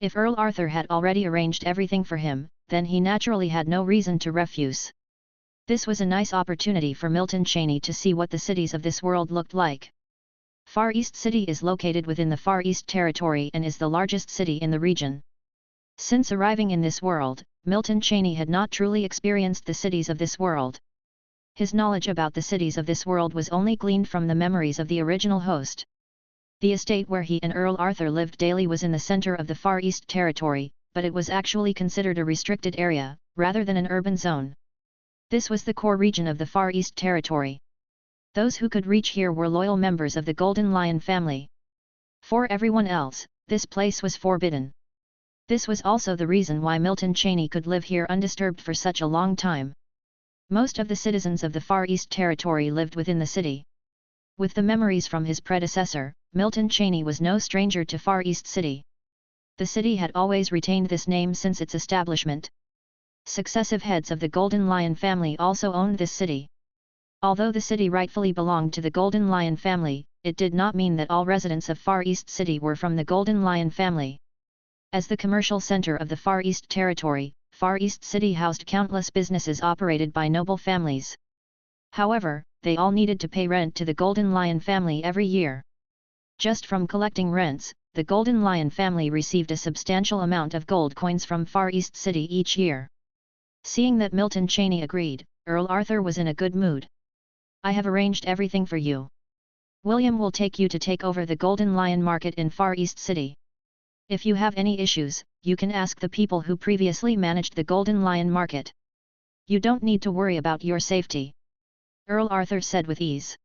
If Earl Arthur had already arranged everything for him, then he naturally had no reason to refuse. This was a nice opportunity for Milton Cheney to see what the cities of this world looked like. Far East City is located within the Far East Territory and is the largest city in the region. Since arriving in this world, Milton Cheney had not truly experienced the cities of this world. His knowledge about the cities of this world was only gleaned from the memories of the original host. The estate where he and Earl Arthur lived daily was in the center of the Far East Territory, but it was actually considered a restricted area, rather than an urban zone. This was the core region of the Far East Territory. Those who could reach here were loyal members of the Golden Lion family. For everyone else, this place was forbidden. This was also the reason why Milton Cheney could live here undisturbed for such a long time. Most of the citizens of the Far East Territory lived within the city. With the memories from his predecessor, Milton Cheney was no stranger to Far East City. The city had always retained this name since its establishment. Successive heads of the Golden Lion family also owned this city. Although the city rightfully belonged to the Golden Lion family, it did not mean that all residents of Far East City were from the Golden Lion family. As the commercial center of the Far East Territory, Far East City housed countless businesses operated by noble families. However, they all needed to pay rent to the Golden Lion family every year. Just from collecting rents, the Golden Lion family received a substantial amount of gold coins from Far East City each year. Seeing that Milton Cheney agreed, Earl Arthur was in a good mood. "I have arranged everything for you. William will take you to take over the Golden Lion Market in Far East City. If you have any issues, you can ask the people who previously managed the Golden Lion Market. You don't need to worry about your safety," Earl Arthur said with ease.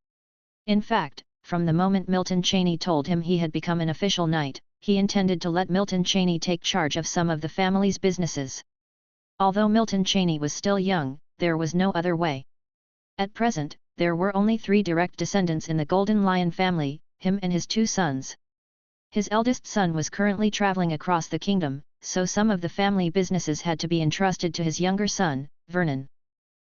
In fact, from the moment Milton Cheney told him he had become an official knight, he intended to let Milton Cheney take charge of some of the family's businesses. Although Milton Cheney was still young, there was no other way. At present, there were only 3 direct descendants in the Golden Lion family, him and his 2 sons. His eldest son was currently traveling across the kingdom, so some of the family businesses had to be entrusted to his younger son, Vernon.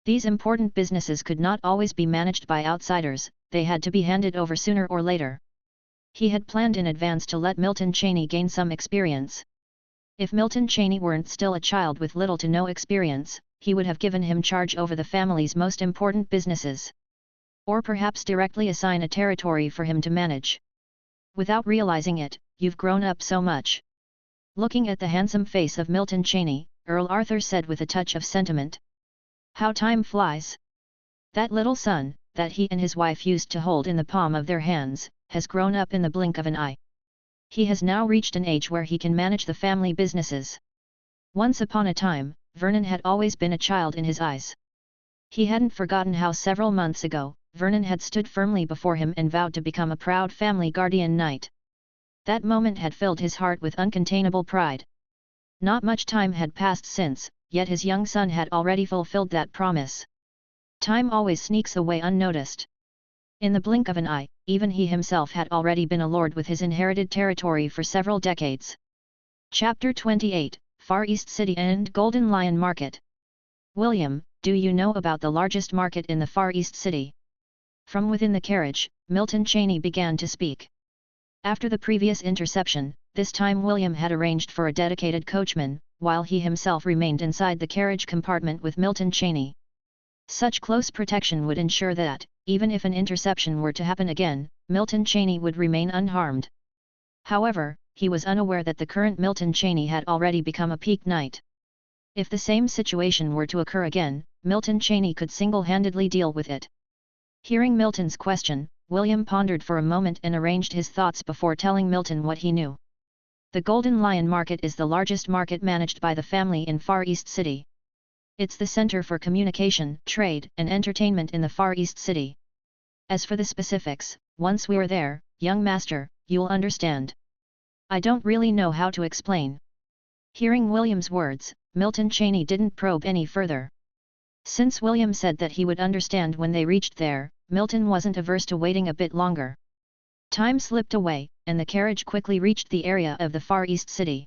These important businesses could not always be managed by outsiders, they had to be handed over sooner or later. He had planned in advance to let Milton Cheney gain some experience. If Milton Cheney weren't still a child with little to no experience, he would have given him charge over the family's most important businesses. Or perhaps directly assign a territory for him to manage. Without realizing it, you've grown up so much. Looking at the handsome face of Milton Cheney, Earl Arthur said with a touch of sentiment. How time flies! That little son, that he and his wife used to hold in the palm of their hands, has grown up in the blink of an eye. He has now reached an age where he can manage the family businesses. Once upon a time, Vernon had always been a child in his eyes. He hadn't forgotten how several months ago, Vernon had stood firmly before him and vowed to become a proud family guardian knight. That moment had filled his heart with uncontainable pride. Not much time had passed since, yet his young son had already fulfilled that promise. Time always sneaks away unnoticed. In the blink of an eye, even he himself had already been a lord with his inherited territory for several decades. Chapter 28, Far East City and Golden Lion Market. William, do you know about the largest market in the Far East City? From within the carriage, Milton Cheney began to speak. After the previous interception, this time William had arranged for a dedicated coachman, while he himself remained inside the carriage compartment with Milton Cheney. Such close protection would ensure that, even if an interception were to happen again, Milton Cheney would remain unharmed. However, he was unaware that the current Milton Cheney had already become a peak knight. If the same situation were to occur again, Milton Cheney could single-handedly deal with it. Hearing Milton's question, William pondered for a moment and arranged his thoughts before telling Milton what he knew. The Golden Lion Market is the largest market managed by the family in Far East City. It's the center for communication, trade, and entertainment in the Far East City. As for the specifics, once we're there, young master, you'll understand. I don't really know how to explain. Hearing William's words, Milton Cheney didn't probe any further. Since William said that he would understand when they reached there, Milton wasn't averse to waiting a bit longer. Time slipped away, and the carriage quickly reached the area of the Far East City.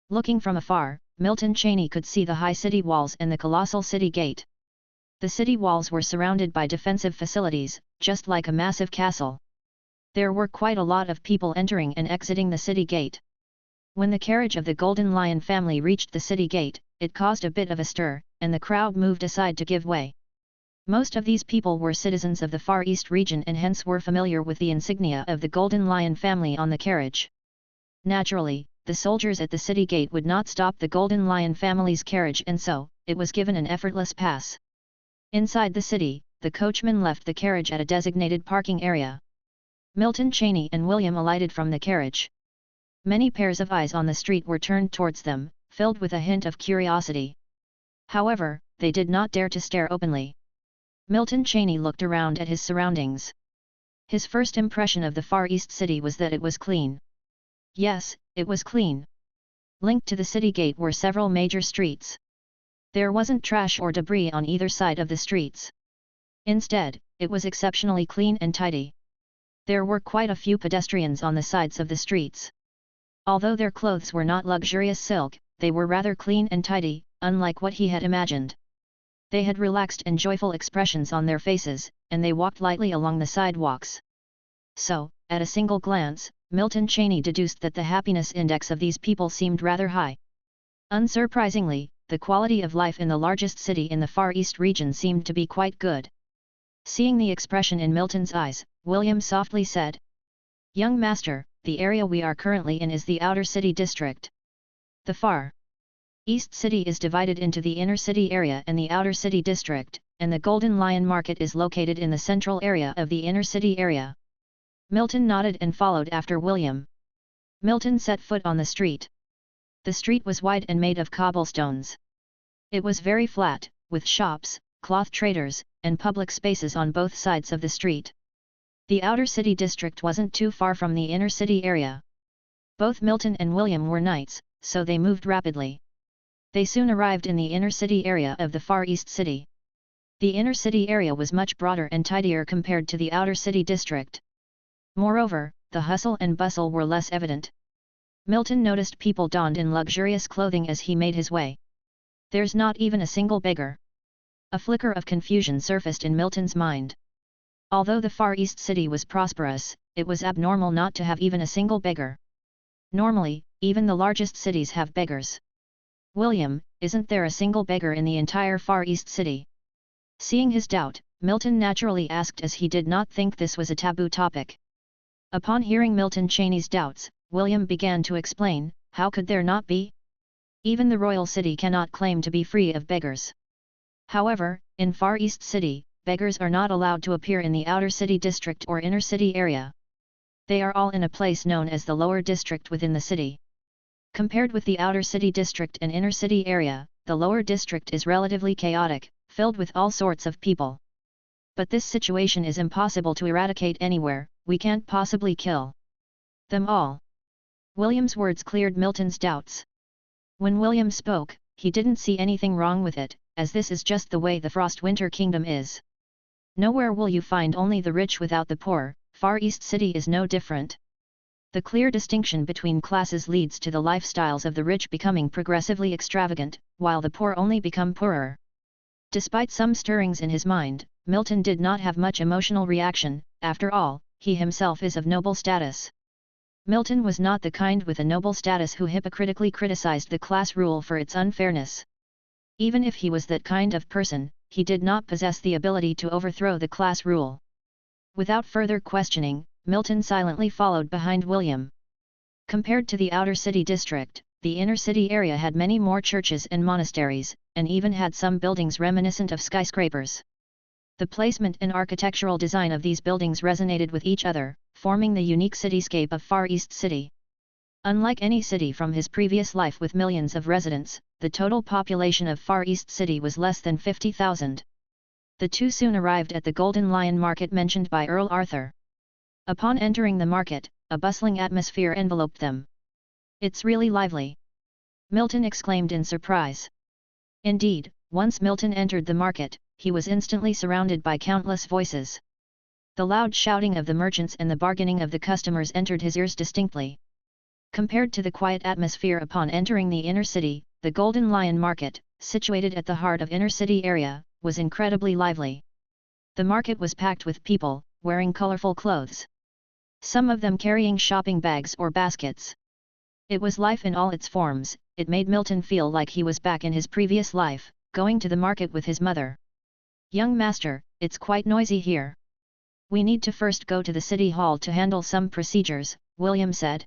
Looking from afar, Milton Cheney could see the high city walls and the colossal city gate. The city walls were surrounded by defensive facilities, just like a massive castle. There were quite a lot of people entering and exiting the city gate. When the carriage of the Golden Lion family reached the city gate, it caused a bit of a stir, and the crowd moved aside to give way. Most of these people were citizens of the Far East region and hence were familiar with the insignia of the Golden Lion family on the carriage. Naturally, the soldiers at the city gate would not stop the Golden Lion family's carriage, and so, it was given an effortless pass. Inside the city, the coachman left the carriage at a designated parking area. Milton Cheney and William alighted from the carriage. Many pairs of eyes on the street were turned towards them, filled with a hint of curiosity. However, they did not dare to stare openly. Milton Cheney looked around at his surroundings. His first impression of the Far East City was that it was clean. Yes, it was clean. Linked to the city gate were several major streets. There wasn't trash or debris on either side of the streets. Instead, it was exceptionally clean and tidy. There were quite a few pedestrians on the sides of the streets. Although their clothes were not luxurious silk, they were rather clean and tidy, unlike what he had imagined. They had relaxed and joyful expressions on their faces, and they walked lightly along the sidewalks. So, at a single glance, Milton Cheney deduced that the happiness index of these people seemed rather high. Unsurprisingly, the quality of life in the largest city in the Far East region seemed to be quite good. Seeing the expression in Milton's eyes, William softly said, "Young master, the area we are currently in is the outer city district. The far East City is divided into the inner city area and the outer city district, and the Golden Lion Market is located in the central area of the inner city area." Milton nodded and followed after William. Milton set foot on the street. The street was wide and made of cobblestones. It was very flat, with shops, cloth traders, and public spaces on both sides of the street. The outer city district wasn't too far from the inner city area. Both Milton and William were knights, so they moved rapidly. They soon arrived in the inner city area of the Far East City. The inner city area was much broader and tidier compared to the outer city district. Moreover, the hustle and bustle were less evident. Milton noticed people donned in luxurious clothing as he made his way. "There's not even a single beggar." A flicker of confusion surfaced in Milton's mind. Although the Far East City was prosperous, it was abnormal not to have even a single beggar. Normally, even the largest cities have beggars. "William, isn't there a single beggar in the entire Far East City?" Seeing his doubt, Milton naturally asked, as he did not think this was a taboo topic. Upon hearing Milton Cheney's doubts, William began to explain, "How could there not be? Even the royal city cannot claim to be free of beggars. However, in Far East City, beggars are not allowed to appear in the outer city district or inner city area. They are all in a place known as the lower district within the city. Compared with the outer city district and inner city area, the lower district is relatively chaotic, filled with all sorts of people. But this situation is impossible to eradicate anywhere, we can't possibly kill them all." William's words cleared Milton's doubts. When William spoke, he didn't see anything wrong with it, as this is just the way the Frostwinter Kingdom is. Nowhere will you find only the rich without the poor. Far East City is no different. The clear distinction between classes leads to the lifestyles of the rich becoming progressively extravagant, while the poor only become poorer. Despite some stirrings in his mind, Milton did not have much emotional reaction. After all, he himself is of noble status. Milton was not the kind with a noble status who hypocritically criticized the class rule for its unfairness. Even if he was that kind of person, he did not possess the ability to overthrow the class rule. Without further questioning, Milton silently followed behind William. Compared to the outer city district, the inner city area had many more churches and monasteries, and even had some buildings reminiscent of skyscrapers. The placement and architectural design of these buildings resonated with each other, forming the unique cityscape of Far East City. Unlike any city from his previous life with millions of residents, the total population of Far East City was less than 50,000. The two soon arrived at the Golden Lion Market mentioned by Earl Arthur. Upon entering the market, a bustling atmosphere enveloped them. "It's really lively!" Milton exclaimed in surprise. Indeed, once Milton entered the market, he was instantly surrounded by countless voices. The loud shouting of the merchants and the bargaining of the customers entered his ears distinctly. Compared to the quiet atmosphere upon entering the inner city, the Golden Lion Market, situated at the heart of inner city area, was incredibly lively. The market was packed with people, wearing colorful clothes. Some of them carrying shopping bags or baskets. It was life in all its forms. It made Milton feel like he was back in his previous life, going to the market with his mother. "Young master, it's quite noisy here. We need to first go to the city hall to handle some procedures," William said.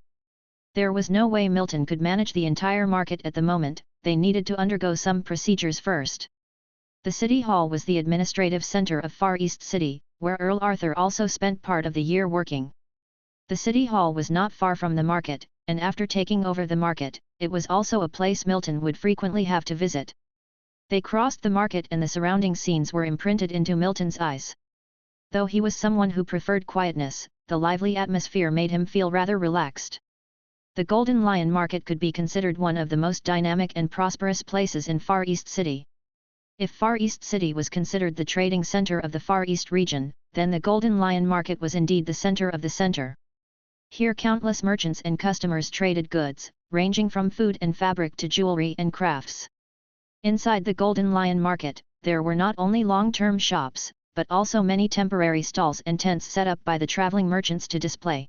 There was no way Milton could manage the entire market at the moment, they needed to undergo some procedures first. The city hall was the administrative center of Far East City, where Earl Arthur also spent part of the year working. The city hall was not far from the market, and after taking over the market, it was also a place Milton would frequently have to visit. They crossed the market and the surrounding scenes were imprinted into Milton's eyes. Though he was someone who preferred quietness, the lively atmosphere made him feel rather relaxed. The Golden Lion Market could be considered one of the most dynamic and prosperous places in Far East City. If Far East City was considered the trading center of the Far East region, then the Golden Lion Market was indeed the center of the center. Here countless merchants and customers traded goods, ranging from food and fabric to jewelry and crafts. Inside the Golden Lion Market, there were not only long-term shops, but also many temporary stalls and tents set up by the traveling merchants to display.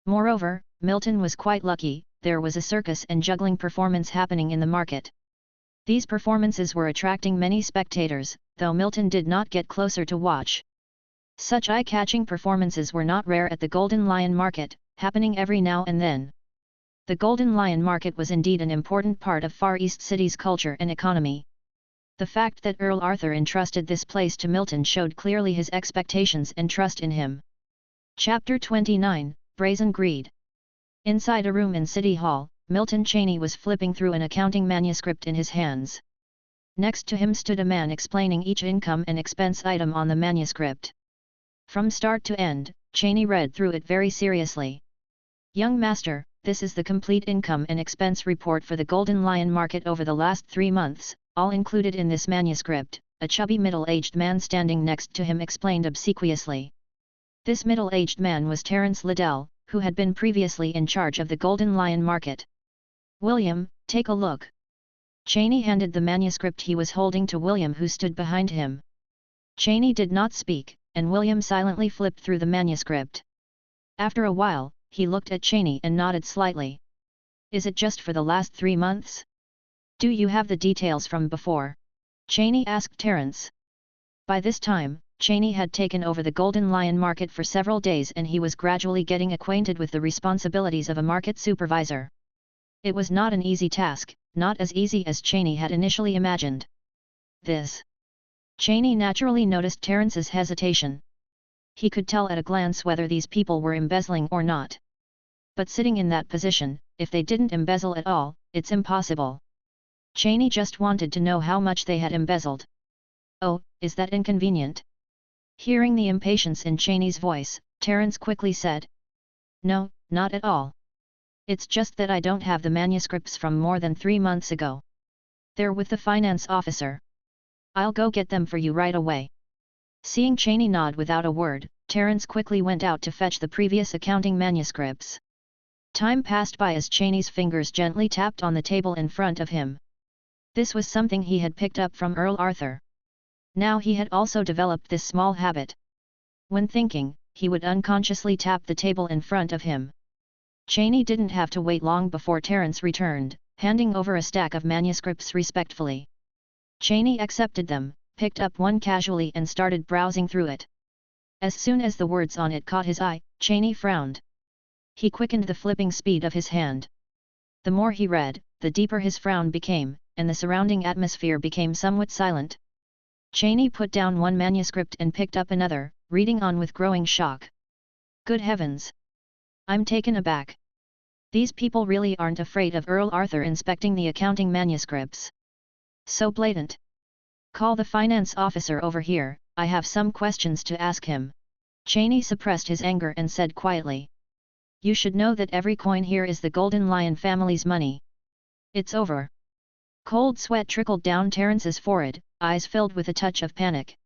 Moreover, Milton was quite lucky, there was a circus and juggling performance happening in the market. These performances were attracting many spectators, though Milton did not get closer to watch. Such eye-catching performances were not rare at the Golden Lion Market, happening every now and then. The Golden Lion Market was indeed an important part of Far East City's culture and economy. The fact that Earl Arthur entrusted this place to Milton showed clearly his expectations and trust in him. Chapter 29, Brazen Greed. Inside a room in City Hall, Milton Cheney was flipping through an accounting manuscript in his hands. Next to him stood a man explaining each income and expense item on the manuscript. From start to end, Cheney read through it very seriously. "Young master, this is the complete income and expense report for the Golden Lion Market over the last 3 months, all included in this manuscript," a chubby middle-aged man standing next to him explained obsequiously. This middle-aged man was Terence Liddell, who had been previously in charge of the Golden Lion Market. "William, take a look." Cheney handed the manuscript he was holding to William, who stood behind him. Cheney did not speak, and William silently flipped through the manuscript. After a while, he looked at Cheney and nodded slightly. "Is it just for the last 3 months? Do you have the details from before?" Cheney asked Terence. By this time, Cheney had taken over the Golden Lion Market for several days, and he was gradually getting acquainted with the responsibilities of a market supervisor. It was not an easy task, not as easy as Cheney had initially imagined. "This." Cheney naturally noticed Terence's hesitation. He could tell at a glance whether these people were embezzling or not. But sitting in that position, if they didn't embezzle at all, it's impossible. Cheney just wanted to know how much they had embezzled. "Oh, is that inconvenient?" Hearing the impatience in Cheney's voice, Terence quickly said. "No, not at all. It's just that I don't have the manuscripts from more than 3 months ago. They're with the finance officer. I'll go get them for you right away." Seeing Cheney nod without a word, Terence quickly went out to fetch the previous accounting manuscripts. Time passed by as Cheney's fingers gently tapped on the table in front of him. This was something he had picked up from Earl Arthur. Now he had also developed this small habit. When thinking, he would unconsciously tap the table in front of him. Cheney didn't have to wait long before Terence returned, handing over a stack of manuscripts respectfully. Cheney accepted them, picked up one casually and started browsing through it. As soon as the words on it caught his eye, Cheney frowned. He quickened the flipping speed of his hand. The more he read, the deeper his frown became, and the surrounding atmosphere became somewhat silent. Cheney put down one manuscript and picked up another, reading on with growing shock. "Good heavens! I'm taken aback. These people really aren't afraid of Earl Arthur inspecting the accounting manuscripts. So blatant. Call the finance officer over here, I have some questions to ask him." Cheney suppressed his anger and said quietly. "You should know that every coin here is the Golden Lion family's money. It's over." Cold sweat trickled down Terence's forehead, eyes filled with a touch of panic.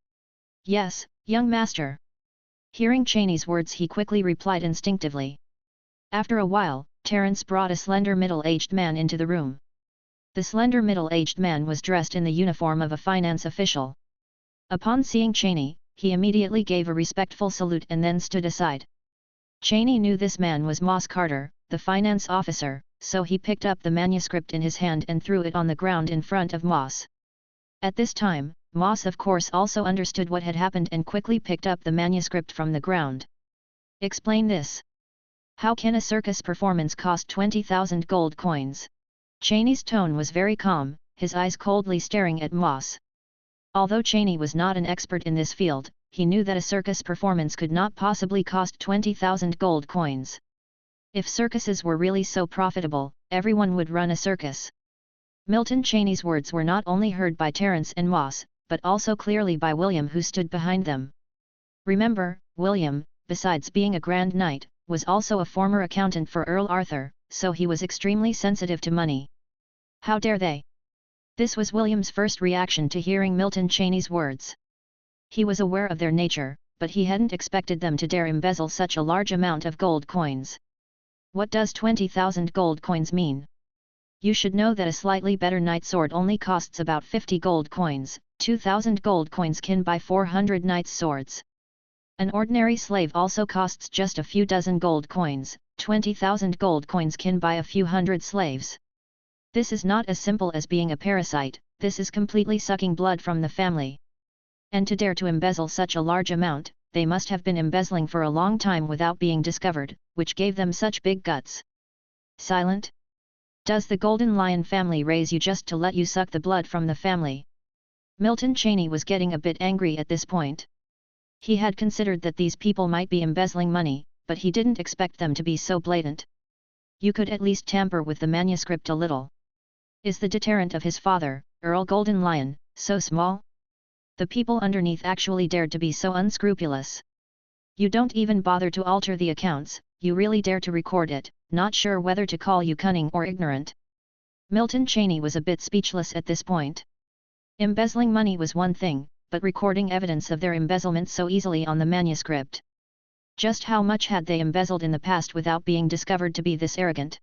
"Yes, young master." Hearing Cheney's words, he quickly replied instinctively. After a while, Terence brought a slender middle-aged man into the room. The slender middle-aged man was dressed in the uniform of a finance official. Upon seeing Cheney, he immediately gave a respectful salute and then stood aside. Cheney knew this man was Moss Carter, the finance officer, so he picked up the manuscript in his hand and threw it on the ground in front of Moss. At this time, Moss of course also understood what had happened and quickly picked up the manuscript from the ground. "Explain this. How can a circus performance cost 20,000 gold coins?" Cheney's tone was very calm, his eyes coldly staring at Moss. Although Cheney was not an expert in this field, he knew that a circus performance could not possibly cost 20,000 gold coins. If circuses were really so profitable, everyone would run a circus. Milton Cheney's words were not only heard by Terence and Moss, but also clearly by William, who stood behind them. Remember, William, besides being a Grand Knight, was also a former accountant for Earl Arthur, so he was extremely sensitive to money. How dare they? This was William's first reaction to hearing Milton Cheney's words. He was aware of their nature, but he hadn't expected them to dare embezzle such a large amount of gold coins. What does 20,000 gold coins mean? You should know that a slightly better knight sword only costs about 50 gold coins, 2,000 gold coins can buy 400 knight's swords. An ordinary slave also costs just a few dozen gold coins, 20,000 gold coins can buy a few hundred slaves. This is not as simple as being a parasite, this is completely sucking blood from the family. And to dare to embezzle such a large amount, they must have been embezzling for a long time without being discovered, which gave them such big guts. Silent? Does the Golden Lion family raise you just to let you suck the blood from the family? Milton Cheney was getting a bit angry at this point. He had considered that these people might be embezzling money, but he didn't expect them to be so blatant. You could at least tamper with the manuscript a little. Is the deterrent of his father, Earl Golden Lion, so small? The people underneath actually dared to be so unscrupulous. You don't even bother to alter the accounts, you really dare to record it, not sure whether to call you cunning or ignorant. Milton Cheney was a bit speechless at this point. Embezzling money was one thing, but recording evidence of their embezzlement so easily on the manuscript. Just how much had they embezzled in the past without being discovered to be this arrogant?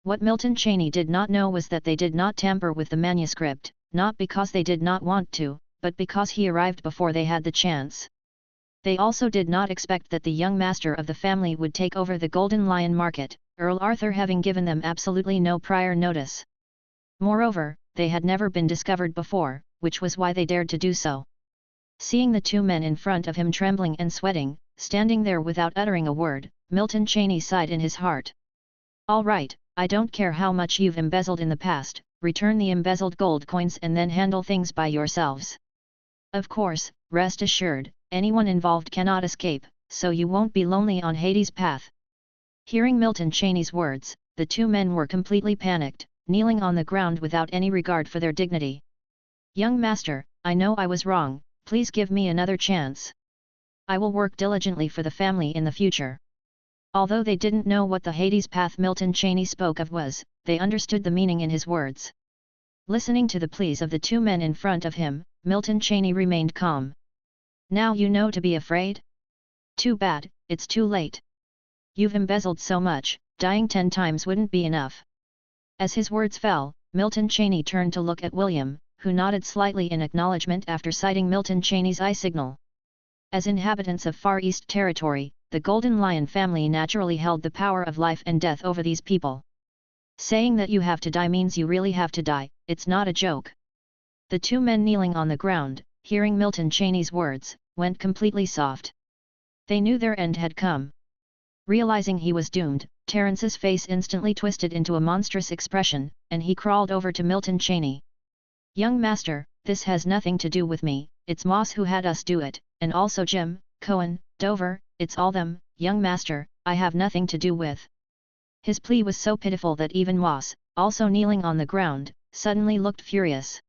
What Milton Cheney did not know was that they did not tamper with the manuscript, not because they did not want to, but because he arrived before they had the chance. They also did not expect that the young master of the family would take over the Golden Lion market, Earl Arthur having given them absolutely no prior notice. Moreover, they had never been discovered before, which was why they dared to do so. Seeing the two men in front of him trembling and sweating, standing there without uttering a word, Milton Cheney sighed in his heart. All right, I don't care how much you've embezzled in the past, return the embezzled gold coins and then handle things by yourselves. Of course, rest assured, anyone involved cannot escape, so you won't be lonely on Hades' path. Hearing Milton Cheney's words, the two men were completely panicked, kneeling on the ground without any regard for their dignity. Young master, I know I was wrong, please give me another chance. I will work diligently for the family in the future. Although they didn't know what the Hades path Milton Cheney spoke of was, they understood the meaning in his words. Listening to the pleas of the two men in front of him, Milton Cheney remained calm. Now you know to be afraid? Too bad, it's too late. You've embezzled so much, dying 10 times wouldn't be enough. As his words fell, Milton Cheney turned to look at William, who nodded slightly in acknowledgement after sighting Milton Cheney's eye signal. As inhabitants of Far East Territory, the Golden Lion family naturally held the power of life and death over these people. Saying that you have to die means you really have to die, it's not a joke. The two men kneeling on the ground, hearing Milton Cheney's words, went completely soft. They knew their end had come. Realizing he was doomed, Terence's face instantly twisted into a monstrous expression, and he crawled over to Milton Cheney. Young master, this has nothing to do with me, it's Moss who had us do it, and also Jim, Cohen, Dover, it's all them, young master, I have nothing to do with. His plea was so pitiful that even Moss, also kneeling on the ground, suddenly looked furious.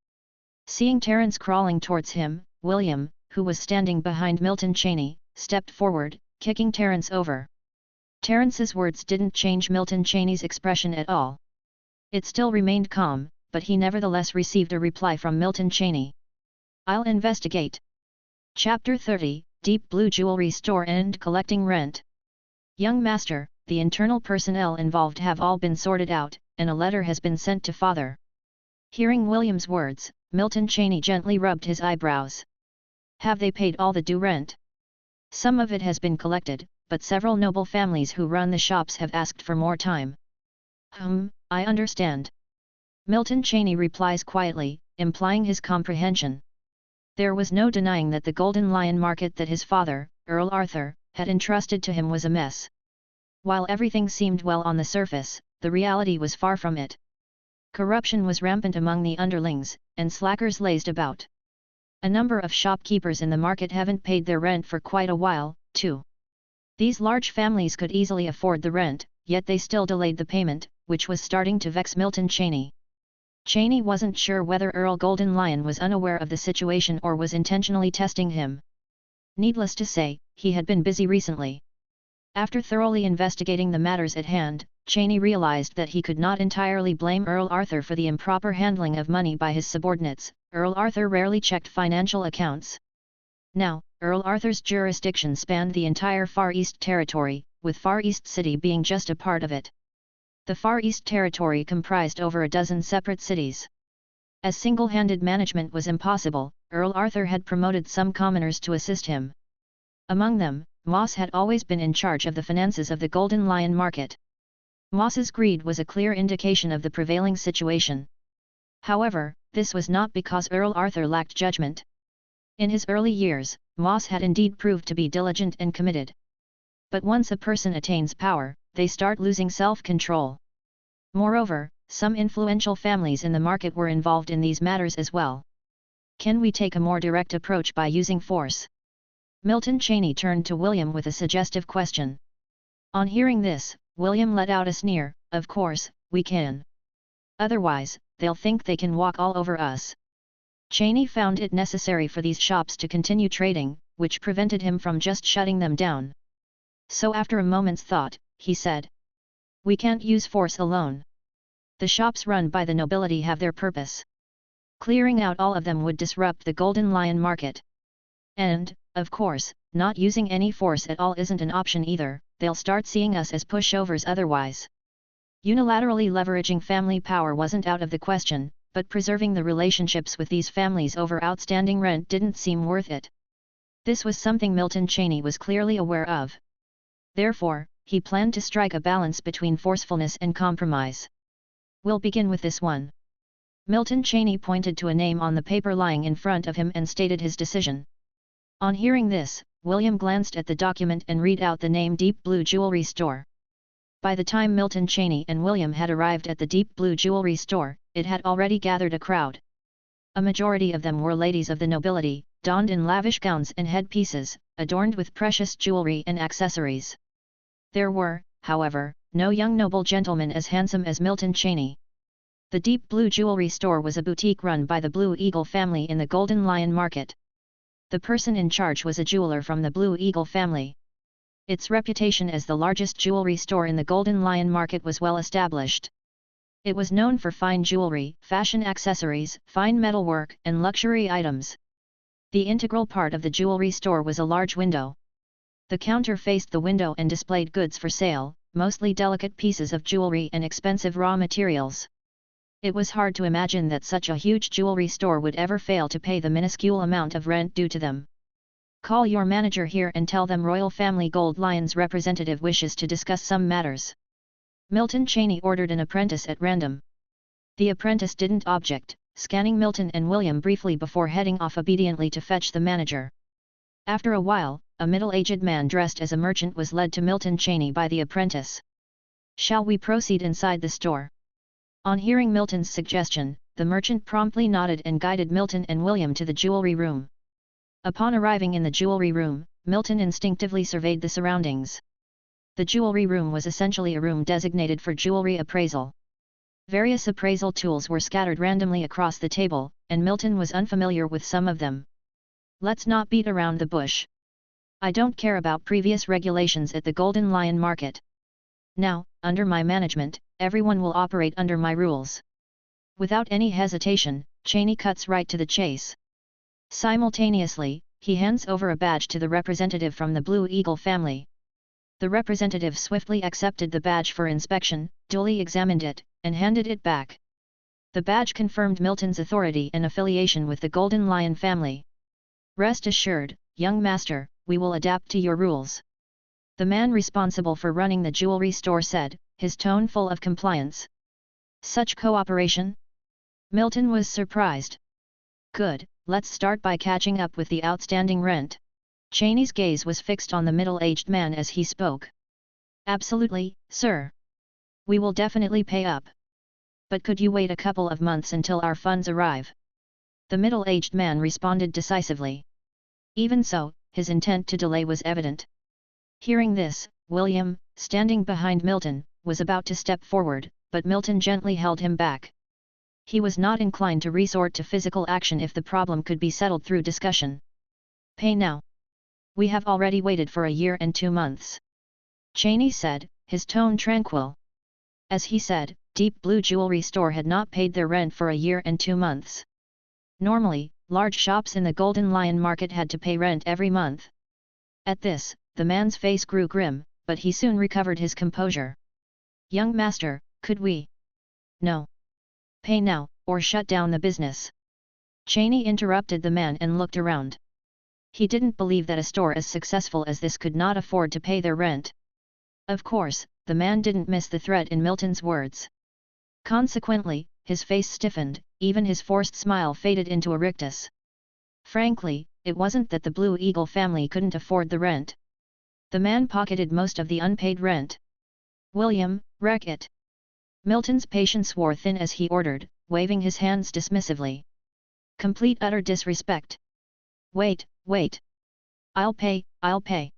Seeing Terence crawling towards him, William, who was standing behind Milton Cheney, stepped forward, kicking Terence over. Terence's words didn't change Milton Cheney's expression at all. It still remained calm, but he nevertheless received a reply from Milton Cheney. I'll investigate. Chapter 30, Deep Blue Jewelry Store and Collecting Rent. Young master, the internal personnel involved have all been sorted out, and a letter has been sent to father. Hearing William's words, Milton Cheney gently rubbed his eyebrows. Have they paid all the due rent? Some of it has been collected, but several noble families who run the shops have asked for more time. I understand. Milton Cheney replies quietly, implying his comprehension. There was no denying that the Golden Lion market that his father, Earl Arthur, had entrusted to him was a mess. While everything seemed well on the surface, the reality was far from it. Corruption was rampant among the underlings, and slackers lazed about. A number of shopkeepers in the market haven't paid their rent for quite a while, too. These large families could easily afford the rent, yet they still delayed the payment, which was starting to vex Milton Cheney. Cheney wasn't sure whether Earl Golden Lion was unaware of the situation or was intentionally testing him. Needless to say, he had been busy recently. After thoroughly investigating the matters at hand, Cheney realized that he could not entirely blame Earl Arthur for the improper handling of money by his subordinates. Earl Arthur rarely checked financial accounts. Now, Earl Arthur's jurisdiction spanned the entire Far East Territory, with Far East City being just a part of it. The Far East Territory comprised over a dozen separate cities. As single-handed management was impossible, Earl Arthur had promoted some commoners to assist him. Among them, Moss had always been in charge of the finances of the Golden Lion market. Moss's greed was a clear indication of the prevailing situation. However, this was not because Earl Arthur lacked judgment. In his early years, Moss had indeed proved to be diligent and committed. But once a person attains power, they start losing self-control. Moreover, some influential families in the market were involved in these matters as well. Can we take a more direct approach by using force? Milton Cheney turned to William with a suggestive question. On hearing this, William let out a sneer. Of course, we can. Otherwise, they'll think they can walk all over us. Cheney found it necessary for these shops to continue trading, which prevented him from just shutting them down. So after a moment's thought, he said, "We can't use force alone. The shops run by the nobility have their purpose. Clearing out all of them would disrupt the Golden Lion market. And, of course, not using any force at all isn't an option either, they'll start seeing us as pushovers otherwise." Unilaterally leveraging family power wasn't out of the question, but preserving the relationships with these families over outstanding rent didn't seem worth it. This was something Milton Cheney was clearly aware of. Therefore, he planned to strike a balance between forcefulness and compromise. "We'll begin with this one." Milton Cheney pointed to a name on the paper lying in front of him and stated his decision. On hearing this, William glanced at the document and read out the name Deep Blue Jewelry Store. By the time Milton Cheney and William had arrived at the Deep Blue Jewelry Store, it had already gathered a crowd. A majority of them were ladies of the nobility, donned in lavish gowns and headpieces, adorned with precious jewelry and accessories. There were, however, no young noble gentlemen as handsome as Milton Cheney. The Deep Blue Jewelry Store was a boutique run by the Blue Eagle family in the Golden Lion market. The person in charge was a jeweler from the Blue Eagle family. Its reputation as the largest jewelry store in the Golden Lion market was well established. It was known for fine jewelry, fashion accessories, fine metalwork, and luxury items. The integral part of the jewelry store was a large window. The counter faced the window and displayed goods for sale, mostly delicate pieces of jewelry and expensive raw materials. It was hard to imagine that such a huge jewelry store would ever fail to pay the minuscule amount of rent due to them. "Call your manager here and tell them Royal Family Gold Lion's representative wishes to discuss some matters." Milton Cheney ordered an apprentice at random. The apprentice didn't object, scanning Milton and William briefly before heading off obediently to fetch the manager. After a while, a middle-aged man dressed as a merchant was led to Milton Cheney by the apprentice. "Shall we proceed inside the store?" On hearing Milton's suggestion, the merchant promptly nodded and guided Milton and William to the jewelry room. Upon arriving in the jewelry room, Milton instinctively surveyed the surroundings. The jewelry room was essentially a room designated for jewelry appraisal. Various appraisal tools were scattered randomly across the table, and Milton was unfamiliar with some of them. "Let's not beat around the bush. I don't care about previous regulations at the Golden Lion market. Now, under my management, everyone will operate under my rules." Without any hesitation, Cheney cuts right to the chase. Simultaneously, he hands over a badge to the representative from the Blue Eagle family. The representative swiftly accepted the badge for inspection, duly examined it, and handed it back. The badge confirmed Milton's authority and affiliation with the Golden Lion family. "Rest assured, young master, we will adapt to your rules," the man responsible for running the jewelry store said, his tone full of compliance. "Such cooperation?" Milton was surprised. "Good, let's start by catching up with the outstanding rent." Cheney's gaze was fixed on the middle-aged man as he spoke. "Absolutely, sir. We will definitely pay up. But could you wait a couple of months until our funds arrive?" The middle-aged man responded decisively. Even so, his intent to delay was evident. Hearing this, William, standing behind Milton, was about to step forward, but Milton gently held him back. He was not inclined to resort to physical action if the problem could be settled through discussion. "Pay now. We have already waited for a year and 2 months." Cheney said, his tone tranquil. As he said, Deep Blue Jewelry Store had not paid their rent for a year and 2 months. Normally, large shops in the Golden Lion market had to pay rent every month. At this, the man's face grew grim, but he soon recovered his composure. "Young master, could we?" "No. Pay now, or shut down the business." Cheney interrupted the man and looked around. He didn't believe that a store as successful as this could not afford to pay their rent. Of course, the man didn't miss the threat in Milton's words. Consequently, his face stiffened, even his forced smile faded into a rictus. Frankly, it wasn't that the Blue Eagle family couldn't afford the rent. The man pocketed most of the unpaid rent. "William, wreck it." Milton's patience wore thin as he ordered, waving his hands dismissively. Complete utter disrespect. "Wait, wait. I'll pay, I'll pay."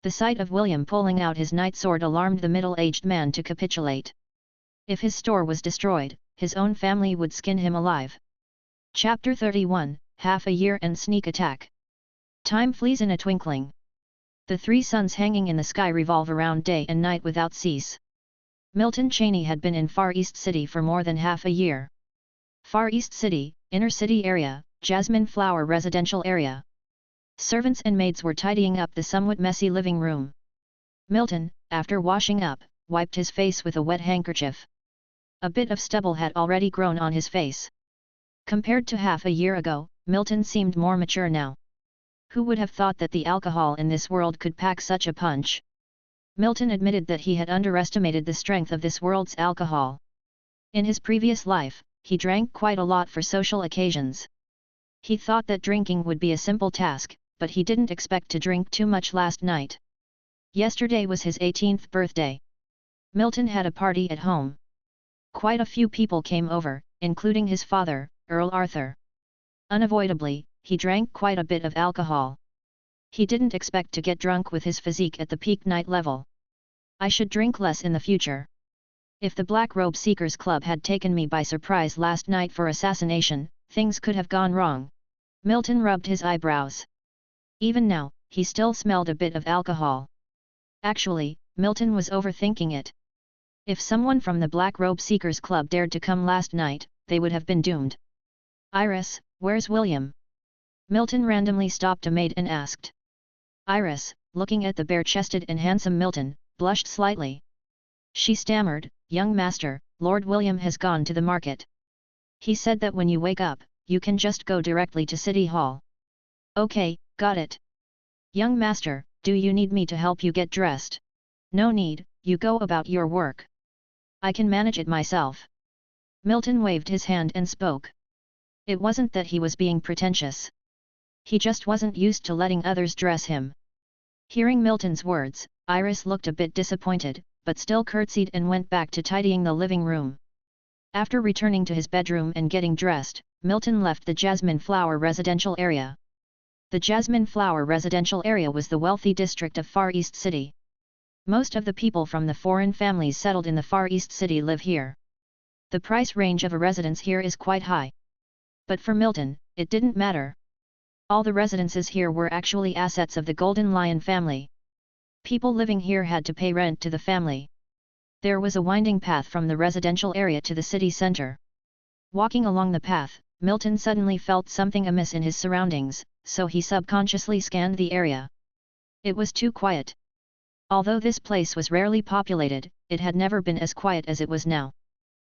The sight of William pulling out his night sword alarmed the middle-aged man to capitulate. If his store was destroyed, his own family would skin him alive. Chapter 31, Half a Year and Sneak Attack. Time flees in a twinkling. The three suns hanging in the sky revolve around day and night without cease. Milton Cheney had been in Far East City for more than half a year. Far East City, Inner City Area, Jasmine Flower Residential Area. Servants and maids were tidying up the somewhat messy living room. Milton, after washing up, wiped his face with a wet handkerchief. A bit of stubble had already grown on his face. Compared to half a year ago, Milton seemed more mature now. Who would have thought that the alcohol in this world could pack such a punch? Milton admitted that he had underestimated the strength of this world's alcohol. In his previous life, he drank quite a lot for social occasions. He thought that drinking would be a simple task, but he didn't expect to drink too much last night. Yesterday was his 18th birthday. Milton had a party at home. Quite a few people came over, including his father, Earl Arthur. Unavoidably, he drank quite a bit of alcohol. He didn't expect to get drunk with his physique at the peak night level. "I should drink less in the future. If the Black Robe Seekers Club had taken me by surprise last night for assassination, things could have gone wrong." Milton rubbed his eyebrows. Even now, he still smelled a bit of alcohol. Actually, Milton was overthinking it. If someone from the Black Robe Seekers Club dared to come last night, they would have been doomed. "Iris, where's William?" Milton randomly stopped a maid and asked. Iris, looking at the bare-chested and handsome Milton, blushed slightly. She stammered, "Young master, Lord William has gone to the market. He said that when you wake up, you can just go directly to City Hall." "Okay, got it. Young master, do you need me to help you get dressed?" "No need, you go about your work. I can manage it myself." Milton waved his hand and spoke. It wasn't that he was being pretentious. He just wasn't used to letting others dress him. Hearing Milton's words, Iris looked a bit disappointed, but still curtsied and went back to tidying the living room. After returning to his bedroom and getting dressed, Milton left the Jasmine Flower Residential Area. The Jasmine Flower Residential Area was the wealthy district of Far East City. Most of the people from the foreign families settled in the Far East City live here. The price range of a residence here is quite high. But for Milton, it didn't matter. All the residences here were actually assets of the Golden Lion family. People living here had to pay rent to the family. There was a winding path from the residential area to the city center. Walking along the path, Milton suddenly felt something amiss in his surroundings, so he subconsciously scanned the area. It was too quiet. Although this place was rarely populated, it had never been as quiet as it was now.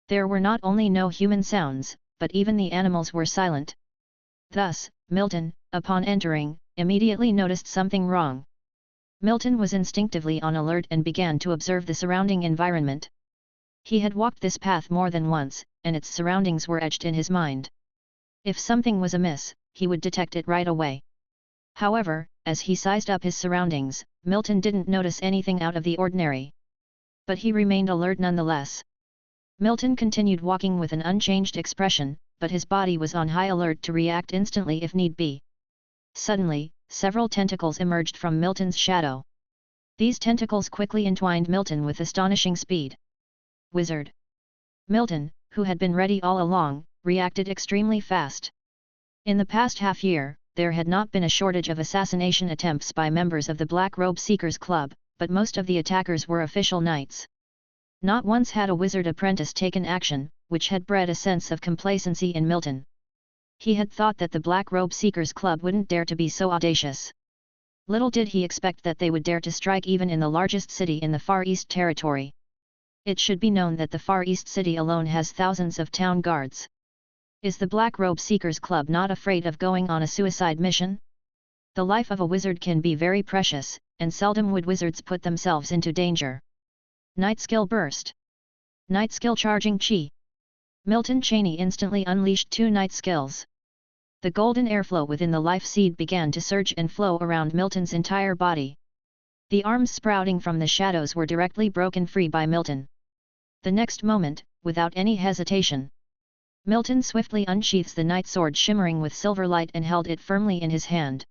There were not only no human sounds, but even the animals were silent. Thus, Milton, upon entering, immediately noticed something wrong. Milton was instinctively on alert and began to observe the surrounding environment. He had walked this path more than once, and its surroundings were etched in his mind. If something was amiss, he would detect it right away. However, as he sized up his surroundings, Milton didn't notice anything out of the ordinary. But he remained alert nonetheless. Milton continued walking with an unchanged expression, but his body was on high alert to react instantly if need be. Suddenly, several tentacles emerged from Milton's shadow. These tentacles quickly entwined Milton with astonishing speed. Wizard! Milton, who had been ready all along, reacted extremely fast. In the past half-year, there had not been a shortage of assassination attempts by members of the Black Robe Seekers Club, but most of the attackers were official knights. Not once had a wizard apprentice taken action, which had bred a sense of complacency in Milton. He had thought that the Black Robe Seekers Club wouldn't dare to be so audacious. Little did he expect that they would dare to strike even in the largest city in the Far East Territory. It should be known that the Far East City alone has thousands of town guards. Is the Black Robe Seekers Club not afraid of going on a suicide mission? The life of a wizard can be very precious, and seldom would wizards put themselves into danger. Night Skill Burst. Night Skill Charging Chi. Milton Cheney instantly unleashed two night skills. The golden airflow within the life seed began to surge and flow around Milton's entire body. The arms sprouting from the shadows were directly broken free by Milton. The next moment, without any hesitation, Milton swiftly unsheaths the night sword shimmering with silver light and held it firmly in his hand.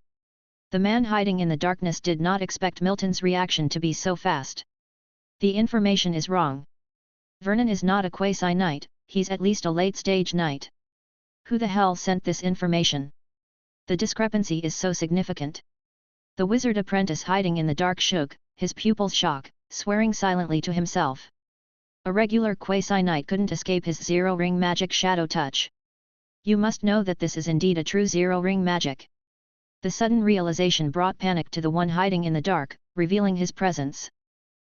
The man hiding in the darkness did not expect Milton's reaction to be so fast. The information is wrong. Vernon is not a quasi-knight, he's at least a late-stage knight. Who the hell sent this information? The discrepancy is so significant. The wizard apprentice hiding in the dark shook, his pupils shock, swearing silently to himself. A regular quasi-knight couldn't escape his zero-ring magic shadow touch. You must know that this is indeed a true zero-ring magic. The sudden realization brought panic to the one hiding in the dark, revealing his presence.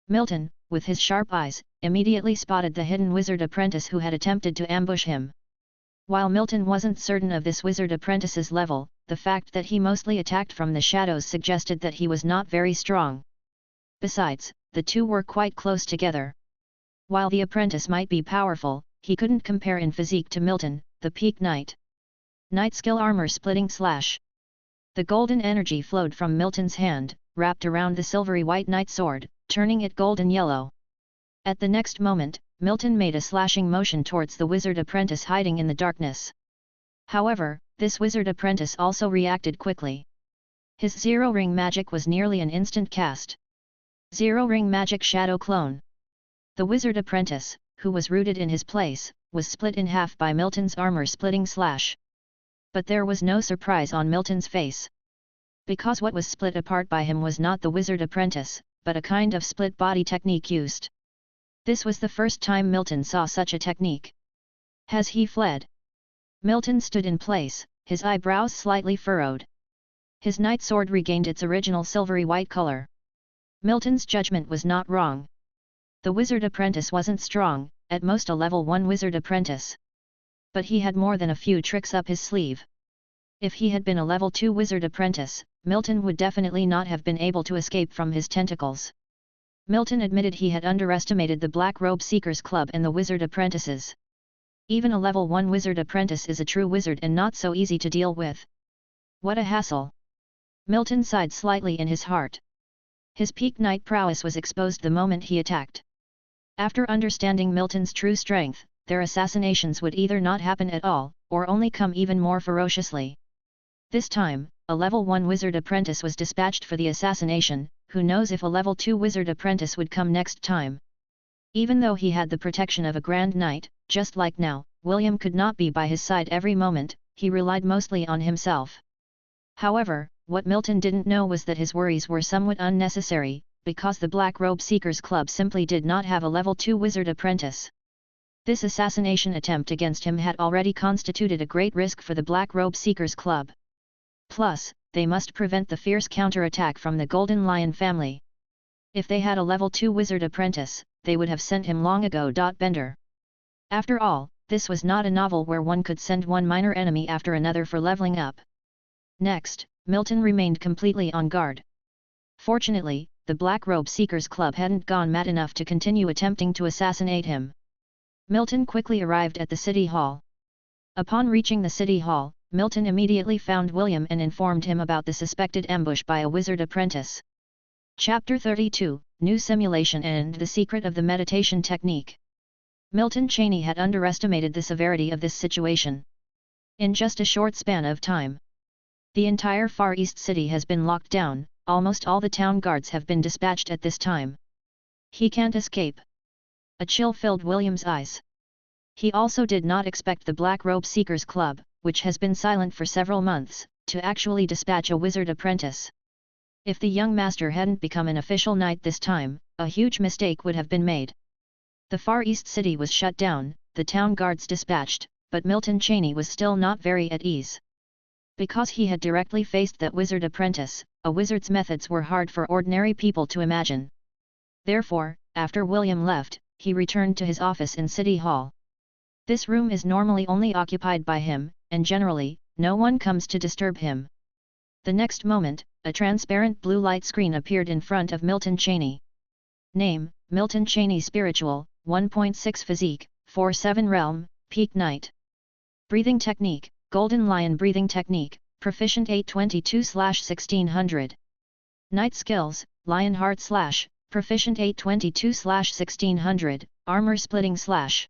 Milton, with his sharp eyes, immediately spotted the hidden wizard apprentice who had attempted to ambush him. While Milton wasn't certain of this wizard apprentice's level, the fact that he mostly attacked from the shadows suggested that he was not very strong. Besides, the two were quite close together. While the apprentice might be powerful, he couldn't compare in physique to Milton, the peak knight. Knight skill armor splitting slash. The golden energy flowed from Milton's hand, wrapped around the silvery white knight sword, turning it golden yellow. At the next moment, Milton made a slashing motion towards the wizard apprentice hiding in the darkness. However, this wizard apprentice also reacted quickly. His zero-ring magic was nearly an instant cast. Zero-ring magic shadow clone. The wizard apprentice, who was rooted in his place, was split in half by Milton's armor-splitting slash. But there was no surprise on Milton's face. Because what was split apart by him was not the wizard apprentice, but a kind of split body technique used. This was the first time Milton saw such a technique. Has he fled? Milton stood in place, his eyebrows slightly furrowed. His knight sword regained its original silvery white color. Milton's judgment was not wrong. The wizard apprentice wasn't strong, at most a level 1 wizard apprentice. But he had more than a few tricks up his sleeve. If he had been a level 2 wizard apprentice, Milton would definitely not have been able to escape from his tentacles. Milton admitted he had underestimated the Black Robe Seekers Club and the wizard apprentices. Even a level 1 wizard apprentice is a true wizard and not so easy to deal with. What a hassle! Milton sighed slightly in his heart. His peak knight prowess was exposed the moment he attacked. After understanding Milton's true strength, their assassinations would either not happen at all, or only come even more ferociously. This time, a level 1 wizard apprentice was dispatched for the assassination, who knows if a level 2 wizard apprentice would come next time. Even though he had the protection of a Grand Knight, just like now, William could not be by his side every moment, he relied mostly on himself. However, what Milton didn't know was that his worries were somewhat unnecessary, because the Black Robe Seekers Club simply did not have a level 2 wizard apprentice. This assassination attempt against him had already constituted a great risk for the Black Robe Seekers Club. Plus, they must prevent the fierce counterattack from the Golden Lion family. If they had a level 2 wizard apprentice, they would have sent him long ago. Bender. After all, this was not a novel where one could send one minor enemy after another for leveling up. Next, Milton remained completely on guard. Fortunately, the Black Robe Seekers Club hadn't gone mad enough to continue attempting to assassinate him. Milton quickly arrived at the City Hall. Upon reaching the City Hall, Milton immediately found William and informed him about the suspected ambush by a wizard apprentice. Chapter 32, New Simulation and the Secret of the Meditation Technique. Milton Cheney had underestimated the severity of this situation. In just a short span of time, the entire Far East City has been locked down, almost all the town guards have been dispatched at this time. He can't escape. A chill filled William's eyes. He also did not expect the Black Robe Seekers Club, which has been silent for several months, to actually dispatch a wizard apprentice. If the young master hadn't become an official knight this time, a huge mistake would have been made. The Far East City was shut down, the town guards dispatched, but Milton Cheney was still not very at ease. Because he had directly faced that wizard apprentice, a wizard's methods were hard for ordinary people to imagine. Therefore, after William left, he returned to his office in City Hall. This room is normally only occupied by him, and generally, no one comes to disturb him. The next moment, a transparent blue light screen appeared in front of Milton Cheney. Name, Milton Cheney Spiritual, 1.6 Physique, 4-7 Realm, Peak Knight. Breathing Technique, Golden Lion Breathing Technique, Proficient 822/1600. Knight Skills, Lionheart Slash, Proficient 822/1600, Armor Splitting Slash.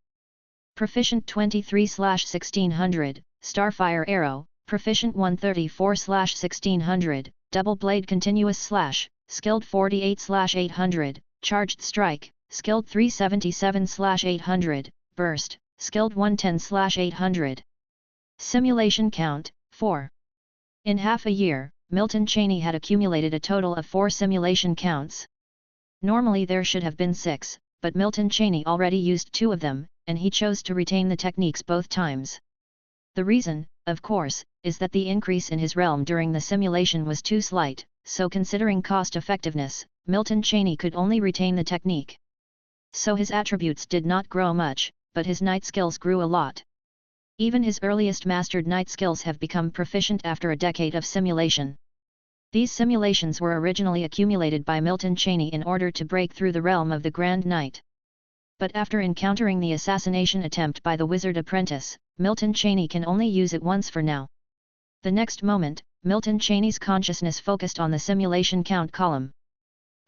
Proficient 23/1600, Starfire Arrow, Proficient 134/1600, Double Blade Continuous Slash, Skilled 48/800, Charged Strike, Skilled 377/800, Burst, Skilled 110/800. Simulation Count, 4. In half a year, Milton Cheney had accumulated a total of 4 simulation counts. Normally there should have been 6, but Milton Cheney already used 2 of them, and he chose to retain the techniques both times. The reason, of course, is that the increase in his realm during the simulation was too slight, so considering cost-effectiveness, Milton Cheney could only retain the technique. So his attributes did not grow much, but his knight skills grew a lot. Even his earliest mastered knight skills have become proficient after a decade of simulation. These simulations were originally accumulated by Milton Cheney in order to break through the realm of the Grand Knight. But after encountering the assassination attempt by the wizard apprentice, Milton Cheney can only use it once for now. The next moment, Milton Cheney's consciousness focused on the simulation count column.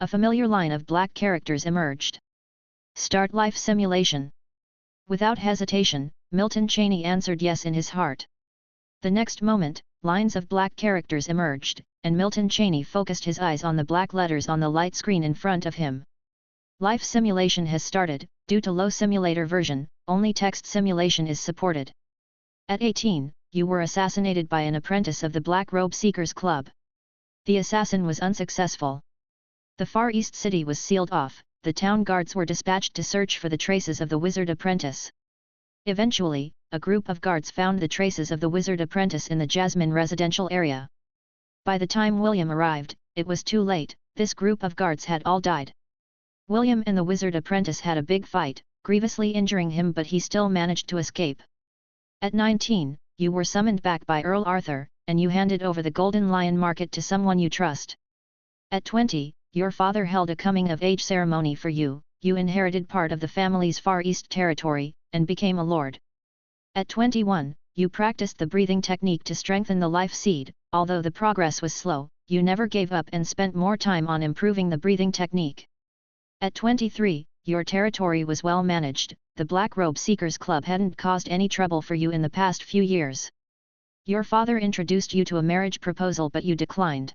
A familiar line of black characters emerged. Start life simulation. Without hesitation, Milton Cheney answered yes in his heart. The next moment, lines of black characters emerged, and Milton Cheney focused his eyes on the black letters on the light screen in front of him. Life simulation has started. Due to low simulator version, only text simulation is supported. At 18, you were assassinated by an apprentice of the Black Robe Seekers Club. The assassin was unsuccessful. The Far East City was sealed off, the town guards were dispatched to search for the traces of the wizard apprentice. Eventually, a group of guards found the traces of the wizard apprentice in the Jasmine residential area. By the time William arrived, it was too late, this group of guards had all died. William and the wizard apprentice had a big fight, grievously injuring him, but he still managed to escape. At 19, you were summoned back by Earl Arthur, and you handed over the Golden Lion Market to someone you trust. At 20, your father held a coming-of-age ceremony for you, you inherited part of the family's Far East territory, and became a lord. At 21, you practiced the breathing technique to strengthen the life seed. Although the progress was slow, you never gave up and spent more time on improving the breathing technique. At 23, your territory was well managed, the Black Robe Seekers Club hadn't caused any trouble for you in the past few years. Your father introduced you to a marriage proposal, but you declined.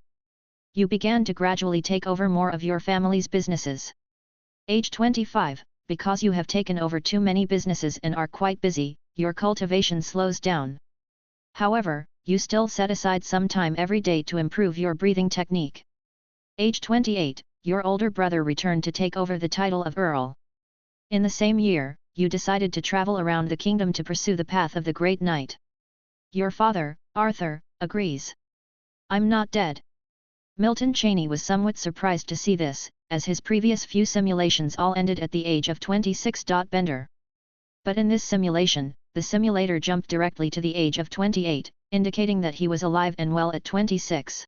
You began to gradually take over more of your family's businesses. Age 25, because you have taken over too many businesses and are quite busy, your cultivation slows down. However, you still set aside some time every day to improve your breathing technique. Age 28, your older brother returned to take over the title of Earl. In the same year, you decided to travel around the kingdom to pursue the path of the Great Knight. Your father, Arthur, agrees. I'm not dead. Milton Cheney was somewhat surprised to see this, as his previous few simulations all ended at the age of 26. Bender. But in this simulation, the simulator jumped directly to the age of 28, indicating that he was alive and well at 26.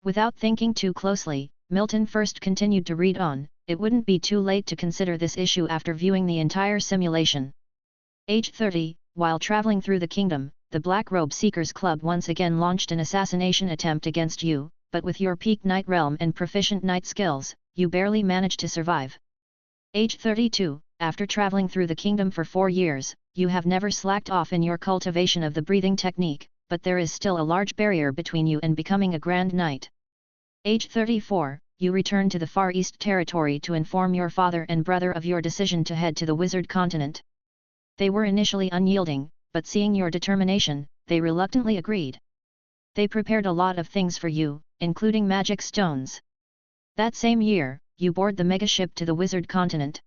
Without thinking too closely, Milton first continued to read on. It wouldn't be too late to consider this issue after viewing the entire simulation. Age 30, while traveling through the kingdom, the Black Robe Seekers Club once again launched an assassination attempt against you, but with your peak knight realm and proficient knight skills, you barely managed to survive. Age 32, after traveling through the kingdom for 4 years, you have never slacked off in your cultivation of the breathing technique, but there is still a large barrier between you and becoming a Grand Knight. Age 34, you return to the Far East territory to inform your father and brother of your decision to head to the Wizard continent. They were initially unyielding, but seeing your determination, they reluctantly agreed. They prepared a lot of things for you, including magic stones. That same year, you board the megaship to the Wizard continent.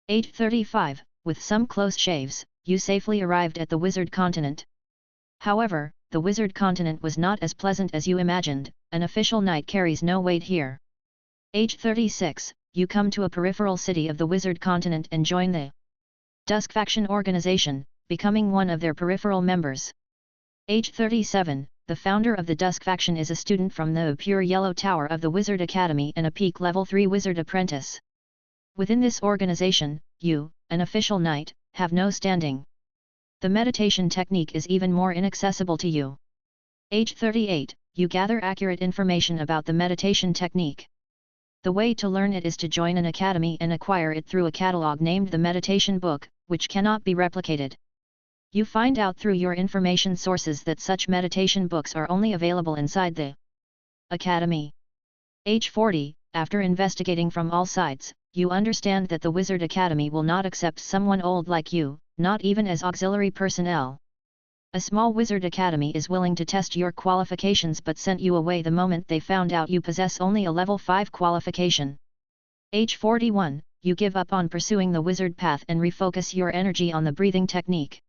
Age 35, with some close shaves, you safely arrived at the Wizard continent. However, the Wizard continent was not as pleasant as you imagined. An official knight carries no weight here. Age 36, you come to a peripheral city of the Wizard continent and join the Dusk Faction organization, becoming one of their peripheral members. Age 37, the founder of the Dusk Faction is a student from the Pure Yellow Tower of the Wizard Academy and a peak level 3 wizard apprentice. Within this organization, you, an official knight, have no standing. The meditation technique is even more inaccessible to you. Age 38, you gather accurate information about the meditation technique. The way to learn it is to join an academy and acquire it through a catalog named the Meditation Book, which cannot be replicated. You find out through your information sources that such meditation books are only available inside the academy. Age 40, after investigating from all sides, you understand that the Wizard Academy will not accept someone old like you, not even as auxiliary personnel. A small Wizard Academy is willing to test your qualifications but sent you away the moment they found out you possess only a level 5 qualification. Age 41, you give up on pursuing the wizard path and refocus your energy on the breathing technique.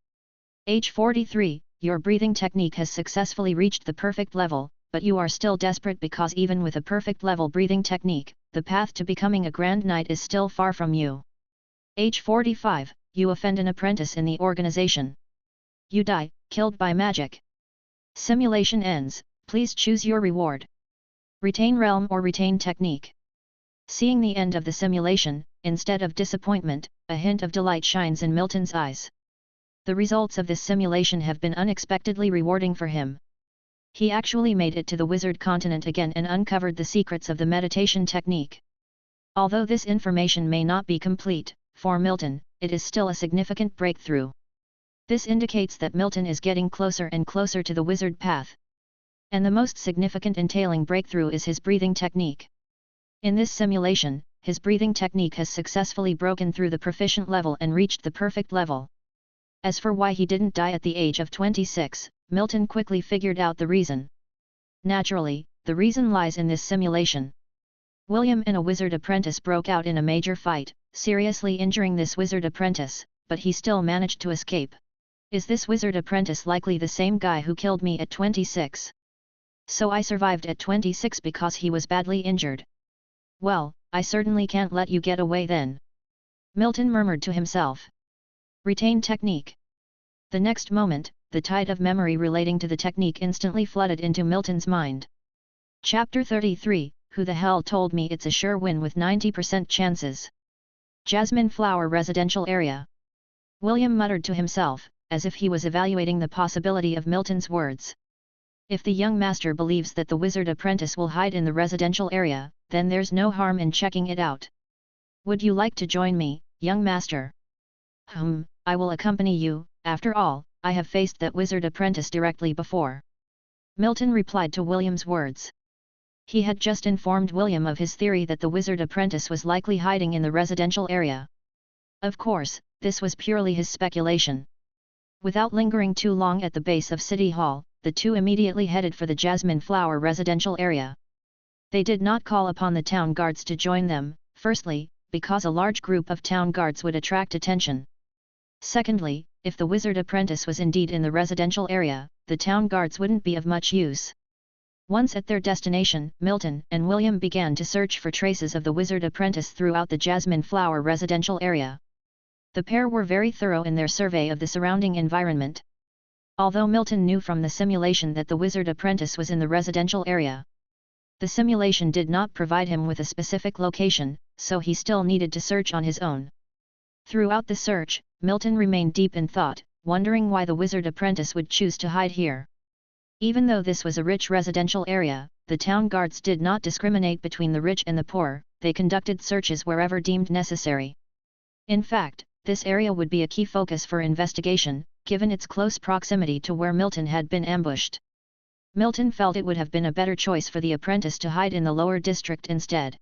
Age 43, your breathing technique has successfully reached the perfect level, but you are still desperate because even with a perfect level breathing technique, the path to becoming a Grand Knight is still far from you. Age 45, you offend an apprentice in the organization. You die, killed by magic. Simulation ends, please choose your reward. Retain realm or retain technique. Seeing the end of the simulation, instead of disappointment, a hint of delight shines in Milton's eyes. The results of this simulation have been unexpectedly rewarding for him. He actually made it to the wizard continent again and uncovered the secrets of the meditation technique. Although this information may not be complete, for Milton, it is still a significant breakthrough. This indicates that Milton is getting closer and closer to the wizard path. And the most significant entailing breakthrough is his breathing technique. In this simulation, his breathing technique has successfully broken through the proficient level and reached the perfect level. As for why he didn't die at the age of 26, Milton quickly figured out the reason. Naturally, the reason lies in this simulation. William and a wizard apprentice broke out in a major fight, seriously injuring this wizard apprentice, but he still managed to escape. Is this wizard apprentice likely the same guy who killed me at 26? So I survived at 26 because he was badly injured. Well, I certainly can't let you get away then. Milton murmured to himself. Retain technique. The next moment, the tide of memory relating to the technique instantly flooded into Milton's mind. Chapter 33, Who the hell told me it's a sure win with 90% chances? Jasmine Flower Residential Area. William muttered to himself, as if he was evaluating the possibility of Milton's words. If the young master believes that the wizard apprentice will hide in the residential area, then there's no harm in checking it out. Would you like to join me, young master? I will accompany you, after all, I have faced that wizard apprentice directly before. Milton replied to William's words. He had just informed William of his theory that the wizard apprentice was likely hiding in the residential area. Of course, this was purely his speculation. Without lingering too long at the base of City Hall, the two immediately headed for the Jasmine Flower residential area. They did not call upon the town guards to join them, firstly, because a large group of town guards would attract attention. Secondly, if the wizard apprentice was indeed in the residential area, the town guards wouldn't be of much use. Once at their destination, Milton and William began to search for traces of the wizard apprentice throughout the Jasmine Flower residential area. The pair were very thorough in their survey of the surrounding environment. Although Milton knew from the simulation that the wizard apprentice was in the residential area, the simulation did not provide him with a specific location, so he still needed to search on his own. Throughout the search, Milton remained deep in thought, wondering why the wizard apprentice would choose to hide here. Even though this was a rich residential area, the town guards did not discriminate between the rich and the poor, they conducted searches wherever deemed necessary. In fact, this area would be a key focus for investigation, given its close proximity to where Milton had been ambushed. Milton felt it would have been a better choice for the apprentice to hide in the lower district instead.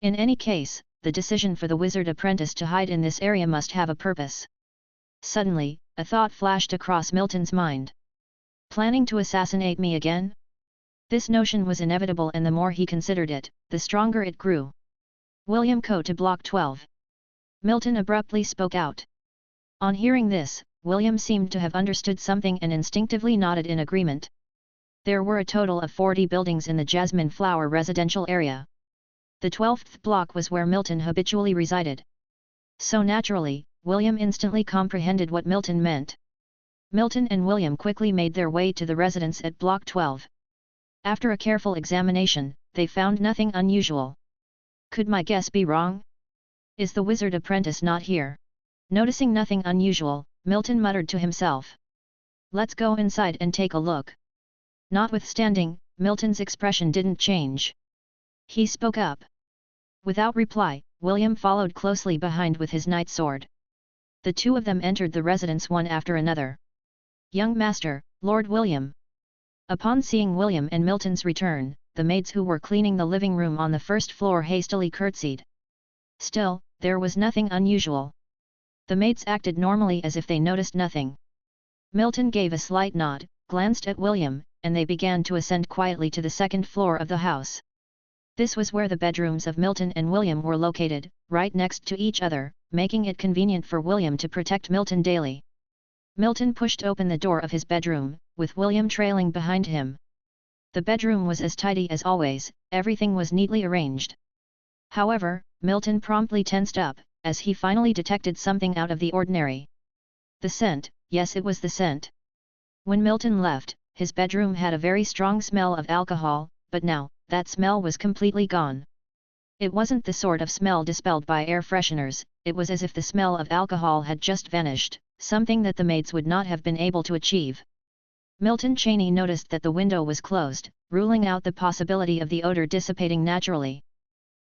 In any case, the decision for the wizard apprentice to hide in this area must have a purpose. Suddenly, a thought flashed across Milton's mind. Planning to assassinate me again? This notion was inevitable, and the more he considered it, the stronger it grew. William, go to Block 12. Milton abruptly spoke out. On hearing this, William seemed to have understood something and instinctively nodded in agreement. There were a total of 40 buildings in the Jasmine Flower residential area. The 12th block was where Milton habitually resided. So naturally, William instantly comprehended what Milton meant. Milton and William quickly made their way to the residence at Block 12. After a careful examination, they found nothing unusual. Could my guess be wrong? Is the wizard apprentice not here? Noticing nothing unusual, Milton muttered to himself. Let's go inside and take a look. Notwithstanding, Milton's expression didn't change. He spoke up. Without reply, William followed closely behind with his knight sword. The two of them entered the residence one after another. Young master, Lord William. Upon seeing William and Milton's return, the maids who were cleaning the living room on the first floor hastily curtsied. Still, there was nothing unusual. The maids acted normally as if they noticed nothing. Milton gave a slight nod, glanced at William, and they began to ascend quietly to the second floor of the house. This was where the bedrooms of Milton and William were located, right next to each other, making it convenient for William to protect Milton daily. Milton pushed open the door of his bedroom, with William trailing behind him. The bedroom was as tidy as always, everything was neatly arranged. However, Milton promptly tensed up, as he finally detected something out of the ordinary. The scent, yes, it was the scent. When Milton left, his bedroom had a very strong smell of alcohol, but now, that smell was completely gone. It wasn't the sort of smell dispelled by air fresheners, it was as if the smell of alcohol had just vanished, something that the maids would not have been able to achieve. Milton Chaney noticed that the window was closed, ruling out the possibility of the odor dissipating naturally.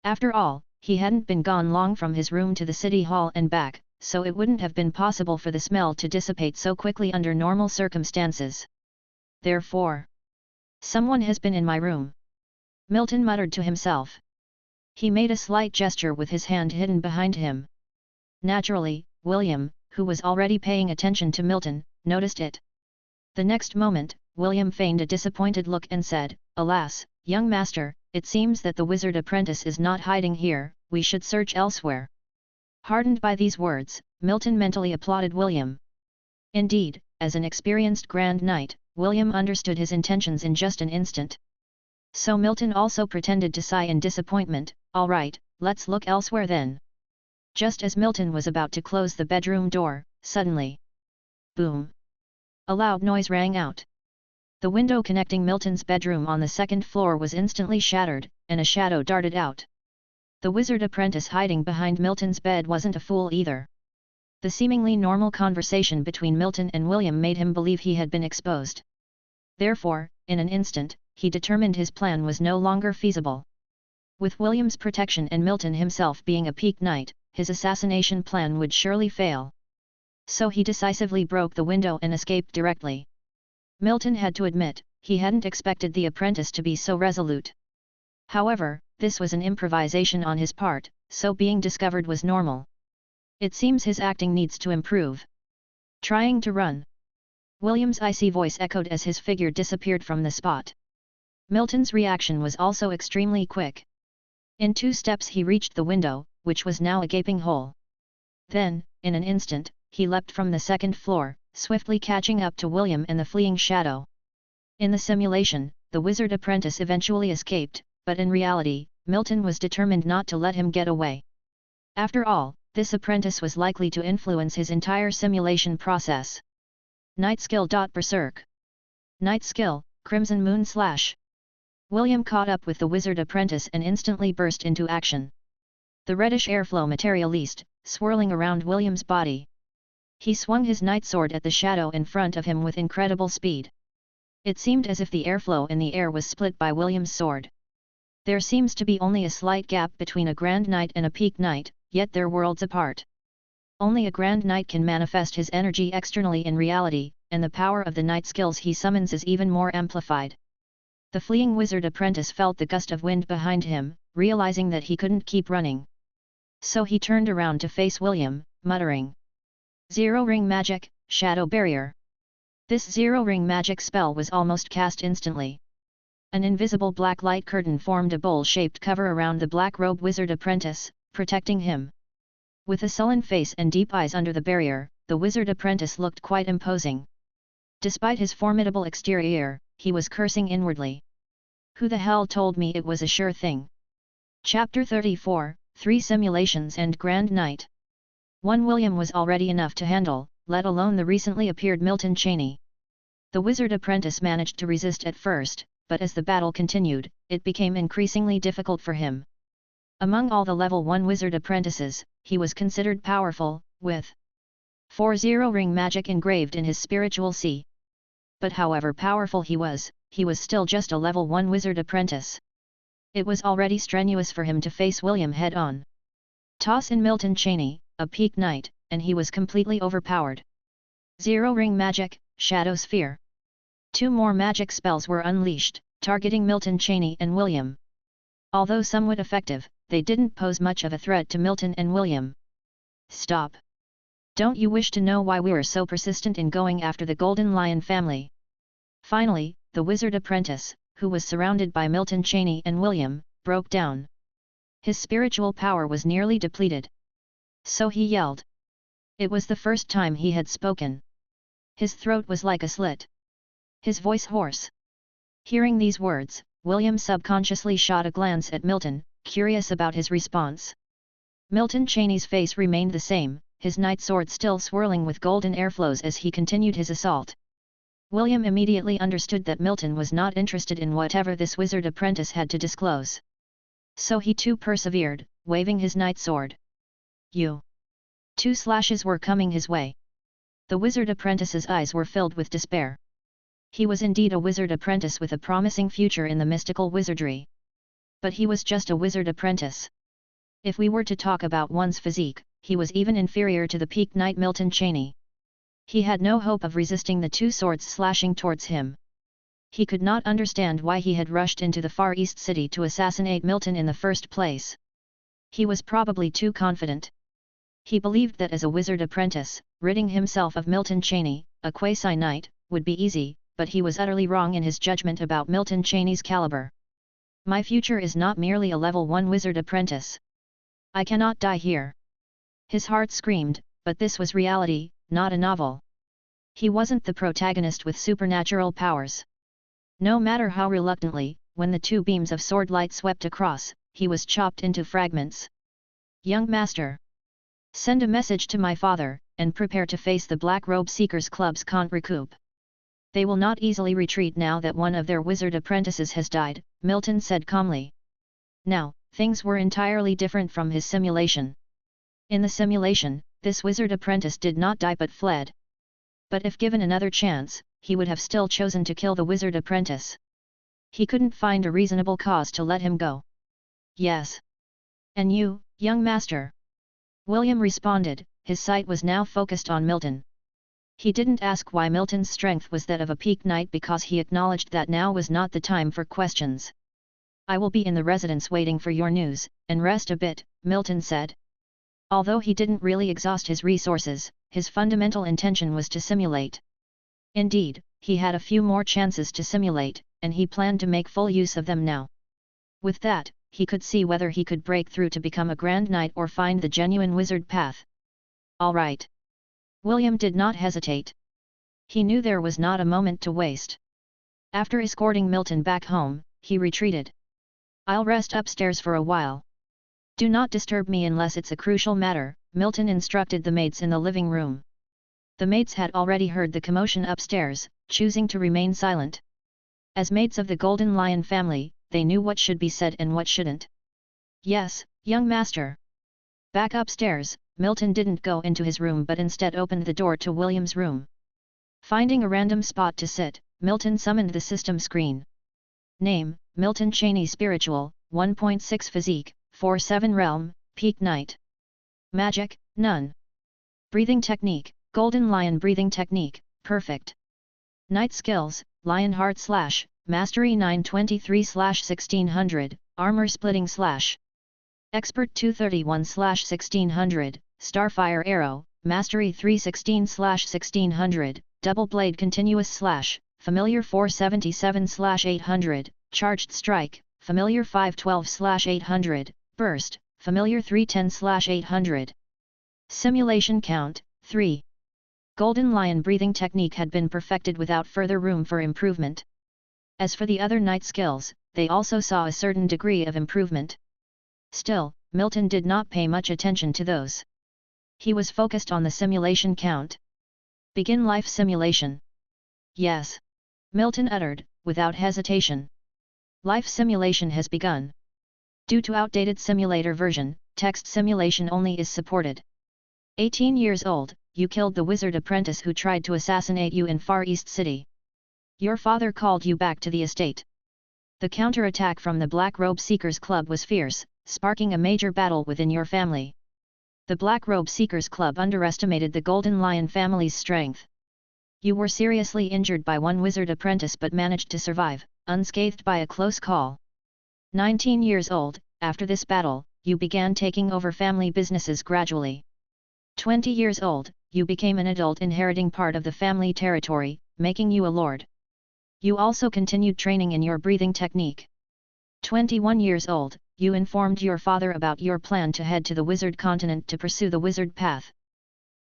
After all, he hadn't been gone long from his room to the city hall and back, so it wouldn't have been possible for the smell to dissipate so quickly under normal circumstances. Therefore, someone has been in my room. Milton muttered to himself. He made a slight gesture with his hand hidden behind him. Naturally, William, who was already paying attention to Milton, noticed it. The next moment, William feigned a disappointed look and said, "Alas, young master, it seems that the wizard apprentice is not hiding here, we should search elsewhere." Heartened by these words, Milton mentally applauded William. Indeed, as an experienced Grand Knight, William understood his intentions in just an instant. So Milton also pretended to sigh in disappointment. "All right, let's look elsewhere then." Just as Milton was about to close the bedroom door, suddenly, boom! A loud noise rang out. The window connecting Milton's bedroom on the second floor was instantly shattered, and a shadow darted out. The wizard apprentice hiding behind Milton's bed wasn't a fool either. The seemingly normal conversation between Milton and William made him believe he had been exposed. Therefore, in an instant, he determined his plan was no longer feasible. With William's protection and Milton himself being a peak knight, his assassination plan would surely fail. So he decisively broke the window and escaped directly. Milton had to admit, he hadn't expected the apprentice to be so resolute. However, this was an improvisation on his part, so being discovered was normal. It seems his acting needs to improve. Trying to run. William's icy voice echoed as his figure disappeared from the spot. Milton's reaction was also extremely quick. In 2 steps he reached the window, which was now a gaping hole. Then, in an instant, he leapt from the second floor, swiftly catching up to William and the fleeing shadow. In the simulation, the wizard apprentice eventually escaped, but in reality, Milton was determined not to let him get away. After all, this apprentice was likely to influence his entire simulation process. Knight skill. Berserk. Knight skill, Crimson Moon Slash. William caught up with the wizard apprentice and instantly burst into action. The reddish airflow materialized, swirling around William's body. He swung his knight sword at the shadow in front of him with incredible speed. It seemed as if the airflow in the air was split by William's sword. There seems to be only a slight gap between a Grand Knight and a Peak Knight, yet they're worlds apart. Only a Grand Knight can manifest his energy externally in reality, and the power of the knight skills he summons is even more amplified. The fleeing wizard apprentice felt the gust of wind behind him, realizing that he couldn't keep running. So he turned around to face William, muttering, "Zero ring magic, shadow barrier." This zero ring magic spell was almost cast instantly. An invisible black light curtain formed a bowl-shaped cover around the black-robed wizard apprentice, protecting him. With a sullen face and deep eyes under the barrier, the wizard apprentice looked quite imposing. Despite his formidable exterior, he was cursing inwardly. Who the hell told me it was a sure thing? Chapter 34, 3 Simulations and Grand Knight. One William was already enough to handle, let alone the recently appeared Milton Chaney. The wizard apprentice managed to resist at first, but as the battle continued, it became increasingly difficult for him. Among all the level 1 wizard apprentices, he was considered powerful, with 40 ring magic engraved in his spiritual sea. But however powerful he was still just a level 1 wizard apprentice. It was already strenuous for him to face William head-on. Toss in Milton Cheney, a peak knight, and he was completely overpowered. 0 ring magic, shadow sphere. 2 more magic spells were unleashed, targeting Milton Cheney and William. Although somewhat effective, they didn't pose much of a threat to Milton and William. Stop! Don't you wish to know why we were so persistent in going after the Golden Lion family? Finally, the wizard apprentice, who was surrounded by Milton Cheney and William, broke down. His spiritual power was nearly depleted. So he yelled. It was the first time he had spoken. His throat was like a slit. His voice hoarse. Hearing these words, William subconsciously shot a glance at Milton, curious about his response. Milton Cheney's face remained the same, his knight sword still swirling with golden airflows as he continued his assault. William immediately understood that Milton was not interested in whatever this wizard apprentice had to disclose. So he too persevered, waving his knight sword. 2 slashes were coming his way. The wizard apprentice's eyes were filled with despair. He was indeed a wizard apprentice with a promising future in the mystical wizardry. But he was just a wizard apprentice. If we were to talk about one's physique, he was even inferior to the peak knight Milton Cheney. He had no hope of resisting the 2 swords slashing towards him. He could not understand why he had rushed into the Far East City to assassinate Milton in the first place. He was probably too confident. He believed that as a wizard apprentice, ridding himself of Milton Cheney, a quasi-knight, would be easy, but he was utterly wrong in his judgment about Milton Cheney's caliber. My future is not merely a level 1 wizard apprentice. I cannot die here. His heart screamed, but this was reality, not a novel. He wasn't the protagonist with supernatural powers. No matter how reluctantly, when the 2 beams of sword light swept across, he was chopped into fragments. Young master! Send a message to my father, and prepare to face the Black Robe Seekers Club's Can't Recoup. They will not easily retreat now that one of their wizard apprentices has died, Milton said calmly. Now, things were entirely different from his simulation. In the simulation, this wizard apprentice did not die but fled. But if given another chance, he would have still chosen to kill the wizard apprentice. He couldn't find a reasonable cause to let him go. Yes. And you, young master? William responded, his sight was now focused on Milton. He didn't ask why Milton's strength was that of a peak knight because he acknowledged that now was not the time for questions. I will be in the residence waiting for your news, and rest a bit, Milton said. Although he didn't really exhaust his resources, his fundamental intention was to simulate. Indeed, he had a few more chances to simulate, and he planned to make full use of them now. With that, he could see whether he could break through to become a Grand Knight or find the genuine wizard path. All right. William did not hesitate. He knew there was not a moment to waste. After escorting Milton back home, he retreated. I'll rest upstairs for a while. Do not disturb me unless it's a crucial matter, Milton instructed the maids in the living room. The maids had already heard the commotion upstairs, choosing to remain silent. As maids of the Golden Lion family, they knew what should be said and what shouldn't. Yes, young master. Back upstairs, Milton didn't go into his room but instead opened the door to William's room. Finding a random spot to sit, Milton summoned the system screen. Name, Milton Cheney Spiritual, 1.6 Physique, 4/7 Realm, Peak Knight. Magic, none. Breathing Technique, Golden Lion Breathing Technique, perfect. Knight Skills, Lionheart / Mastery 923/1600, Armor Splitting / Expert 231/1600, Starfire Arrow, Mastery 316/1600, Double Blade Continuous / Familiar 477/800, Charged Strike, Familiar 512/800, Burst, Familiar 310/800. Simulation Count, 3. Golden Lion Breathing Technique had been perfected without further room for improvement. As for the other knight skills, they also saw a certain degree of improvement. Still, Milton did not pay much attention to those. He was focused on the simulation count. Begin life simulation. Yes. Milton uttered, without hesitation. Life simulation has begun. Due to outdated simulator version, text simulation only is supported. 18 years old, you killed the wizard apprentice who tried to assassinate you in Far East City. Your father called you back to the estate. The counterattack from the Black Robe Seekers Club was fierce, sparking a major battle within your family. The Black Robe Seekers Club underestimated the Golden Lion family's strength. You were seriously injured by one wizard apprentice but managed to survive, unscathed by a close call. 19 years old, after this battle, you began taking over family businesses gradually. 20 years old, you became an adult inheriting part of the family territory, making you a lord. You also continued training in your breathing technique. 21 years old, you informed your father about your plan to head to the wizard continent to pursue the wizard path.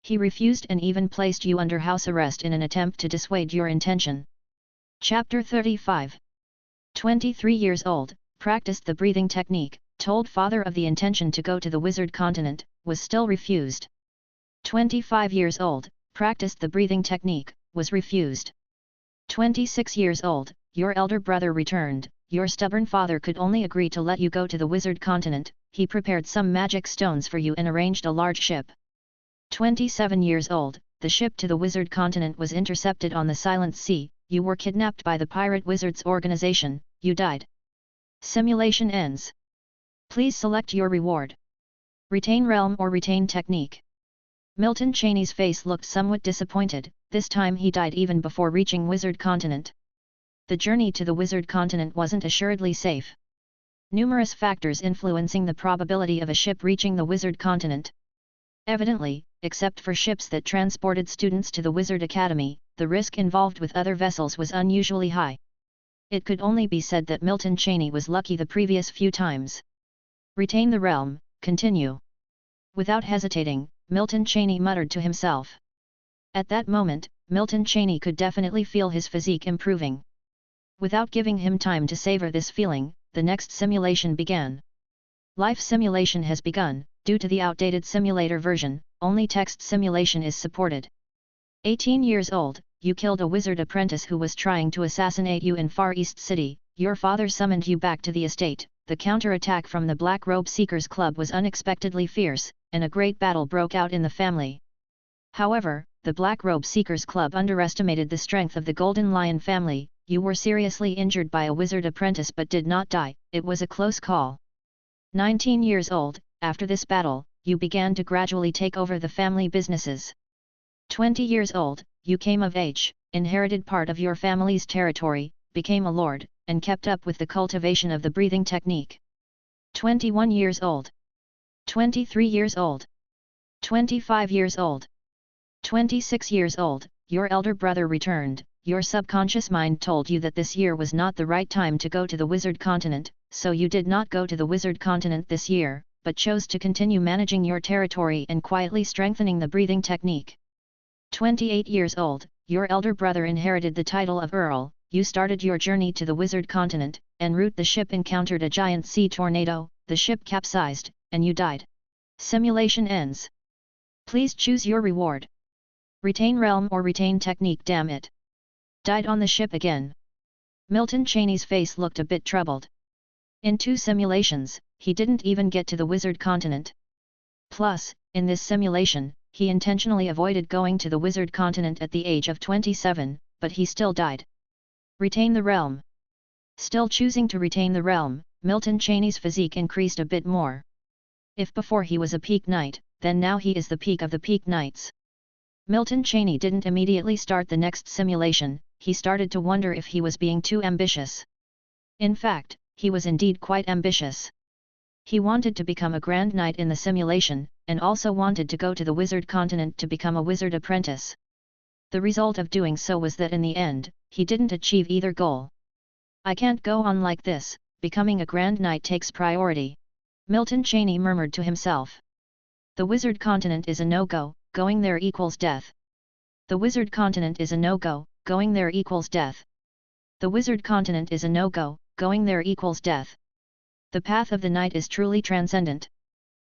He refused and even placed you under house arrest in an attempt to dissuade your intention. Chapter 35. 23 years old, practiced the breathing technique, told father of the intention to go to the wizard continent, was still refused. 25 years old, practiced the breathing technique, was refused. 26 years old, your elder brother returned. Your stubborn father could only agree to let you go to the wizard continent. He prepared some magic stones for you and arranged a large ship. 27 years old, the ship to the wizard continent was intercepted on the Silent Sea. You were kidnapped by the pirate wizards organization. You died. Simulation ends. Please select your reward. Retain realm or retain technique. Milton Cheney's face looked somewhat disappointed. This time he died even before reaching wizard continent. The journey to the wizard continent wasn't assuredly safe. Numerous factors influencing the probability of a ship reaching the wizard continent. Evidently, except for ships that transported students to the wizard academy, the risk involved with other vessels was unusually high. It could only be said that Milton Cheney was lucky the previous few times. Retain the realm, continue. Without hesitating, Milton Cheney muttered to himself. At that moment, Milton Cheney could definitely feel his physique improving. Without giving him time to savor this feeling, the next simulation began. Life simulation has begun. Due to the outdated simulator version, only text simulation is supported. 18 years old, you killed a wizard apprentice who was trying to assassinate you in Far East City. Your father summoned you back to the estate. The counterattack from the Black Robe Seekers Club was unexpectedly fierce, and a great battle broke out in the family. However, the Black Robe Seekers Club underestimated the strength of the Golden Lion family. You were seriously injured by a wizard apprentice but did not die. It was a close call. 19 years old, after this battle, you began to gradually take over the family businesses. 20 years old, you came of age, inherited part of your family's territory, became a lord, and kept up with the cultivation of the breathing technique. 21 years old. 23 years old. 25 years old. 26 years old, your elder brother returned. Your subconscious mind told you that this year was not the right time to go to the wizard continent, so you did not go to the wizard continent this year, but chose to continue managing your territory and quietly strengthening the breathing technique. 28 years old, your elder brother inherited the title of Earl. You started your journey to the wizard continent. En route the ship encountered a giant sea tornado, the ship capsized, and you died. Simulation ends. Please choose your reward. Retain realm or retain technique. Damn it. Died on the ship again. Milton Cheney's face looked a bit troubled. In 2 simulations, he didn't even get to the wizard continent. Plus, in this simulation, he intentionally avoided going to the wizard continent at the age of 27, but he still died. Retain the realm. Still choosing to retain the realm, Milton Cheney's physique increased a bit more. If before he was a peak knight, then now he is the peak of the peak knights. Milton Cheney didn't immediately start the next simulation. He started to wonder if he was being too ambitious. In fact, he was indeed quite ambitious. He wanted to become a Grand Knight in the simulation, and also wanted to go to the wizard continent to become a wizard apprentice. The result of doing so was that in the end, he didn't achieve either goal. I can't go on like this, becoming a Grand Knight takes priority. Milton Cheney murmured to himself. The wizard continent is a no-go, going there equals death. The wizard continent is a no-go, going there equals death. The wizard continent is a no-go, going there equals death. The path of the knight is truly transcendent.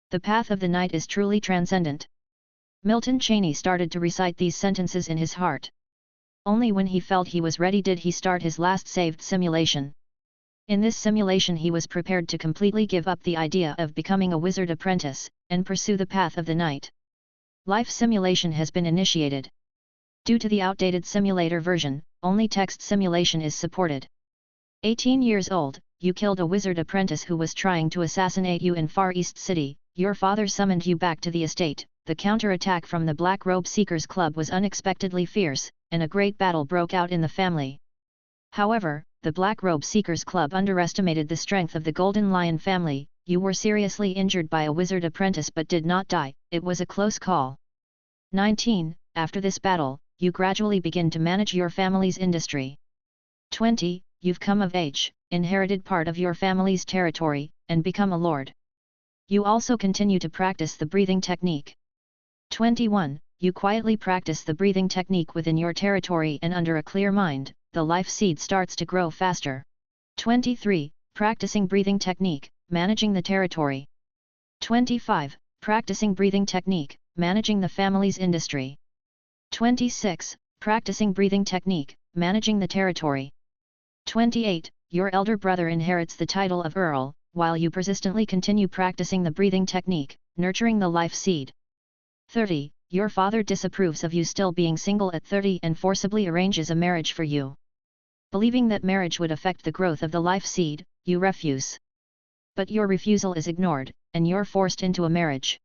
The path of the knight is truly transcendent. Milton Cheney started to recite these sentences in his heart. Only when he felt he was ready did he start his last saved simulation. In this simulation he was prepared to completely give up the idea of becoming a wizard apprentice, and pursue the path of the knight. Life simulation has been initiated. Due to the outdated simulator version, only text simulation is supported. 18 years old, you killed a wizard apprentice who was trying to assassinate you in Far East City. Your father summoned you back to the estate. The counter-attack from the Black Robe Seekers Club was unexpectedly fierce, and a great battle broke out in the family. However, the Black Robe Seekers Club underestimated the strength of the Golden Lion family. You were seriously injured by a wizard apprentice but did not die. It was a close call. 19. After this battle, you gradually begin to manage your family's industry. 20. You've come of age, inherited part of your family's territory, and become a lord. You also continue to practice the breathing technique. 21. You quietly practice the breathing technique within your territory and under a clear mind, the life seed starts to grow faster. 23. Practicing breathing technique, managing the territory. 25. Practicing breathing technique, managing the family's industry. 26. Practicing breathing technique, managing the territory. 28. Your elder brother inherits the title of Earl, while you persistently continue practicing the breathing technique, nurturing the life seed. 30. Your father disapproves of you still being single at 30 and forcibly arranges a marriage for you. Believing that marriage would affect the growth of the life seed, you refuse. But your refusal is ignored, and you're forced into a marriage.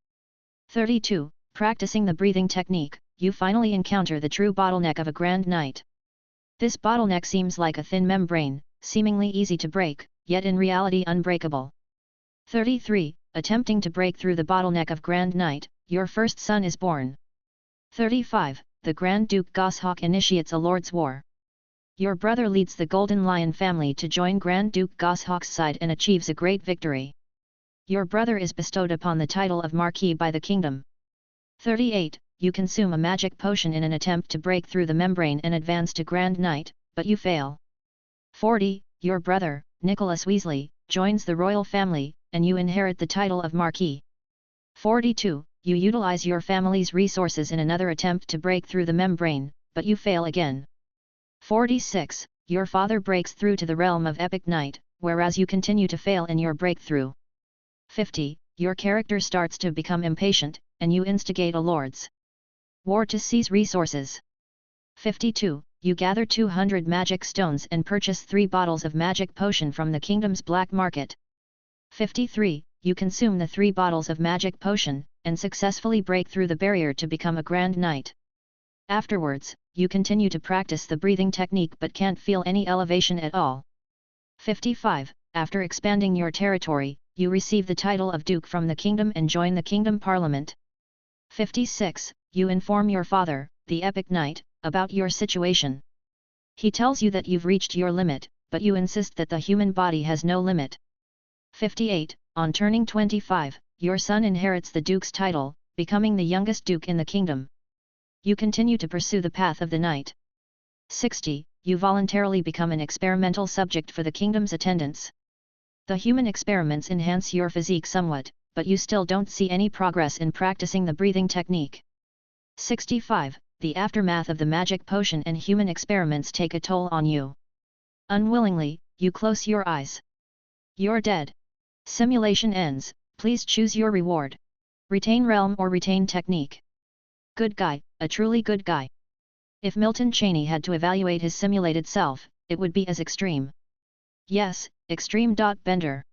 32. Practicing the breathing technique, you finally encounter the true bottleneck of a grand knight. This bottleneck seems like a thin membrane, seemingly easy to break, yet in reality unbreakable. 33. Attempting to break through the bottleneck of Grand Knight, your first son is born. 35. The Grand Duke Goshawk initiates a Lord's War. Your brother leads the Golden Lion family to join Grand Duke Goshawk's side and achieves a great victory. Your brother is bestowed upon the title of Marquis by the kingdom. 38. You consume a magic potion in an attempt to break through the membrane and advance to Grand Knight, but you fail. 40. Your brother, Nicholas Weasley, joins the royal family, and you inherit the title of Marquis. 42. You utilize your family's resources in another attempt to break through the membrane, but you fail again. 46. Your father breaks through to the realm of Epic Knight, whereas you continue to fail in your breakthrough. 50. Your character starts to become impatient, and you instigate a Lord's War to seize resources. 52. You gather 200 magic stones and purchase 3 bottles of magic potion from the kingdom's black market. 53. You consume the 3 bottles of magic potion, and successfully break through the barrier to become a Grand Knight. Afterwards, you continue to practice the breathing technique but can't feel any elevation at all. 55. After expanding your territory, you receive the title of Duke from the kingdom and join the kingdom parliament. 56. You inform your father, the Epic Knight, about your situation. He tells you that you've reached your limit, but you insist that the human body has no limit. 58. On turning 25, your son inherits the Duke's title, becoming the youngest Duke in the kingdom. You continue to pursue the path of the knight. 60. You voluntarily become an experimental subject for the kingdom's attendants. The human experiments enhance your physique somewhat, but you still don't see any progress in practicing the breathing technique. 65. The aftermath of the magic potion and human experiments take a toll on you. Unwillingly, you close your eyes. You're dead. Simulation ends, please choose your reward. Retain realm or retain technique. Good guy, a truly good guy. If Milton Cheney had to evaluate his simulated self, it would be as extreme. Yes, extreme. Bender.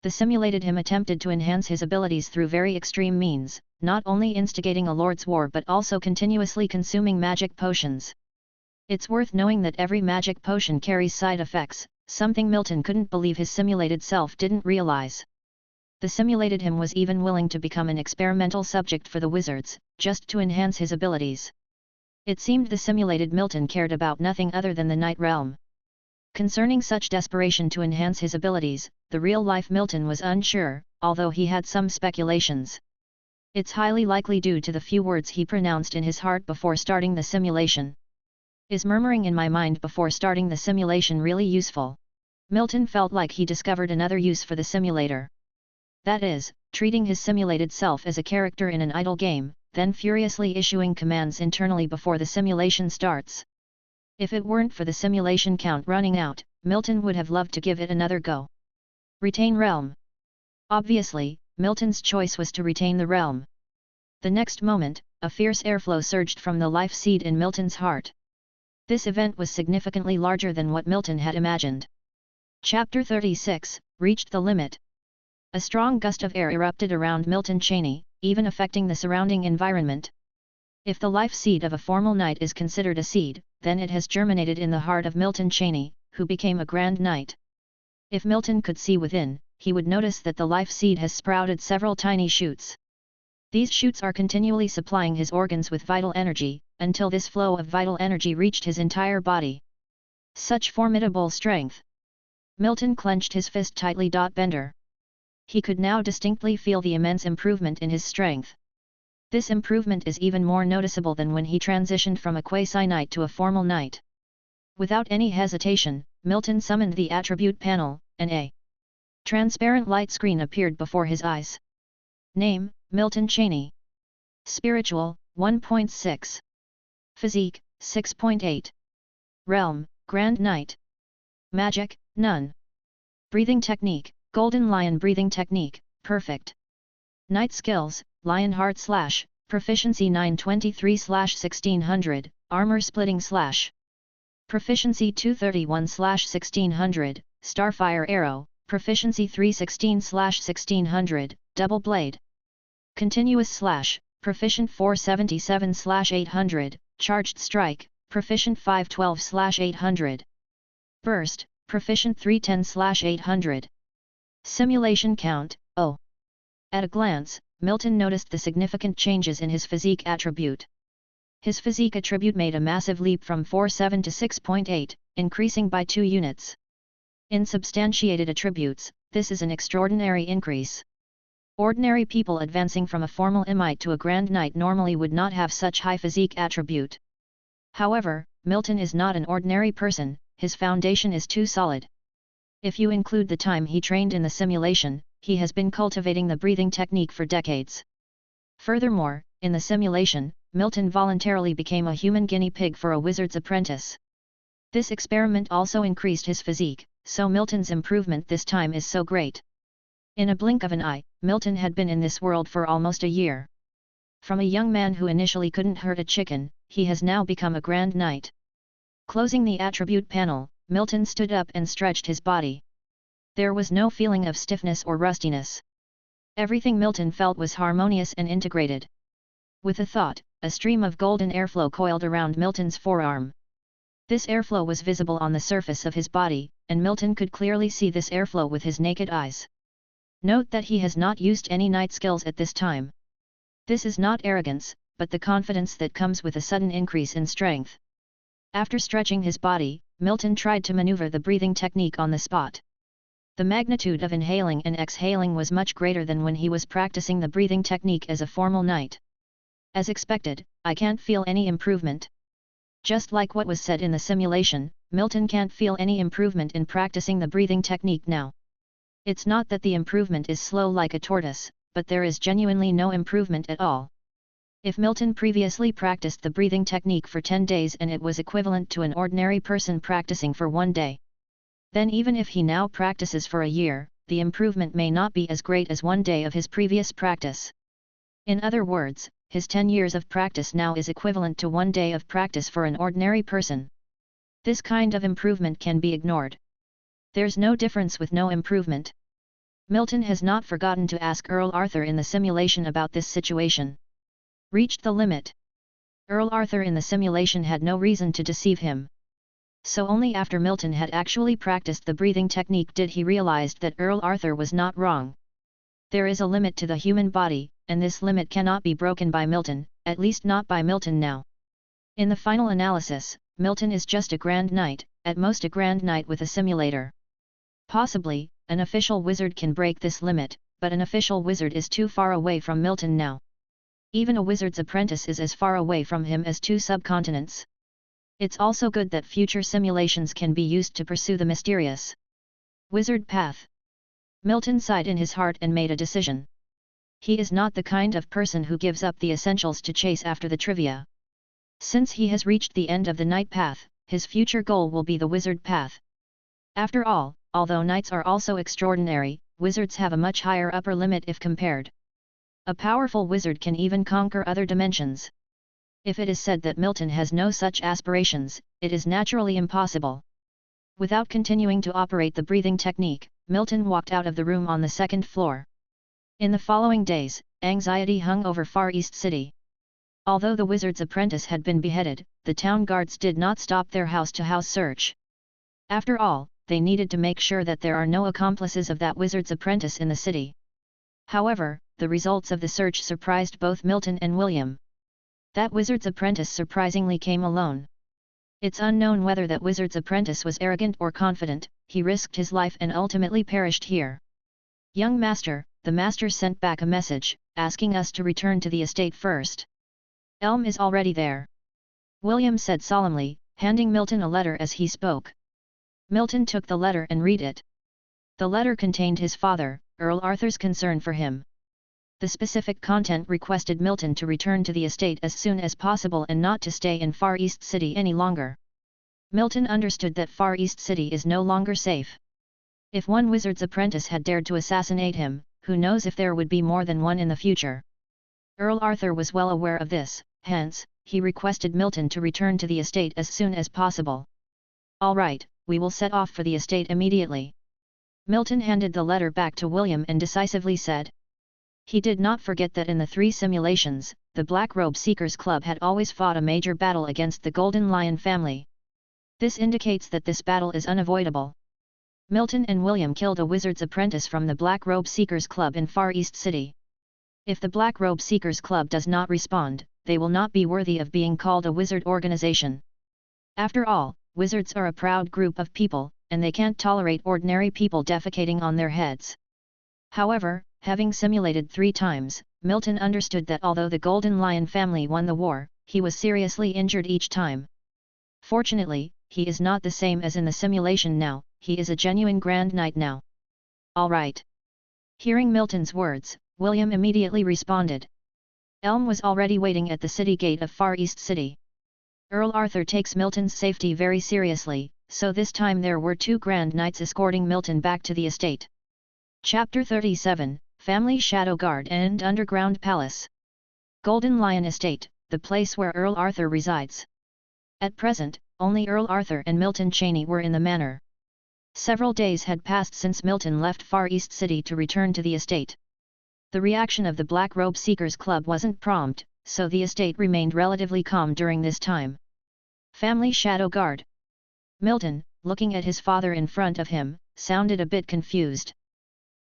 The simulated him attempted to enhance his abilities through very extreme means, not only instigating a Lord's War but also continuously consuming magic potions. It's worth knowing that every magic potion carries side effects, something Milton couldn't believe his simulated self didn't realize. The simulated him was even willing to become an experimental subject for the wizards, just to enhance his abilities. It seemed the simulated Milton cared about nothing other than the Night Realm. Concerning such desperation to enhance his abilities, the real-life Milton was unsure, although he had some speculations. It's highly likely due to the few words he pronounced in his heart before starting the simulation. Is murmuring in my mind before starting the simulation really useful? Milton felt like he discovered another use for the simulator. That is, treating his simulated self as a character in an idle game, then furiously issuing commands internally before the simulation starts. If it weren't for the simulation count running out, Milton would have loved to give it another go. Retain realm. Obviously, Milton's choice was to retain the realm. The next moment, a fierce airflow surged from the life seed in Milton's heart. This event was significantly larger than what Milton had imagined. Chapter 36, reached the limit. A strong gust of air erupted around Milton Cheney, even affecting the surrounding environment. If the life seed of a formal knight is considered a seed, then it has germinated in the heart of Milton Cheney, who became a grand knight. If Milton could see within, he would notice that the life seed has sprouted several tiny shoots. These shoots are continually supplying his organs with vital energy, until this flow of vital energy reached his entire body. Such formidable strength! Milton clenched his fist tightly. Bender. He could now distinctly feel the immense improvement in his strength. This improvement is even more noticeable than when he transitioned from a quasi-knight to a formal knight. Without any hesitation, Milton summoned the attribute panel, and a transparent light screen appeared before his eyes. Name, Milton Cheney. Spiritual, 1.6. Physique, 6.8. Realm, Grand Knight. Magic, none. Breathing technique, Golden Lion breathing technique, perfect. Knight skills, Lionheart / proficiency 923/1600, armor splitting / proficiency 231/1600, starfire arrow, proficiency 316/1600, double blade. Continuous / proficient 477/800, charged strike, proficient 512/800. Burst, proficient 310/800. Simulation count, 0. At a glance, Milton noticed the significant changes in his physique attribute. His physique attribute made a massive leap from 4.7 to 6.8, increasing by 2 units. In substantiated attributes, this is an extraordinary increase. Ordinary people advancing from a formal emite to a grand knight normally would not have such high physique attribute. However, Milton is not an ordinary person, his foundation is too solid. If you include the time he trained in the simulation, he has been cultivating the breathing technique for decades. Furthermore, in the simulation, Milton voluntarily became a human guinea pig for a wizard's apprentice. This experiment also increased his physique, so Milton's improvement this time is so great. In a blink of an eye, Milton had been in this world for almost a year. From a young man who initially couldn't hurt a chicken, he has now become a grand knight. Closing the attribute panel, Milton stood up and stretched his body. There was no feeling of stiffness or rustiness. Everything Milton felt was harmonious and integrated. With a thought, a stream of golden airflow coiled around Milton's forearm. This airflow was visible on the surface of his body, and Milton could clearly see this airflow with his naked eyes. Note that he has not used any knight skills at this time. This is not arrogance, but the confidence that comes with a sudden increase in strength. After stretching his body, Milton tried to maneuver the breathing technique on the spot. The magnitude of inhaling and exhaling was much greater than when he was practicing the breathing technique as a formal knight. As expected, I can't feel any improvement. Just like what was said in the simulation, Milton can't feel any improvement in practicing the breathing technique now. It's not that the improvement is slow like a tortoise, but there is genuinely no improvement at all. If Milton previously practiced the breathing technique for 10 days and it was equivalent to an ordinary person practicing for 1 day, then even if he now practices for a year, the improvement may not be as great as 1 day of his previous practice. In other words, his 10 years of practice now is equivalent to 1 day of practice for an ordinary person. This kind of improvement can be ignored. There's no difference with no improvement. Milton has not forgotten to ask Earl Arthur in the simulation about this situation. Reached the limit. Earl Arthur in the simulation had no reason to deceive him. So only after Milton had actually practiced the breathing technique did he realize that Earl Arthur was not wrong. There is a limit to the human body, and this limit cannot be broken by Milton, at least not by Milton now. In the final analysis, Milton is just a grand knight, at most a grand knight with a simulator. Possibly, an official wizard can break this limit, but an official wizard is too far away from Milton now. Even a wizard's apprentice is as far away from him as 2 subcontinents. It's also good that future simulations can be used to pursue the mysterious wizard path. Milton sighed in his heart and made a decision. He is not the kind of person who gives up the essentials to chase after the trivia. Since he has reached the end of the knight path, his future goal will be the wizard path. After all, although knights are also extraordinary, wizards have a much higher upper limit if compared. A powerful wizard can even conquer other dimensions. If it is said that Milton has no such aspirations, it is naturally impossible. Without continuing to operate the breathing technique, Milton walked out of the room on the second floor. In the following days, anxiety hung over Far East City. Although the wizard's apprentice had been beheaded, the town guards did not stop their house-to-house search. After all, they needed to make sure that there are no accomplices of that wizard's apprentice in the city. However, the results of the search surprised both Milton and William. That wizard's apprentice surprisingly came alone. It's unknown whether that wizard's apprentice was arrogant or confident. He risked his life and ultimately perished here. Young master, the master sent back a message, asking us to return to the estate first. Elm is already there. William said solemnly, handing Milton a letter as he spoke. Milton took the letter and read it. The letter contained his father, Earl Arthur's concern for him. The specific content requested Milton to return to the estate as soon as possible and not to stay in Far East City any longer. Milton understood that Far East City is no longer safe. If one wizard's apprentice had dared to assassinate him, who knows if there would be more than one in the future. Earl Arthur was well aware of this, hence, he requested Milton to return to the estate as soon as possible. All right, we will set off for the estate immediately. Milton handed the letter back to William and decisively said. He did not forget that in the 3 simulations, the Black Robe Seekers Club had always fought a major battle against the Golden Lion family. This indicates that this battle is unavoidable. Milton and William killed a wizard's apprentice from the Black Robe Seekers Club in Far East City. If the Black Robe Seekers Club does not respond, they will not be worthy of being called a wizard organization. After all, wizards are a proud group of people, and they can't tolerate ordinary people defecating on their heads. However, having simulated 3 times, Milton understood that although the Golden Lion family won the war, he was seriously injured each time. Fortunately, he is not the same as in the simulation now, he is a genuine Grand Knight now. All right. Hearing Milton's words, William immediately responded. Elm was already waiting at the city gate of Far East City. Earl Arthur takes Milton's safety very seriously, so this time there were 2 Grand Knights escorting Milton back to the estate. Chapter 37, Family Shadow Guard and Underground Palace. Golden Lion Estate, the place where Earl Arthur resides. At present, only Earl Arthur and Milton Cheney were in the manor. Several days had passed since Milton left Far East City to return to the estate. The reaction of the Black Robe Seekers Club wasn't prompt, so the estate remained relatively calm during this time. Family Shadow Guard. Milton, looking at his father in front of him, sounded a bit confused.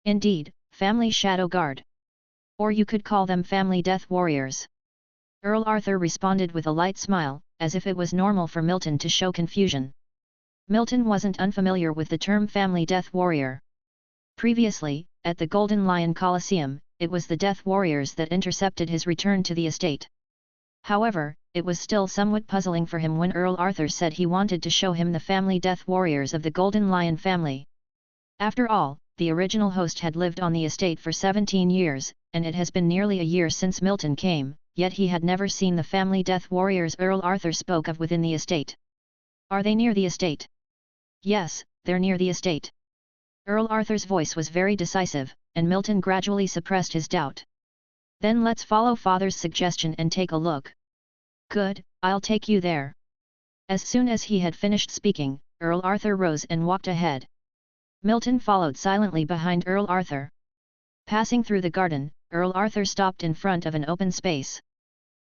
Indeed, Family Shadow Guard. Or you could call them Family Death Warriors. Earl Arthur responded with a light smile, as if it was normal for Milton to show confusion. Milton wasn't unfamiliar with the term Family Death Warrior. Previously, at the Golden Lion Coliseum, it was the Death Warriors that intercepted his return to the estate. However, it was still somewhat puzzling for him when Earl Arthur said he wanted to show him the Family Death Warriors of the Golden Lion family. After all, the original host had lived on the estate for 17 years, and it has been nearly a year since Milton came, yet he had never seen the Family Death Warriors Earl Arthur spoke of within the estate. Are they near the estate? Yes, they're near the estate. Earl Arthur's voice was very decisive, and Milton gradually suppressed his doubt. Then let's follow Father's suggestion and take a look. Good, I'll take you there. As soon as he had finished speaking, Earl Arthur rose and walked ahead. Milton followed silently behind Earl Arthur. Passing through the garden, Earl Arthur stopped in front of an open space.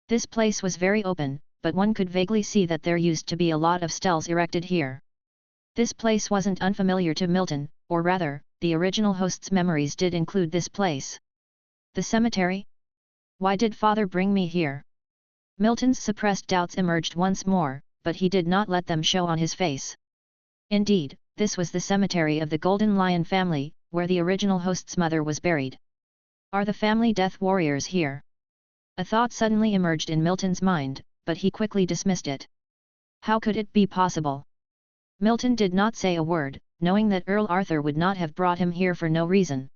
This place was very open, but one could vaguely see that there used to be a lot of stalls erected here. This place wasn't unfamiliar to Milton, or rather, the original host's memories did include this place. The cemetery? Why did Father bring me here? Milton's suppressed doubts emerged once more, but he did not let them show on his face. Indeed, this was the cemetery of the Golden Lion family, where the original host's mother was buried. Are the Family Death Warriors here? A thought suddenly emerged in Milton's mind, but he quickly dismissed it. How could it be possible? Milton did not say a word, knowing that Earl Arthur would not have brought him here for no reason.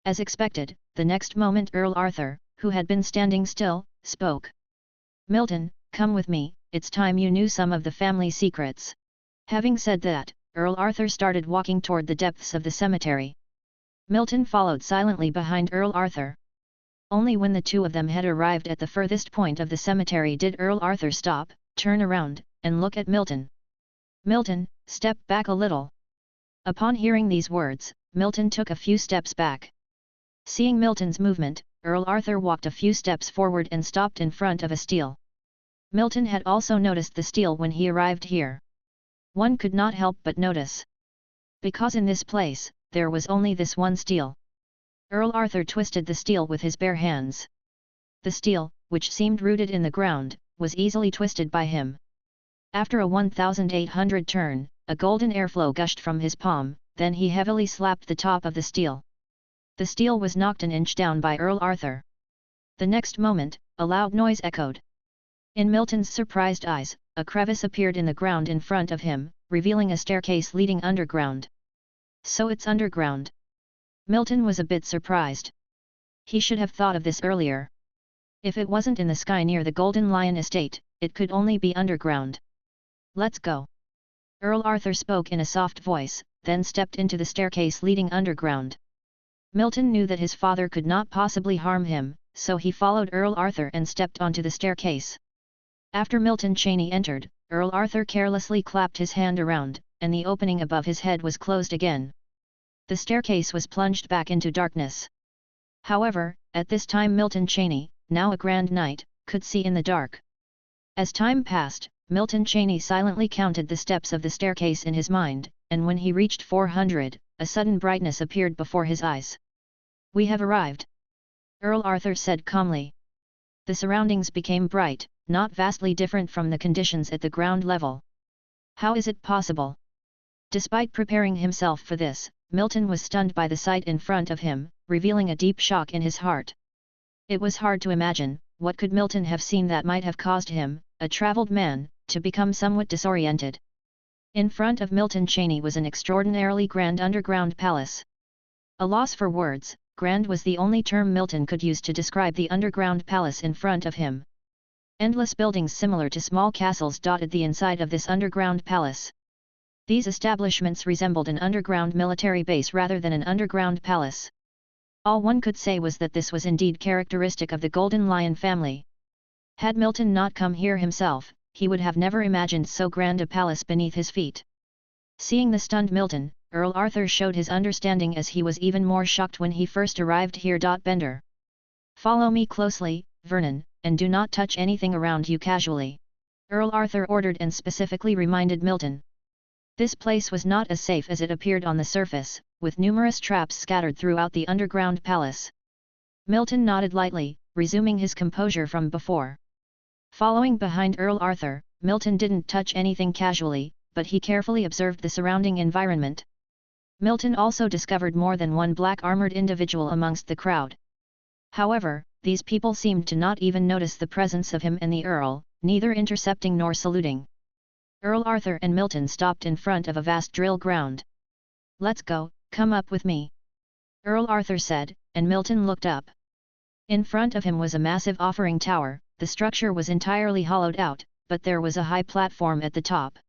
As expected, the next moment Earl Arthur, who had been standing still, spoke. Milton, come with me, it's time you knew some of the family secrets. Having said that, Earl Arthur started walking toward the depths of the cemetery. Milton followed silently behind Earl Arthur. Only when the two of them had arrived at the furthest point of the cemetery did Earl Arthur stop, turn around, and look at Milton. "Milton, step back a little." Upon hearing these words, Milton took a few steps back. Seeing Milton's movement, Earl Arthur walked a few steps forward and stopped in front of a stele. Milton had also noticed the stele when he arrived here. One could not help but notice. Because in this place, there was only this one stele. Earl Arthur twisted the stele with his bare hands. The stele, which seemed rooted in the ground, was easily twisted by him. After a 1,800 turn, a golden airflow gushed from his palm, then he heavily slapped the top of the stele. The stele was knocked an inch down by Earl Arthur. The next moment, a loud noise echoed. In Milton's surprised eyes, a crevice appeared in the ground in front of him, revealing a staircase leading underground. "So it's underground." Milton was a bit surprised. He should have thought of this earlier. If it wasn't in the sky near the Golden Lion estate, it could only be underground. "Let's go." Earl Arthur spoke in a soft voice, then stepped into the staircase leading underground. Milton knew that his father could not possibly harm him, so he followed Earl Arthur and stepped onto the staircase. After Milton Cheney entered, Earl Arthur carelessly clapped his hand around, and the opening above his head was closed again. The staircase was plunged back into darkness. However, at this time Milton Cheney, now a grand knight, could see in the dark. As time passed, Milton Cheney silently counted the steps of the staircase in his mind, and when he reached 400, a sudden brightness appeared before his eyes. "We have arrived," Earl Arthur said calmly. The surroundings became bright, not vastly different from the conditions at the ground level. How is it possible? Despite preparing himself for this, Milton was stunned by the sight in front of him, revealing a deep shock in his heart. It was hard to imagine, what could Milton have seen that might have caused him, a traveled man, to become somewhat disoriented. In front of Milton Cheney was an extraordinarily grand underground palace. A loss for words, grand was the only term Milton could use to describe the underground palace in front of him. Endless buildings similar to small castles dotted the inside of this underground palace. These establishments resembled an underground military base rather than an underground palace. All one could say was that this was indeed characteristic of the Golden Lion family. Had Milton not come here himself, he would have never imagined so grand a palace beneath his feet. Seeing the stunned Milton, Earl Arthur showed his understanding as he was even more shocked when he first arrived here. Bender. "Follow me closely, Vernon, and do not touch anything around you casually," Earl Arthur ordered and specifically reminded Milton. This place was not as safe as it appeared on the surface, with numerous traps scattered throughout the underground palace. Milton nodded lightly, resuming his composure from before. Following behind Earl Arthur, Milton didn't touch anything casually, but he carefully observed the surrounding environment. Milton also discovered more than one black-armored individual amongst the crowd. However, these people seemed to not even notice the presence of him and the Earl, neither intercepting nor saluting. Earl Arthur and Milton stopped in front of a vast drill ground. "Let's go, come up with me," Earl Arthur said, and Milton looked up. In front of him was a massive offering tower. The structure was entirely hollowed out, but there was a high platform at the top.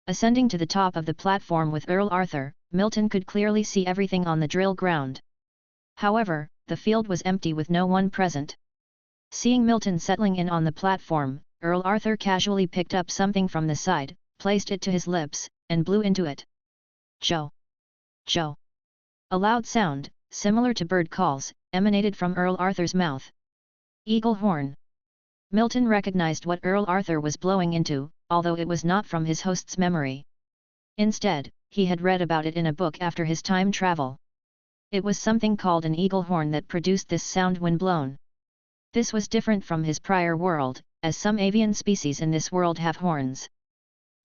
Ascending to the top of the platform with Earl Arthur, Milton could clearly see everything on the drill ground. However, the field was empty with no one present. Seeing Milton settling in on the platform, Earl Arthur casually picked up something from the side, placed it to his lips, and blew into it. "Joe! Joe!" A loud sound, similar to bird calls, emanated from Earl Arthur's mouth. "Eagle horn." Milton recognized what Earl Arthur was blowing into, although it was not from his host's memory. Instead, he had read about it in a book after his time travel. It was something called an eagle horn that produced this sound when blown. This was different from his prior world, as some avian species in this world have horns.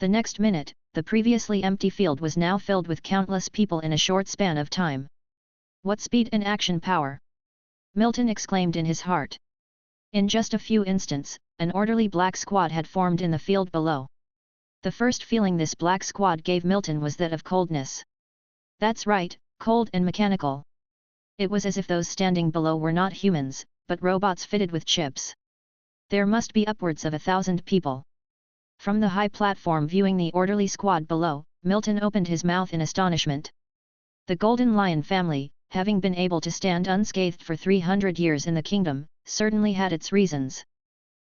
The next minute, the previously empty field was now filled with countless people in a short span of time. "What speed and action power!" Milton exclaimed in his heart. In just a few instants, an orderly black squad had formed in the field below. The first feeling this black squad gave Milton was that of coldness. That's right, cold and mechanical. It was as if those standing below were not humans, but robots fitted with chips. There must be upwards of 1,000 people. From the high platform viewing the orderly squad below, Milton opened his mouth in astonishment. The Golden Lion family, having been able to stand unscathed for 300 years in the kingdom, certainly had its reasons.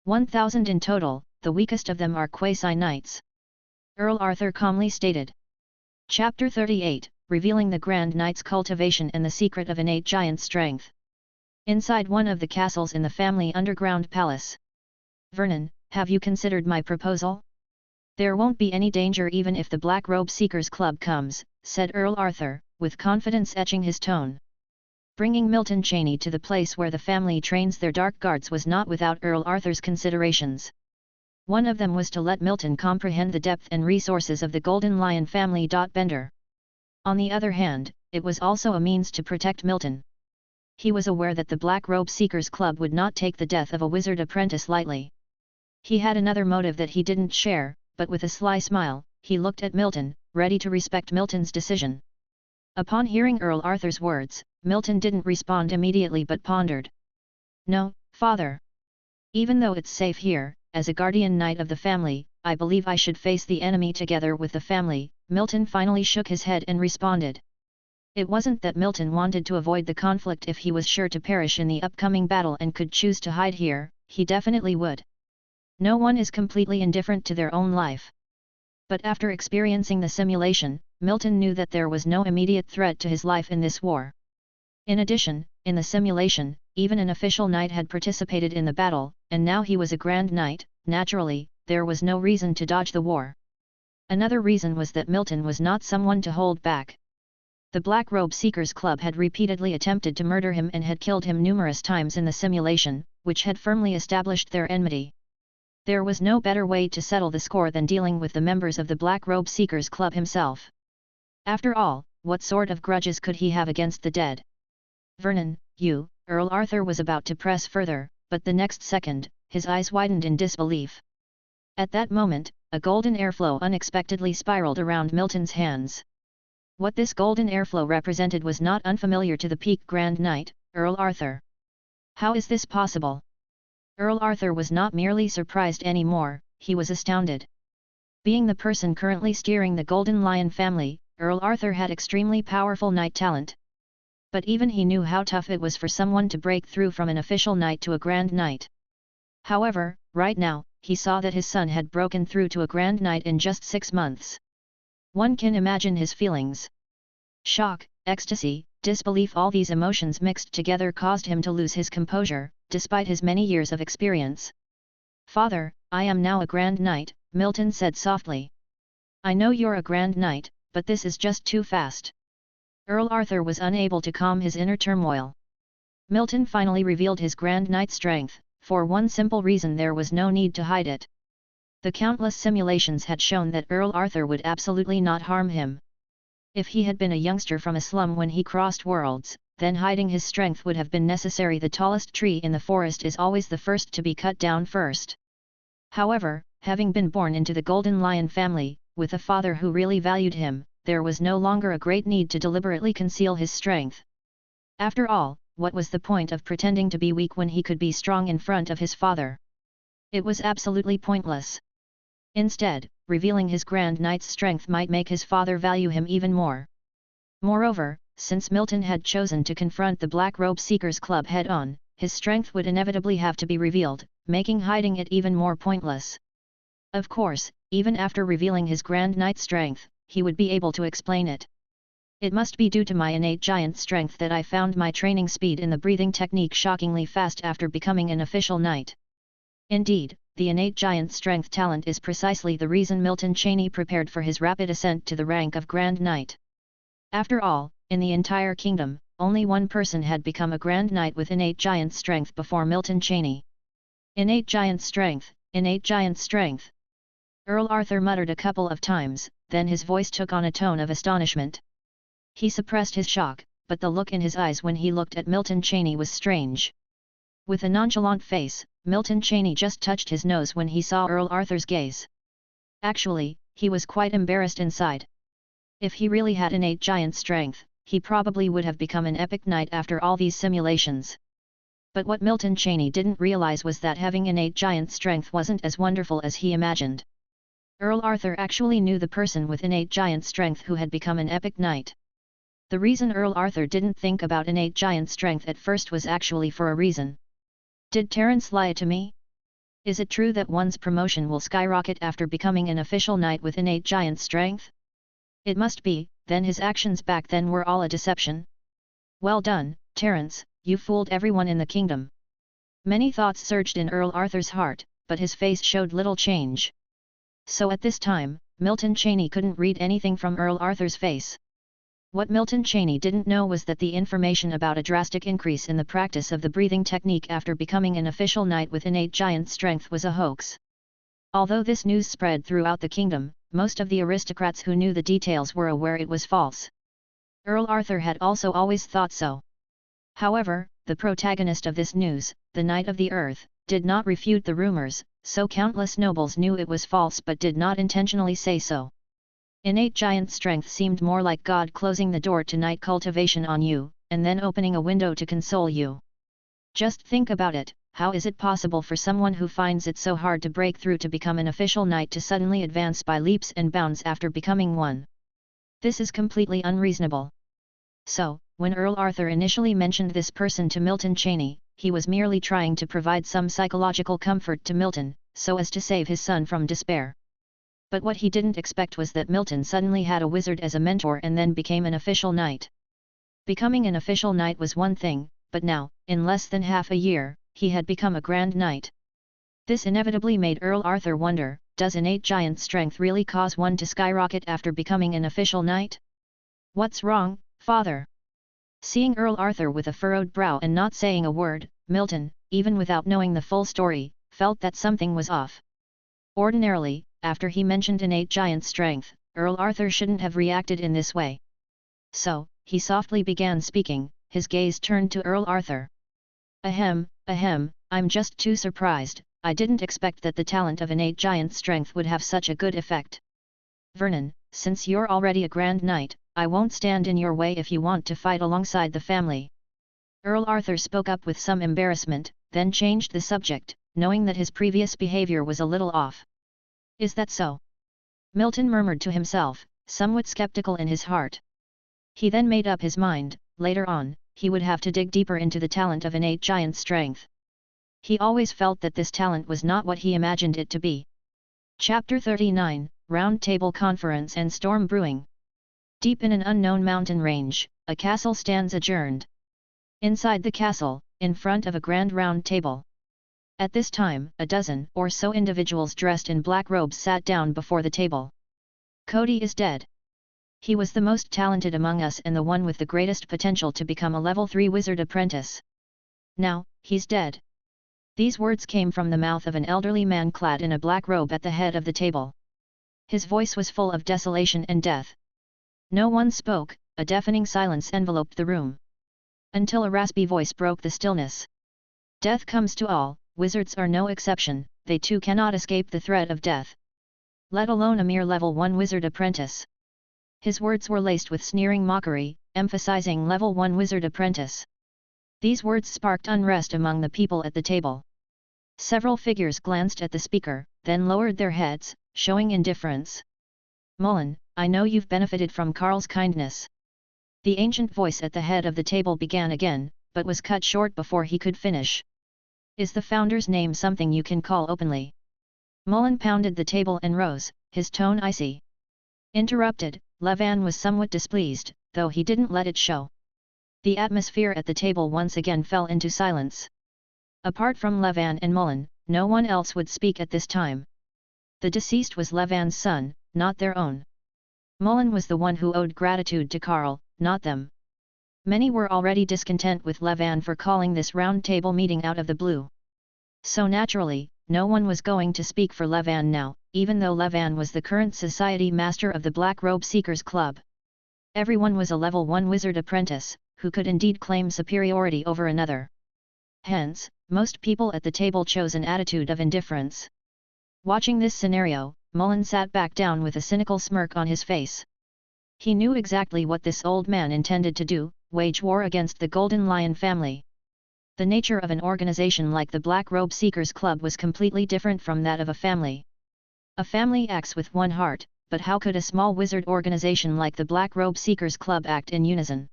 1,000 in total, the weakest of them are quasi-knights. Earl Arthur calmly stated. Chapter 38, revealing the Grand Knight's cultivation and the secret of innate giant strength. Inside one of the castles in the family underground palace. Vernon, have you considered my proposal? There won't be any danger even if the Black Robe Seekers Club comes, said Earl Arthur, with confidence etching his tone. Bringing Milton Chaney to the place where the family trains their dark guards was not without Earl Arthur's considerations. One of them was to let Milton comprehend the depth and resources of the Golden Lion family. Bender. On the other hand, it was also a means to protect Milton. He was aware that the Black Robe Seekers Club would not take the death of a wizard apprentice lightly. He had another motive that he didn't share, but with a sly smile, he looked at Milton, ready to respect Milton's decision. Upon hearing Earl Arthur's words, Milton didn't respond immediately but pondered. No, father. Even though it's safe here, as a guardian knight of the family, I believe I should face the enemy together with the family. Milton finally shook his head and responded. It wasn't that Milton wanted to avoid the conflict. If he was sure to perish in the upcoming battle and could choose to hide here, he definitely would. No one is completely indifferent to their own life. But after experiencing the simulation, Milton knew that there was no immediate threat to his life in this war. In addition, in the simulation, even an official knight had participated in the battle, and now he was a Grand Knight. Naturally, there was no reason to dodge the war. Another reason was that Milton was not someone to hold back. The Black Robe Seekers Club had repeatedly attempted to murder him and had killed him numerous times in the simulation, which had firmly established their enmity. There was no better way to settle the score than dealing with the members of the Black Robe Seekers Club himself. After all, what sort of grudges could he have against the dead? Vernon, you, Earl Arthur was about to press further, but the next second, his eyes widened in disbelief. At that moment, a golden airflow unexpectedly spiraled around Milton's hands. What this golden airflow represented was not unfamiliar to the peak Grand Knight, Earl Arthur. How is this possible? Earl Arthur was not merely surprised anymore, he was astounded. Being the person currently steering the Golden Lion family, Earl Arthur had extremely powerful knight talent. But even he knew how tough it was for someone to break through from an official knight to a Grand Knight. However, right now, he saw that his son had broken through to a Grand Knight in just 6 months. One can imagine his feelings. Shock, ecstasy, disbelief, all these emotions mixed together caused him to lose his composure, despite his many years of experience. Father, I am now a Grand Knight, Milton said softly. I know you're a Grand Knight, but this is just too fast. Earl Arthur was unable to calm his inner turmoil. Milton finally revealed his Grand Knight strength, for one simple reason: there was no need to hide it. The countless simulations had shown that Earl Arthur would absolutely not harm him. If he had been a youngster from a slum when he crossed worlds, then hiding his strength would have been necessary. The tallest tree in the forest is always the first to be cut down first. However, having been born into the Golden Lion family, with a father who really valued him, there was no longer a great need to deliberately conceal his strength. After all, what was the point of pretending to be weak when he could be strong in front of his father? It was absolutely pointless. Instead, revealing his Grand Knight's strength might make his father value him even more. Moreover, since Milton had chosen to confront the Black Robe Seekers Club head-on, his strength would inevitably have to be revealed, making hiding it even more pointless. Of course, even after revealing his Grand Knight's strength, he would be able to explain it. It must be due to my innate giant strength that I found my training speed in the breathing technique shockingly fast after becoming an official knight. Indeed, the innate giant strength talent is precisely the reason Milton Chaney prepared for his rapid ascent to the rank of Grand Knight. After all, in the entire kingdom, only one person had become a Grand Knight with innate giant strength before Milton Chaney. Innate giant strength, innate giant strength. Earl Arthur muttered a couple of times, then his voice took on a tone of astonishment. He suppressed his shock, but the look in his eyes when he looked at Milton Chaney was strange. With a nonchalant face, Milton Chaney just touched his nose when he saw Earl Arthur's gaze. Actually, he was quite embarrassed inside. If he really had innate giant strength, he probably would have become an epic knight after all these simulations. But what Milton Chaney didn't realize was that having innate giant strength wasn't as wonderful as he imagined. Earl Arthur actually knew the person with innate giant strength who had become an epic knight. The reason Earl Arthur didn't think about innate giant strength at first was actually for a reason. Did Terence lie to me? Is it true that one's promotion will skyrocket after becoming an official knight with innate giant strength? It must be, then his actions back then were all a deception. Well done, Terence, you fooled everyone in the kingdom. Many thoughts surged in Earl Arthur's heart, but his face showed little change. So at this time, Milton Chaney couldn't read anything from Earl Arthur's face. What Milton Chaney didn't know was that the information about a drastic increase in the practice of the breathing technique after becoming an official knight with innate giant strength was a hoax. Although this news spread throughout the kingdom, most of the aristocrats who knew the details were aware it was false. Earl Arthur had also always thought so. However, the protagonist of this news, the Knight of the Earth, did not refute the rumors, so countless nobles knew it was false but did not intentionally say so. Innate giant strength seemed more like God closing the door to knight cultivation on you, and then opening a window to console you. Just think about it, how is it possible for someone who finds it so hard to break through to become an official knight to suddenly advance by leaps and bounds after becoming one? This is completely unreasonable. So, when Earl Arthur initially mentioned this person to Milton Chaney, he was merely trying to provide some psychological comfort to Milton, so as to save his son from despair. But what he didn't expect was that Milton suddenly had a wizard as a mentor and then became an official knight. Becoming an official knight was one thing, but now, in less than half a year, he had become a grand knight. This inevitably made Earl Arthur wonder, does innate giant strength really cause one to skyrocket after becoming an official knight? What's wrong, father? Seeing Earl Arthur with a furrowed brow and not saying a word, Milton, even without knowing the full story, felt that something was off. Ordinarily, after he mentioned innate giant strength, Earl Arthur shouldn't have reacted in this way. So, he softly began speaking, his gaze turned to Earl Arthur. Ahem, I'm just too surprised, I didn't expect that the talent of innate giant strength would have such a good effect. Vernon, since you're already a grand knight, I won't stand in your way if you want to fight alongside the family. Earl Arthur spoke up with some embarrassment, then changed the subject, knowing that his previous behavior was a little off. Is that so? Milton murmured to himself, somewhat skeptical in his heart. He then made up his mind, later on, he would have to dig deeper into the talent of innate giant strength. He always felt that this talent was not what he imagined it to be. Chapter 39, Round Table Conference and Storm Brewing. Deep in an unknown mountain range, a castle stands adjourned. Inside the castle, in front of a grand round table. At this time, a dozen or so individuals dressed in black robes sat down before the table. Cody is dead. He was the most talented among us and the one with the greatest potential to become a level 3 wizard apprentice. Now, he's dead. These words came from the mouth of an elderly man clad in a black robe at the head of the table. His voice was full of desolation and death. No one spoke, a deafening silence enveloped the room. Until a raspy voice broke the stillness. Death comes to all. Wizards are no exception, they too cannot escape the threat of death. Let alone a mere level 1 wizard apprentice. His words were laced with sneering mockery, emphasizing level 1 wizard apprentice. These words sparked unrest among the people at the table. Several figures glanced at the speaker, then lowered their heads, showing indifference. Mullen, I know you've benefited from Carl's kindness. The ancient voice at the head of the table began again, but was cut short before he could finish. Is the founder's name something you can call openly? Mullen pounded the table and rose, his tone icy. Interrupted, Levan was somewhat displeased, though he didn't let it show. The atmosphere at the table once again fell into silence. Apart from Levan and Mullen, no one else would speak at this time. The deceased was Levan's son, not their own. Mullen was the one who owed gratitude to Carl, not them. Many were already discontent with Levan for calling this round table meeting out of the blue. So naturally, no one was going to speak for Levan now, even though Levan was the current society master of the Black Robe Seekers Club. Everyone was a level 1 wizard apprentice, who could indeed claim superiority over another. Hence, most people at the table chose an attitude of indifference. Watching this scenario, Mullen sat back down with a cynical smirk on his face. He knew exactly what this old man intended to do, wage war against the Golden Lion family. The nature of an organization like the Black Robe Seekers Club was completely different from that of a family. A family acts with one heart, but how could a small wizard organization like the Black Robe Seekers Club act in unison?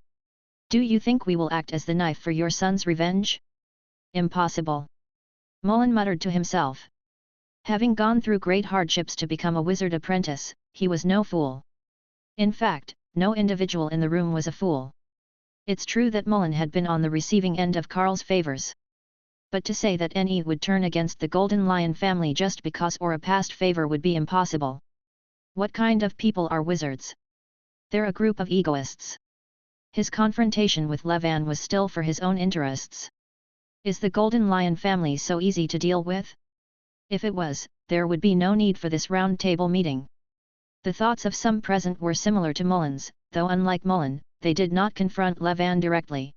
Do you think we will act as the knife for your son's revenge? Impossible. Mullen muttered to himself. Having gone through great hardships to become a wizard apprentice, he was no fool. In fact, no individual in the room was a fool. It's true that Mullen had been on the receiving end of Karl's favors. But to say that any would turn against the Golden Lion family just because or a past favor would be impossible. What kind of people are wizards? They're a group of egoists. His confrontation with Levan was still for his own interests. Is the Golden Lion family so easy to deal with? If it was, there would be no need for this round table meeting. The thoughts of some present were similar to Mullen's, though unlike Mullen, they did not confront Levan directly.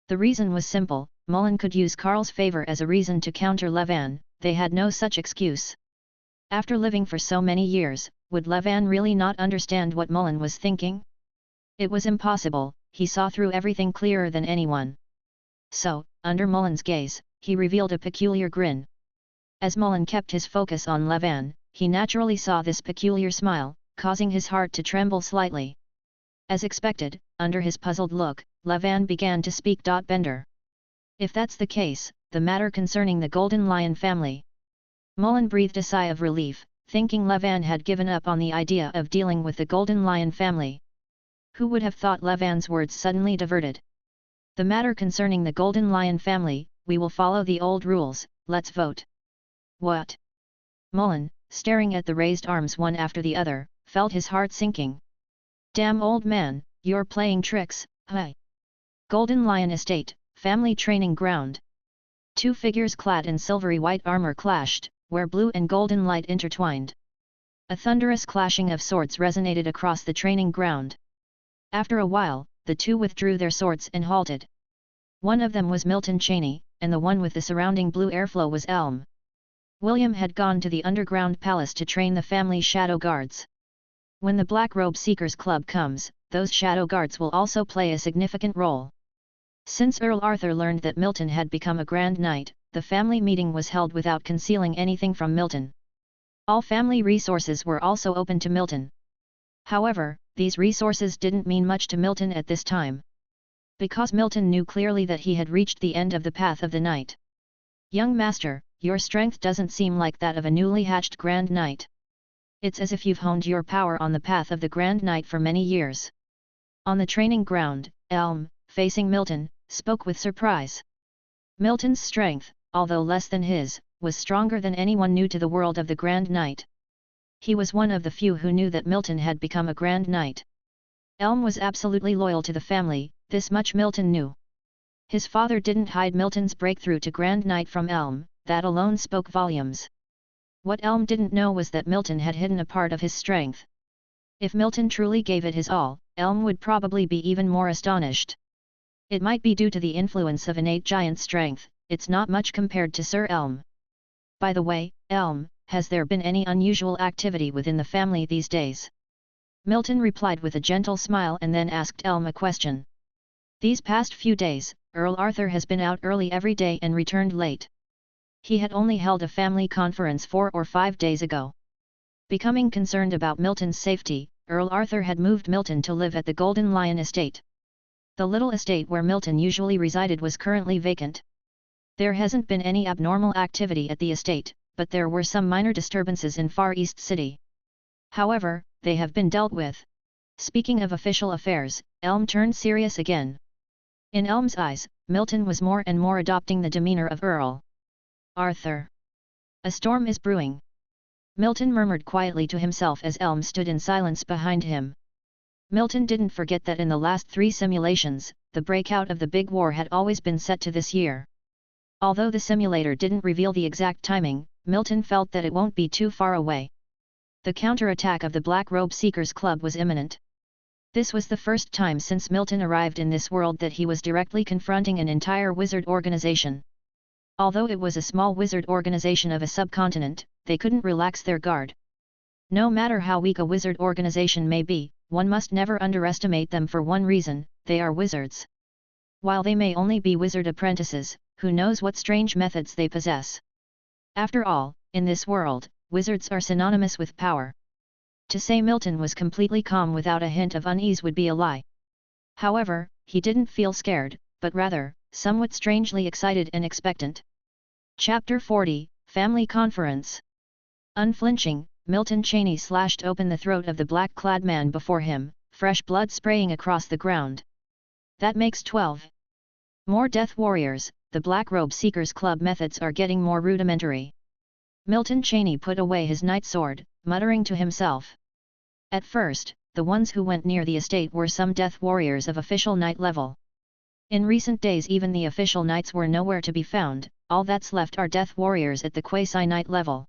The reason was simple, Mullen could use Karl's favor as a reason to counter Levan, they had no such excuse. After living for so many years, would Levan really not understand what Mullen was thinking? It was impossible, he saw through everything clearer than anyone. So, under Mullen's gaze, he revealed a peculiar grin. As Mullen kept his focus on Levan, he naturally saw this peculiar smile, causing his heart to tremble slightly. As expected, under his puzzled look, Levan began to speak. Bender. If that's the case, the matter concerning the Golden Lion family. Mullen breathed a sigh of relief, thinking Levan had given up on the idea of dealing with the Golden Lion family. Who would have thought Levan's words suddenly diverted? The matter concerning the Golden Lion family, we will follow the old rules, let's vote. What? Mullen, staring at the raised arms one after the other, felt his heart sinking. Damn old man, you're playing tricks, huh? Golden Lion Estate, family training ground. Two figures clad in silvery white armor clashed, where blue and golden light intertwined. A thunderous clashing of swords resonated across the training ground. After a while, the two withdrew their swords and halted. One of them was Milton Cheney, and the one with the surrounding blue airflow was Elm. William had gone to the underground palace to train the family shadow guards. When the Black Robe Seekers Club comes, those shadow guards will also play a significant role. Since Earl Arthur learned that Milton had become a Grand Knight, the family meeting was held without concealing anything from Milton. All family resources were also open to Milton. However, these resources didn't mean much to Milton at this time. Because Milton knew clearly that he had reached the end of the path of the Knight. Young master, your strength doesn't seem like that of a newly hatched Grand Knight. It's as if you've honed your power on the path of the Grand Knight for many years. On the training ground, Elm, facing Milton, spoke with surprise. Milton's strength, although less than his, was stronger than anyone new to the world of the Grand Knight. He was one of the few who knew that Milton had become a Grand Knight. Elm was absolutely loyal to the family, this much Milton knew. His father didn't hide Milton's breakthrough to Grand Knight from Elm, that alone spoke volumes. What Elm didn't know was that Milton had hidden a part of his strength. If Milton truly gave it his all, Elm would probably be even more astonished. It might be due to the influence of innate giant strength, it's not much compared to Sir Elm. By the way, Elm, has there been any unusual activity within the family these days? Milton replied with a gentle smile and then asked Elm a question. These past few days, Earl Arthur has been out early every day and returned late. He had only held a family conference 4 or 5 days ago. Becoming concerned about Milton's safety, Earl Arthur had moved Milton to live at the Golden Lion Estate. The little estate where Milton usually resided was currently vacant. There hasn't been any abnormal activity at the estate, but there were some minor disturbances in Far East City. However, they have been dealt with. Speaking of official affairs, Elm turned serious again. In Elm's eyes, Milton was more and more adopting the demeanor of Earl Arthur. A storm is brewing. Milton murmured quietly to himself as Elm stood in silence behind him. Milton didn't forget that in the last 3 simulations, the breakout of the big war had always been set to this year. Although the simulator didn't reveal the exact timing, Milton felt that it won't be too far away. The counterattack of the Black Robe Seekers Club was imminent. This was the first time since Milton arrived in this world that he was directly confronting an entire wizard organization. Although it was a small wizard organization of a subcontinent, they couldn't relax their guard. No matter how weak a wizard organization may be, one must never underestimate them for one reason: they are wizards. While they may only be wizard apprentices, who knows what strange methods they possess. After all, in this world, wizards are synonymous with power. To say Milton was completely calm without a hint of unease would be a lie. However, he didn't feel scared, but rather, somewhat strangely excited and expectant. Chapter 40, Family Conference. Unflinching, Milton Cheney slashed open the throat of the black-clad man before him, fresh blood spraying across the ground. That makes 12. More death warriors. The Black Robe Seekers Club methods are getting more rudimentary. Milton Cheney put away his night sword, muttering to himself. At first, the ones who went near the estate were some death warriors of official knight level. In recent days even the official knights were nowhere to be found, all that's left are death warriors at the quasi-knight level.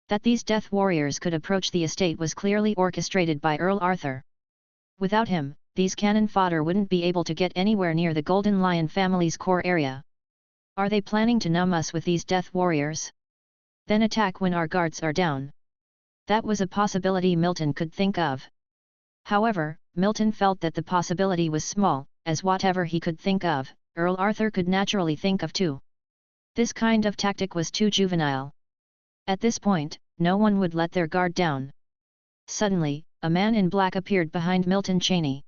That these death warriors could approach the estate was clearly orchestrated by Earl Arthur. Without him, these cannon fodder wouldn't be able to get anywhere near the Golden Lion family's core area. Are they planning to numb us with these death warriors? Then attack when our guards are down. That was a possibility Milton could think of. However, Milton felt that the possibility was small, as whatever he could think of, Earl Arthur could naturally think of too. This kind of tactic was too juvenile. At this point, no one would let their guard down. Suddenly, a man in black appeared behind Milton Cheney.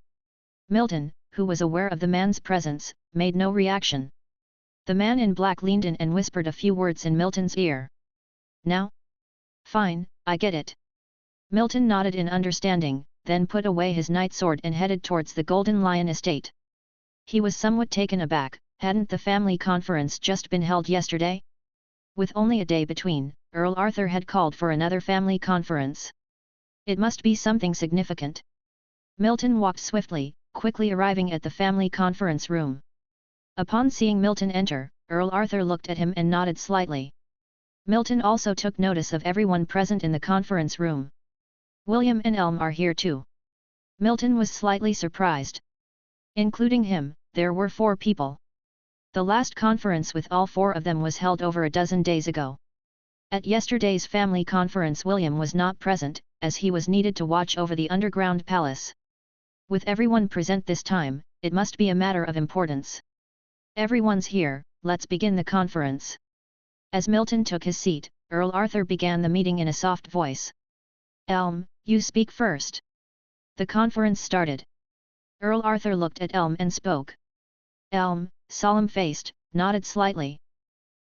Milton, who was aware of the man's presence, made no reaction. The man in black leaned in and whispered a few words in Milton's ear. Now? Fine, I get it. Milton nodded in understanding, then put away his night sword and headed towards the Golden Lion estate. He was somewhat taken aback. Hadn't the family conference just been held yesterday? With only a day between, Earl Arthur had called for another family conference. It must be something significant. Milton walked swiftly, quickly arriving at the family conference room. Upon seeing Milton enter, Earl Arthur looked at him and nodded slightly. Milton also took notice of everyone present in the conference room. William and Elm are here too. Milton was slightly surprised. Including him, there were 4 people. The last conference with all 4 of them was held over a dozen days ago. At yesterday's family conference William was not present, as he was needed to watch over the underground palace. With everyone present this time, it must be a matter of importance. Everyone's here, let's begin the conference. As Milton took his seat, Earl Arthur began the meeting in a soft voice. Elm, you speak first. The conference started. Earl Arthur looked at Elm and spoke. Elm, solemn-faced, nodded slightly.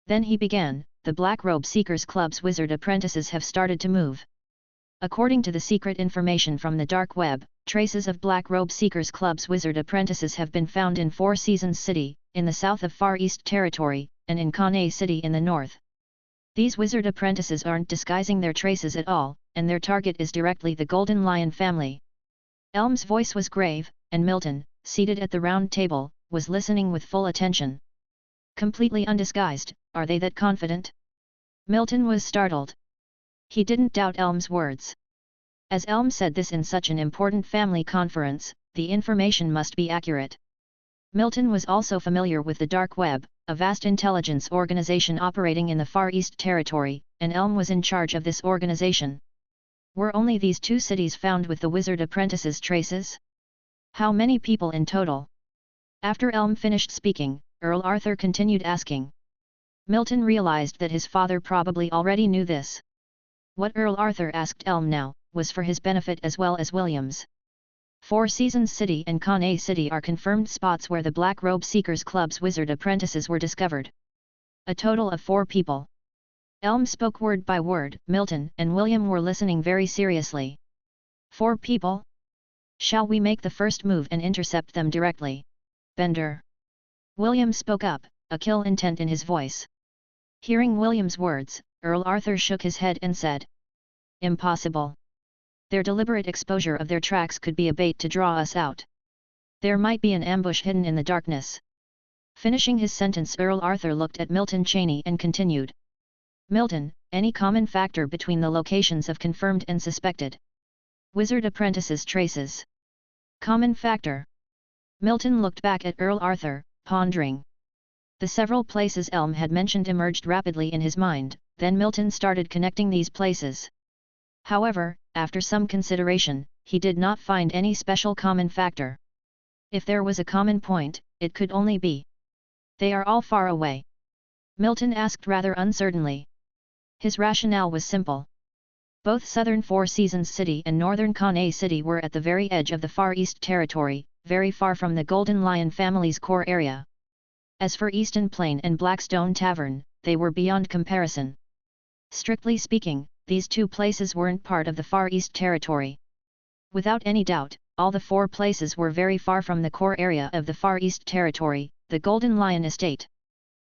Then he began, the Black Robe Seekers Club's wizard apprentices have started to move. According to the secret information from the dark web, traces of Black Robe Seekers Club's wizard apprentices have been found in Four Seasons City, in the south of Far East Territory, and in Confrontation City in the north. These wizard apprentices aren't disguising their traces at all, and their target is directly the Golden Lion family. Elm's voice was grave, and Milton, seated at the round table, was listening with full attention. Completely undisguised, are they that confident? Milton was startled. He didn't doubt Elm's words. As Elm said this in such an important family conference, the information must be accurate. Milton was also familiar with the Dark Web, a vast intelligence organization operating in the Far East Territory, and Elm was in charge of this organization. Were only these 2 cities found with the wizard apprentices' traces? How many people in total? After Elm finished speaking, Earl Arthur continued asking. Milton realized that his father probably already knew this. What Earl Arthur asked Elm now, was for his benefit as well as William's. Four Seasons City and Confrontation City are confirmed spots where the Black Robe Seekers Club's wizard apprentices were discovered. A total of 4 people. Elm spoke word by word. Milton and William were listening very seriously. 4 people? Shall we make the first move and intercept them directly? Bender. William spoke up, a kill intent in his voice. Hearing William's words, Earl Arthur shook his head and said. Impossible. Their deliberate exposure of their tracks could be a bait to draw us out. There might be an ambush hidden in the darkness. Finishing his sentence, Earl Arthur looked at Milton Cheney and continued. Milton, any common factor between the locations of confirmed and suspected wizard apprentices' traces? Common factor. Milton looked back at Earl Arthur, pondering. The several places Elm had mentioned emerged rapidly in his mind, then Milton started connecting these places. However, after some consideration, he did not find any special common factor. If there was a common point, it could only be. They are all far away. Milton asked rather uncertainly. His rationale was simple. Both southern Four Seasons City and northern Confrontation City were at the very edge of the Far East Territory, very far from the Golden Lion family's core area. As for Easton Plain and Blackstone Tavern, they were beyond comparison. Strictly speaking, these two places weren't part of the Far East Territory. Without any doubt, all the four places were very far from the core area of the Far East Territory, the Golden Lion Estate.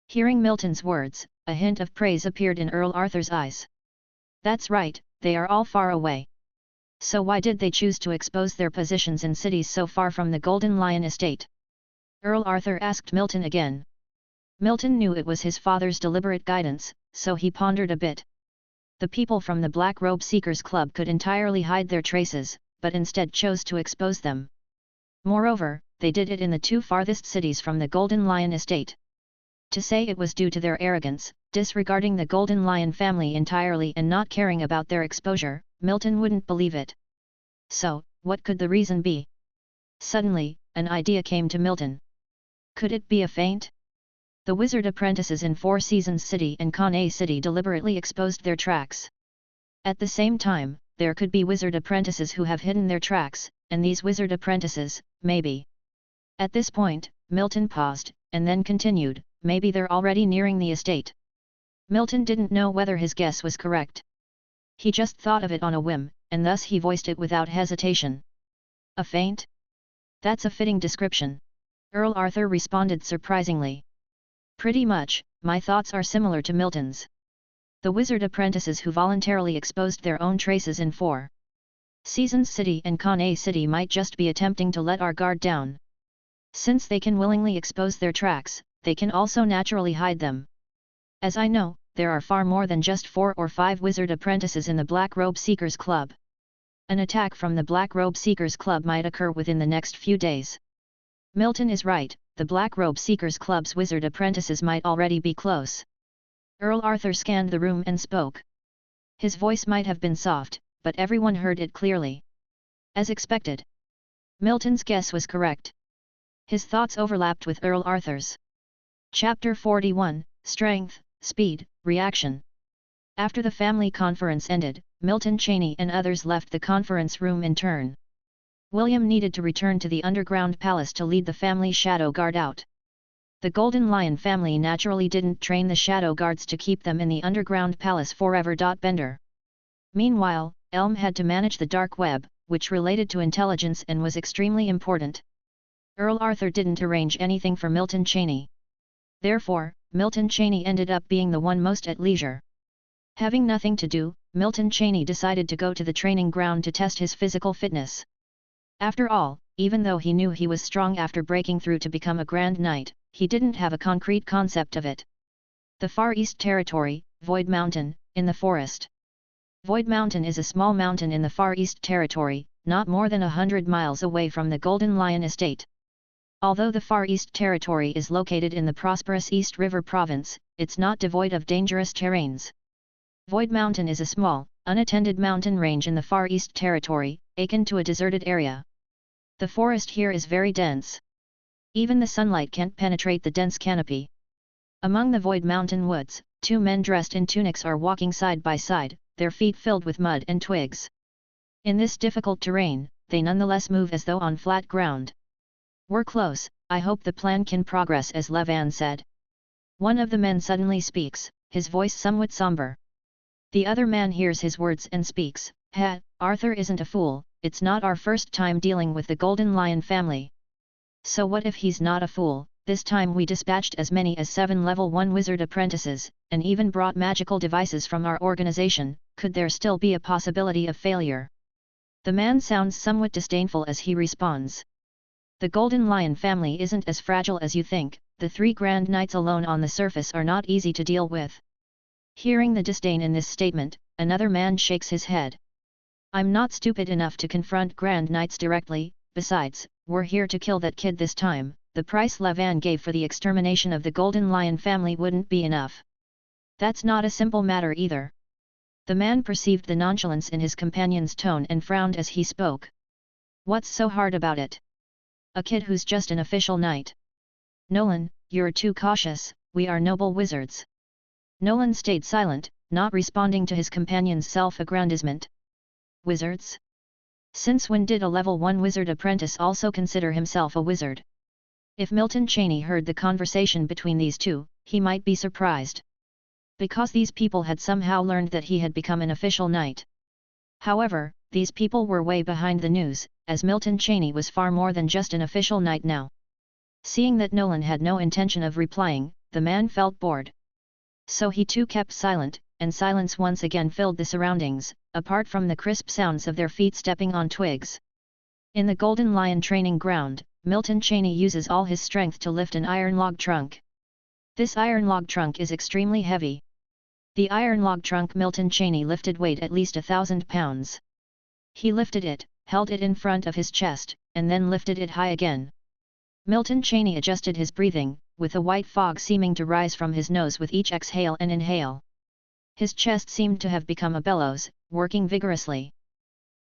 Hearing Milton's words, a hint of praise appeared in Earl Arthur's eyes. That's right, they are all far away. So why did they choose to expose their positions in cities so far from the Golden Lion Estate? Earl Arthur asked Milton again. Milton knew it was his father's deliberate guidance, so he pondered a bit. The people from the Black Robe Seekers Club could entirely hide their traces, but instead chose to expose them. Moreover, they did it in the two farthest cities from the Golden Lion Estate. To say it was due to their arrogance, disregarding the Golden Lion family entirely and not caring about their exposure, Milton wouldn't believe it. So, what could the reason be? Suddenly, an idea came to Milton. Could it be a feint? The wizard apprentices in Four Seasons City and Confrontation City deliberately exposed their tracks. At the same time, there could be wizard apprentices who have hidden their tracks, and these wizard apprentices, maybe. At this point, Milton paused, and then continued, maybe they're already nearing the estate. Milton didn't know whether his guess was correct. He just thought of it on a whim, and thus he voiced it without hesitation. A feint? That's a fitting description. Earl Arthur responded surprisingly. Pretty much, my thoughts are similar to Milton's. The wizard apprentices who voluntarily exposed their own traces in Four Seasons City and Confrontation City might just be attempting to let our guard down. Since they can willingly expose their tracks, they can also naturally hide them. As I know, there are far more than just 4 or 5 wizard apprentices in the Black Robe Seekers Club. An attack from the Black Robe Seekers Club might occur within the next few days. Milton is right, the Black Robe Seekers Club's wizard apprentices might already be close. Earl Arthur scanned the room and spoke. His voice might have been soft, but everyone heard it clearly. As expected. Milton's guess was correct. His thoughts overlapped with Earl Arthur's. Chapter 41, Strength, Speed, Reaction. After the family conference ended, Milton Cheney and others left the conference room in turn. William needed to return to the underground palace to lead the family shadow guard out. The Golden Lion family naturally didn't train the shadow guards to keep them in the underground palace forever. Bender. Meanwhile, Elm had to manage the dark web, which related to intelligence and was extremely important. Earl Arthur didn't arrange anything for Milton Cheney. Therefore, Milton Cheney ended up being the one most at leisure. Having nothing to do, Milton Cheney decided to go to the training ground to test his physical fitness. After all, even though he knew he was strong after breaking through to become a Grand Knight, he didn't have a concrete concept of it. The Far East Territory, Void Mountain, in the forest. Void Mountain is a small mountain in the Far East Territory, not more than 100 miles away from the Golden Lion Estate. Although the Far East Territory is located in the prosperous East River Province, it's not devoid of dangerous terrains. Void Mountain is a small, unattended mountain range in the Far East Territory, akin to a deserted area. The forest here is very dense. Even the sunlight can't penetrate the dense canopy. Among the Void Mountain woods, 2 men dressed in tunics are walking side by side, their feet filled with mud and twigs. In this difficult terrain, they nonetheless move as though on flat ground. We're close, I hope the plan can progress, as Levan said. One of the men suddenly speaks, his voice somewhat somber. The other man hears his words and speaks, Arthur isn't a fool, it's not our first time dealing with the Golden Lion family. So what if he's not a fool? This time we dispatched as many as 7 level 1 wizard apprentices, and even brought magical devices from our organization, could there still be a possibility of failure? The man sounds somewhat disdainful as he responds. The Golden Lion family isn't as fragile as you think, the 3 Grand Knights alone on the surface are not easy to deal with. Hearing the disdain in this statement, another man shakes his head. I'm not stupid enough to confront Grand Knights directly, besides, we're here to kill that kid this time, the price Levan gave for the extermination of the Golden Lion family wouldn't be enough. That's not a simple matter either. The man perceived the nonchalance in his companion's tone and frowned as he spoke. What's so hard about it? A kid who's just an official knight. Nolan, you're too cautious, we are noble wizards. Nolan stayed silent, not responding to his companion's self-aggrandizement. Wizards? Since when did a level 1 wizard apprentice also consider himself a wizard? If Milton Cheney heard the conversation between these two, he might be surprised. Because these people had somehow learned that he had become an official knight. However, these people were way behind the news, as Milton Cheney was far more than just an official knight now. Seeing that Nolan had no intention of replying, the man felt bored. So he too kept silent, and silence once again filled the surroundings, apart from the crisp sounds of their feet stepping on twigs. In the Golden Lion training ground, Milton Cheney uses all his strength to lift an iron log trunk. This iron log trunk is extremely heavy. The iron log trunk Milton Cheney lifted weighed at least 1,000 pounds. He lifted it, held it in front of his chest, and then lifted it high again. Milton Cheney adjusted his breathing, with a white fog seeming to rise from his nose with each exhale and inhale. His chest seemed to have become a bellows, working vigorously.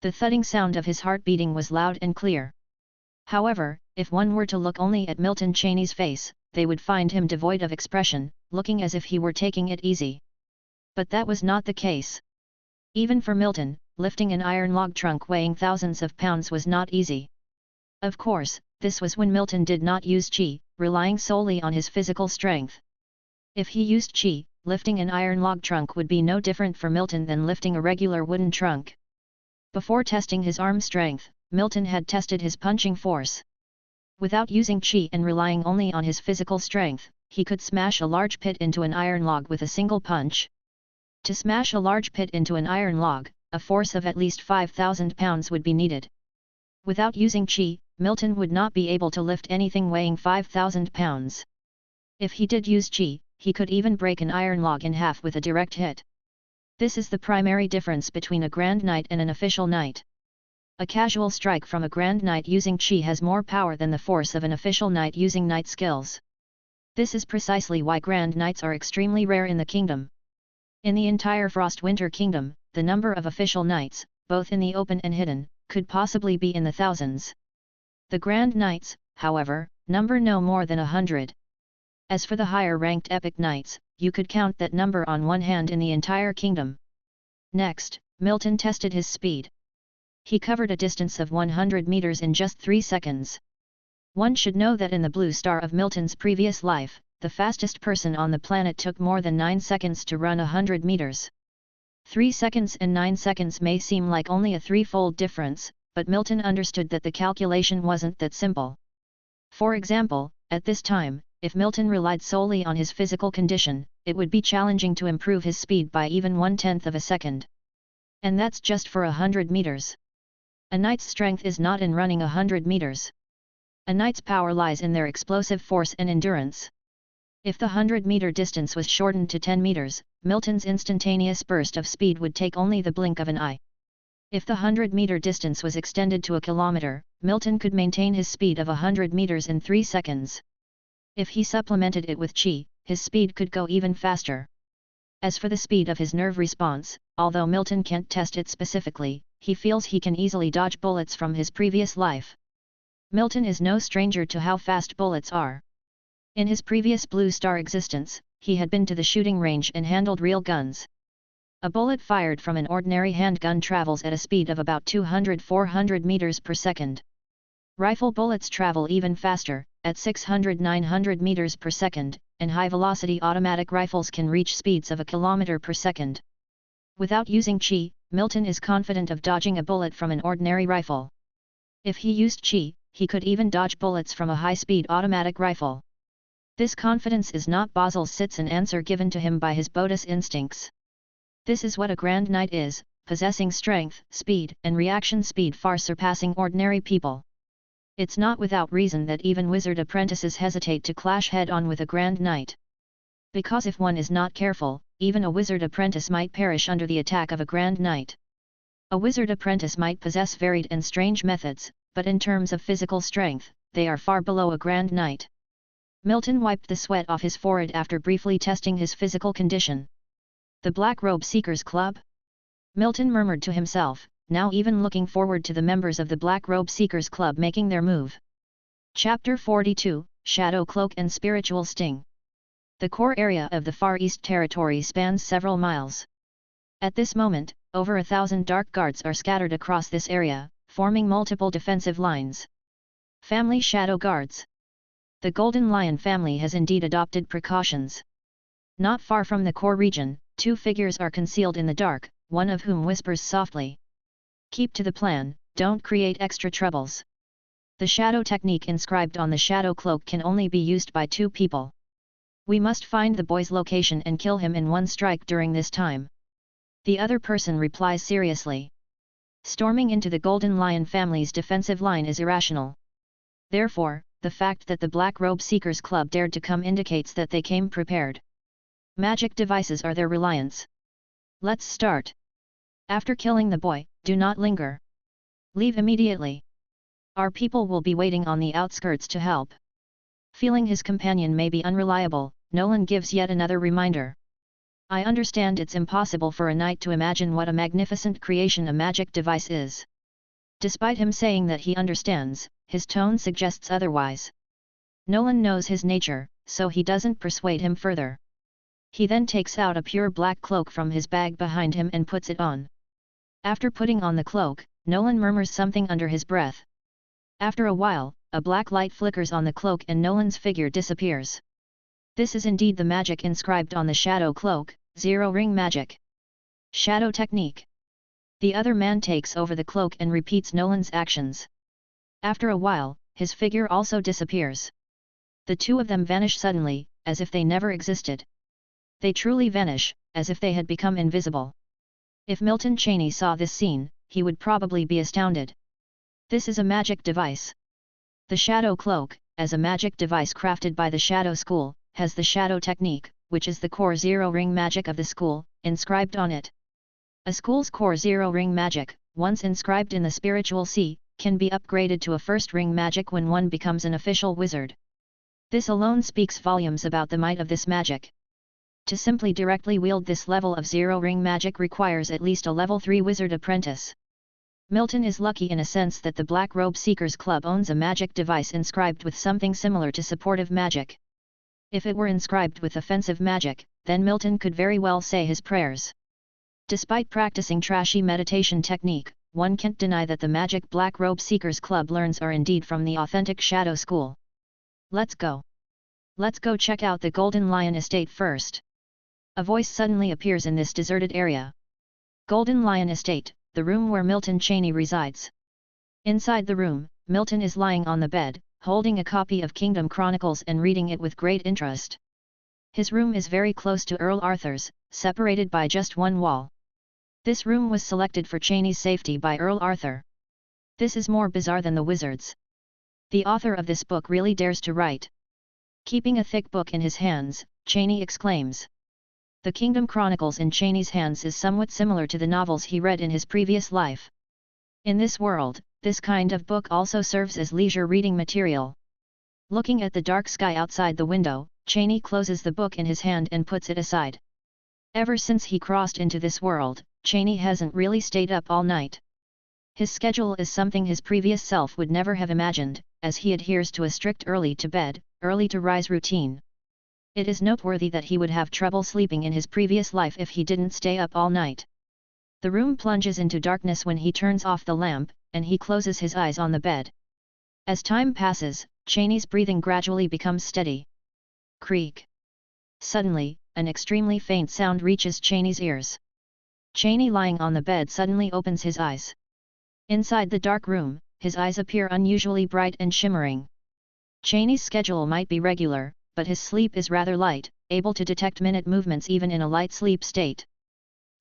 The thudding sound of his heart beating was loud and clear. However, if one were to look only at Milton Cheney's face, they would find him devoid of expression, looking as if he were taking it easy. But that was not the case. Even for Milton, lifting an iron log trunk weighing thousands of pounds was not easy. Of course, this was when Milton did not use chi, relying solely on his physical strength. If he used chi, lifting an iron log trunk would be no different for Milton than lifting a regular wooden trunk. Before testing his arm strength, Milton had tested his punching force. Without using chi and relying only on his physical strength, he could smash a large pit into an iron log with a single punch. To smash a large pit into an iron log, a force of at least 5,000 pounds would be needed. Without using chi, Milton would not be able to lift anything weighing 5,000 pounds. If he did use chi, he could even break an iron log in half with a direct hit. This is the primary difference between a Grand Knight and an official knight. A casual strike from a Grand Knight using chi has more power than the force of an official knight using knight skills. This is precisely why Grand Knights are extremely rare in the kingdom. In the entire Frostwinter Kingdom, the number of official knights, both in the open and hidden, could possibly be in the thousands. The Grand Knights, however, number no more than 100. As for the higher-ranked epic knights, you could count that number on one hand in the entire kingdom. Next, Milton tested his speed. He covered a distance of 100 meters in just 3 seconds. One should know that in the Blue Star of Milton's previous life, the fastest person on the planet took more than 9 seconds to run 100 meters. 3 seconds and 9 seconds may seem like only a threefold difference, but Milton understood that the calculation wasn't that simple. For example, at this time, if Milton relied solely on his physical condition, it would be challenging to improve his speed by even 1/10 of a second. And that's just for 100 meters. A knight's strength is not in running 100 meters. A knight's power lies in their explosive force and endurance. If the 100-meter distance was shortened to 10 meters, Milton's instantaneous burst of speed would take only the blink of an eye. If the 100-meter distance was extended to a kilometer, Milton could maintain his speed of 100 meters in 3 seconds. If he supplemented it with chi, his speed could go even faster. As for the speed of his nerve response, although Milton can't test it specifically, he feels he can easily dodge bullets from his previous life. Milton is no stranger to how fast bullets are. In his previous Blue Star existence, he had been to the shooting range and handled real guns. A bullet fired from an ordinary handgun travels at a speed of about 200-400 meters per second. Rifle bullets travel even faster, at 600-900 meters per second, and high-velocity automatic rifles can reach speeds of a kilometer per second. Without using chi, Milton is confident of dodging a bullet from an ordinary rifle. If he used chi, he could even dodge bullets from a high-speed automatic rifle. This confidence is not Basil Sit's an answer given to him by his Bodis instincts. This is what a Grand Knight is, possessing strength, speed, and reaction speed far surpassing ordinary people. It's not without reason that even wizard apprentices hesitate to clash head-on with a Grand Knight. Because if one is not careful, even a wizard apprentice might perish under the attack of a Grand Knight. A wizard apprentice might possess varied and strange methods, but in terms of physical strength, they are far below a Grand Knight. Milton wiped the sweat off his forehead after briefly testing his physical condition. The Black Robe Seekers Club? Milton murmured to himself, now even looking forward to the members of the Black Robe Seekers Club making their move. Chapter 42, Shadow Cloak and Spiritual Sting. The core area of the Far East Territory spans several miles. At this moment, over 1,000 dark guards are scattered across this area, forming multiple defensive lines. Family Shadow Guards. The Golden Lion family has indeed adopted precautions. Not far from the core region, 2 figures are concealed in the dark, one of whom whispers softly. Keep to the plan, don't create extra troubles. The shadow technique inscribed on the shadow cloak can only be used by 2 people. We must find the boy's location and kill him in 1 strike during this time. The other person replies seriously. Storming into the Golden Lion family's defensive line is irrational. Therefore, the fact that the Black Robe Seekers Club dared to come indicates that they came prepared. Magic devices are their reliance. Let's start. After killing the boy, do not linger. Leave immediately. Our people will be waiting on the outskirts to help. Feeling his companion may be unreliable, Nolan gives yet another reminder. I understand it's impossible for a knight to imagine what a magnificent creation a magic device is. Despite him saying that he understands, his tone suggests otherwise. Nolan knows his nature, so he doesn't persuade him further. He then takes out a pure black cloak from his bag behind him and puts it on. After putting on the cloak, Nolan murmurs something under his breath. After a while, a black light flickers on the cloak and Nolan's figure disappears. This is indeed the magic inscribed on the shadow cloak, Zero Ring Magic. Shadow Technique. The other man takes over the cloak and repeats Nolan's actions. After a while, his figure also disappears. The 2 of them vanish suddenly, as if they never existed. They truly vanish, as if they had become invisible. If Milton Cheney saw this scene, he would probably be astounded. This is a magic device. The shadow cloak, as a magic device crafted by the Shadow School, has the shadow technique, which is the core Zero Ring Magic of the school, inscribed on it. A school's core Zero Ring Magic, once inscribed in the spiritual sea, can be upgraded to a first ring magic when one becomes an official wizard. This alone speaks volumes about the might of this magic. To simply directly wield this level of Zero Ring Magic requires at least a level 3 wizard apprentice. Milton is lucky in a sense that the Black Robe Seekers Club owns a magic device inscribed with something similar to supportive magic. If it were inscribed with offensive magic, then Milton could very well say his prayers. Despite practicing trashy meditation technique, one can't deny that the magic Black Robe Seekers Club learns are indeed from the authentic Shadow School. Let's go. Let's go check out the Golden Lion Estate first. A voice suddenly appears in this deserted area. Golden Lion Estate, the room where Milton Cheney resides. Inside the room, Milton is lying on the bed, holding a copy of Kingdom Chronicles and reading it with great interest. His room is very close to Earl Arthur's, separated by just 1 wall. This room was selected for Cheney's safety by Earl Arthur. This is more bizarre than the wizards. The author of this book really dares to write. Keeping a thick book in his hands, Cheney exclaims. The Kingdom Chronicles in Cheney's hands is somewhat similar to the novels he read in his previous life. In this world, this kind of book also serves as leisure reading material. Looking at the dark sky outside the window, Cheney closes the book in his hand and puts it aside. Ever since he crossed into this world, Cheney hasn't really stayed up all night. His schedule is something his previous self would never have imagined, as he adheres to a strict early to bed, early to rise routine. It is noteworthy that he would have trouble sleeping in his previous life if he didn't stay up all night. The room plunges into darkness when he turns off the lamp, and he closes his eyes on the bed. As time passes, Cheney's breathing gradually becomes steady. Creak. Suddenly, an extremely faint sound reaches Cheney's ears. Cheney lying on the bed suddenly opens his eyes. Inside the dark room, his eyes appear unusually bright and shimmering. Cheney's schedule might be regular, but his sleep is rather light, able to detect minute movements even in a light sleep state.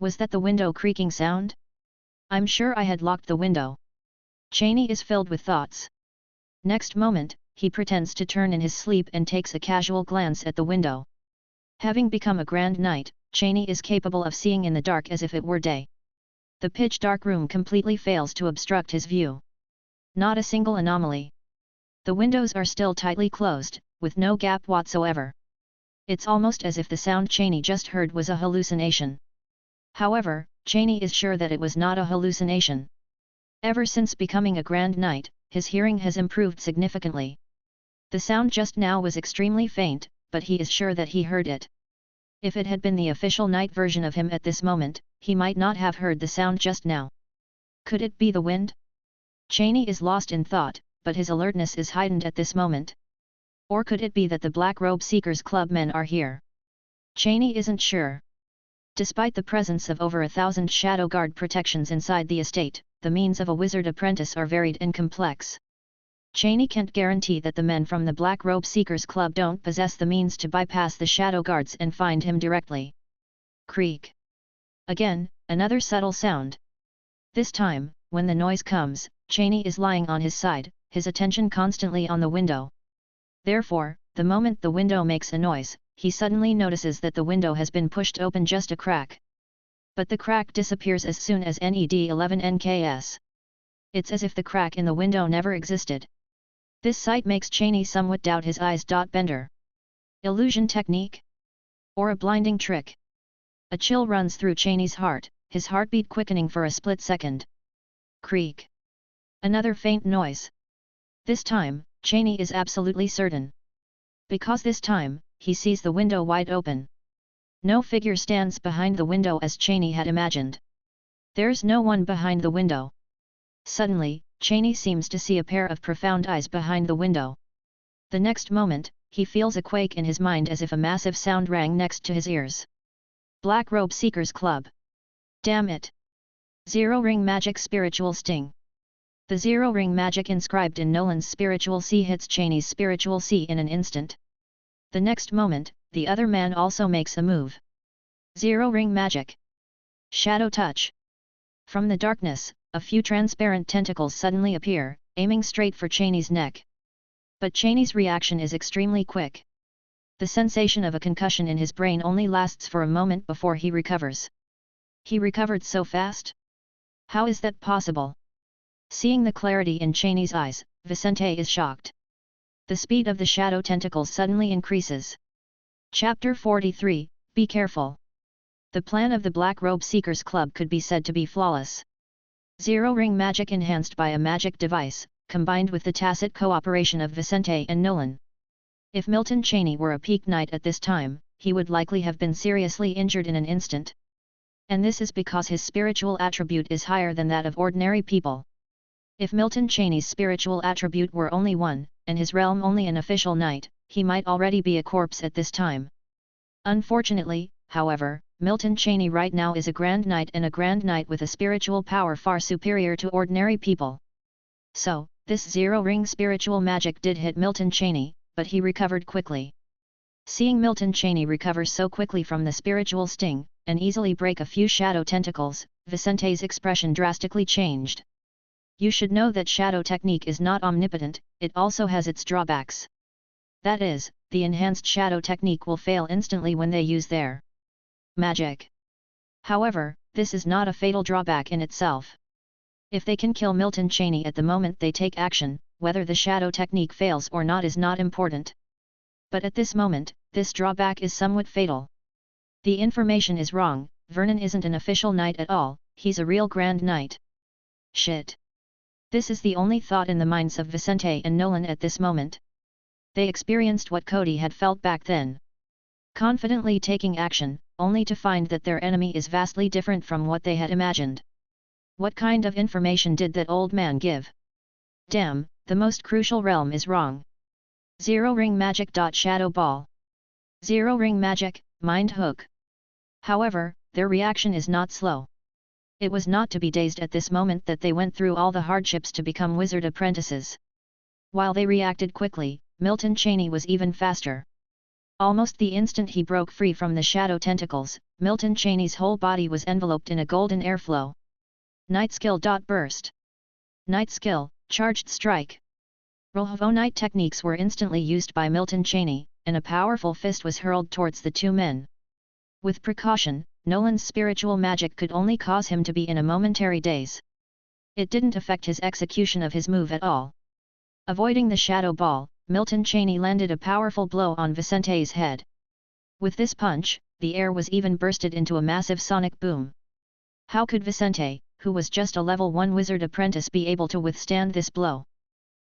Was that the window creaking sound? I'm sure I had locked the window. Cheney is filled with thoughts. Next moment, he pretends to turn in his sleep and takes a casual glance at the window. Having become a Grand Knight, Cheney is capable of seeing in the dark as if it were day. The pitch-dark room completely fails to obstruct his view. Not a single anomaly. The windows are still tightly closed, with no gap whatsoever. It's almost as if the sound Cheney just heard was a hallucination. However, Cheney is sure that it was not a hallucination. Ever since becoming a Grand Knight, his hearing has improved significantly. The sound just now was extremely faint, but he is sure that he heard it. If it had been the official knight version of him at this moment, he might not have heard the sound just now. Could it be the wind? Cheney is lost in thought, but his alertness is heightened at this moment. Or could it be that the Black Robe Seekers Club men are here? Cheney isn't sure. Despite the presence of over 1,000 shadow guard protections inside the estate, the means of a wizard apprentice are varied and complex. Cheney can't guarantee that the men from the Black Robe Seekers Club don't possess the means to bypass the shadow guards and find him directly. Creak. Again, another subtle sound. This time, when the noise comes, Cheney is lying on his side, his attention constantly on the window. Therefore, the moment the window makes a noise, he suddenly notices that the window has been pushed open just a crack. But the crack disappears as soon as NED11 NKS. It's as if the crack in the window never existed. This sight makes Cheney somewhat doubt his eyes. Bender. Illusion technique? Or a blinding trick? A chill runs through Cheney's heart, his heartbeat quickening for a split second. Creak. Another faint noise. This time, Cheney is absolutely certain. Because this time, he sees the window wide open. No figure stands behind the window as Cheney had imagined. There's no one behind the window. Suddenly, Cheney seems to see a pair of profound eyes behind the window. The next moment, he feels a quake in his mind as if a massive sound rang next to his ears. Black Robe Seekers Club. Damn it! Zero Ring Magic Spiritual Sting. The Zero Ring Magic inscribed in Nolan's Spiritual Sea hits Cheney's Spiritual Sea in an instant. The next moment, the other man also makes a move. Zero Ring Magic. Shadow Touch. From the darkness, a few transparent tentacles suddenly appear, aiming straight for Cheney's neck. But Cheney's reaction is extremely quick. The sensation of a concussion in his brain only lasts for a moment before he recovers. He recovered so fast? How is that possible? Seeing the clarity in Cheney's eyes, Vicente is shocked. The speed of the shadow tentacles suddenly increases. Chapter 43, Be Careful. The plan of the Black Robe Seekers Club could be said to be flawless. Zero Ring Magic enhanced by a magic device, combined with the tacit cooperation of Vicente and Nolan. If Milton Cheney were a peak knight at this time, he would likely have been seriously injured in an instant. And this is because his spiritual attribute is higher than that of ordinary people. If Milton Cheney's spiritual attribute were only 1, and his realm only an official knight, he might already be a corpse at this time. Unfortunately, however, Milton Cheney right now is a Grand Knight, and a Grand Knight with a spiritual power far superior to ordinary people. So, this Zero Ring spiritual magic did hit Milton Cheney, but he recovered quickly. Seeing Milton Cheney recover so quickly from the spiritual sting, and easily break a few shadow tentacles, Vicente's expression drastically changed. You should know that shadow technique is not omnipotent, it also has its drawbacks. That is, the enhanced shadow technique will fail instantly when they use their magic. However, this is not a fatal drawback in itself. If they can kill Milton Cheney at the moment they take action, whether the shadow technique fails or not is not important. But at this moment, this drawback is somewhat fatal. The information is wrong, Vernon isn't an official knight at all, he's a real Grand Knight. Shit. This is the only thought in the minds of Vicente and Nolan at this moment. They experienced what Cody had felt back then. Confidently taking action, only to find that their enemy is vastly different from what they had imagined. What kind of information did that old man give? Damn, the most crucial realm is wrong. Zero Ring Magic. Shadow Ball. Zero Ring Magic, Mind Hook. However, their reaction is not slow. It was not to be dazed at this moment that they went through all the hardships to become wizard apprentices. While they reacted quickly, Milton Cheney was even faster. Almost the instant he broke free from the shadow tentacles, Milton Cheney's whole body was enveloped in a golden airflow. Night Skill. Burst. Night Skill, Charged Strike. Rolhavo Night techniques were instantly used by Milton Cheney, and a powerful fist was hurled towards the two men. With precaution, Nolan's spiritual magic could only cause him to be in a momentary daze. It didn't affect his execution of his move at all. Avoiding the shadow ball, Milton Cheney landed a powerful blow on Vicente's head. With this punch, the air was even bursted into a massive sonic boom. How could Vicente, who was just a level 1 wizard apprentice, be able to withstand this blow?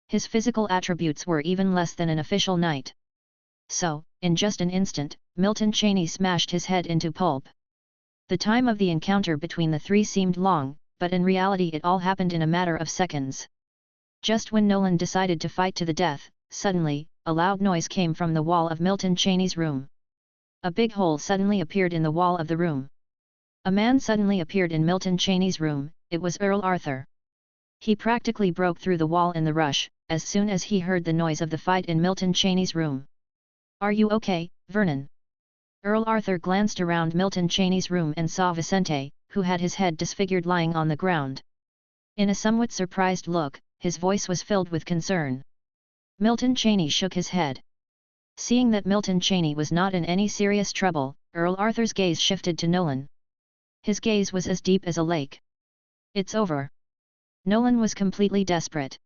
His physical attributes were even less than an official knight. So, in just an instant, Milton Cheney smashed his head into pulp. The time of the encounter between the three seemed long, but in reality it all happened in a matter of seconds. Just when Nolan decided to fight to the death, suddenly, a loud noise came from the wall of Milton Cheney's room. A big hole suddenly appeared in the wall of the room. A man suddenly appeared in Milton Cheney's room. It was Earl Arthur. He practically broke through the wall in the rush, as soon as he heard the noise of the fight in Milton Cheney's room. "Are you okay, Vernon?" Earl Arthur glanced around Milton Cheney's room and saw Vicente, who had his head disfigured lying on the ground. In a somewhat surprised look, his voice was filled with concern. Milton Cheney shook his head. Seeing that Milton Cheney was not in any serious trouble, Earl Arthur's gaze shifted to Nolan. His gaze was as deep as a lake. "It's over." Nolan was completely desperate.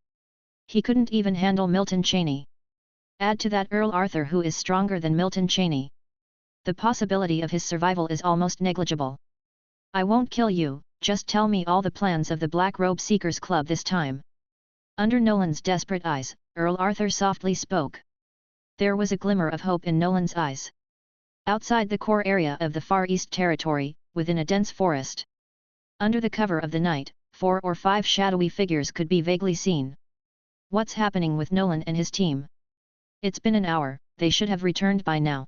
He couldn't even handle Milton Cheney. Add to that Earl Arthur, who is stronger than Milton Cheney. The possibility of his survival is almost negligible. "I won't kill you, just tell me all the plans of the Black Robe Seekers Club this time." Under Nolan's desperate eyes, Earl Arthur softly spoke. There was a glimmer of hope in Nolan's eyes. Outside the core area of the Far East Territory, within a dense forest, under the cover of the night, 4 or 5 shadowy figures could be vaguely seen. "What's happening with Nolan and his team? It's been an hour, they should have returned by now."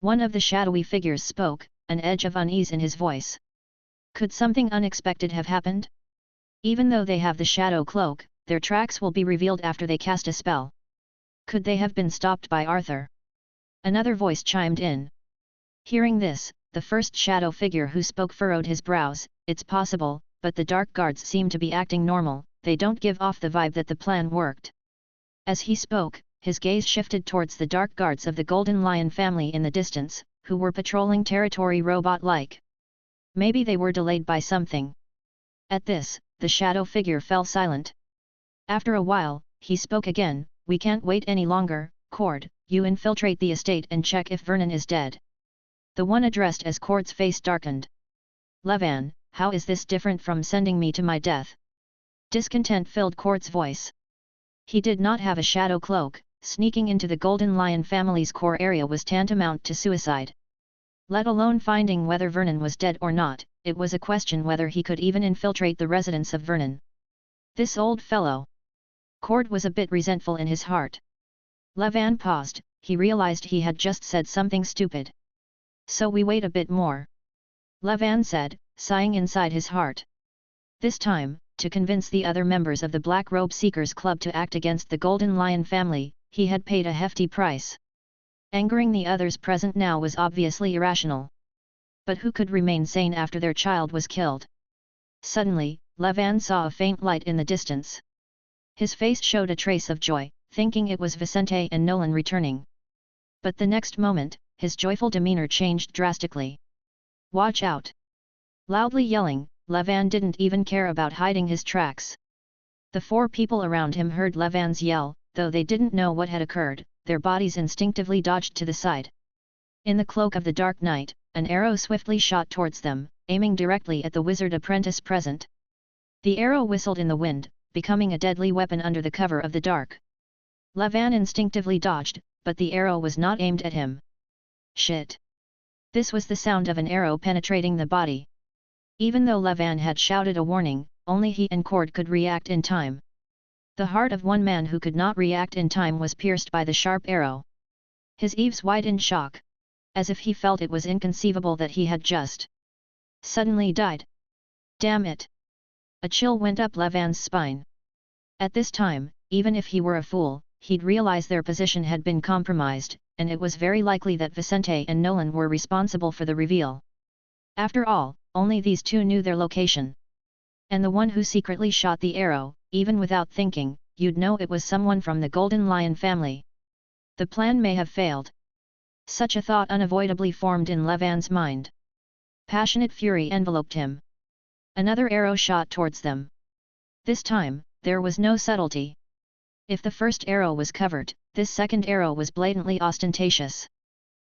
One of the shadowy figures spoke, an edge of unease in his voice. "Could something unexpected have happened? Even though they have the shadow cloak, their tracks will be revealed after they cast a spell. Could they have been stopped by Arthur?" Another voice chimed in. Hearing this, the first shadow figure who spoke furrowed his brows. "It's possible, but the Dark Guards seem to be acting normal, they don't give off the vibe that the plan worked." As he spoke, his gaze shifted towards the Dark Guards of the Golden Lion family in the distance, who were patrolling territory robot-like. Maybe they were delayed by something. At this, the shadow figure fell silent. After a while, he spoke again. "We can't wait any longer, Cord, you infiltrate the estate and check if Vernon is dead." The one addressed as Cord's face darkened. "Levan, how is this different from sending me to my death?" Discontent filled Cord's voice. He did not have a shadow cloak. Sneaking into the Golden Lion family's core area was tantamount to suicide. Let alone finding whether Vernon was dead or not, it was a question whether he could even infiltrate the residence of Vernon. This old fellow. Cord was a bit resentful in his heart. Levan paused. He realized he had just said something stupid. "So we wait a bit more," Levan said, sighing inside his heart. This time, to convince the other members of the Black Robe Seekers Club to act against the Golden Lion family, he had paid a hefty price. Angering the others present now was obviously irrational. But who could remain sane after their child was killed? Suddenly, Levan saw a faint light in the distance. His face showed a trace of joy, thinking it was Vicente and Nolan returning. But the next moment, his joyful demeanor changed drastically. "Watch out!" Loudly yelling, Levan didn't even care about hiding his tracks. The 4 people around him heard Levan's yell. Though they didn't know what had occurred, their bodies instinctively dodged to the side. In the cloak of the dark night, an arrow swiftly shot towards them, aiming directly at the wizard apprentice present. The arrow whistled in the wind, becoming a deadly weapon under the cover of the dark. Levan instinctively dodged, but the arrow was not aimed at him. Shit! This was the sound of an arrow penetrating the body. Even though Levan had shouted a warning, only he and Cord could react in time. The heart of one man who could not react in time was pierced by the sharp arrow. His eaves wide in shock. As if he felt it was inconceivable that he had just suddenly died. Damn it! A chill went up Levan's spine. At this time, even if he were a fool, he'd realize their position had been compromised, and it was very likely that Vicente and Nolan were responsible for the reveal. After all, only these two knew their location. And the one who secretly shot the arrow, even without thinking, you'd know it was someone from the Golden Lion family. The plan may have failed. Such a thought unavoidably formed in Levan's mind. Passionate fury enveloped him. Another arrow shot towards them. This time, there was no subtlety. If the first arrow was covert, this second arrow was blatantly ostentatious.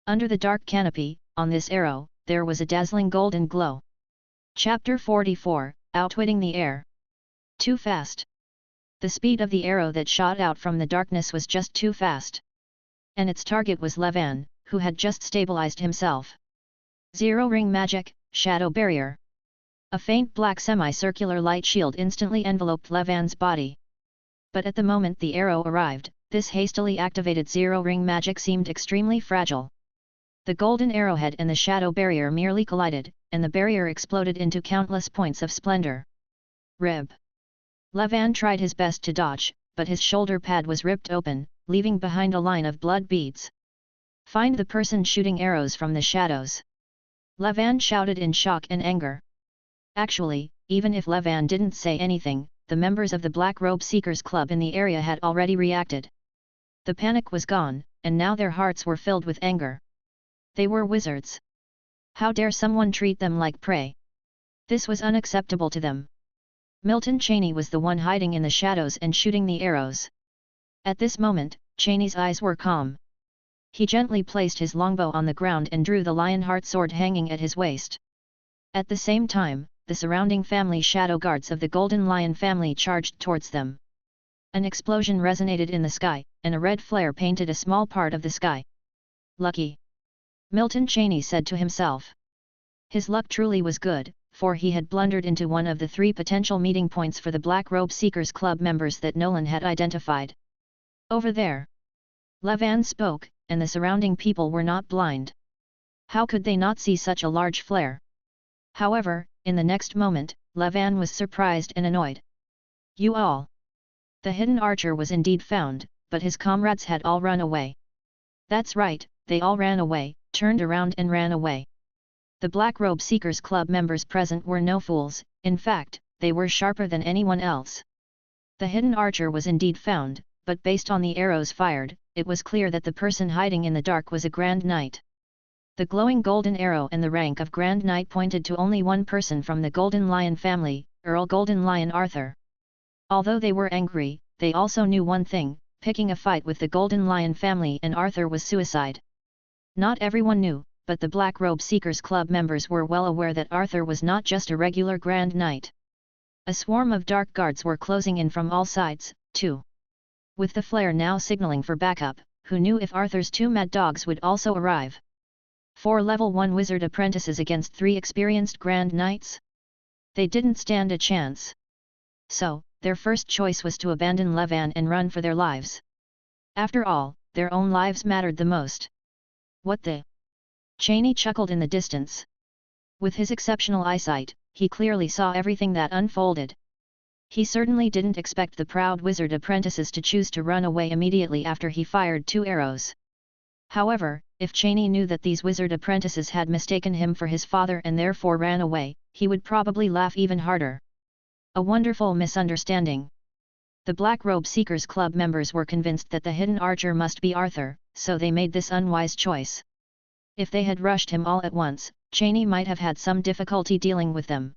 Under the dark canopy, on this arrow, there was a dazzling golden glow. Chapter 44, Outwitting the Air. Too fast. The speed of the arrow that shot out from the darkness was just too fast. And its target was Levan, who had just stabilized himself. Zero ring magic, Shadow barrier. A faint black semicircular light shield instantly enveloped Levan's body. But at the moment the arrow arrived, this hastily activated zero-ring magic seemed extremely fragile. The golden arrowhead and the shadow barrier merely collided, and the barrier exploded into countless points of splendor. Rib. Levan tried his best to dodge, but his shoulder pad was ripped open, leaving behind a line of blood beads. "Find the person shooting arrows from the shadows!" Levan shouted in shock and anger. Actually, even if Levan didn't say anything, the members of the Black Robe Seekers Club in the area had already reacted. The panic was gone, and now their hearts were filled with anger. They were wizards. How dare someone treat them like prey? This was unacceptable to them. Milton Cheney was the one hiding in the shadows and shooting the arrows. At this moment, Cheney's eyes were calm. He gently placed his longbow on the ground and drew the Lionheart sword hanging at his waist. At the same time, the surrounding family shadow guards of the Golden Lion family charged towards them. An explosion resonated in the sky, and a red flare painted a small part of the sky. Lucky! Milton Cheney said to himself. His luck truly was good, for he had blundered into one of the 3 potential meeting points for the Black Robe Seekers Club members that Nolan had identified. Over there! Levan spoke, and the surrounding people were not blind. How could they not see such a large flare? However, in the next moment, Levan was surprised and annoyed. You all! The hidden archer was indeed found, but his comrades had all run away. That's right, they all ran away, turned around and ran away. The Black Robe Seekers Club members present were no fools, in fact, they were sharper than anyone else. The hidden archer was indeed found, but based on the arrows fired, it was clear that the person hiding in the dark was a Grand Knight. The glowing golden arrow and the rank of Grand Knight pointed to only one person from the Golden Lion family, Earl Golden Lion Arthur. Although they were angry, they also knew one thing: picking a fight with the Golden Lion family and Arthur was suicide. Not everyone knew, but the Black Robe Seekers Club members were well aware that Arthur was not just a regular Grand Knight. A swarm of dark guards were closing in from all sides, too. With the flare now signaling for backup, who knew if Arthur's 2 mad dogs would also arrive? 4 level 1 wizard apprentices against 3 experienced Grand Knights? They didn't stand a chance. So, their first choice was to abandon Levan and run for their lives. After all, their own lives mattered the most. What the? Cheney chuckled in the distance. With his exceptional eyesight, he clearly saw everything that unfolded. He certainly didn't expect the proud wizard apprentices to choose to run away immediately after he fired 2 arrows. However, if Cheney knew that these wizard apprentices had mistaken him for his father and therefore ran away, he would probably laugh even harder. A wonderful misunderstanding. The Black Robe Seekers Club members were convinced that the hidden archer must be Arthur, so they made this unwise choice. If they had rushed him all at once, Cheney might have had some difficulty dealing with them.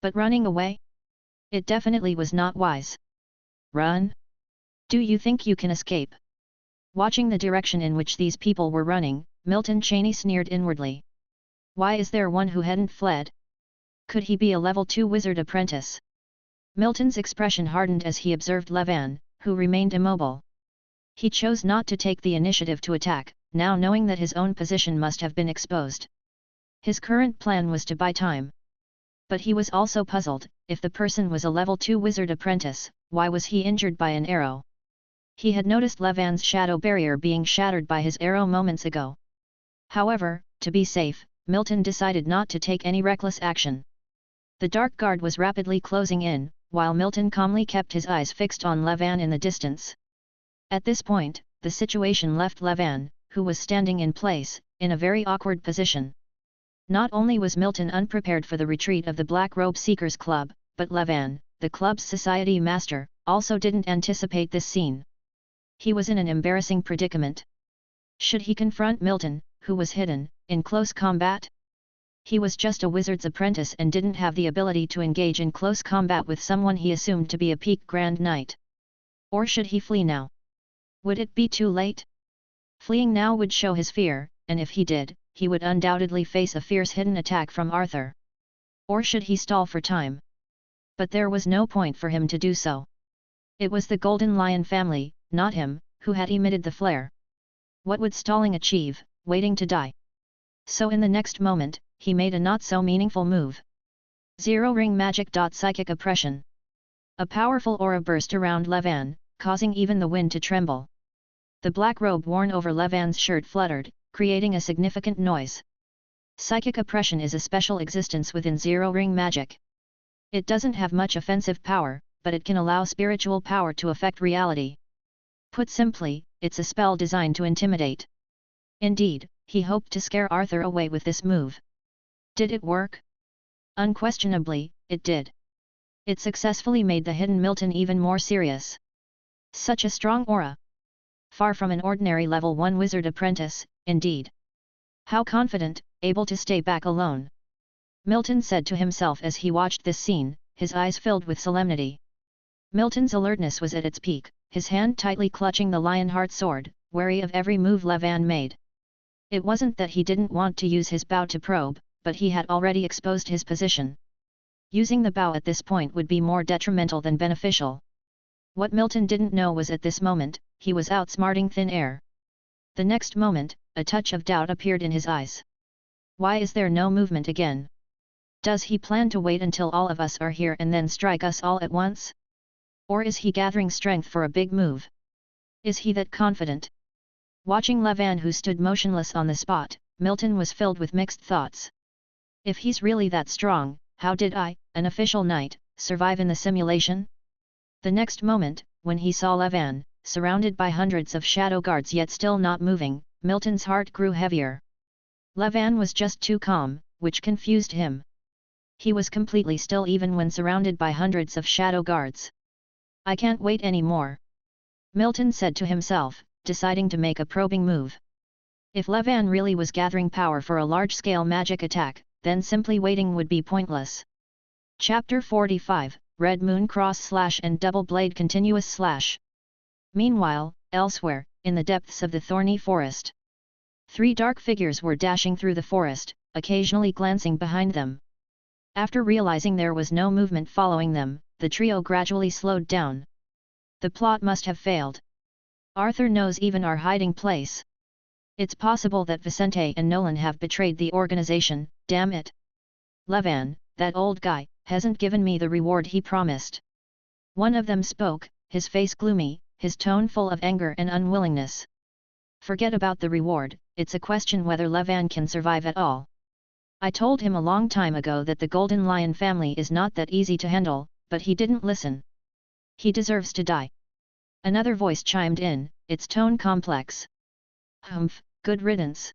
But running away? It definitely was not wise. Run? Do you think you can escape? Watching the direction in which these people were running, Milton Cheney sneered inwardly. Why is there one who hadn't fled? Could he be a level 2 wizard apprentice? Milton's expression hardened as he observed Levan, who remained immobile. He chose not to take the initiative to attack, now knowing that his own position must have been exposed. His current plan was to buy time. But he was also puzzled: if the person was a level 2 wizard apprentice, why was he injured by an arrow? He had noticed Levan's shadow barrier being shattered by his arrow moments ago. However, to be safe, Milton decided not to take any reckless action. The dark guard was rapidly closing in, while Milton calmly kept his eyes fixed on Levan in the distance. At this point, the situation left Levan, who was standing in place, in a very awkward position. Not only was Milton unprepared for the retreat of the Black Robe Seekers Club, but Levan, the club's society master, also didn't anticipate this scene. He was in an embarrassing predicament. Should he confront Milton, who was hidden, in close combat? He was just a wizard's apprentice and didn't have the ability to engage in close combat with someone he assumed to be a peak Grand Knight. Or should he flee now? Would it be too late? Fleeing now would show his fear, and if he did, he would undoubtedly face a fierce hidden attack from Arthur. Or should he stall for time? But there was no point for him to do so. It was the Golden Lion family, not him, who had emitted the flare. What would stalling achieve, waiting to die? So in the next moment, he made a not-so-meaningful move. Zero-ring magic. Psychic oppression. A powerful aura burst around Levan, causing even the wind to tremble. The black robe worn over Levan's shirt fluttered, creating a significant noise. Psychic oppression is a special existence within zero-ring magic. It doesn't have much offensive power, but it can allow spiritual power to affect reality. Put simply, it's a spell designed to intimidate. Indeed, he hoped to scare Arthur away with this move. Did it work? Unquestionably, it did. It successfully made the hidden Milton even more serious. Such a strong aura. Far from an ordinary level 1 wizard apprentice, indeed. How confident, able to stay back alone. Milton said to himself as he watched this scene, his eyes filled with solemnity. Milton's alertness was at its peak, his hand tightly clutching the Lionheart sword, wary of every move Levan made. It wasn't that he didn't want to use his bow to probe, but he had already exposed his position. Using the bow at this point would be more detrimental than beneficial. What Milton didn't know was at this moment, he was outsmarting thin air. The next moment, a touch of doubt appeared in his eyes. Why is there no movement again? Does he plan to wait until all of us are here and then strike us all at once? Or is he gathering strength for a big move? Is he that confident? Watching Levan, who stood motionless on the spot, Milton was filled with mixed thoughts. If he's really that strong, how did I, an official knight, survive in the simulation? The next moment, when he saw Levan, surrounded by hundreds of shadow guards yet still not moving, Milton's heart grew heavier. Levan was just too calm, which confused him. He was completely still even when surrounded by hundreds of shadow guards. I can't wait anymore. Milton said to himself, deciding to make a probing move. If Levan really was gathering power for a large-scale magic attack, then simply waiting would be pointless. Chapter 45, Red Moon Cross Slash and Double Blade Continuous Slash. Meanwhile, elsewhere, in the depths of the thorny forest. 3 dark figures were dashing through the forest, occasionally glancing behind them. After realizing there was no movement following them, the trio gradually slowed down. The plot must have failed. Arthur knows even our hiding place. It's possible that Vicente and Nolan have betrayed the organization, damn it. Levan, that old guy, hasn't given me the reward he promised. One of them spoke, his face gloomy, his tone full of anger and unwillingness. Forget about the reward, it's a question whether Levan can survive at all. I told him a long time ago that the Golden Lion family is not that easy to handle, but he didn't listen. He deserves to die. Another voice chimed in, its tone complex. Humph, good riddance.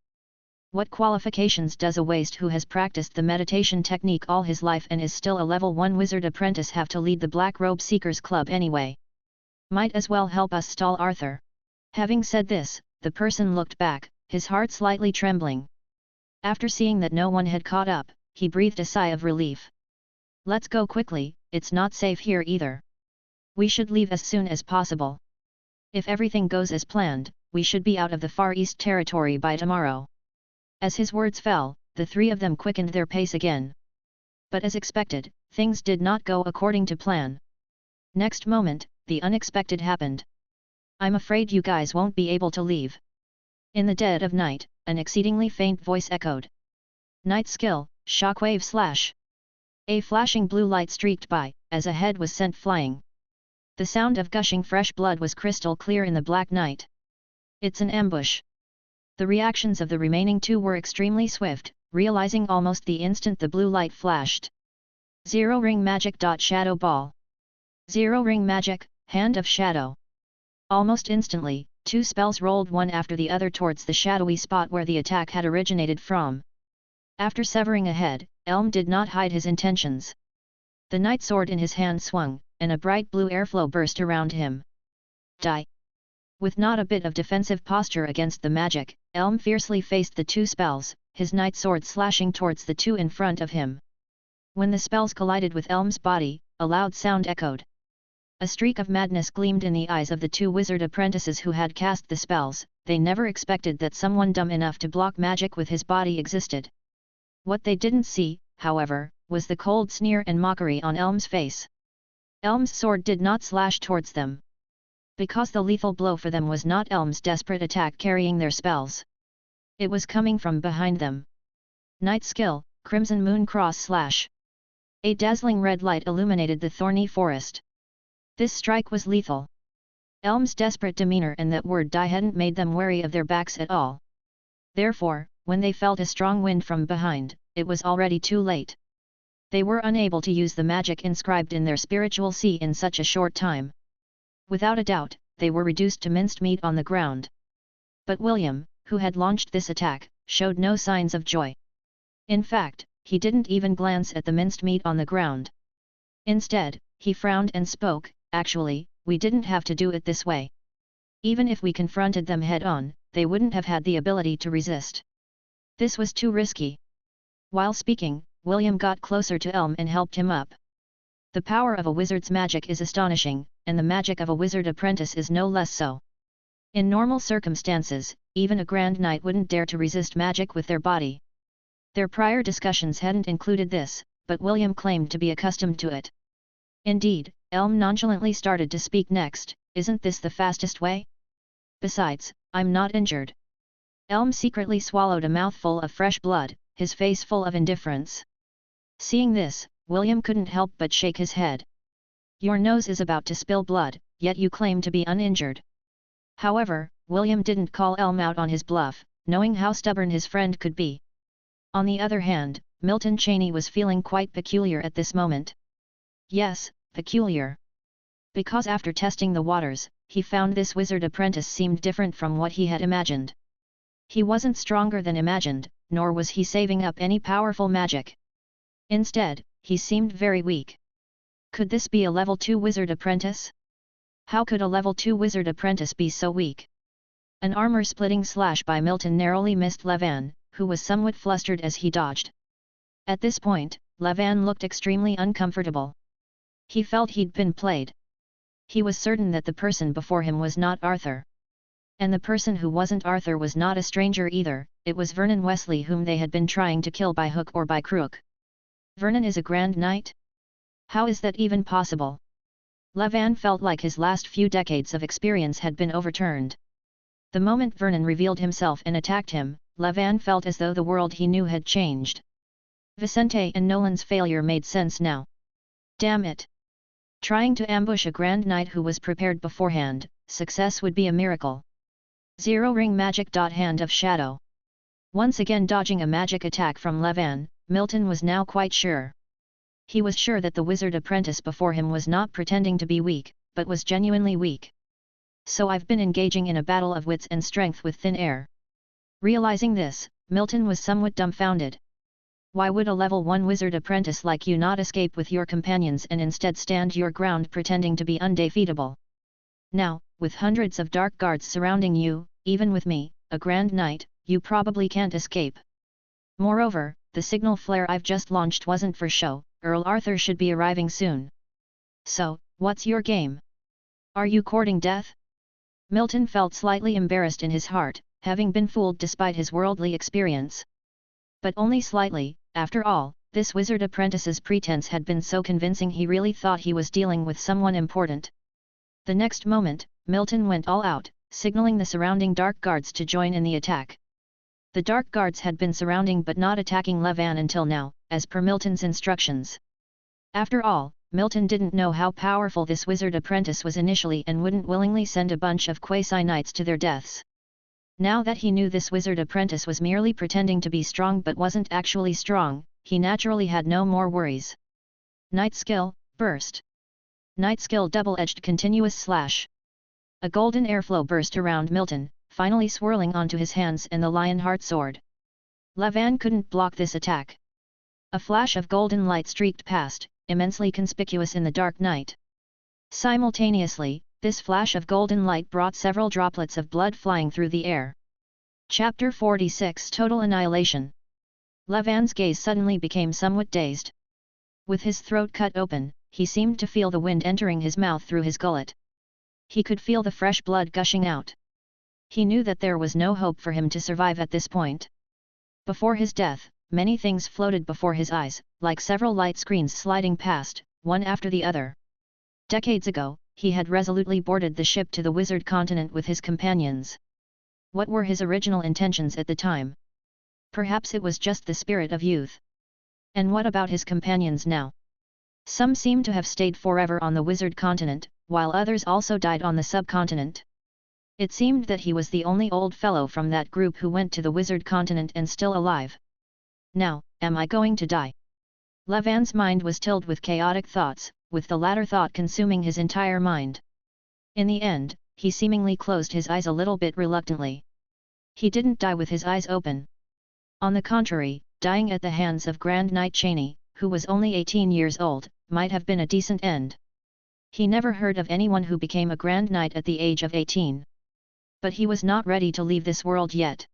What qualifications does a waste who has practiced the meditation technique all his life and is still a level 1 wizard apprentice have to lead the Black Robe Seekers Club anyway? Might as well help us stall Arthur. Having said this, the person looked back, his heart slightly trembling. After seeing that no one had caught up, he breathed a sigh of relief. Let's go quickly, it's not safe here either. We should leave as soon as possible. If everything goes as planned, we should be out of the Far East territory by tomorrow. As his words fell, the 3 of them quickened their pace again. But as expected, things did not go according to plan. Next moment, the unexpected happened. I'm afraid you guys won't be able to leave. In the dead of night, an exceedingly faint voice echoed. Night skill, shockwave slash. A flashing blue light streaked by, as a head was sent flying. The sound of gushing fresh blood was crystal clear in the black night. It's an ambush. The reactions of the remaining 2 were extremely swift, realizing almost the instant the blue light flashed. Zero-ring magic. Shadow ball. Zero-ring magic, Hand of Shadow. Almost instantly, 2 spells rolled one after the other towards the shadowy spot where the attack had originated from. After severing a head, Elm did not hide his intentions. The night sword in his hand swung, and a bright blue airflow burst around him. Die! With not a bit of defensive posture against the magic, Elm fiercely faced the 2 spells, his night sword slashing towards the 2 in front of him. When the spells collided with Elm's body, a loud sound echoed. A streak of madness gleamed in the eyes of the 2 wizard apprentices who had cast the spells. They never expected that someone dumb enough to block magic with his body existed. What they didn't see, however, was the cold sneer and mockery on Elm's face. Elm's sword did not slash towards them. Because the lethal blow for them was not Elm's desperate attack carrying their spells. It was coming from behind them. Night skill, crimson moon cross / A dazzling red light illuminated the thorny forest. This strike was lethal. Elm's desperate demeanor and that word die hadn't made them wary of their backs at all. Therefore, when they felt a strong wind from behind, it was already too late. They were unable to use the magic inscribed in their spiritual sea in such a short time. Without a doubt, they were reduced to minced meat on the ground. But William, who had launched this attack, showed no signs of joy. In fact, he didn't even glance at the minced meat on the ground. Instead, he frowned and spoke, "Actually, we didn't have to do it this way. Even if we confronted them head-on, they wouldn't have had the ability to resist. This was too risky." While speaking, William got closer to Elm and helped him up. The power of a wizard's magic is astonishing, and the magic of a wizard apprentice is no less so. In normal circumstances, even a grand knight wouldn't dare to resist magic with their body. Their prior discussions hadn't included this, but William claimed to be accustomed to it. Indeed, Elm nonchalantly started to speak next, "Isn't this the fastest way? Besides, I'm not injured." Elm secretly swallowed a mouthful of fresh blood, his face full of indifference. Seeing this, William couldn't help but shake his head. "Your nose is about to spill blood, yet you claim to be uninjured." However, William didn't call Elm out on his bluff, knowing how stubborn his friend could be. On the other hand, Milton Chaney was feeling quite peculiar at this moment. Yes, peculiar. Because after testing the waters, he found this wizard apprentice seemed different from what he had imagined. He wasn't stronger than imagined, nor was he saving up any powerful magic. Instead, he seemed very weak. Could this be a level 2 wizard apprentice? How could a level 2 wizard apprentice be so weak? An armor-splitting slash by Milton narrowly missed Levan, who was somewhat flustered as he dodged. At this point, Levan looked extremely uncomfortable. He felt he'd been played. He was certain that the person before him was not Arthur. And the person who wasn't Arthur was not a stranger either, it was Vernon Wesley whom they had been trying to kill by hook or by crook. Vernon is a grand knight? How is that even possible? Levan felt like his last few decades of experience had been overturned. The moment Vernon revealed himself and attacked him, Levan felt as though the world he knew had changed. Vicente and Nolan's failure made sense now. Damn it! Trying to ambush a grand knight who was prepared beforehand, success would be a miracle. Zero ring magic. Hand of shadow. Once again dodging a magic attack from Levan, Milton was now quite sure. He was sure that the wizard apprentice before him was not pretending to be weak, but was genuinely weak. "So I've been engaging in a battle of wits and strength with thin air." Realizing this, Milton was somewhat dumbfounded. Why would a level 1 wizard apprentice like you not escape with your companions and instead stand your ground pretending to be undefeatable? Now, with hundreds of dark guards surrounding you, even with me, a grand knight, you probably can't escape. Moreover, the signal flare I've just launched wasn't for show, Earl Arthur should be arriving soon. So, what's your game? Are you courting death? Milton felt slightly embarrassed in his heart, having been fooled despite his worldly experience. But only slightly, after all, this wizard apprentice's pretense had been so convincing he really thought he was dealing with someone important. The next moment, Milton went all out, signaling the surrounding dark guards to join in the attack. The dark guards had been surrounding but not attacking Levan until now, as per Milton's instructions. After all, Milton didn't know how powerful this wizard apprentice was initially and wouldn't willingly send a bunch of quasi-knights to their deaths. Now that he knew this wizard apprentice was merely pretending to be strong but wasn't actually strong, he naturally had no more worries. Knight skill, burst. Knight skill double-edged continuous slash. A golden airflow burst around Milton, finally swirling onto his hands and the Lionheart sword. Levan couldn't block this attack. A flash of golden light streaked past, immensely conspicuous in the dark night. Simultaneously, this flash of golden light brought several droplets of blood flying through the air. Chapter 46 Total Annihilation. Levan's gaze suddenly became somewhat dazed. With his throat cut open, he seemed to feel the wind entering his mouth through his gullet. He could feel the fresh blood gushing out. He knew that there was no hope for him to survive at this point. Before his death, many things floated before his eyes, like several light screens sliding past, one after the other. Decades ago, he had resolutely boarded the ship to the wizard continent with his companions. What were his original intentions at the time? Perhaps it was just the spirit of youth. And what about his companions now? Some seem to have stayed forever on the wizard continent, while others also died on the subcontinent. It seemed that he was the only old fellow from that group who went to the wizard continent and still alive. Now, am I going to die? Levan's mind was tilled with chaotic thoughts, with the latter thought consuming his entire mind. In the end, he seemingly closed his eyes a little bit reluctantly. He didn't die with his eyes open. On the contrary, dying at the hands of Grand Knight Cheney, who was only 18 years old, might have been a decent end. He never heard of anyone who became a Grand Knight at the age of 18. But he was not ready to leave this world yet.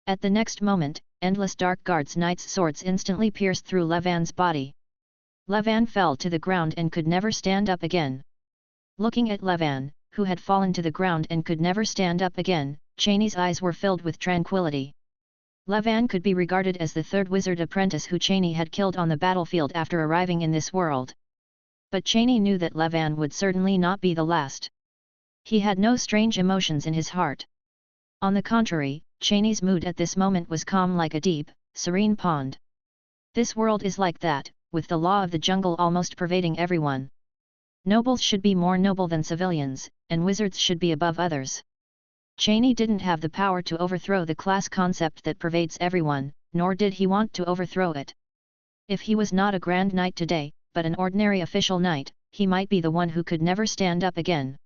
At the next moment, endless dark guards' knight's swords instantly pierced through Levan's body. Levan fell to the ground and could never stand up again. Looking at Levan, who had fallen to the ground and could never stand up again, Cheney's eyes were filled with tranquility. Levan could be regarded as the third wizard apprentice who Cheney had killed on the battlefield after arriving in this world. But Cheney knew that Levan would certainly not be the last. He had no strange emotions in his heart. On the contrary, Cheney's mood at this moment was calm like a deep, serene pond. This world is like that, with the law of the jungle almost pervading everyone. Nobles should be more noble than civilians, and wizards should be above others. Cheney didn't have the power to overthrow the class concept that pervades everyone, nor did he want to overthrow it. If he was not a Grand Knight today, but an ordinary official knight, he might be the one who could never stand up again.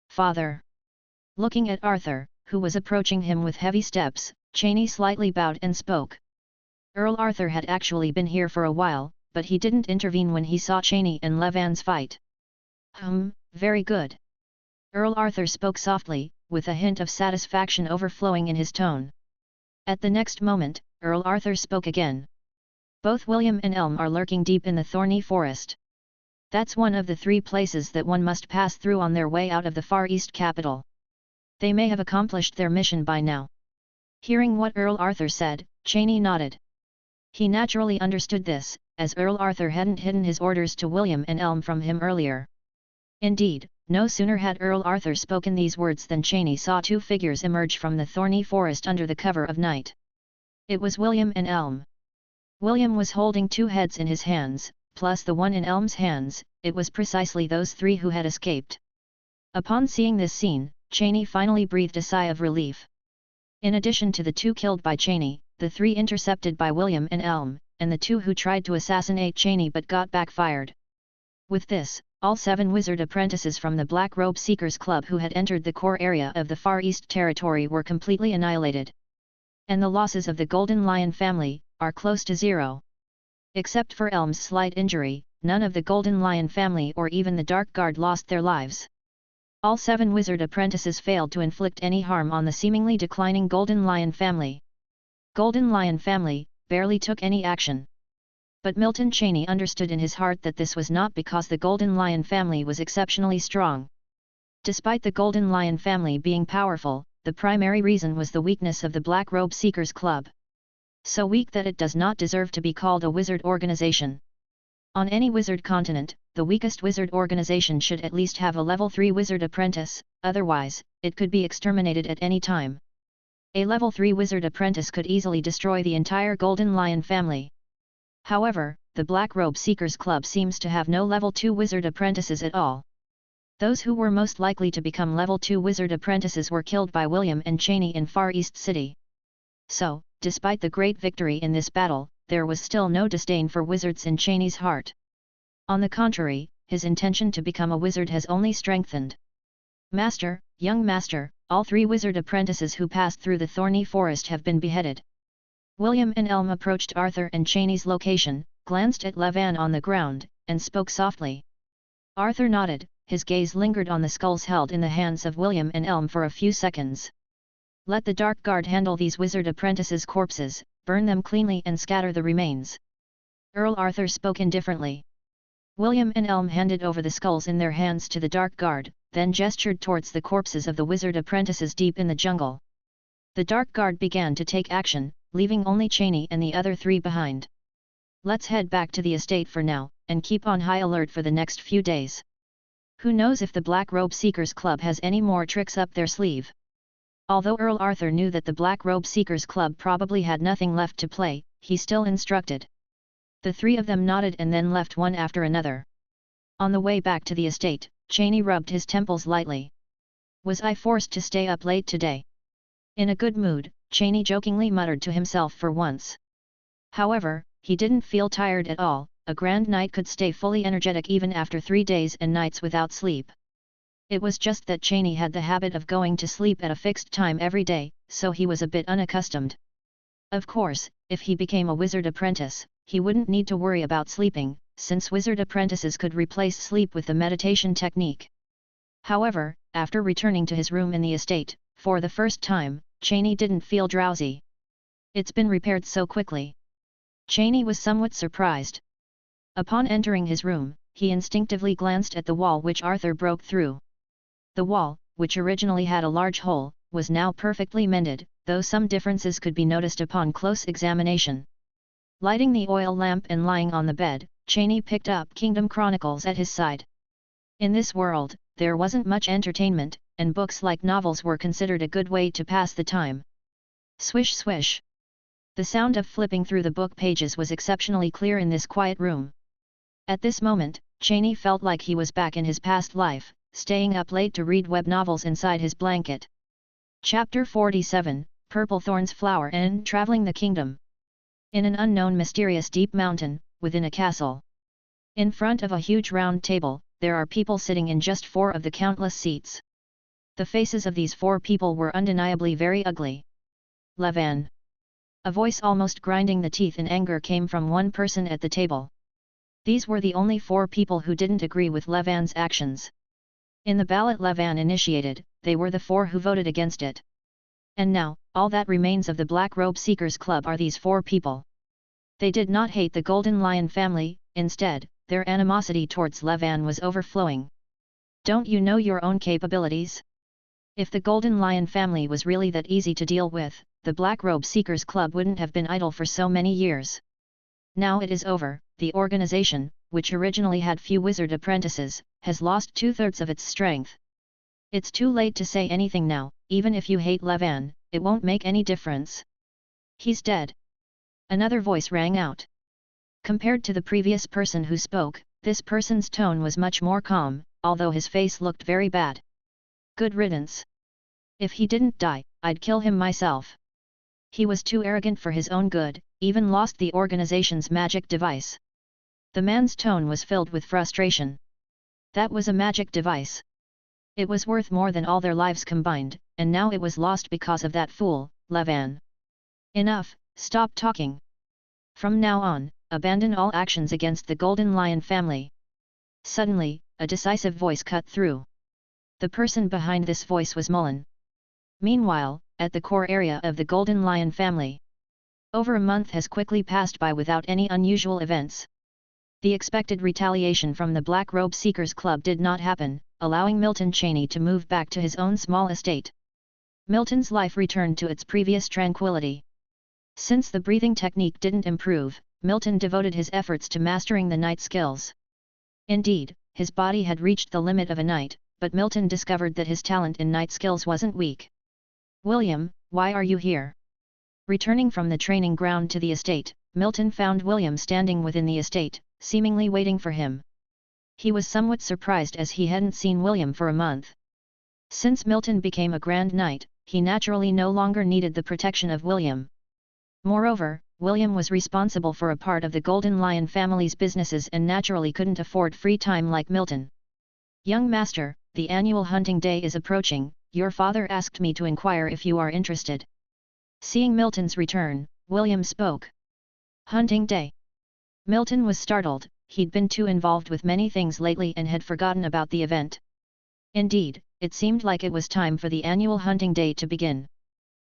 Father. Looking at Arthur, who was approaching him with heavy steps, Cheney slightly bowed and spoke. Earl Arthur had actually been here for a while, but he didn't intervene when he saw Cheney and Levan's fight. Very good. Earl Arthur spoke softly, with a hint of satisfaction overflowing in his tone. At the next moment, Earl Arthur spoke again. Both William and Elm are lurking deep in the thorny forest. That's one of the 3 places that one must pass through on their way out of the Far East capital. They may have accomplished their mission by now. Hearing what Earl Arthur said, Cheney nodded. He naturally understood this, as Earl Arthur hadn't hidden his orders to William and Elm from him earlier. Indeed, no sooner had Earl Arthur spoken these words than Cheney saw 2 figures emerge from the thorny forest under the cover of night. It was William and Elm. William was holding 2 heads in his hands, plus the one in Elm's hands. It was precisely those 3 who had escaped. Upon seeing this scene, Cheney finally breathed a sigh of relief. In addition to the 2 killed by Cheney, the 3 intercepted by William and Elm, and the 2 who tried to assassinate Cheney but got backfired. With this, all 7 wizard apprentices from the Black Robe Seekers Club who had entered the core area of the Far East Territory were completely annihilated. And the losses of the Golden Lion family are close to 0. Except for Elm's slight injury, none of the Golden Lion family or even the Dark Guard lost their lives. All 7 wizard apprentices failed to inflict any harm on the seemingly declining Golden Lion family. Golden Lion family barely took any action. But Milton Cheney understood in his heart that this was not because the Golden Lion family was exceptionally strong. Despite the Golden Lion family being powerful, the primary reason was the weakness of the Black Robe Seekers Club. So weak that it does not deserve to be called a wizard organization. On any wizard continent, the weakest wizard organization should at least have a level 3 wizard apprentice, otherwise, it could be exterminated at any time. A level 3 wizard apprentice could easily destroy the entire Golden Lion family. However, the Black Robe Seekers Club seems to have no level 2 wizard apprentices at all. Those who were most likely to become level 2 wizard apprentices were killed by William and Cheney in Far East City. So, despite the great victory in this battle, there was still no disdain for wizards in Cheney's heart. On the contrary, his intention to become a wizard has only strengthened. Master, young master, all 3 wizard apprentices who passed through the thorny forest have been beheaded. William and Elm approached Arthur and Cheney's location, glanced at Levan on the ground, and spoke softly. Arthur nodded, his gaze lingered on the skulls held in the hands of William and Elm for a few seconds. Let the Dark Guard handle these wizard apprentices' corpses, burn them cleanly and scatter the remains. Earl Arthur spoke indifferently. William and Elm handed over the skulls in their hands to the Dark Guard, then gestured towards the corpses of the wizard apprentices deep in the jungle. The Dark Guard began to take action, leaving only Cheney and the other 3 behind. Let's head back to the estate for now, and keep on high alert for the next few days. Who knows if the Black Robe Seekers Club has any more tricks up their sleeve? Although Earl Arthur knew that the Black Robe Seekers Club probably had nothing left to play, he still instructed. The three of them nodded and then left one after another. On the way back to the estate, Cheney rubbed his temples lightly. Was I forced to stay up late today? In a good mood, Cheney jokingly muttered to himself for once. However, he didn't feel tired at all. A grand knight could stay fully energetic even after 3 days and nights without sleep. It was just that Cheney had the habit of going to sleep at a fixed time every day, so he was a bit unaccustomed. Of course, if he became a wizard apprentice, he wouldn't need to worry about sleeping, since wizard apprentices could replace sleep with the meditation technique. However, after returning to his room in the estate, for the first time, Cheney didn't feel drowsy. It's been repaired so quickly. Cheney was somewhat surprised. Upon entering his room, he instinctively glanced at the wall which Arthur broke through. The wall, which originally had a large hole, was now perfectly mended, though some differences could be noticed upon close examination. Lighting the oil lamp and lying on the bed, Cheney picked up Kingdom Chronicles at his side. In this world, there wasn't much entertainment, and books like novels were considered a good way to pass the time. Swish swish. The sound of flipping through the book pages was exceptionally clear in this quiet room. At this moment, Cheney felt like he was back in his past life, staying up late to read web novels inside his blanket. Chapter 47, Purple Thorns Flower and Traveling the Kingdom. In an unknown mysterious deep mountain, within a castle. In front of a huge round table, there are people sitting in just 4 of the countless seats. The faces of these 4 people were undeniably very ugly. Levan. A voice almost grinding the teeth in anger came from one person at the table. These were the only 4 people who didn't agree with Levan's actions. In the ballot Levan initiated, they were the 4 who voted against it. And now, all that remains of the Black Robe Seekers Club are these 4 people. They did not hate the Golden Lion family, instead, their animosity towards Levan was overflowing. Don't you know your own capabilities? If the Golden Lion family was really that easy to deal with, the Black Robe Seekers Club wouldn't have been idle for so many years. Now it is over, the organization, which originally had few wizard apprentices, has lost 2/3 of its strength. It's too late to say anything now, even if you hate Levan, it won't make any difference. He's dead. Another voice rang out. Compared to the previous person who spoke, this person's tone was much more calm, although his face looked very bad. Good riddance. If he didn't die, I'd kill him myself. He was too arrogant for his own good, even lost the organization's magic device. The man's tone was filled with frustration. That was a magic device. It was worth more than all their lives combined, and now it was lost because of that fool, Levan. Enough, stop talking. From now on, abandon all actions against the Golden Lion family. Suddenly, a decisive voice cut through. The person behind this voice was Mullen. Meanwhile, at the core area of the Golden Lion family. Over a month has quickly passed by without any unusual events. The expected retaliation from the Black Robe Seekers Club did not happen, allowing Milton Cheney to move back to his own small estate. Milton's life returned to its previous tranquility. Since the breathing technique didn't improve, Milton devoted his efforts to mastering the knight skills. Indeed, his body had reached the limit of a knight, but Milton discovered that his talent in knight skills wasn't weak. William, why are you here? Returning from the training ground to the estate, Milton found William standing within the estate, seemingly waiting for him. He was somewhat surprised as he hadn't seen William for a month. Since Milton became a Grand Knight, he naturally no longer needed the protection of William. Moreover, William was responsible for a part of the Golden Lion family's businesses and naturally couldn't afford free time like Milton. Young master, the annual hunting day is approaching, your father asked me to inquire if you are interested. Seeing Milton's return, William spoke. Hunting day. Milton was startled, he'd been too involved with many things lately and had forgotten about the event. Indeed, it seemed like it was time for the annual hunting day to begin.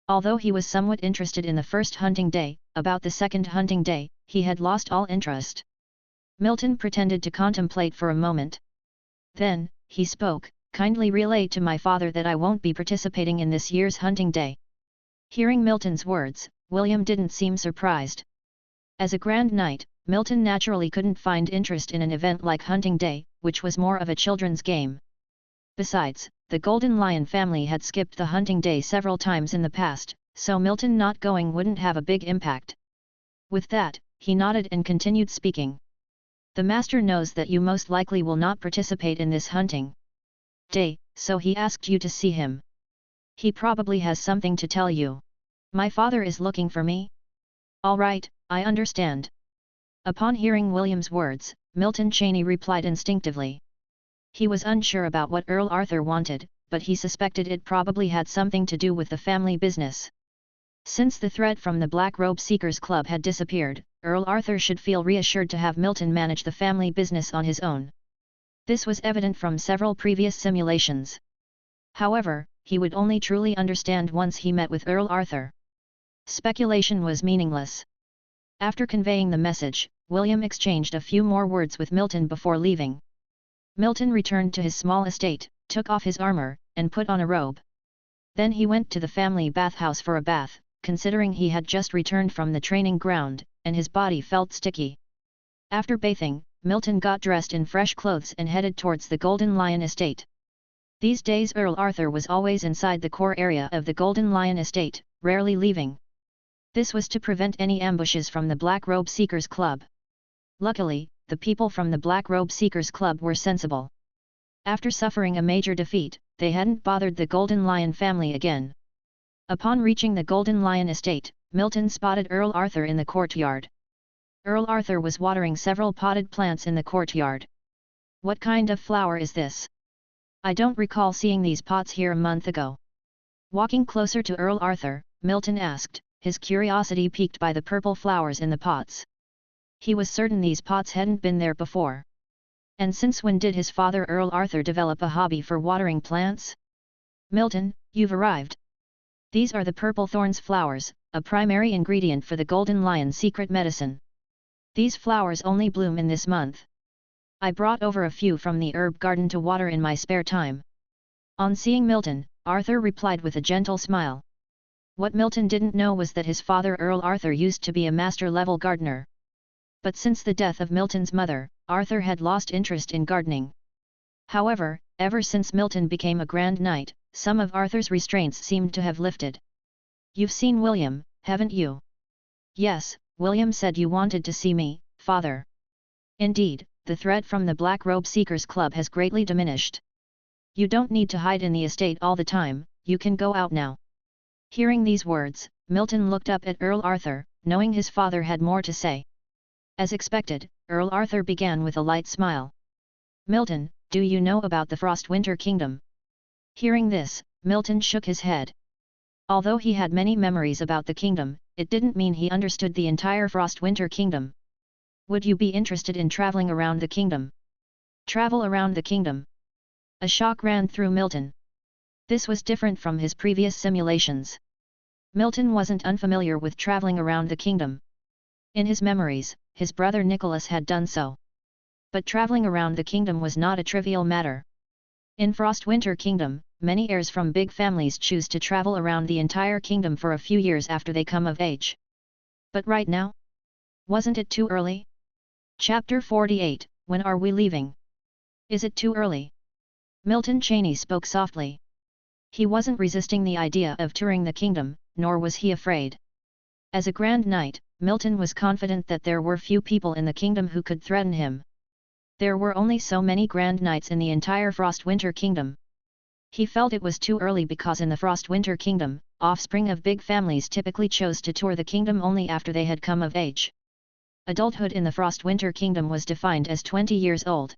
Although he was somewhat interested in the first hunting day, about the second hunting day, he had lost all interest. Milton pretended to contemplate for a moment. Then, he spoke, kindly relay to my father that I won't be participating in this year's hunting day. Hearing Milton's words, William didn't seem surprised. As a Grand Knight, Milton naturally couldn't find interest in an event like hunting day, which was more of a children's game. Besides, the Golden Lion family had skipped the hunting day several times in the past, so Milton not going wouldn't have a big impact. With that, he nodded and continued speaking. The master knows that you most likely will not participate in this hunting day, so he asked you to see him. He probably has something to tell you. My father is looking for me? All right, I understand. Upon hearing William's words, Milton Chaney replied instinctively. He was unsure about what Earl Arthur wanted, but he suspected it probably had something to do with the family business. Since the threat from the Black Robe Seekers Club had disappeared, Earl Arthur should feel reassured to have Milton manage the family business on his own. This was evident from several previous simulations. However, he would only truly understand once he met with Earl Arthur. Speculation was meaningless. After conveying the message, William exchanged a few more words with Milton before leaving. Milton returned to his small estate, took off his armor, and put on a robe. Then he went to the family bathhouse for a bath, considering he had just returned from the training ground, and his body felt sticky. After bathing, Milton got dressed in fresh clothes and headed towards the Golden Lion estate. These days Earl Arthur was always inside the core area of the Golden Lion estate, rarely leaving. This was to prevent any ambushes from the Black Robe Seekers Club. Luckily, the people from the Black Robe Seekers Club were sensible. After suffering a major defeat, they hadn't bothered the Golden Lion family again. Upon reaching the Golden Lion estate, Milton spotted Earl Arthur in the courtyard. Earl Arthur was watering several potted plants in the courtyard. What kind of flower is this? I don't recall seeing these pots here a month ago. Walking closer to Earl Arthur, Milton asked, his curiosity piqued by the purple flowers in the pots. He was certain these pots hadn't been there before. And since when did his father Earl Arthur develop a hobby for watering plants? Milton, you've arrived. These are the purple thorns flowers, a primary ingredient for the Golden Lion's secret medicine. These flowers only bloom in this month. I brought over a few from the herb garden to water in my spare time. On seeing Milton, Arthur replied with a gentle smile. What Milton didn't know was that his father Earl Arthur used to be a master-level gardener. But since the death of Milton's mother, Arthur had lost interest in gardening. However, ever since Milton became a Grand Knight, some of Arthur's restraints seemed to have lifted. You've seen William, haven't you? Yes, William said you wanted to see me, father. Indeed, the threat from the Black Robe Seekers Club has greatly diminished. You don't need to hide in the estate all the time, you can go out now. Hearing these words, Milton looked up at Earl Arthur, knowing his father had more to say. As expected, Earl Arthur began with a light smile. Milton, do you know about the Frostwinter Kingdom? Hearing this, Milton shook his head. Although he had many memories about the kingdom, it didn't mean he understood the entire Frostwinter Kingdom. Would you be interested in traveling around the kingdom? Travel around the kingdom? A shock ran through Milton. This was different from his previous simulations. Milton wasn't unfamiliar with traveling around the kingdom. In his memories, his brother Nicholas had done so. But traveling around the kingdom was not a trivial matter. In Frostwinter Kingdom, many heirs from big families choose to travel around the entire kingdom for a few years after they come of age. But right now? Wasn't it too early? Chapter 48, When are we leaving? Is it too early? Milton Chaney spoke softly. He wasn't resisting the idea of touring the kingdom, nor was he afraid. As a Grand Knight, Milton was confident that there were few people in the kingdom who could threaten him. There were only so many Grand Knights in the entire Frostwinter Kingdom. He felt it was too early because in the Frostwinter Kingdom, offspring of big families typically chose to tour the kingdom only after they had come of age. Adulthood in the Frostwinter Kingdom was defined as 20 years old.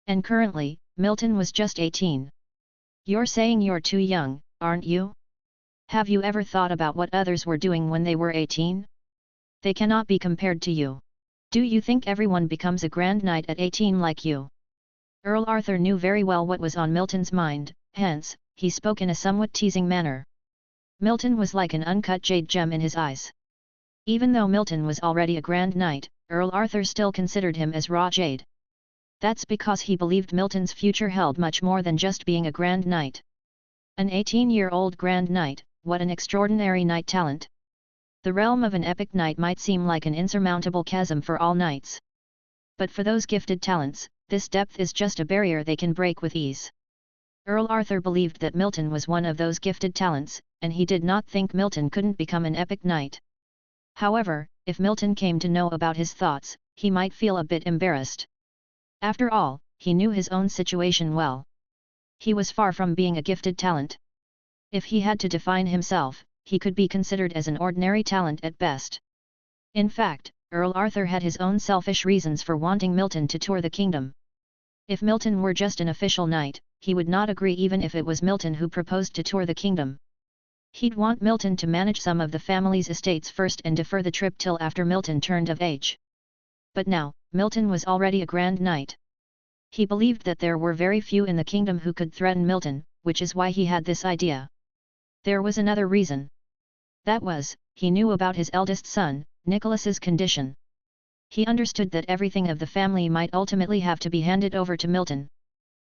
And currently, Milton was just 18. You're saying you're too young, aren't you? Have you ever thought about what others were doing when they were 18? They cannot be compared to you. Do you think everyone becomes a Grand Knight at 18 like you? Earl Arthur knew very well what was on Milton's mind, hence, he spoke in a somewhat teasing manner. Milton was like an uncut jade gem in his eyes. Even though Milton was already a Grand Knight, Earl Arthur still considered him as raw jade. That's because he believed Milton's future held much more than just being a Grand Knight. An 18-year-old Grand Knight, what an extraordinary knight talent! The realm of an epic knight might seem like an insurmountable chasm for all knights. But for those gifted talents, this depth is just a barrier they can break with ease. Earl Arthur believed that Milton was one of those gifted talents, and he did not think Milton couldn't become an epic knight. However, if Milton came to know about his thoughts, he might feel a bit embarrassed. After all, he knew his own situation well. He was far from being a gifted talent. If he had to define himself, he could be considered as an ordinary talent at best. In fact, Earl Arthur had his own selfish reasons for wanting Milton to tour the kingdom. If Milton were just an official knight, he would not agree even if it was Milton who proposed to tour the kingdom. He'd want Milton to manage some of the family's estates first and defer the trip till after Milton turned of age. But now, Milton was already a grand knight. He believed that there were very few in the kingdom who could threaten Milton, which is why he had this idea. There was another reason. That was, he knew about his eldest son, Nicholas's condition. He understood that everything of the family might ultimately have to be handed over to Milton.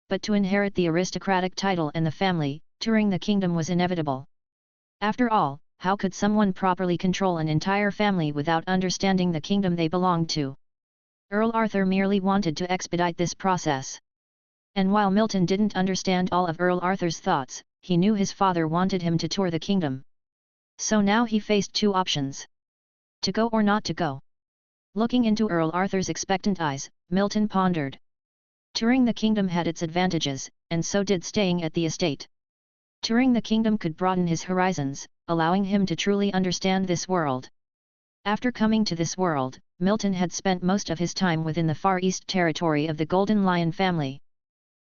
But to inherit the aristocratic title and the family, touring the kingdom was inevitable. After all, how could someone properly control an entire family without understanding the kingdom they belonged to? Earl Arthur merely wanted to expedite this process. And while Milton didn't understand all of Earl Arthur's thoughts, he knew his father wanted him to tour the kingdom. So now he faced two options. To go or not to go. Looking into Earl Arthur's expectant eyes, Milton pondered. Touring the kingdom had its advantages, and so did staying at the estate. Touring the kingdom could broaden his horizons, allowing him to truly understand this world. After coming to this world, Milton had spent most of his time within the Far East territory of the Golden Lion family.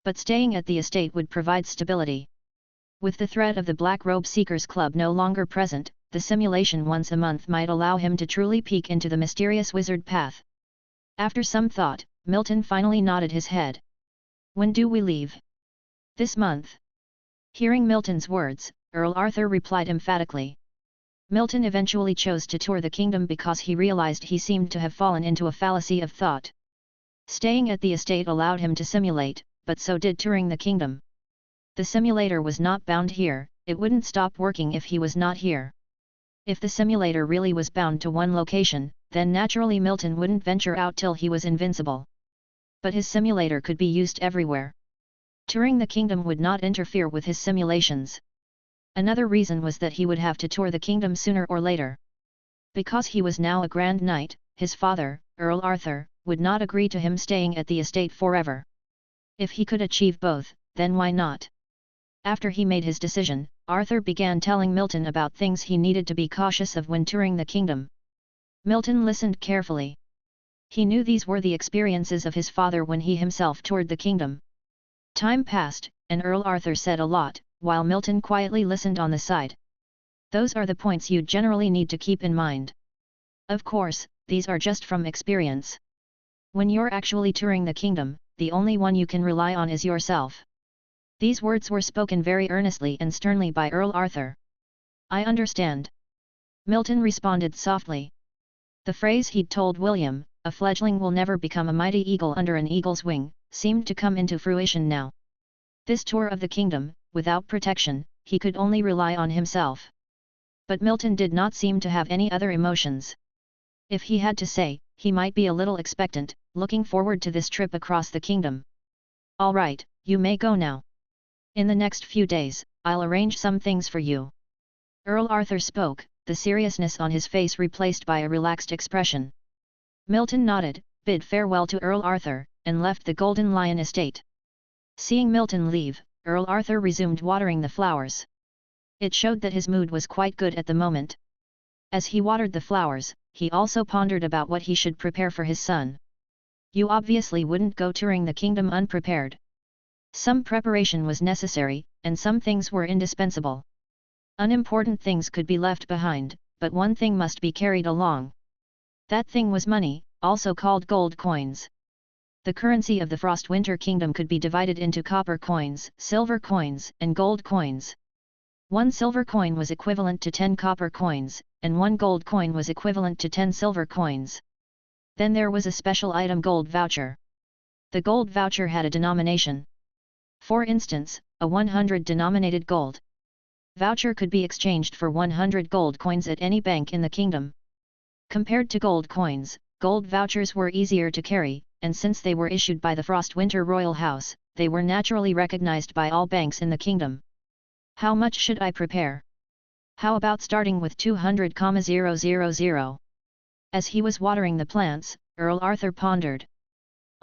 But staying at the estate would provide stability. With the threat of the Black Robe Seekers Club no longer present, the simulation once a month might allow him to truly peek into the mysterious wizard path. After some thought, Milton finally nodded his head. When do we leave? This month. Hearing Milton's words, Earl Arthur replied emphatically. Milton eventually chose to tour the kingdom because he realized he seemed to have fallen into a fallacy of thought. Staying at the estate allowed him to simulate, but so did touring the kingdom. The simulator was not bound here, it wouldn't stop working if he was not here. If the simulator really was bound to one location, then naturally Milton wouldn't venture out till he was invincible. But his simulator could be used everywhere. Touring the kingdom would not interfere with his simulations. Another reason was that he would have to tour the kingdom sooner or later. Because he was now a grand knight, his father, Earl Arthur, would not agree to him staying at the estate forever. If he could achieve both, then why not? After he made his decision, Arthur began telling Milton about things he needed to be cautious of when touring the kingdom. Milton listened carefully. He knew these were the experiences of his father when he himself toured the kingdom. Time passed, and Earl Arthur said a lot, while Milton quietly listened on the side. Those are the points you generally need to keep in mind. Of course, these are just from experience. When you're actually touring the kingdom, the only one you can rely on is yourself. These words were spoken very earnestly and sternly by Earl Arthur. I understand. Milton responded softly. The phrase he'd told William, a fledgling will never become a mighty eagle under an eagle's wing, seemed to come into fruition now. This tour of the kingdom, without protection, he could only rely on himself. But Milton did not seem to have any other emotions. If he had to say, he might be a little expectant, looking forward to this trip across the kingdom. All right, you may go now. In the next few days, I'll arrange some things for you. Earl Arthur spoke, the seriousness on his face replaced by a relaxed expression. Milton nodded, bid farewell to Earl Arthur, and left the Golden Lion estate. Seeing Milton leave, Earl Arthur resumed watering the flowers. It showed that his mood was quite good at the moment. As he watered the flowers, he also pondered about what he should prepare for his son. You obviously wouldn't go touring the kingdom unprepared. Some preparation was necessary, and some things were indispensable. Unimportant things could be left behind, but one thing must be carried along. That thing was money, also called gold coins. The currency of the Frostwinter Kingdom could be divided into copper coins, silver coins, and gold coins. 1 silver coin was equivalent to 10 copper coins, and 1 gold coin was equivalent to 10 silver coins. Then there was a special item gold voucher. The gold voucher had a denomination. For instance, a 100 denominated gold voucher could be exchanged for 100 gold coins at any bank in the kingdom. Compared to gold coins, gold vouchers were easier to carry, and since they were issued by the Frostwinter Royal House, they were naturally recognized by all banks in the kingdom. How much should I prepare? How about starting with 200,000? As he was watering the plants, Earl Arthur pondered.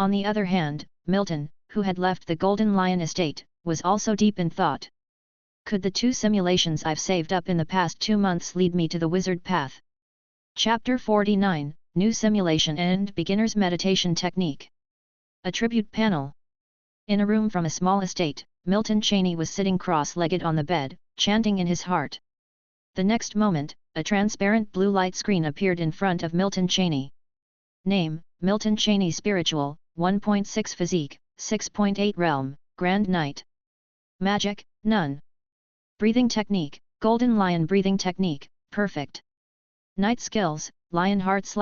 On the other hand, Milton, who had left the Golden Lion estate, was also deep in thought. Could the 2 simulations I've saved up in the past 2 months lead me to the wizard path? Chapter 49, New Simulation and Beginner's Meditation Technique. A Tribute Panel. In a room from a small estate, Milton Cheney was sitting cross-legged on the bed, chanting in his heart. The next moment, a transparent blue light screen appeared in front of Milton Cheney. Name, Milton Cheney Spiritual, 1.6 Physique, 6.8 Realm, Grand Knight. Magic, none. Breathing Technique, Golden Lion Breathing Technique, perfect. Knight Skills, Lionheart /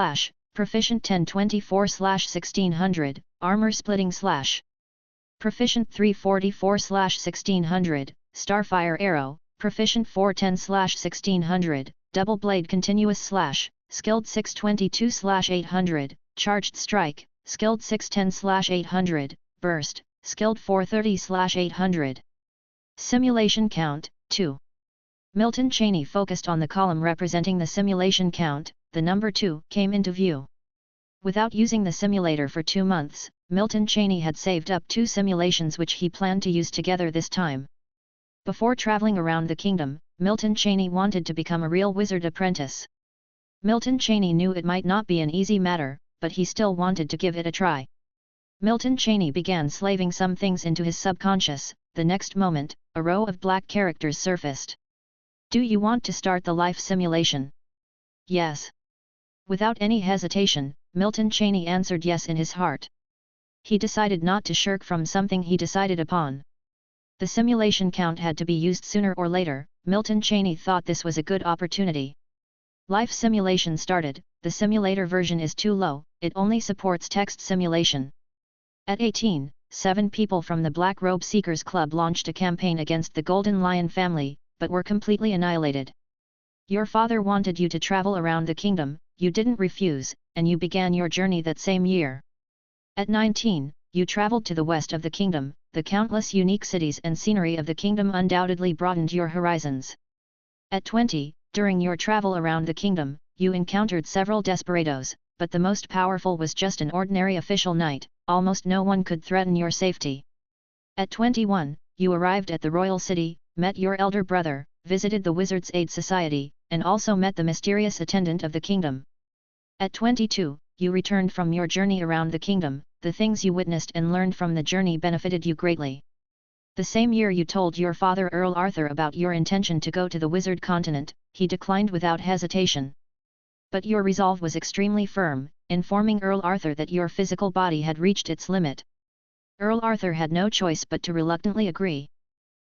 Proficient 1024/1600, Armor Splitting / Proficient 344/1600, Starfire Arrow, Proficient 410/1600, Double Blade Continuous / Skilled 622/800, Charged Strike, Skilled 610/800, Burst, Skilled 430/800. Simulation Count, 2. Milton Cheney focused on the column representing the simulation count. The number 2 came into view. Without using the simulator for 2 months, Milton Cheney had saved up 2 simulations which he planned to use together this time. Before traveling around the kingdom, Milton Cheney wanted to become a real wizard apprentice. Milton Cheney knew it might not be an easy matter, but he still wanted to give it a try. Milton Cheney began slaving some things into his subconscious. The next moment, a row of black characters surfaced. Do you want to start the life simulation? Yes. Without any hesitation, Milton Cheney answered yes in his heart. He decided not to shirk from something he decided upon. The simulation count had to be used sooner or later. Milton Cheney thought this was a good opportunity. Life simulation started. The simulator version is too low, it only supports text simulation. At 18, 7 people from the Black Robe Seekers Club launched a campaign against the Golden Lion family, but were completely annihilated. Your father wanted you to travel around the kingdom, you didn't refuse, and you began your journey that same year. At 19, you traveled to the west of the kingdom. The countless unique cities and scenery of the kingdom undoubtedly broadened your horizons. At 20, during your travel around the kingdom, you encountered several desperados, but the most powerful was just an ordinary official knight. Almost no one could threaten your safety. At 21, you arrived at the royal city, met your elder brother, visited the Wizards' Aid Society, and also met the mysterious attendant of the kingdom. At 22, you returned from your journey around the kingdom. The things you witnessed and learned from the journey benefited you greatly. The same year you told your father Earl Arthur about your intention to go to the wizard continent. He declined without hesitation. But your resolve was extremely firm, informing Earl Arthur that your physical body had reached its limit. Earl Arthur had no choice but to reluctantly agree.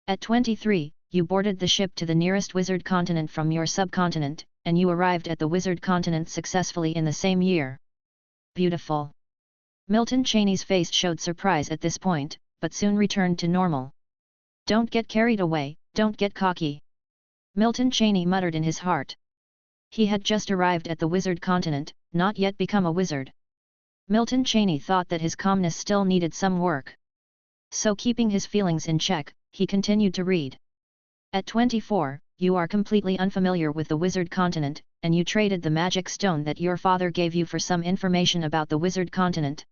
At 23, you boarded the ship to the nearest wizard continent from your subcontinent, and you arrived at the wizard continent successfully in the same year. Beautiful. Milton Cheney's face showed surprise at this point, but soon returned to normal. Don't get carried away, don't get cocky. Milton Cheney muttered in his heart. He had just arrived at the wizard continent, not yet become a wizard. Milton Cheney thought that his calmness still needed some work. So keeping his feelings in check, he continued to read. At 24, you are completely unfamiliar with the wizard continent, and you traded the magic stone that your father gave you for some information about the wizard continent.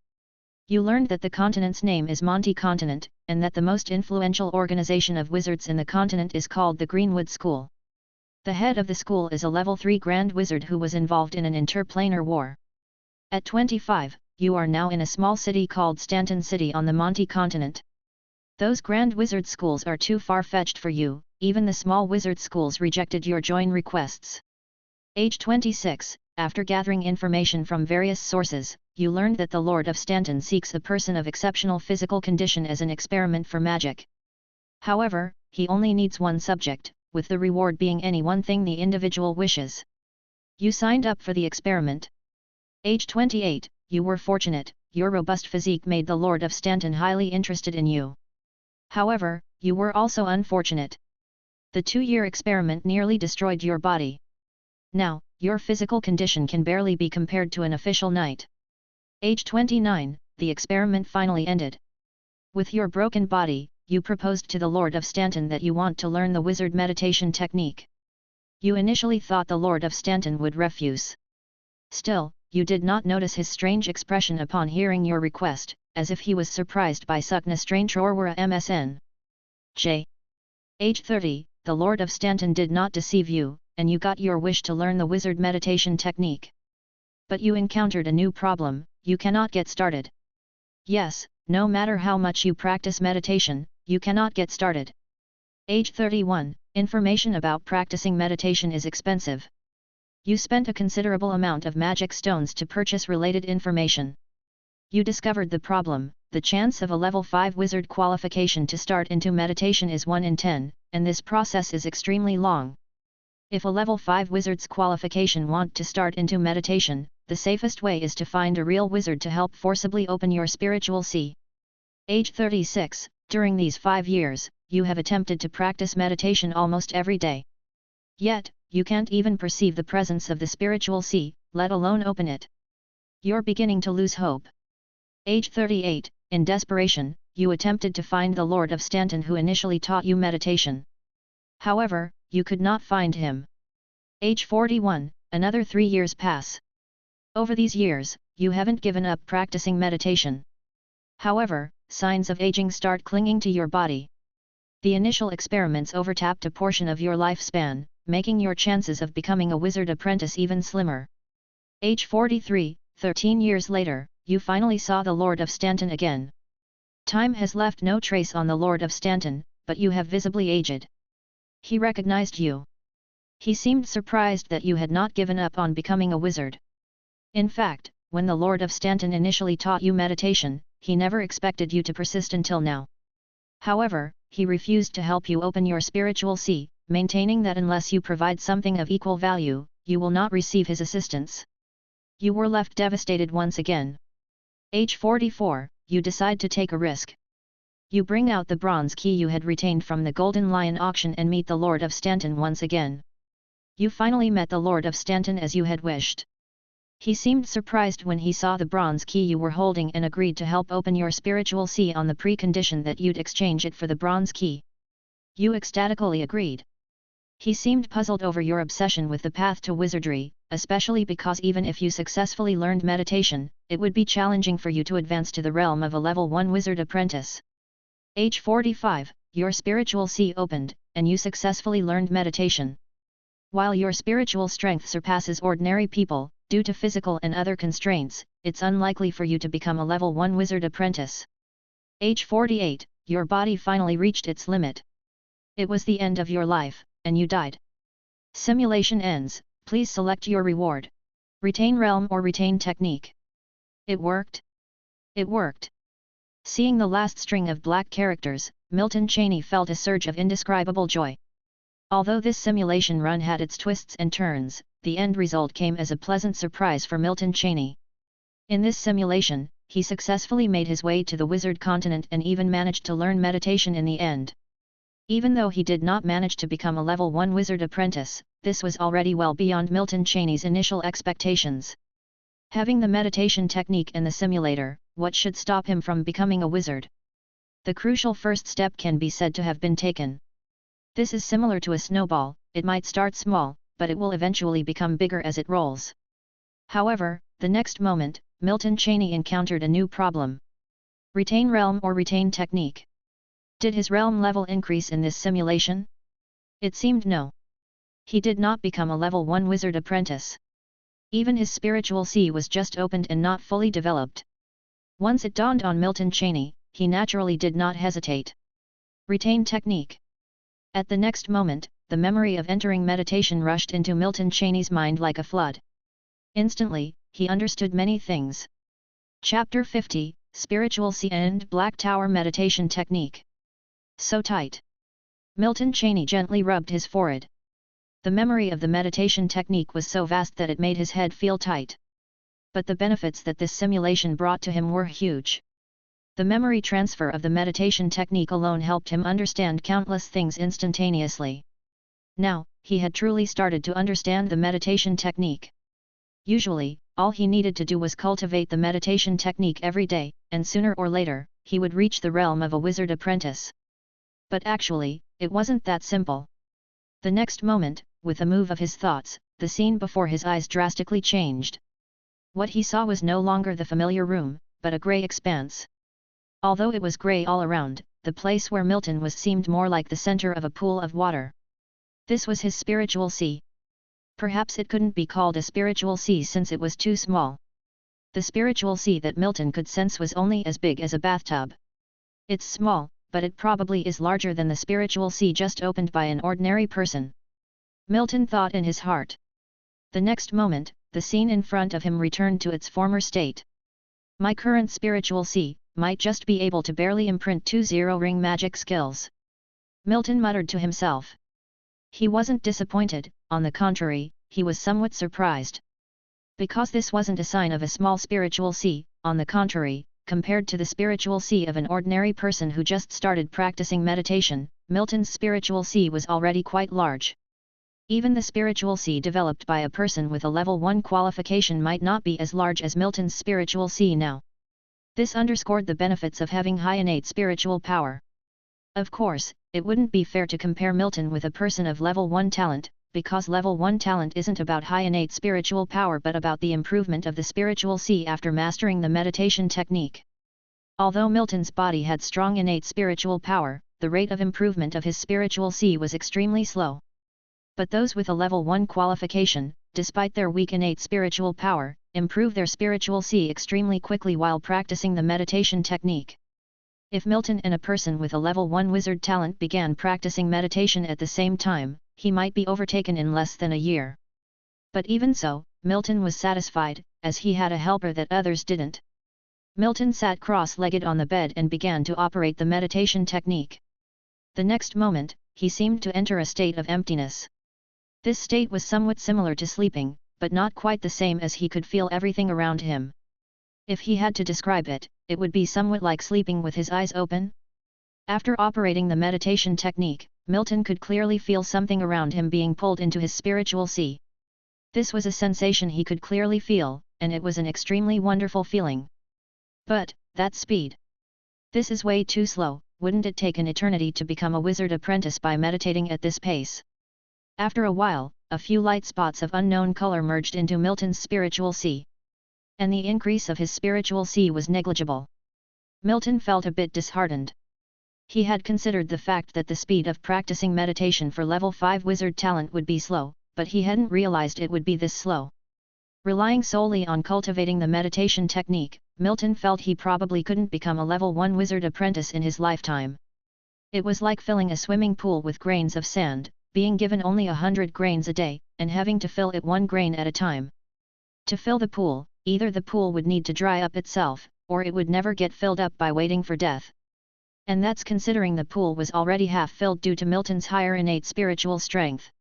You learned that the continent's name is Monty Continent, and that the most influential organization of wizards in the continent is called the Greenwood School. The head of the school is a level 3 Grand Wizard who was involved in an interplanar war. At 25, you are now in a small city called Stanton City on the Monty Continent. Those Grand Wizard schools are too far-fetched for you, even the small wizard schools rejected your join requests. Age 26, after gathering information from various sources, you learned that the Lord of Stanton seeks a person of exceptional physical condition as an experiment for magic. However, he only needs one subject, with the reward being any one thing the individual wishes. You signed up for the experiment. Age 28, you were fortunate, your robust physique made the Lord of Stanton highly interested in you. However, you were also unfortunate. The 2-year experiment nearly destroyed your body. Now, your physical condition can barely be compared to an official knight. Age 29, the experiment finally ended. With your broken body, you proposed to the Lord of Stanton that you want to learn the wizard meditation technique. You initially thought the Lord of Stanton would refuse. Still, you did not notice his strange expression upon hearing your request, as if he was surprised by such strange aura MSN. J. Age 30, the Lord of Stanton did not deceive you, and you got your wish to learn the wizard meditation technique. But you encountered a new problem, you cannot get started. Yes, no matter how much you practice meditation, you cannot get started. Age 31, information about practicing meditation is expensive. You spent a considerable amount of magic stones to purchase related information. You discovered the problem, the chance of a level 5 wizard qualification to start into meditation is 1 in 10, and this process is extremely long. If a level 5 wizard's qualification want to start into meditation, the safest way is to find a real wizard to help forcibly open your spiritual sea. Age 36, during these 5 years, you have attempted to practice meditation almost every day. Yet, you can't even perceive the presence of the spiritual sea, let alone open it. You're beginning to lose hope. Age 38, in desperation, you attempted to find the Lord of Stanton who initially taught you meditation. However, you could not find him. Age 41, another 3 years pass. Over these years, you haven't given up practicing meditation. However, signs of aging start clinging to your body. The initial experiments overtapped a portion of your lifespan, making your chances of becoming a wizard apprentice even slimmer. Age 43, 13 years later, you finally saw the Lord of Stanton again. Time has left no trace on the Lord of Stanton, but you have visibly aged. He recognized you. He seemed surprised that you had not given up on becoming a wizard. In fact, when the Lord of Stanton initially taught you meditation, he never expected you to persist until now. However, he refused to help you open your spiritual sea, maintaining that unless you provide something of equal value, you will not receive his assistance. You were left devastated once again. Age 44, you decide to take a risk. You bring out the bronze key you had retained from the Golden Lion auction and meet the Lord of Stanton once again. You finally met the Lord of Stanton as you had wished. He seemed surprised when he saw the bronze key you were holding and agreed to help open your spiritual sea on the precondition that you'd exchange it for the bronze key. You ecstatically agreed. He seemed puzzled over your obsession with the path to wizardry, especially because even if you successfully learned meditation, it would be challenging for you to advance to the realm of a level 1 wizard apprentice. Age 45, your spiritual sea opened, and you successfully learned meditation. While your spiritual strength surpasses ordinary people, due to physical and other constraints, it's unlikely for you to become a level 1 wizard apprentice. Age 48, your body finally reached its limit. It was the end of your life, and you died. Simulation ends, please select your reward. Retain realm or retain technique. It worked? It worked. Seeing the last string of black characters, Milton Cheney felt a surge of indescribable joy. Although this simulation run had its twists and turns, the end result came as a pleasant surprise for Milton Cheney. In this simulation, he successfully made his way to the wizard continent and even managed to learn meditation in the end. Even though he did not manage to become a level 1 wizard apprentice, this was already well beyond Milton Cheney's initial expectations. Having the meditation technique and the simulator, what should stop him from becoming a wizard? The crucial first step can be said to have been taken. This is similar to a snowball, it might start small, but it will eventually become bigger as it rolls. However, the next moment, Milton Cheney encountered a new problem. Retain realm or retain technique? Did his realm level increase in this simulation? It seemed no. He did not become a level 1 wizard apprentice. Even his spiritual sea was just opened and not fully developed. Once it dawned on Milton Cheney, he naturally did not hesitate. Retain technique. At the next moment, the memory of entering meditation rushed into Milton Cheney's mind like a flood. Instantly, he understood many things. Chapter 50, Spiritual Sea and Black Tower Meditation Technique. So tight. Milton Cheney gently rubbed his forehead. The memory of the meditation technique was so vast that it made his head feel tight. But the benefits that this simulation brought to him were huge. The memory transfer of the meditation technique alone helped him understand countless things instantaneously. Now, he had truly started to understand the meditation technique. Usually, all he needed to do was cultivate the meditation technique every day, and sooner or later, he would reach the realm of a wizard apprentice. But actually, it wasn't that simple. The next moment, with a move of his thoughts, the scene before his eyes drastically changed. What he saw was no longer the familiar room, but a grey expanse. Although it was grey all around, the place where Milton was seemed more like the centre of a pool of water. This was his spiritual sea. Perhaps it couldn't be called a spiritual sea since it was too small. The spiritual sea that Milton could sense was only as big as a bathtub. It's small, but it probably is larger than the spiritual sea just opened by an ordinary person. Milton thought in his heart. The next moment, the scene in front of him returned to its former state. My current spiritual sea might just be able to barely imprint 20 ring magic skills. Milton muttered to himself. He wasn't disappointed, on the contrary, he was somewhat surprised. Because this wasn't a sign of a small spiritual sea, on the contrary, compared to the spiritual sea of an ordinary person who just started practicing meditation, Milton's spiritual sea was already quite large. Even the spiritual sea developed by a person with a level 1 qualification might not be as large as Milton's spiritual sea now. This underscored the benefits of having high innate spiritual power. Of course, it wouldn't be fair to compare Milton with a person of level 1 talent, because level 1 talent isn't about high innate spiritual power but about the improvement of the spiritual sea after mastering the meditation technique. Although Milton's body had strong innate spiritual power, the rate of improvement of his spiritual sea was extremely slow. But those with a level 1 qualification, despite their weak innate spiritual power, improve their spiritual sea extremely quickly while practicing the meditation technique. If Milton and a person with a level 1 wizard talent began practicing meditation at the same time, he might be overtaken in less than a year. But even so, Milton was satisfied, as he had a helper that others didn't. Milton sat cross-legged on the bed and began to operate the meditation technique. The next moment, he seemed to enter a state of emptiness. This state was somewhat similar to sleeping, but not quite the same as he could feel everything around him. If he had to describe it, it would be somewhat like sleeping with his eyes open. After operating the meditation technique, Milton could clearly feel something around him being pulled into his spiritual sea. This was a sensation he could clearly feel, and it was an extremely wonderful feeling. But, that speed. This is way too slow, wouldn't it take an eternity to become a wizard apprentice by meditating at this pace? After a while, a few light spots of unknown color merged into Milton's spiritual sea. And the increase of his spiritual sea was negligible. Milton felt a bit disheartened. He had considered the fact that the speed of practicing meditation for level 5 wizard talent would be slow, but he hadn't realized it would be this slow. Relying solely on cultivating the meditation technique, Milton felt he probably couldn't become a level 1 wizard apprentice in his lifetime. It was like filling a swimming pool with grains of sand, being given only 100 grains a day, and having to fill it 1 grain at a time. To fill the pool, either the pool would need to dry up itself, or it would never get filled up by waiting for death. And that's considering the pool was already half filled due to Milton's higher innate spiritual strength.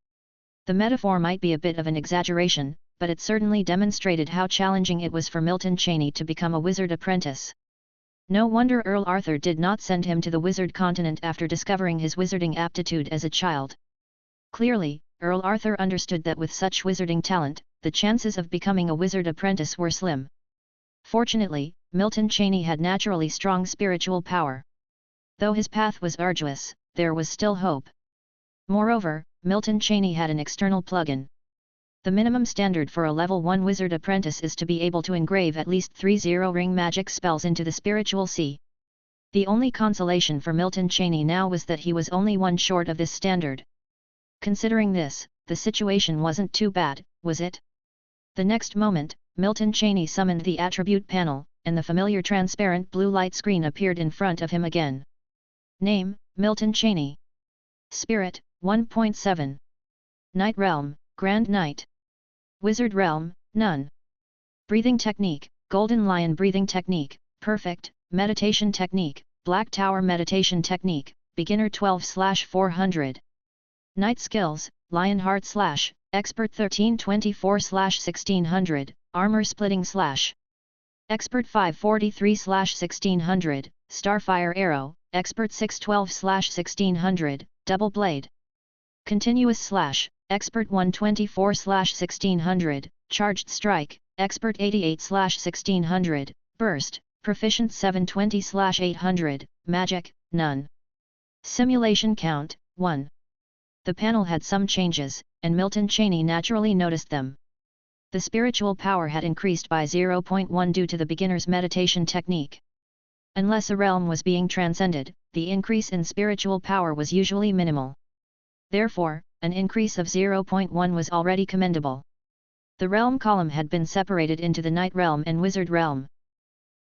The metaphor might be a bit of an exaggeration, but it certainly demonstrated how challenging it was for Milton Cheney to become a wizard apprentice. No wonder Earl Arthur did not send him to the wizard continent after discovering his wizarding aptitude as a child. Clearly, Earl Arthur understood that with such wizarding talent, the chances of becoming a wizard apprentice were slim. Fortunately, Milton Cheney had naturally strong spiritual power. Though his path was arduous, there was still hope. Moreover, Milton Cheney had an external plugin. The minimum standard for a level 1 wizard apprentice is to be able to engrave at least 30 ring magic spells into the spiritual sea. The only consolation for Milton Cheney now was that he was only 1 short of this standard. Considering this, the situation wasn't too bad, was it? The next moment, Milton Cheney summoned the attribute panel, and the familiar transparent blue light screen appeared in front of him again. Name, Milton Cheney. Spirit, 1.7. Night Realm, Grand Knight. Wizard Realm, None. Breathing Technique, Golden Lion Breathing Technique, Perfect, Meditation Technique, Black Tower Meditation Technique, Beginner 12/400. Night Skills, Lionheart / Expert 1324/1600, Armor Splitting / Expert 543/1600, Starfire Arrow, Expert 612/1600, Double Blade. Continuous / Expert 124/1600, Charged Strike, Expert 88/1600, Burst, Proficient 720/800, Magic, None. Simulation Count, 1. The panel had some changes, and Milton Cheney naturally noticed them. The spiritual power had increased by 0.1 due to the beginner's meditation technique. Unless a realm was being transcended, the increase in spiritual power was usually minimal. Therefore, an increase of 0.1 was already commendable. The realm column had been separated into the Knight realm and Wizard realm.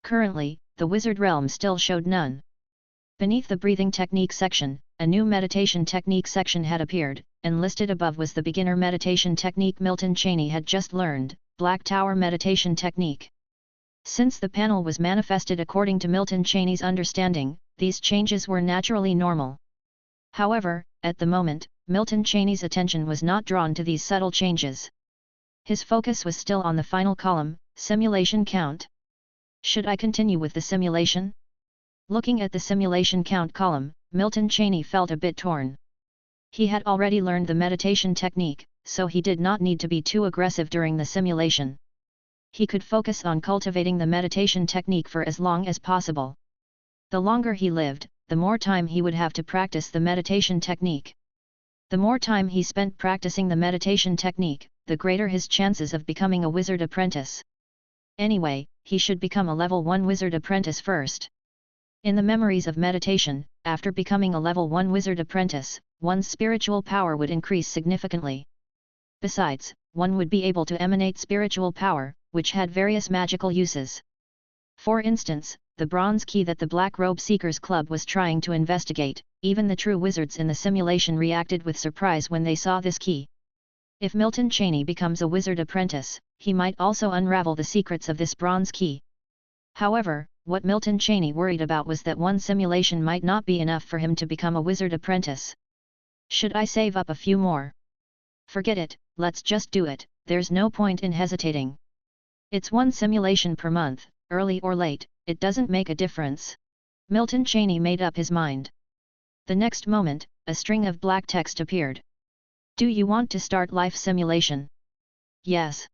Currently, the Wizard realm still showed none. Beneath the breathing technique section, a new meditation technique section had appeared, and listed above was the beginner meditation technique Milton Cheney had just learned, Black Tower meditation technique. Since the panel was manifested according to Milton Cheney's understanding, these changes were naturally normal. However, at the moment, Milton Cheney's attention was not drawn to these subtle changes. His focus was still on the final column, simulation count. Should I continue with the simulation? Looking at the simulation count column, Milton Cheney felt a bit torn. He had already learned the meditation technique, so he did not need to be too aggressive during the simulation. He could focus on cultivating the meditation technique for as long as possible. The longer he lived, the more time he would have to practice the meditation technique. The more time he spent practicing the meditation technique, the greater his chances of becoming a wizard apprentice. Anyway, he should become a level 1 wizard apprentice first. In the memories of meditation, after becoming a level 1 wizard apprentice, one's spiritual power would increase significantly. Besides, one would be able to emanate spiritual power, which had various magical uses. For instance, the bronze key that the Black Robe Seekers Club was trying to investigate, even the true wizards in the simulation reacted with surprise when they saw this key. If Milton Cheney becomes a wizard apprentice, he might also unravel the secrets of this bronze key. However, what Milton Cheney worried about was that one simulation might not be enough for him to become a wizard apprentice. Should I save up a few more? Forget it, let's just do it, there's no point in hesitating. It's one simulation per month, early or late, it doesn't make a difference. Milton Cheney made up his mind. The next moment, a string of black text appeared. Do you want to start life simulation? Yes.